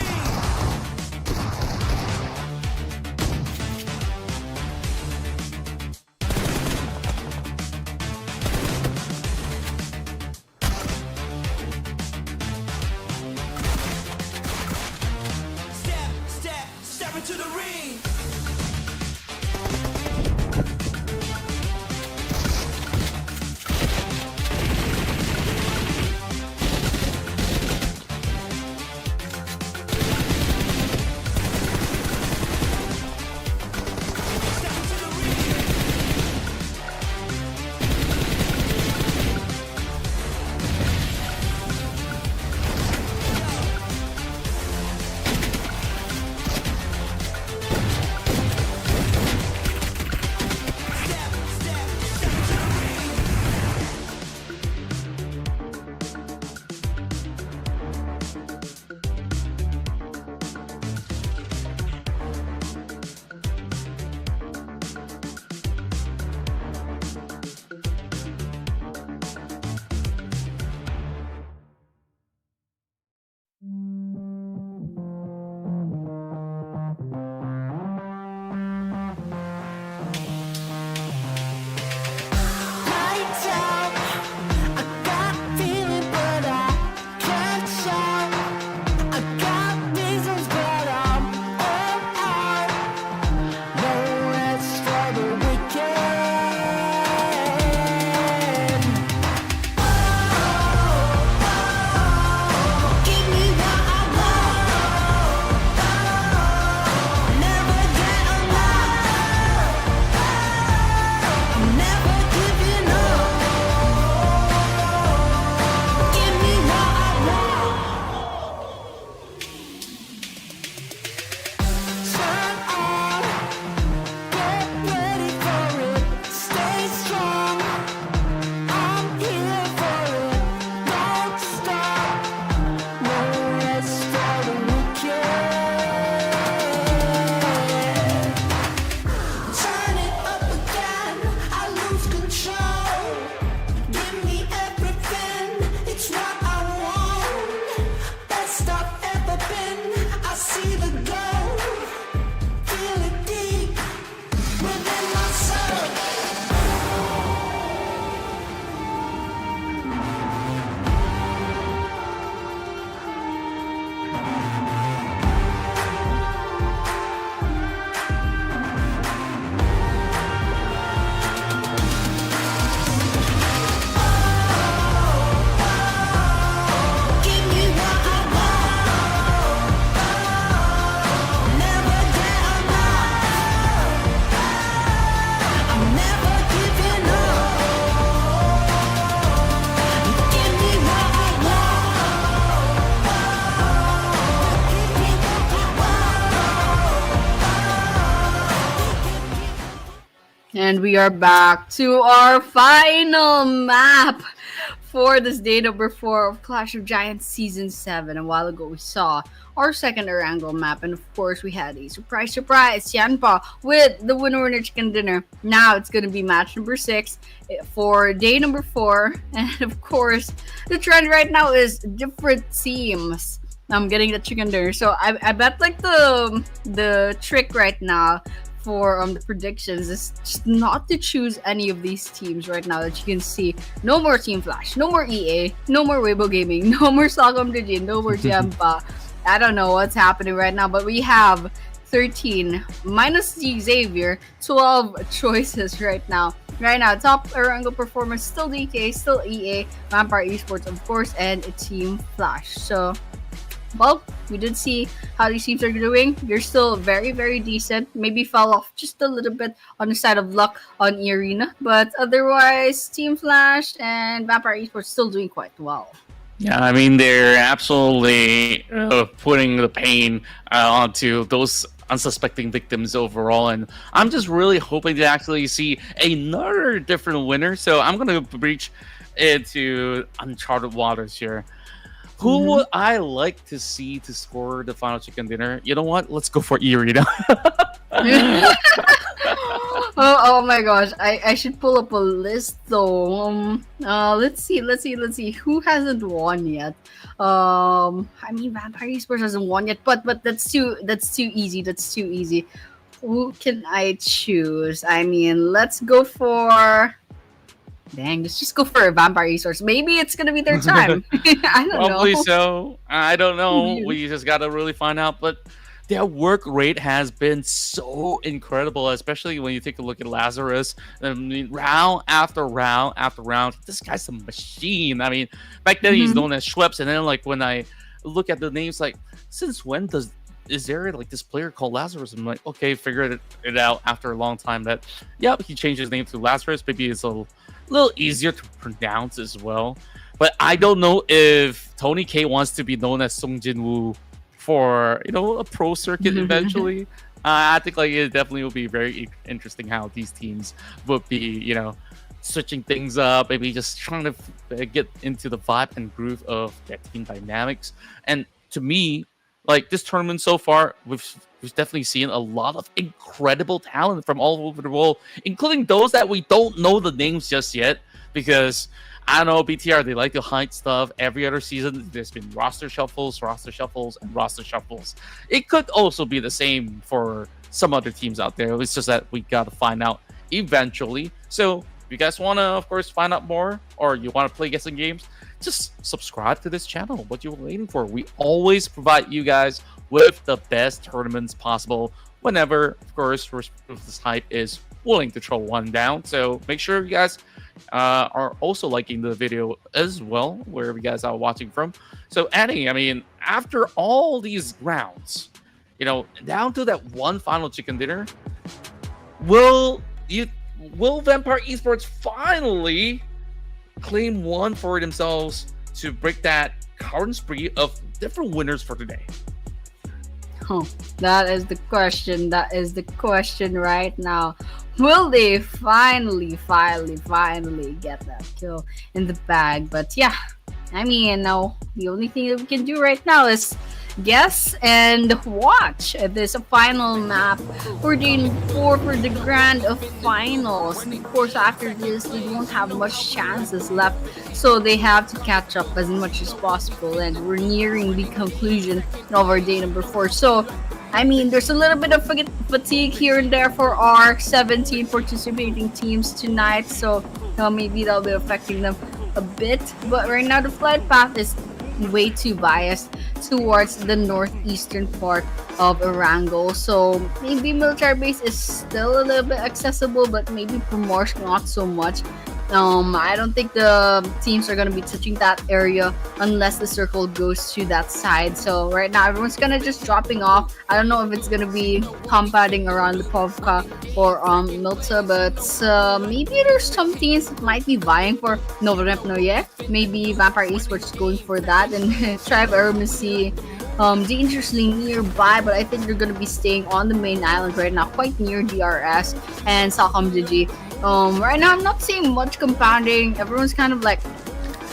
Speaker 3: And we are back to our final map for this day number 4 of Clash of Giants Season 7. A while ago, we saw our second Erangel map, and of course, we had a surprise, Tianba with the winner chicken dinner. Now it's going to be match number 6 for day number 4, and of course, the trend right now is different teams. I'm getting the chicken dinner, so I bet like the trick right now for the predictions is just not to choose any of these teams right now that you can see. No more Team Flash, no more EA, no more Weibo Gaming, no more CelcomDigi, no more Tianba. I don't know what's happening right now, but we have 13 minus the Xavier, 12 choices right now. Right now, top Erangel performance still DK, still EA, Vampire Esports of course, and Team Flash. So, well, we did see how these teams are doing. They're still very, very decent. Maybe fell off just a little bit on the side of luck on Arena. But otherwise, Team Flash and Vampire Esports still doing quite well.
Speaker 4: Yeah, I mean, they're absolutely putting the pain onto those unsuspecting victims overall. And I'm just really hoping to actually see another different winner. So I'm going to breach into uncharted waters here. Who would I like to see to score the final chicken dinner? You know what? Let's go for Earena.
Speaker 3: oh my gosh. I should pull up a list though. Let's see. Who hasn't won yet? I mean Vampire Esports hasn't won yet, but that's too easy. Who can I choose? I mean, let's go for let's just go for a Vampire Esports. Maybe it's gonna be their time. I don't know.
Speaker 4: Probably so. I don't know. We just gotta really find out. But their work rate has been so incredible, especially when you take a look at Lazarus. I mean, round after round after round, this guy's a machine. I mean, back then he's known as Schweppes, and then like when I look at the names, like since when is there like this player called Lazarus? I'm like, okay, figured it out after a long time that he changed his name to Lazarus. Maybe it's a little easier to pronounce as well. But I don't know if Tony K wants to be known as Sung Jin Woo for a pro circuit eventually. I think like it definitely will be very interesting how these teams would be switching things up, maybe just trying to get into the vibe and groove of their team dynamics. And to me, like this tournament so far, we've definitely seen a lot of incredible talent from all over the world, including those that we don't know the names just yet, because I don't know, BTR, they like to hide stuff. Every other season, there's been roster shuffles, and roster shuffles. It could also be the same for some other teams out there. It's just that we got to find out eventually. So if you guys want to, of course, find out more, or you want to play guessing games, just subscribe to this channel. What you're waiting for? We always provide you guys with the best tournaments possible whenever, of course, this hype is willing to throw one down. So make sure you guys are also liking the video as well, wherever you guys are watching from. So Annie, I mean, after all these rounds, down to that one final chicken dinner, will Vampire Esports finally claim one for themselves to break that current spree of different winners for today?
Speaker 3: Oh, that is the question. That is the question right now. Will they finally get that kill in the bag? But yeah, I mean, no. The only thing that we can do right now is guess and watch this final map for the grand finals. Of course, after this, they won't have much chances left, so they have to catch up as much as possible. And we're nearing the conclusion of our day number 4. So, I mean, there's a little bit of fatigue here and there for our 17 participating teams tonight. So maybe that'll be affecting them a bit. But right now, the flight path is way too biased towards the northeastern part of Erangel. So maybe military base is still a little bit accessible, but maybe Primorsk not so much. I don't think the teams are gonna be touching that area unless the circle goes to that side. So right now everyone's gonna just dropping off. I don't know if it's gonna be compounding around the Pubg or Milta, but maybe there's some teams that might be vying for Noye. Maybe Vampire Esports is going for that, and Tribe Aeromacy dangerously nearby, but I think they're gonna be staying on the main island right now, quite near DRS and CelcomDigi. Right now I'm not seeing much compounding. Everyone's kind of like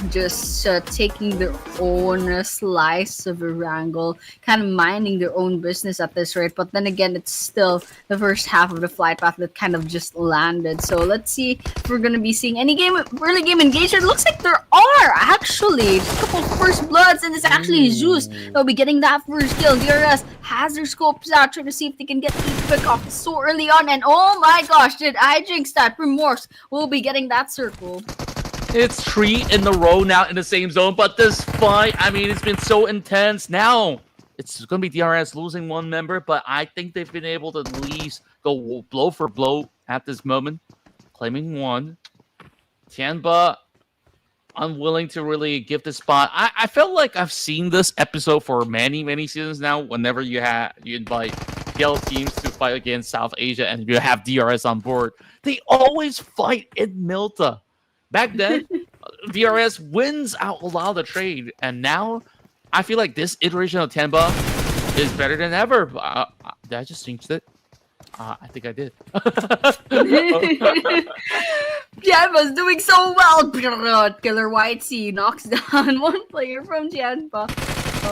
Speaker 3: just taking their own slice of ERANGEL, kind of minding their own business at this rate. But then again, it's still the first half of the flight path that kind of just landed. So let's see if we're gonna be seeing any early game engagement. It looks like there are actually just a couple first bloods, and it's actually Zeus. They'll be getting that first kill. DRS has their scopes out, trying to see if they can get the pick off so early on. And oh my gosh, did I jinx that? Remorse will be getting that circle.
Speaker 4: It's 3 in a row now in the same zone, but this fight, I mean, it's been so intense. Now, it's going to be DRS losing one member, but I think they've been able to at least go blow for blow at this moment, claiming one. Tianba unwilling to really give the spot. I felt like I've seen this episode for many, many seasons now. Whenever you invite PL teams to fight against South Asia and you have DRS on board, they always fight in Milta. Back then, DRS wins out a lot of the trade, and now I feel like this iteration of Tianba is better than ever. Did I just jinx it? I think I did.
Speaker 3: Tianba's doing so well. Killer White Sea knocks down one player from Tianba.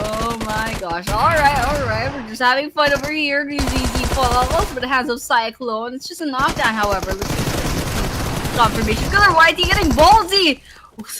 Speaker 3: Oh my gosh. Alright. We're just having fun over here. GG falls, but it has a Cyclone. It's just a knockdown, however. Let's see. Confirmation. Killer Whitey getting ballsy,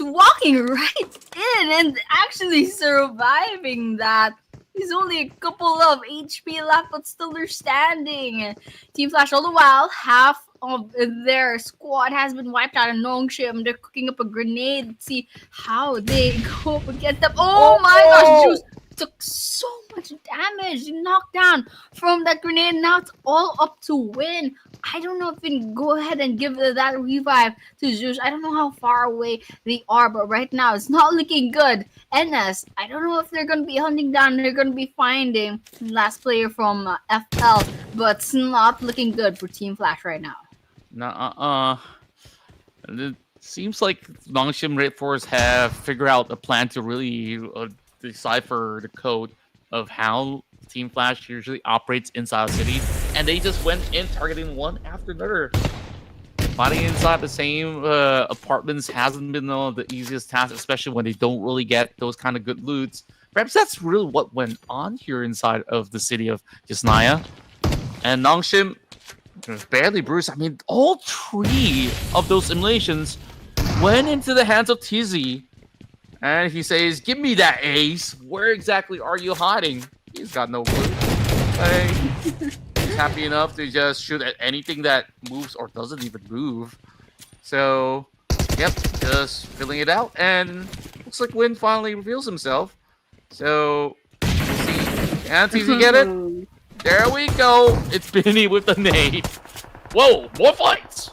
Speaker 3: walking right in and actually surviving that. He's only a couple of HP left, but still they're standing. Team Flash all the while, half of their squad has been wiped out. And Nongshim, they're cooking up a grenade. Let's see how they go up against them. Oh my gosh, Juice took so much damage, knocked down from that grenade. Now it's all up to win. I don't know if we can go ahead and give that revive to Zeus. I don't know how far away they are, but right now it's not looking good. NS, I don't know if they're going to be hunting down. They're going to be finding the last player from FL, but it's not looking good for Team Flash right now.
Speaker 4: It seems like Nongshim RedForce have figured out a plan to really decipher the code of how Team Flash usually operates inside a city, and they just went in targeting one after another. Fighting inside the same apartments hasn't been the easiest task, especially when they don't really get those kind of good loots. Perhaps that's really what went on here inside of the city of Jecheon. And Nongshim was barely bruised. I mean, all 3 of those simulations went into the hands of TZ. And he says, "Give me that ace. Where exactly are you hiding?" He's got no clue. He's happy enough to just shoot at anything that moves or doesn't even move. So, yep, just filling it out. And looks like Win finally reveals himself. So, we'll see. Can TZ get it? There we go. It's Benny with the nade. Whoa, more fights.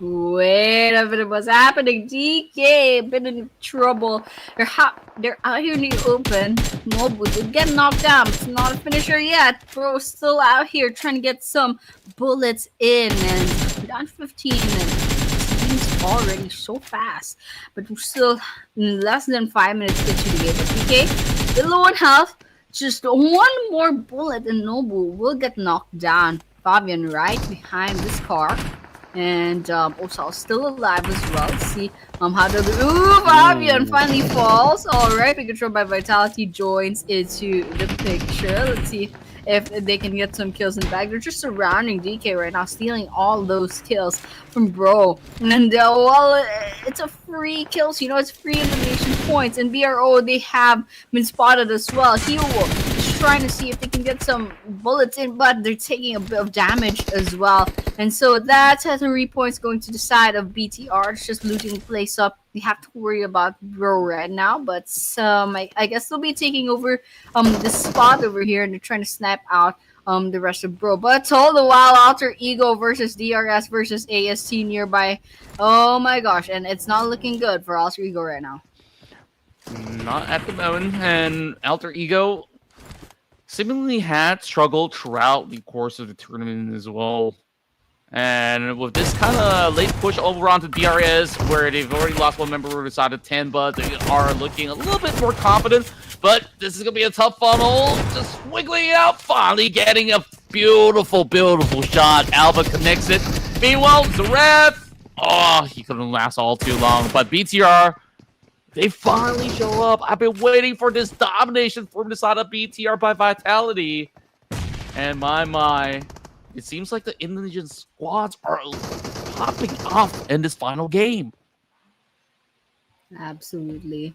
Speaker 3: Wait a minute, what's happening? DK, been in trouble. They're out here in the open. Nobu did get knocked down. It's not a finisher yet. Bro's still out here trying to get some bullets in. And down 15 minutes. He's already so fast. But we're still in less than 5 minutes to the game. But DK, still low on health. Just one more bullet and Nobu will get knocked down. Fabian right behind this car. And Osal still alive as well. Let's see how do Fabian finally falls. Alright, Bigetron by Vitality joins into the picture. Let's see if they can get some kills in the bag. They're just surrounding DK right now, stealing all those kills from Bro. And well, it's a free kills, you know, it's free elimination points. And BRO, they have been spotted as well. He is trying to see if they can get some bullets in, but they're taking a bit of damage as well. And so that's 3 points going to the side of BTR. It's just looting the place up. We have to worry about Bro right now, but I guess they'll be taking over this spot over here, and they're trying to snipe out the rest of Bro. But all the while, Alter Ego versus DRS versus AST nearby. Oh my gosh, and it's not looking good for Alter Ego right now.
Speaker 4: Not at the moment, and Alter Ego seemingly had struggled throughout the course of the tournament as well. And with this kind of late push over onto DRS, where they've already lost one member of the side of Tianba, they are looking a little bit more confident. But this is going to be a tough funnel. Just wiggling it out, finally getting a beautiful, beautiful shot. Alba connects it. Meanwhile, Zaref, oh, he couldn't last all too long. But BTR, they finally show up. I've been waiting for this domination from the side of BTR by Vitality. And my. It seems like the Indonesian squads are popping off in this final game.
Speaker 3: Absolutely.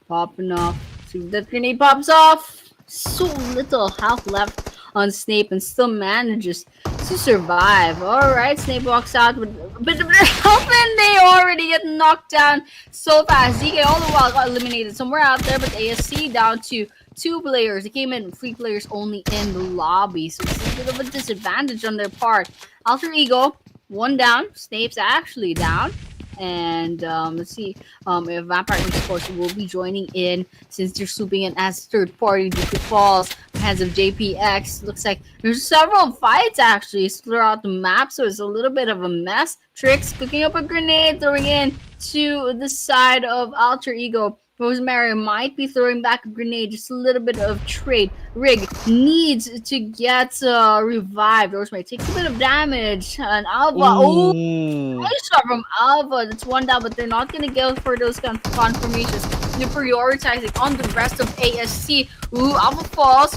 Speaker 3: Popping off. See if that grenade pops off. So little health left on Snape and still manages to survive. Alright, Snape walks out with a bit of their health and they already get knocked down so fast. DK all the while got eliminated somewhere out there, but ASC down to 2 players. They came in 3 players only in the lobby, so it's a bit of a disadvantage on their part. Alter Ego, 1 down. Snape's actually down. And let's see if Vampire Esports will be joining in since they're swooping in as third party due to falls hands of JPX. Looks like there's several fights actually throughout the map, so it's a little bit of a mess. Tricks picking up a grenade, throwing in to the side of Alter Ego. Rosemary might be throwing back a grenade, just a little bit of trade. Rig needs to get revived. Rosemary takes a bit of damage. And Alva, nice shot from Alva. That's 1 down, but they're not going to go for those kind of confirmations. They're prioritizing on the rest of ASC. Alva falls.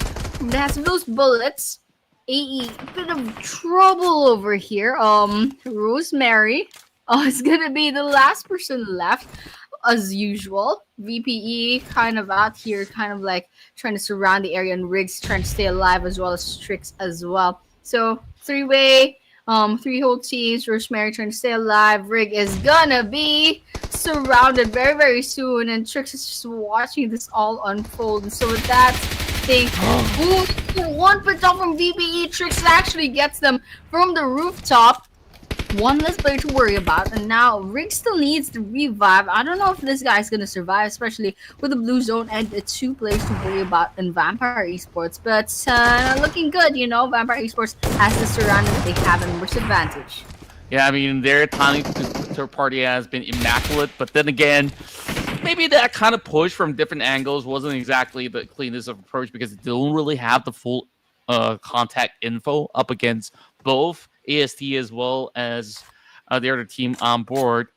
Speaker 3: Has those bullets. AE, bit of trouble over here. Rosemary is going to be the last person left. As usual, VPE kind of out here, kind of like trying to surround the area, and Riggs trying to stay alive as well as Strix as well. So 3-way, 3 whole teams. Rosemary trying to stay alive. Rig is gonna be surrounded very, very soon, and Trix is just watching this all unfold. And so with that, thing, one picked off from VPE. Trix actually gets them from the rooftop. 1 less player to worry about, and now Rig still needs to revive. I don't know if this guy's gonna survive, especially with the blue zone and the 2 players to worry about in Vampire Esports. But looking good, you know. Vampire Esports has the surrounding that they have a numbers advantage.
Speaker 4: Yeah, I mean, their timing to third party has been immaculate, but then again, maybe that kind of push from different angles wasn't exactly the cleanest of approach because they don't really have the full contact info up against both AST as well as the other team on board.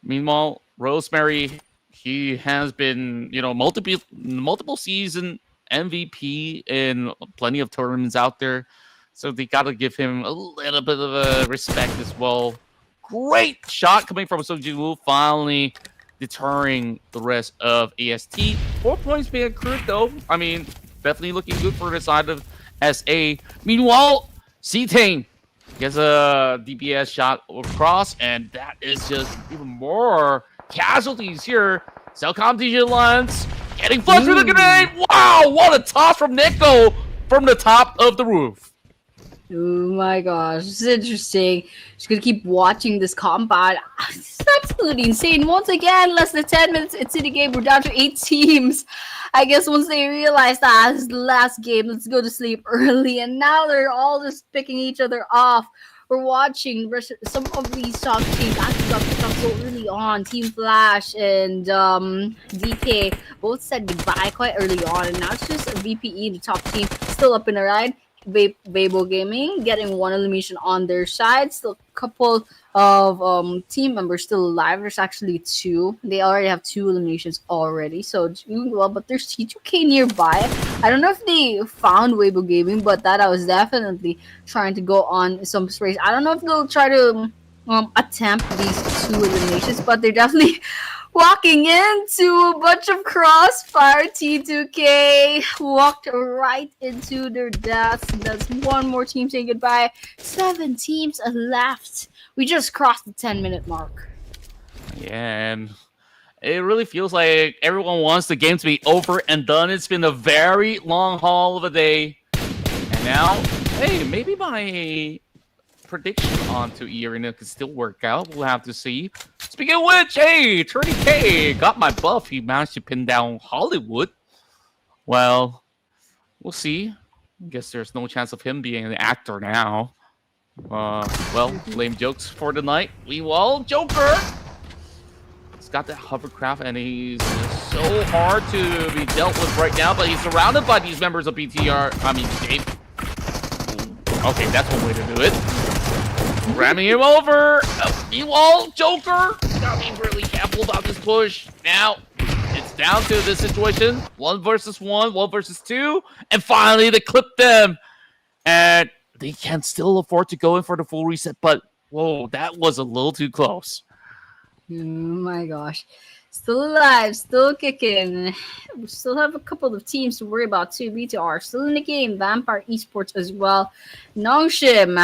Speaker 4: Meanwhile, Rosemary, he has been, you know, multiple season MVP in plenty of tournaments out there. So they got to give him a little bit of a respect as well. Great shot coming from Sojin, finally deterring the rest of AST. 4 points being accrued though. I mean, definitely looking good for the side of SA. Meanwhile, C-Tane gets a DPS shot across, and that is just even more casualties here. CelcomDigi Alliance getting flushed with a grenade. Wow, what a toss from Nico from the top of the roof.
Speaker 3: Oh my gosh, this is interesting. Just gonna keep watching this combat. It's absolutely insane. Once again, less than 10 minutes into the game, we're down to 8 teams. I guess once they realized that this is the last game, let's go to sleep early. And now they're all just picking each other off. We're watching some of these top teams actually got picked up so early on. Team Flash and DK both said goodbye quite early on. And now it's just VPE, the top team, still up in a ride. Weibo Gaming getting 1 elimination on their side. Still a couple of team members still alive. There's actually 2. They already have 2 eliminations already, so doing well. But there's T2K nearby. I don't know if they found Weibo Gaming, but that I was definitely trying to go on some sprays. I don't know if they'll try to attempt these 2 eliminations, but they're definitely walking into a bunch of crossfire. T2K walked right into their deaths. That's 1 more team saying goodbye. 7 teams left. We just crossed the 10-minute mark.
Speaker 4: Yeah, and it really feels like everyone wants the game to be over and done. It's been a very long haul of a day. And now Hey, maybe my prediction onto Earena could still work out. We'll have to see. Speaking of which, hey, 30K got my buff. He managed to pin down Hollywood. Well, we'll see. I guess there's no chance of him being an actor now. Well, lame jokes for the night. Joker! He's got that hovercraft and he's so hard to be dealt with right now, but he's surrounded by these members of BTR. I mean, Dave. Okay, that's one way to do it. Ramming him over. Joker! Gotta be really careful about this push. Now, it's down to this situation. 1 versus 1, 1 versus 2. And finally, they clip them. And they can still afford to go in for the full reset. But, whoa, that was a little too close.
Speaker 3: Oh my gosh. Still alive, still kicking. We still have a couple of teams to worry about too. BTR still in the game. Vampire Esports as well. Nongshim.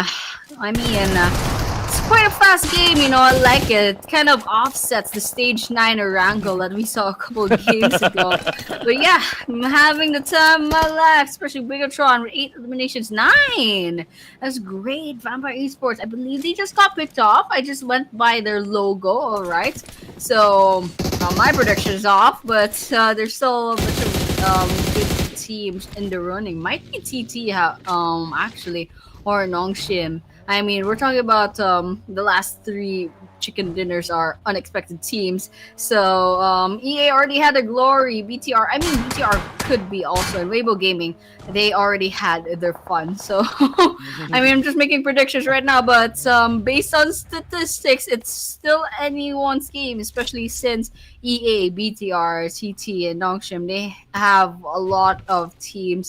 Speaker 3: I mean, it's quite a fast game, you know. I like it. It kind of offsets the stage 9 ERANGEL that we saw a couple of games ago. But yeah, I'm having the time of my life, especially Bigetron with 8 eliminations. 9! That's great. Vampire Esports. I believe they just got picked off. I just went by their logo, alright. So, my prediction is off, but there's still a bunch of good teams in the running. Might be TT, actually, or Nongshim. I mean, we're talking about the last 3 chicken dinners are unexpected teams. So EA already had a glory. BTR, I mean, BTR could be also in Weibo Gaming. They already had their fun. So, I mean, I'm just making predictions right now. But based on statistics, it's still anyone's game, especially since EA, BTR, TT, and Nongshim, they have a lot of team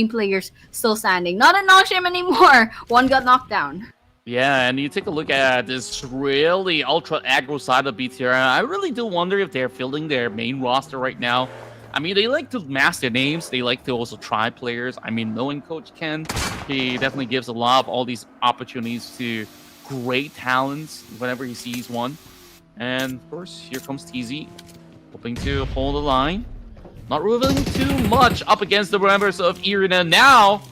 Speaker 3: players still standing. Not in Nongshim anymore. One got knocked down.
Speaker 4: Yeah, and you take a look at this really ultra aggro side of BTR. I really do wonder if they're filling their main roster right now. I mean, they like to mask their names. They like to also try players. I mean, knowing Coach Ken, he definitely gives a lot of all these opportunities to great talents whenever he sees one. And of course, here comes TZ, hoping to hold the line. Not revealing too much up against the members of Earena. Now,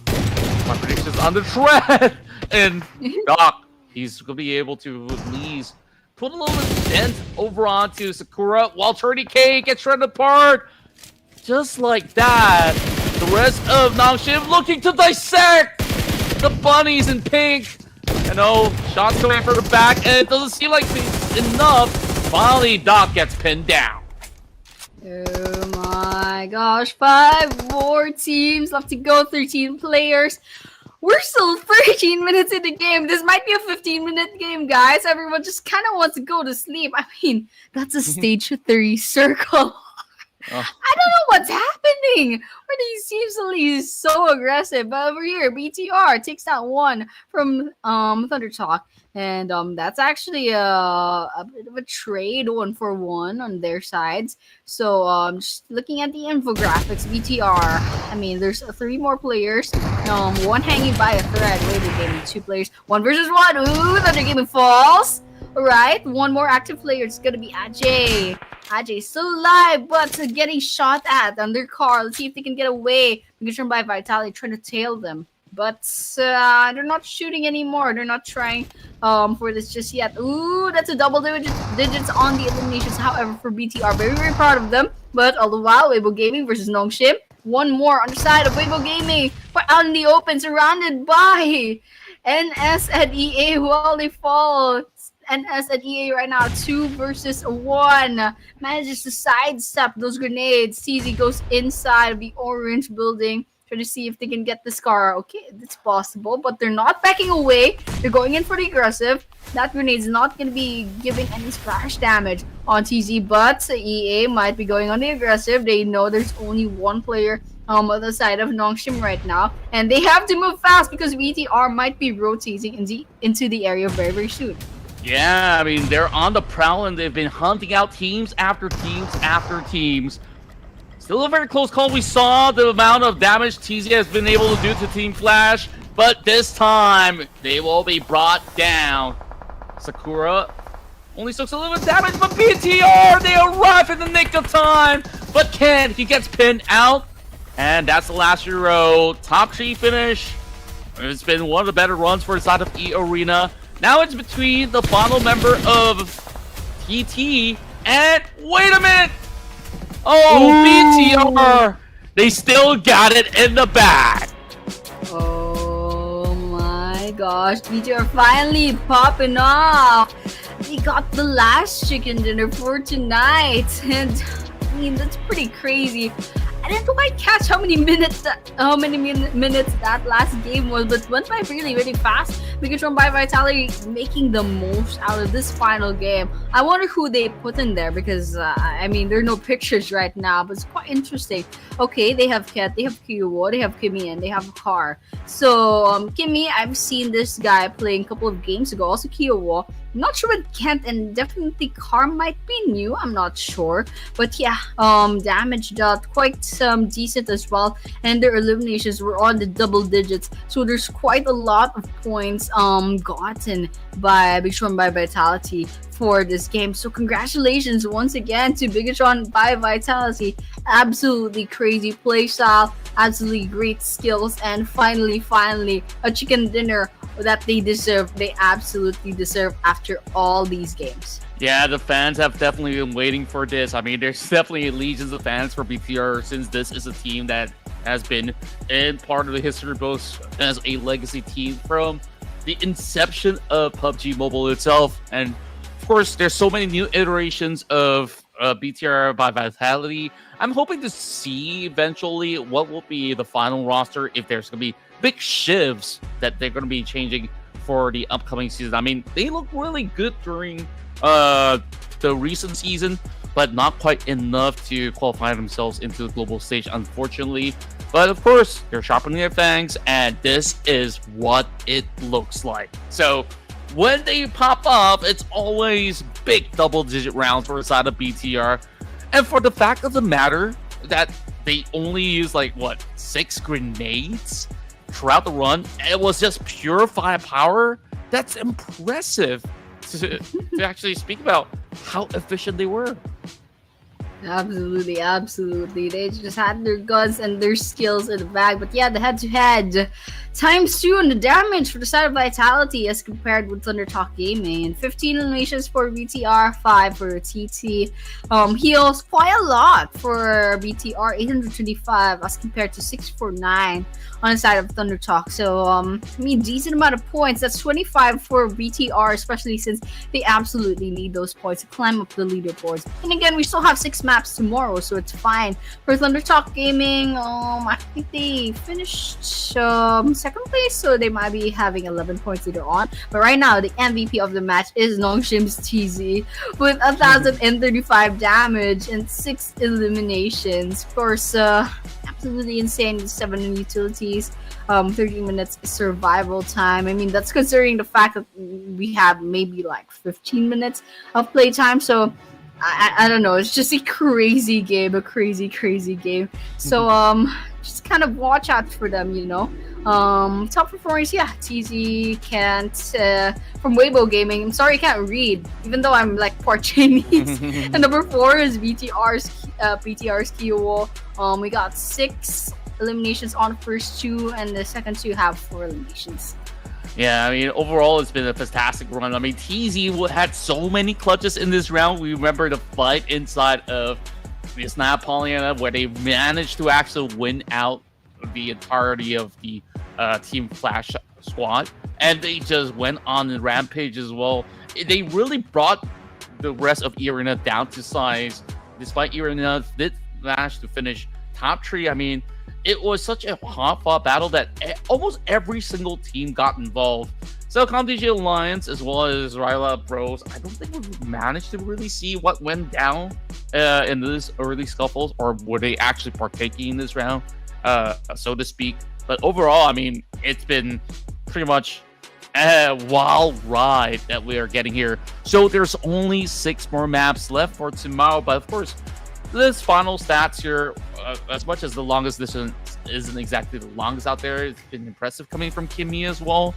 Speaker 4: my prediction's on the tread. And Doc, he's going to be able to at least put a little bit of dent over onto Sakura while 30K gets shredded apart. Just like that, the rest of Nongshim looking to dissect the bunnies in pink. You know, shots coming from the back, and it doesn't seem like it's enough. Finally, Doc gets pinned down.
Speaker 3: Oh my gosh, 5 more teams left to go, 13 players. We're still 13 minutes in the game. This might be a 15-minute game, guys. Everyone just kind of wants to go to sleep. I mean, that's a stage 3 circle. I don't know what's happening. Where these teams are so aggressive. But over here, BTR takes out 1 from ThunderTalk. And that's actually a bit of a trade 1-for-1 on their sides. So just looking at the infographics, BTR, I mean, there's 3 more players. 1 hanging by a thread. Weibo Gaming, 2 players. 1 versus 1. Ooh, Thunder Gaming falls. Alright, 1 more active player. It's going to be Ajay. Ajay still alive, but getting shot at on their car. Let's see if they can get away. Bigetron by Vitality trying to tail them. But they're not shooting anymore. They're not trying for this just yet. Ooh, that's a double digits on the eliminations. However, for BTR, very, very proud of them. But all the while, Weibo Gaming versus Nongshim. 1 more on the side of Weibo Gaming. But out in the open, surrounded by NS and EA while they fall. NS and EA right now, 2 versus 1. Manages to sidestep those grenades. CZ goes inside of the orange building. Try to see if they can get this car. Okay, it's possible, but they're not backing away. They're going in for the aggressive. That grenade's not going to be giving any splash damage on TZ, but EA might be going on the aggressive. They know there's only 1 player on the side of Nongshim right now, and they have to move fast because BTR might be rotating into the area very, very soon.
Speaker 4: Yeah, I mean, they're on the prowl, and they've been hunting out teams after teams after teams. Still a very close call. We saw the amount of damage TZ has been able to do to Team Flash, but this time they will be brought down. Sakura only took a little bit of damage, but BTR, they arrive in the nick of time. But Ken, he gets pinned out, and that's the last hero. Top 3 finish. It's been one of the better runs for the side of Arena. Now it's between the final member of TT and wait a minute! Oh, BTR! They still got it in the bag.
Speaker 3: Oh my gosh, BTR finally popping off. They got the last chicken dinner for tonight, and I mean that's pretty crazy. I didn't quite catch how many minutes that last game was, but went by really fast. Bigetron by Vitality making the most out of this final game. I wonder who they put in there because I mean there are no pictures right now, but it's quite interesting. Okay, they have Ket, they have Kyowo, they have Kimmy, and they have Kar. So Kimmy, I've seen this guy playing a couple of games ago. Also Kyowo. I'm not sure with Kent, and definitely Kar might be new. I'm not sure, but yeah, damage dealt quite decent as well, and their eliminations were on the double digits. So there's quite a lot of points gotten by Bigetron by Vitality for this game. So congratulations once again to Bigetron by Vitality. Absolutely crazy playstyle, absolutely great skills, and finally a chicken dinner that they deserve. They absolutely deserve after all these games.
Speaker 4: Yeah, the fans have definitely been waiting for this. I mean, there's definitely legions of fans for BTR since this is a team that has been in part of the history books as a legacy team from the inception of PUBG Mobile itself. And of course, there's so many new iterations of BTR by Vitality. I'm hoping to see eventually what will be the final roster, if there's going to be big shifts that they're going to be changing for the upcoming season. I mean, they look really good during the recent season, but not quite enough to qualify themselves into the global stage, unfortunately. But of course, they're sharpening their fangs, and this is what it looks like. So when they pop up, it's always big double-digit rounds for the side of BTR. And for the fact of the matter that they only used, like, what, 6 grenades throughout the run, it was just pure firepower. That's impressive to actually speak about how efficient they were.
Speaker 3: Absolutely. They just had their guns and their skills in the bag. But yeah, the head-to-head ×2 on the damage for the side of Vitality as compared with ThunderTalk Gaming. And 15 eliminations for BTR, 5 for TT. Heals quite a lot for BTR, 825 as compared to 649 on the side of ThunderTalk. So, I mean, decent amount of points. That's 25 for BTR, especially since they absolutely need those points to climb up the leaderboards. And again, we still have 6 maps tomorrow, so it's fine. For ThunderTalk Gaming, I think they finished second place, so they might be having 11 points later on. But right now, the MVP of the match is Nongshim's TZ with 1,035 damage and 6 eliminations. Of course, absolutely insane with 7 utilities, 30 minutes survival time. I mean, that's considering the fact that we have maybe like 15 minutes of play time. So I don't know. It's just a crazy game, a crazy game. So just kind of watch out for them, you know. Top performers, yeah, TZ, Kent, from Weibo Gaming. I'm sorry I can't read, even though I'm like part Chinese. And number 4 is BTR's Kyowo. We got 6 eliminations on the first 2, and the second 2 have 4 eliminations.
Speaker 4: Yeah, I mean, overall, it's been a fantastic run. I mean, TZ had so many clutches in this round. We remember the fight inside of the Snap Pollyanna where they managed to actually win out the entirety of the Team Flash squad. And they just went on the rampage as well. They really brought the rest of Earena down to size. Despite Earena did manage to finish top 3, I mean, it was such a hard-fought battle that almost every single team got involved. CelcomDigi Alliance, as well as Raila Bros, I don't think we managed to really see what went down in this early scuffles, or were they actually partaking in this round, so to speak. But overall, I mean, it's been pretty much a wild ride that we are getting here. So there's only 6 more maps left for tomorrow, but of course, this final stats here, as much as the longest distance isn't exactly the longest out there, it's been impressive coming from Kimmy as well.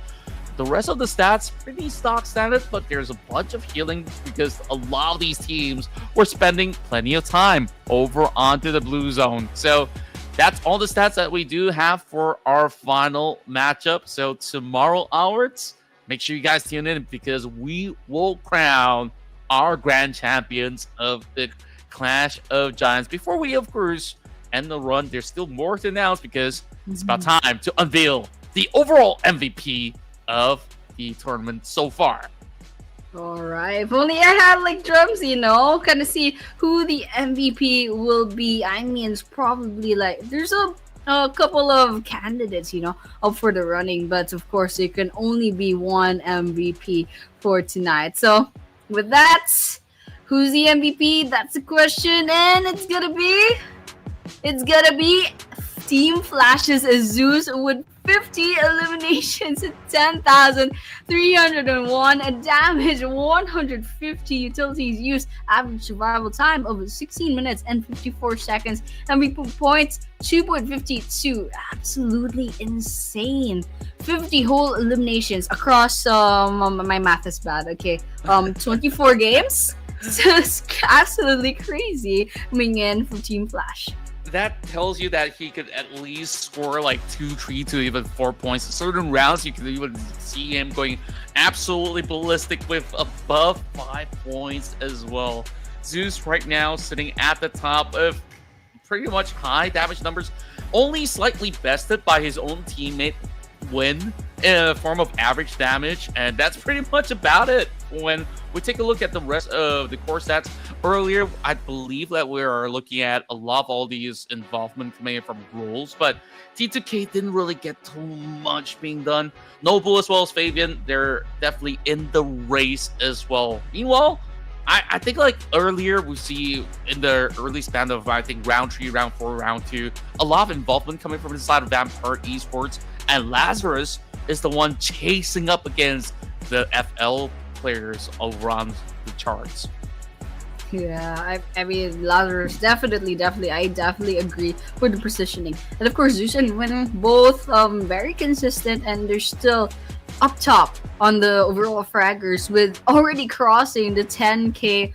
Speaker 4: The rest of the stats, pretty stock standard, but there's a bunch of healing because a lot of these teams were spending plenty of time over onto the blue zone. So that's all the stats that we do have for our final matchup. So tomorrow onwards, make sure you guys tune in because we will crown our grand champions of the Clash of Giants. Before we, of course, end the run, there's still more to announce because it's about time to unveil the overall MVP of the tournament so far.
Speaker 3: All right. If only I had like drums, kind of see who the MVP will be. I mean, it's probably like there's a couple of candidates, up for the running, but of course, there can only be one MVP for tonight. So, with that, who's the MVP? That's the question, and it's gonna be Team Flash's Zeus with 50 eliminations at 10,301, a damage 150 utilities used, average survival time of 16 minutes and 54 seconds, MVP points 2.52. Absolutely insane. 50 whole eliminations across my math is bad. Okay, 24 games. It's absolutely crazy coming in from Team Flash.
Speaker 4: That tells you that he could at least score like 2, 3 to even 4 points. In certain rounds, you can even see him going absolutely ballistic with above 5 points as well. Zeus right now sitting at the top of pretty much high damage numbers, only slightly bested by his own teammate Win in a form of average damage, and that's pretty much about it. When we take a look at the rest of the core stats earlier, I believe that we are looking at a lot of all these involvement coming in from roles, but T2K didn't really get too much being done. Noble as well as Fabian, they're definitely in the race as well. Meanwhile, I think like earlier we see in the early span of I think round 3, round 4, round 2, a lot of involvement coming from the side of Vampire Esports, and Lazarus is the one chasing up against the FL players over on the charts.
Speaker 3: Yeah, I mean, Lazarus, definitely, I definitely agree with the positioning. And of course, Zeus and Win, both very consistent, and they're still up top on the overall fraggers with already crossing the 10k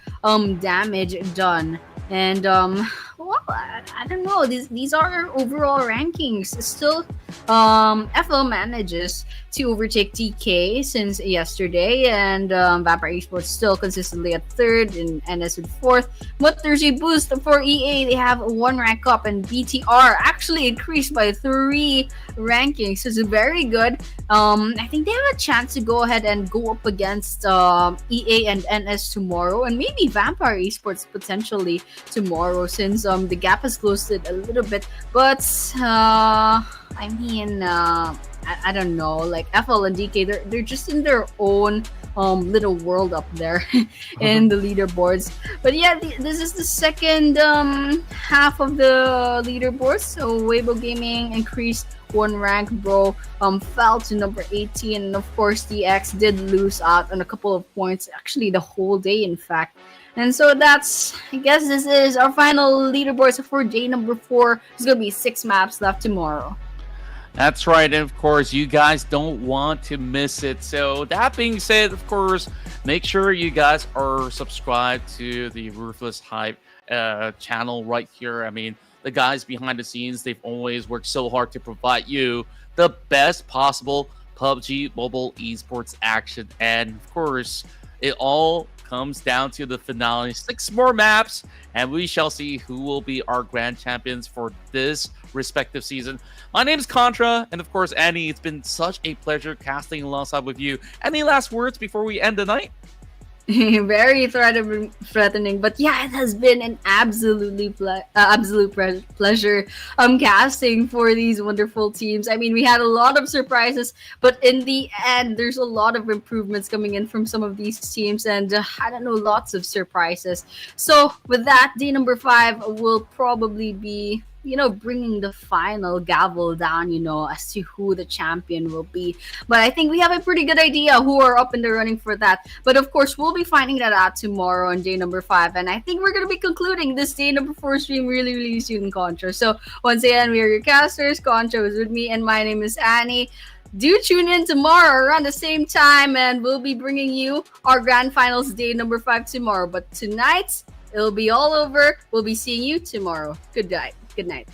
Speaker 3: damage done. And well, I don't know, these are overall rankings. Still FL manages to overtake TK since yesterday, and Vampire Esports still consistently at 3rd and NS at 4th. But there's a boost for EA. They have 1 rank up, and BTR actually increased by 3 rankings, so it's very good. I think they have a chance to go ahead and go up against EA and NS tomorrow, and maybe Vampire Esports potentially tomorrow, since the gap has closed it a little bit. But I mean, I don't know, like FL and DK, they're just in their own little world up there in the leaderboards. But yeah, this is the second half of the leaderboards. So Weibo Gaming increased 1 rank, bro. Fell to number 18, and of course DX did lose out on a couple of points, actually the whole day in fact. And so that's, I guess this is our final leaderboards for day number 4. There's gonna be 6 maps left tomorrow.
Speaker 4: That's right, and of course, you guys don't want to miss it. So that being said, of course, make sure you guys are subscribed to the Ruthless Hype channel right here. I mean, the guys behind the scenes, they've always worked so hard to provide you the best possible PUBG mobile esports action. And of course, it all comes down to the finale. 6 more maps, and we shall see who will be our grand champions for this respective season. My name is Contra, and of course, Annie, it's been such a pleasure casting alongside with you. Any last words before we end the night?
Speaker 3: Very threatening, but yeah, it has been an absolute pleasure casting for these wonderful teams. I mean, we had a lot of surprises, but in the end, there's a lot of improvements coming in from some of these teams, and I don't know, lots of surprises. So with that, day number 5 will probably be, bringing the final gavel down, as to who the champion will be. But I think we have a pretty good idea who are up in the running for that. But of course, we'll be finding that out tomorrow on day number 5. And I think we're going to be concluding this day number 4 stream really, really soon, Contra. So once again, we are your casters. Contra is with me, and my name is Annie. Do tune in tomorrow around the same time, and we'll be bringing you our grand finals day number 5 tomorrow. But tonight, it'll be all over. We'll be seeing you tomorrow. Good night. Good night.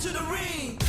Speaker 1: to the ring.